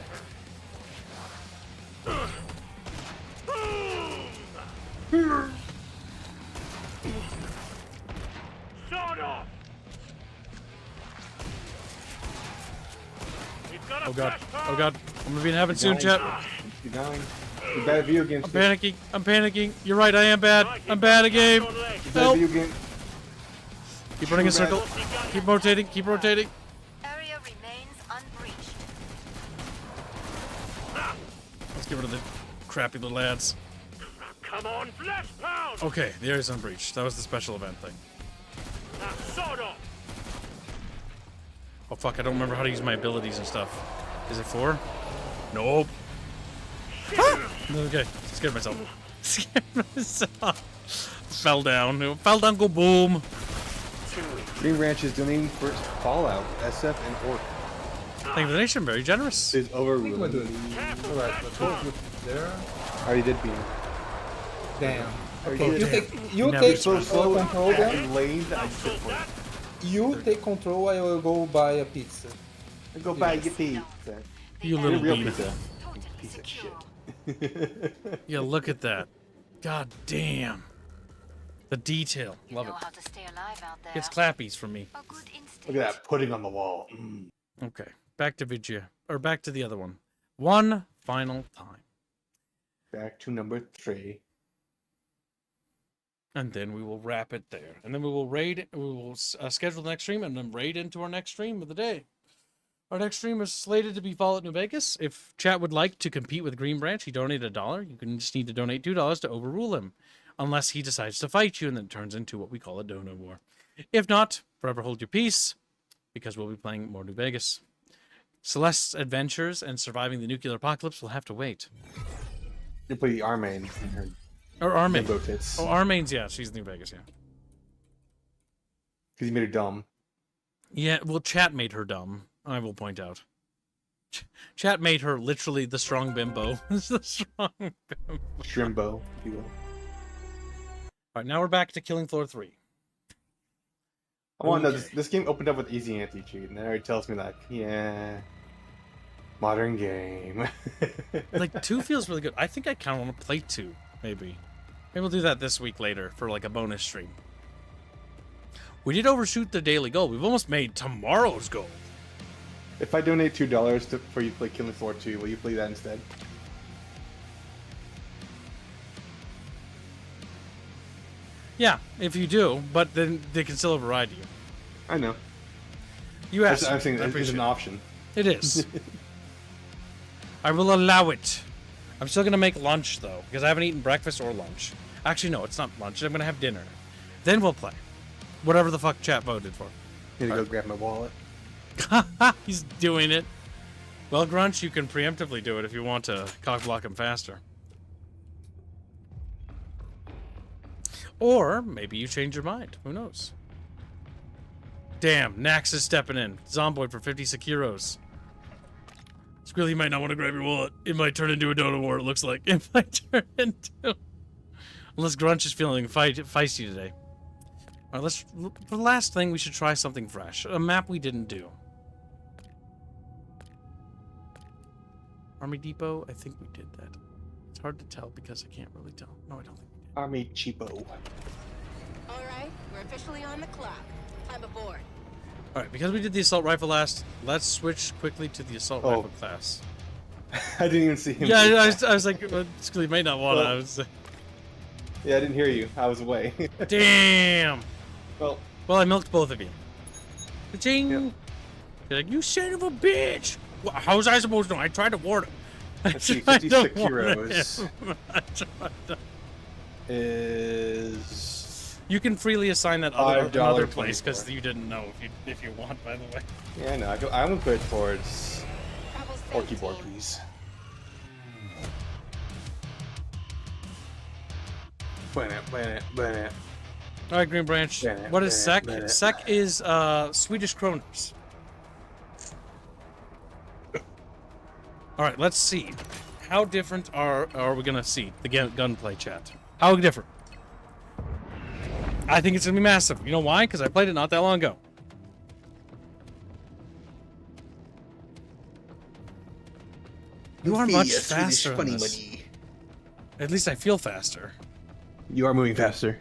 Oh god. Oh god. I'm gonna be in heaven soon, chat. You're dying. You're bad at video games. I'm panicking. I'm panicking. You're right, I am bad. I'm bad at game. You're bad at Help. video game. Keep running in a circle. Keep rotating. Keep rotating. Area remains unbreached. Let's get rid of the crappy little ads. Come on, flesh pound! Okay, the area's unbreached. That was the special event thing. Now, sod off! Oh fuck, I don't remember how to use my abilities and stuff. Is it 4? Nope. Ah! Okay, scared myself. Scared myself. Fell down. Fell down, go boom. Green Branch is doing first Fallout, SF, and Orc. Thank you for the donation, very generous. Is overruled. Alright, let's go there. I already did beam. Damn. Are Okay, you you Never take so control then. and laid, I did for it. You take control, I will go buy a pizza. Go buy your pizza. You Your little real bean. pizza. Piece of shit. Yeah, look at that. God damn. The detail. Love it. How to stay alive out there. It's clappies for me. A good instinct. Look at that pudding on the wall. Mm. Okay, back to Vidya. Or back to the other one. One final time. Back to number 3. And then we will wrap it there. And then we will raid, we will schedule the next stream and then raid into our next stream of the day. Our next stream is slated to be Fallout New Vegas. If chat would like to compete with Green Branch, he donated $1. You can just need to donate $2 to overrule him. Unless he decides to fight you and then it turns into what we call a dono war. If not, forever hold your peace, because we'll be playing more New Vegas. Celeste's adventures and surviving the nuclear apocalypse will have to wait. You play Armain in her Or Armain. bimbo tits. Oh, Armain's, yeah, she's New Vegas, yeah. Because you made her dumb. Yeah, well, chat made her dumb, I will point out. Chat made her literally the strong bimbo. It's the strong bimbo. Shrimbo, if you will. Alright, now we're back to Killing Floor 3. I want to know, Okay. this game opened up with easy anti-cheat, and that already tells me, like, yeah, modern game. Like, 2 feels really good. I think I kind of want to play 2, maybe. Maybe we'll do that this week later for, like, a bonus stream. We did overshoot the daily goal. We've almost made tomorrow's goal. If I donate $2 for you to play Killing Floor 2, will you play that instead? Yeah, if you do, but then they can still override you. I know. You asked. I'm saying I it's appreciate an it. option. It is. I will allow it. I'm still gonna make lunch though, because I haven't eaten breakfast or lunch. Actually, no, it's not lunch. I'm gonna have dinner. Then we'll play. Whatever the fuck chat voted for. Need to go grab my wallet. He's doing it. Well, Grunch, you can preemptively do it if you want to cockblock him faster. Or maybe you change your mind. Who knows? Damn, Nax is stepping in. Zomboid for 56 euros. Squirrel, you might not want to grab your wallet. It might turn into a Dota war, it looks like. It might turn into... Unless Grunch is feeling feisty today. Alright, let's... For the last thing, we should try something fresh. A map we didn't do. Army Depot? I think we did that. It's hard to tell because I can't really tell. No, I don't think we did. Army cheapo. Alright, we're officially on the clock. I'm aboard. Alright, because we did the assault rifle last, let's switch quickly to the assault rifle class. I didn't even see him. Yeah, I was like, well, you might not want to. Well, yeah, I didn't hear you. I was away. Damn! Well, I milked both of you. Ka-ching! Yep. You're like, you son of a bitch! Well, how was I supposed to know? I tried to warn him. let's see, 56 euros I tried to... is... You can freely assign that other place $5.24. because you didn't know if you want, by the way. Yeah, no, I'm gonna put it towards Porky Porkies. All right, Green Branch. What is SEK? SEK is Swedish kroners. All right, let's see. How different are we gonna see the gunplay chat? How different? I think it's gonna be massive. You know why? Because I played it not that long ago. You are much faster than this. At least I feel faster. You are moving faster.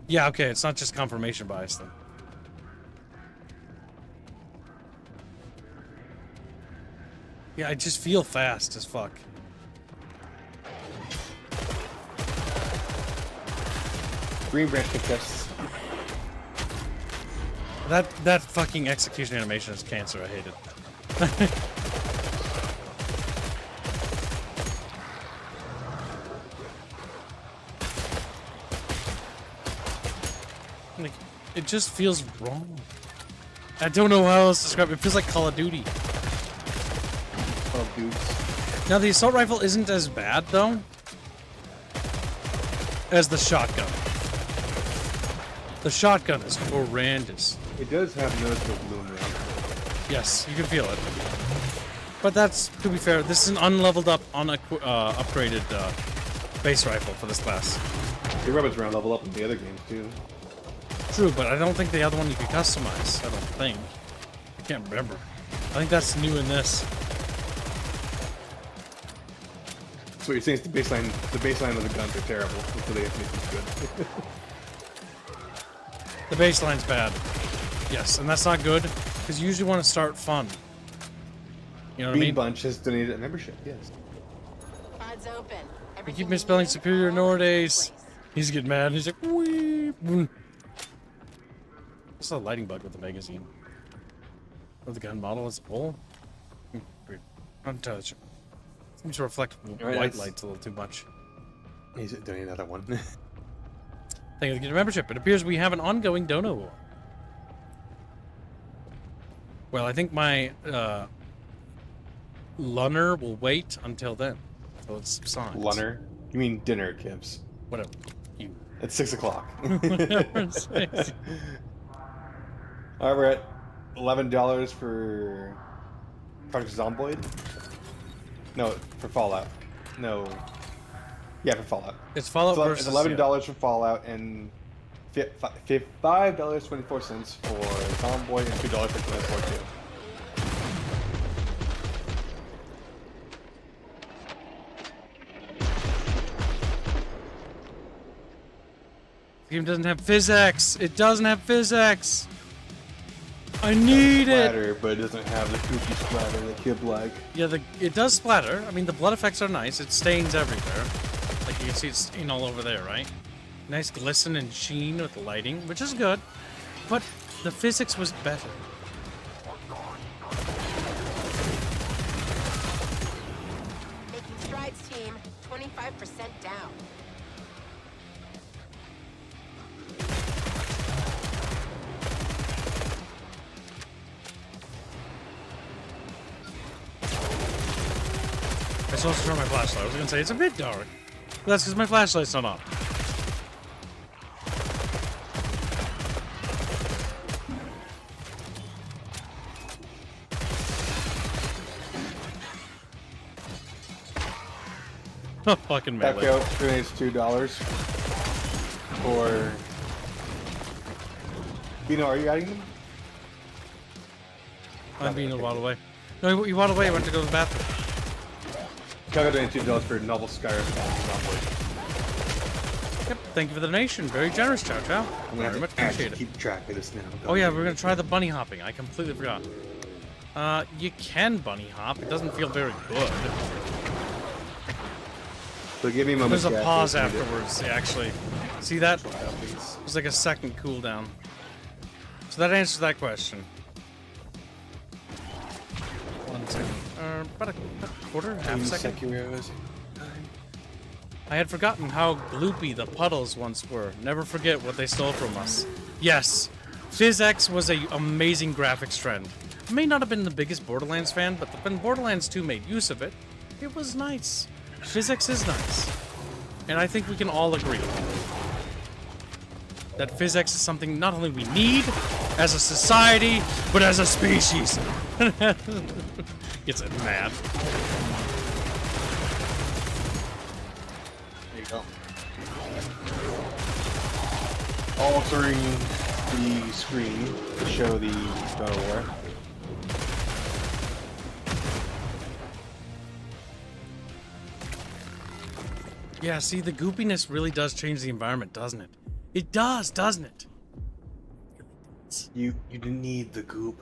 Yeah, okay, it's not just confirmation bias then. Yeah, I just feel fast as fuck. Green Branch contests. That fucking execution animation is cancer. I hate it. Like, it just feels wrong. I don't know how else to describe it. It feels like Call of Duty. Call of Duty. Now the assault rifle isn't as bad though as the shotgun. The shotgun is horrendous. It does have noticeable bloom around. Yes, you can feel it. But that's, to be fair, this is an unleveled up, upgraded base rifle for this class. Your weapons around level up in the other games too. True, but I don't think the other one you can customize. I don't think. I can't remember. I think that's new in this. So what you're saying is the baseline of the guns are terrible, so they have to make them good. The baseline's bad. Yes, and that's not good, because you usually want to start fun. You know what I mean? Bunch has donated a membership, yes. Pods open. We keep misspelling Superior Nordays. He's getting mad. He's like, wee. What's the lighting bug with the magazine? Oh, the gun model as a whole? Weird. Unintelligent. Seems to reflect white lights a little too much. He's doing another one. Thank you for getting a membership. It appears we have an ongoing dono war. Well, I think my lunner will wait until then. Until it subsides. Lunner? You mean dinner, Kibbs? Whatever. You. It's 6 o'clock. Whatever. 6. Alright, we're at $11 for Project Zomboid. No, for Fallout. No. Yeah, for Fallout. It's Fallout versus... It's $11 for Fallout and $5.24 for Zomboid and $2 for 24 too. The game doesn't have physics. It doesn't have physics. I need it. But it doesn't have the kooky splatter that Kib like. Yeah, it does splatter. I mean, the blood effects are nice. It stains everywhere. Like you can see, it's stain all over there, right? Nice glisten and sheen with the lighting, which is good. But the physics was better. Making strides, team. 25% down. I supposed to turn my flashlight. I was gonna say it's a bit dark. But that's because my flashlight's not on. Fucking melee. Echo donates $2 for. Bino, are you adding them? I'm being a waddle away. No, he waddled away. He went to go to the bathroom. Echo donated $2 for novel Skyrim. Yep. Thank you for the donation. Very generous, Chow Chow. I'm gonna Very much have to actually appreciated. keep track of this now. Oh yeah, we're gonna try the bunny hopping. I completely forgot. You can bunny hop. It doesn't feel very good. So give me a moment. There's a Jack, pause please read it. afterwards. Actually, see that? There's like a second cooldown. So that answers that question. 1 second. About a quarter, half a second. Sekiro's. I had forgotten how gloopy the puddles once were. Never forget what they stole from us. Yes, PhysX was an amazing graphics trend. I may not have been the biggest Borderlands fan, but when Borderlands 2 made use of it, it was nice. PhysX is nice. And I think we can all agree that PhysX is something not only we need as a society, but as a species. Gets it mad. There you go. Altering the screen to show the Battle War. Yeah, see, the goopiness really does change the environment, doesn't it? It does, doesn't it? You didn't need the goop.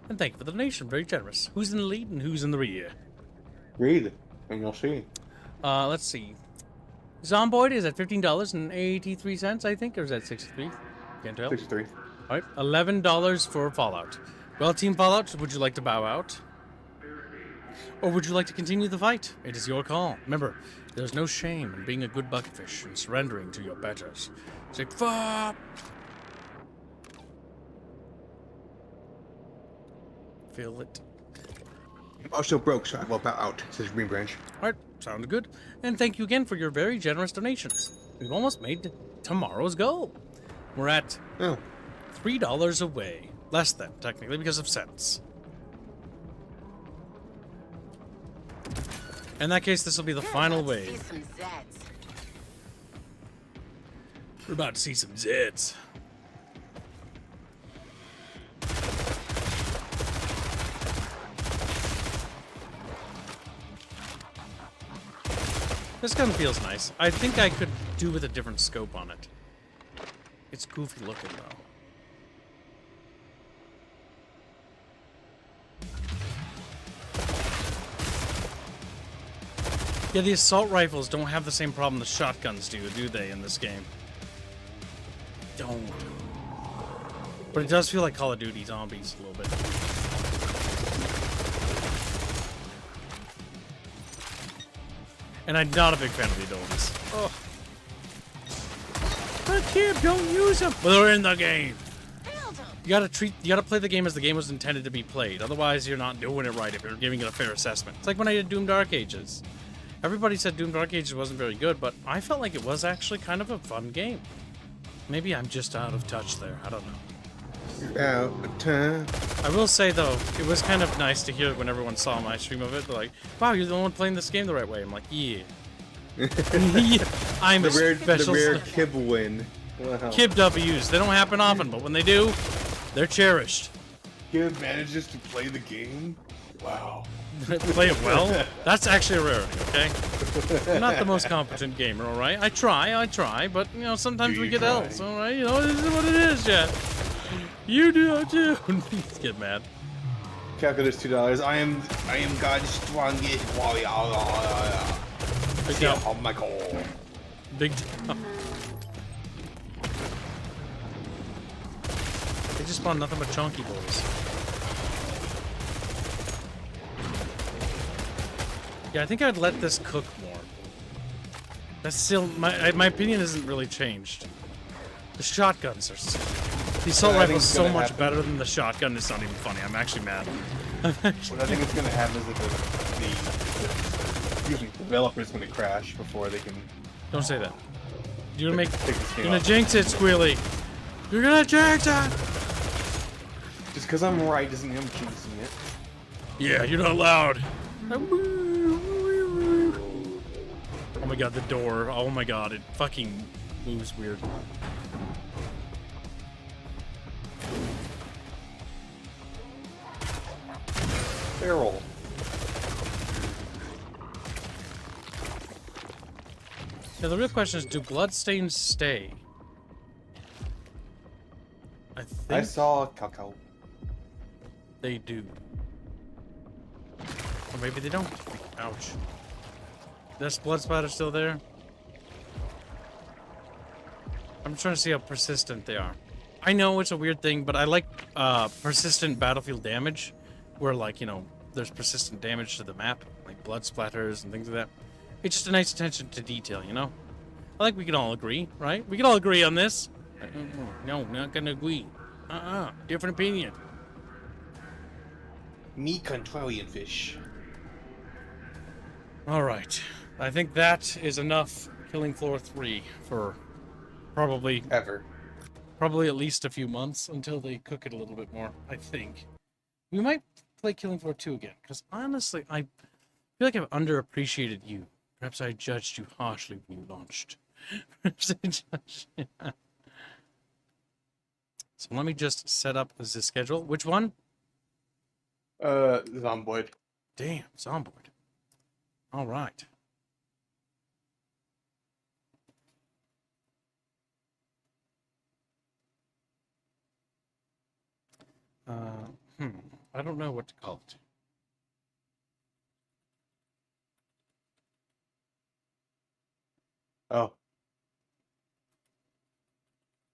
And thank you for the donation, very generous. Who's in the lead and who's in the rear? Read, and you'll see. Let's see. Zomboid is at $15.83, I think, or is that 63? Can't tell. 63. All right, $11 for Fallout. Well, Team Fallout, would you like to bow out? Or would you like to continue the fight? It is your call. Remember, there's no shame in being a good bucketfish and surrendering to your betters. Say, fuck! Feel it. I'm also broke, so I will bow out, says Green Branch. Alright, sounded good. And thank you again for your very generous donations. We've almost made tomorrow's goal. We're at $3 away. Less than, technically, because of cents. In that case, this will be the final wave. See some Zeds. We're about to see some zits. This gun feels nice. I think I could do with a different scope on it. It's goofy looking, though. Yeah, the assault rifles don't have the same problem the shotguns do they, in this game? Don't. But it does feel like Call of Duty Zombies a little bit. And I'm not a big fan of the abilities. Oh. But kid, don't use them. But they're in the game. You gotta play the game as the game was intended to be played. Otherwise, you're not doing it right if you're giving it a fair assessment. It's like when I did Doom Dark Ages. Everybody said Doom Dark Ages wasn't very good, but I felt like it was actually kind of a fun game. Maybe I'm just out of touch there. I don't know. You're out of time. I will say, though, it was kind of nice to hear when everyone saw my stream of it. They're like, wow, you're the only one playing this game the right way. I'm like, yeah. Yeah, I'm a special... The rare Kib win. Wow. Kib W's. They don't happen often, but when they do, they're cherished. Kib manages to play the game? Wow. Play it well? That's actually a rarity, okay? I'm not the most competent gamer, alright? I try, but, you know, sometimes we get L's, alright? You know, this is what it is, Jet. You do, too. Get mad. Calculator's $2. I am God's strongest warrior. Big deal. Oh my god. Big deal. They just spawn nothing but chunky boys. Yeah, I think I'd let this cook more. That's still my opinion hasn't really changed. The shotguns are the assault rifle's so much better than the shotgun. It's not even funny. I'm actually mad. What I think is going to happen is that the developers going to crash before they can. Don't say that. You're gonna jinx it, Squealy. You're gonna jinx it. Just because I'm right doesn't mean I'm jinxing it. Yeah, you're not loud. Oh my god, the door. Oh my god, it fucking moves weird. Barrel. Now the real question is, do bloodstains stay? I think I saw cacao. they do. Or maybe they don't. Ouch. This blood splatter still there? I'm trying to see how persistent they are. I know it's a weird thing, but I like persistent battlefield damage, where, like, you know, there's persistent damage to the map, like blood splatters and things like that. It's just a nice attention to detail, you know? I think we can all agree, right? We can all agree on this. No, not gonna agree. Different opinion. Me contrarian fish. Alright. I think that is enough Killing Floor 3 for probably at least a few months until they cook it a little bit more, I think. We might play Killing Floor 2 again, because honestly, I feel like I've underappreciated you. Perhaps I judged you harshly when you launched. So let me just set up the schedule. Which one? Zomboid. Damn, Zomboid. All right. I don't know what to call it. Oh.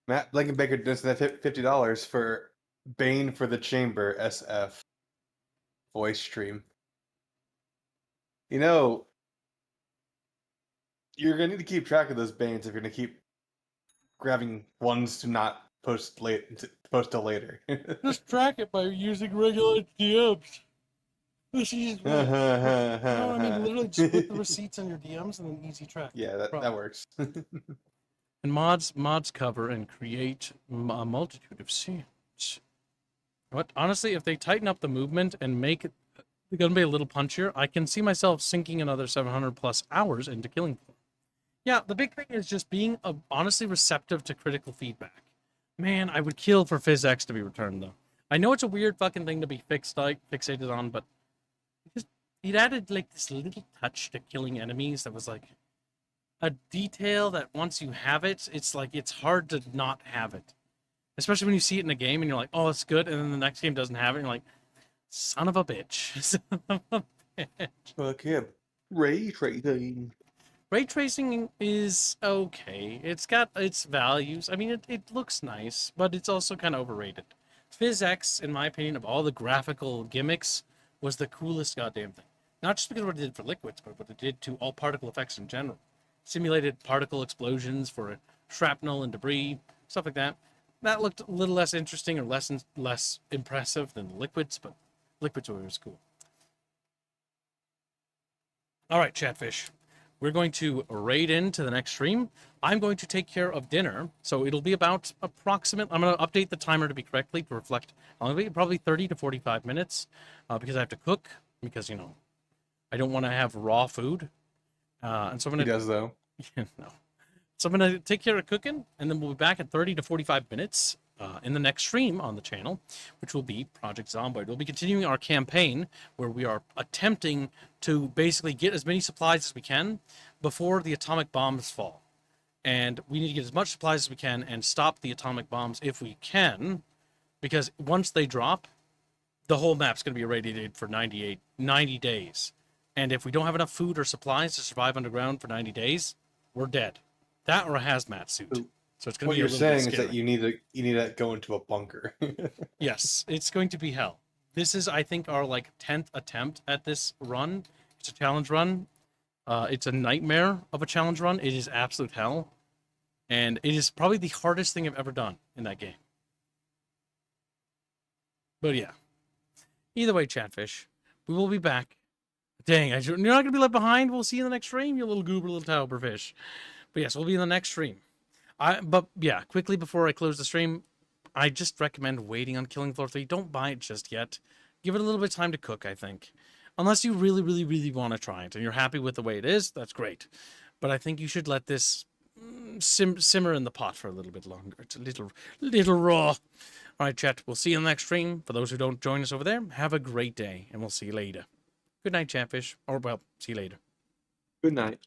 Matt Blankenbaker does that $50 for Bane for the Chamber SF voice stream. You know, you're gonna need to keep track of those Banes if you're gonna keep grabbing ones to not post till later. Just track it by using regular DMs. This is you know what I mean? Literally just put the receipts on your DMs and then easy track. Yeah, that works. And mods cover and create a multitude of scenes. What honestly, if they tighten up the movement and make it gonna be a little punchier, I can see myself sinking another 700 plus hours into Killing Floor. Yeah, the big thing is just being honestly receptive to critical feedback. Man, I would kill for PhysX to be returned though. I know it's a weird fucking thing to be fixated on, but it added like this little touch to killing enemies that was like a detail that once you have it, it's like it's hard to not have it. Especially when you see it in a game and you're like, oh, it's good, and then the next game doesn't have it, and you're like, son of a bitch. Son of a bitch. Fuck yeah. Ray tracing. Ray tracing is okay. It's got its values. I mean, it looks nice, but it's also kind of overrated. PhysX, in my opinion, of all the graphical gimmicks, was the coolest goddamn thing. Not just because of what it did for liquids, but what it did to all particle effects in general. Simulated particle explosions for shrapnel and debris, stuff like that. That looked a little less interesting or less impressive than the liquids, but liquids were always cool. All right, Chatfish. We're going to raid into the next stream. I'm going to take care of dinner, so it'll be about approximate. I'm going to update the timer to be correctly to reflect. I'll be probably 30 to 45 minutes because I have to cook because, you know, I don't want to have raw food. And so I'm going to... He does, though. No. So I'm going to take care of cooking, and then we'll be back at 30 to 45 minutes in the next stream on the channel, which will be Project Zomboid. We'll be continuing our campaign where we are attempting to basically get as many supplies as we can before the atomic bombs fall. And we need to get as much supplies as we can and stop the atomic bombs if we can, because once they drop, the whole map's going to be irradiated for 90 days. And if we don't have enough food or supplies to survive underground for 90 days, we're dead. That or a hazmat suit. So it's going to be a little bit What you're saying scary. is that you need to go into a bunker. Yes, it's going to be hell. This is, I think, our like 10th attempt at this run. It's a challenge run. It's a nightmare of a challenge run. It is absolute hell. And it is probably the hardest thing I've ever done in that game. But yeah. Either way, Chatfish, we will be back. Dang, you're not going to be left behind. We'll see you in the next stream, you little goober, little tauber fish. But yes, we'll be in the next stream. But yeah, quickly before I close the stream, I just recommend waiting on Killing Floor 3. Don't buy it just yet. Give it a little bit of time to cook, I think. Unless you really, really, really want to try it and you're happy with the way it is, that's great. But I think you should let this simmer in the pot for a little bit longer. It's a little raw. All right, chat. We'll see you in the next stream. For those who don't join us over there, have a great day, and we'll see you later. Good night, Chatfish. Or, well, see you later. Good night.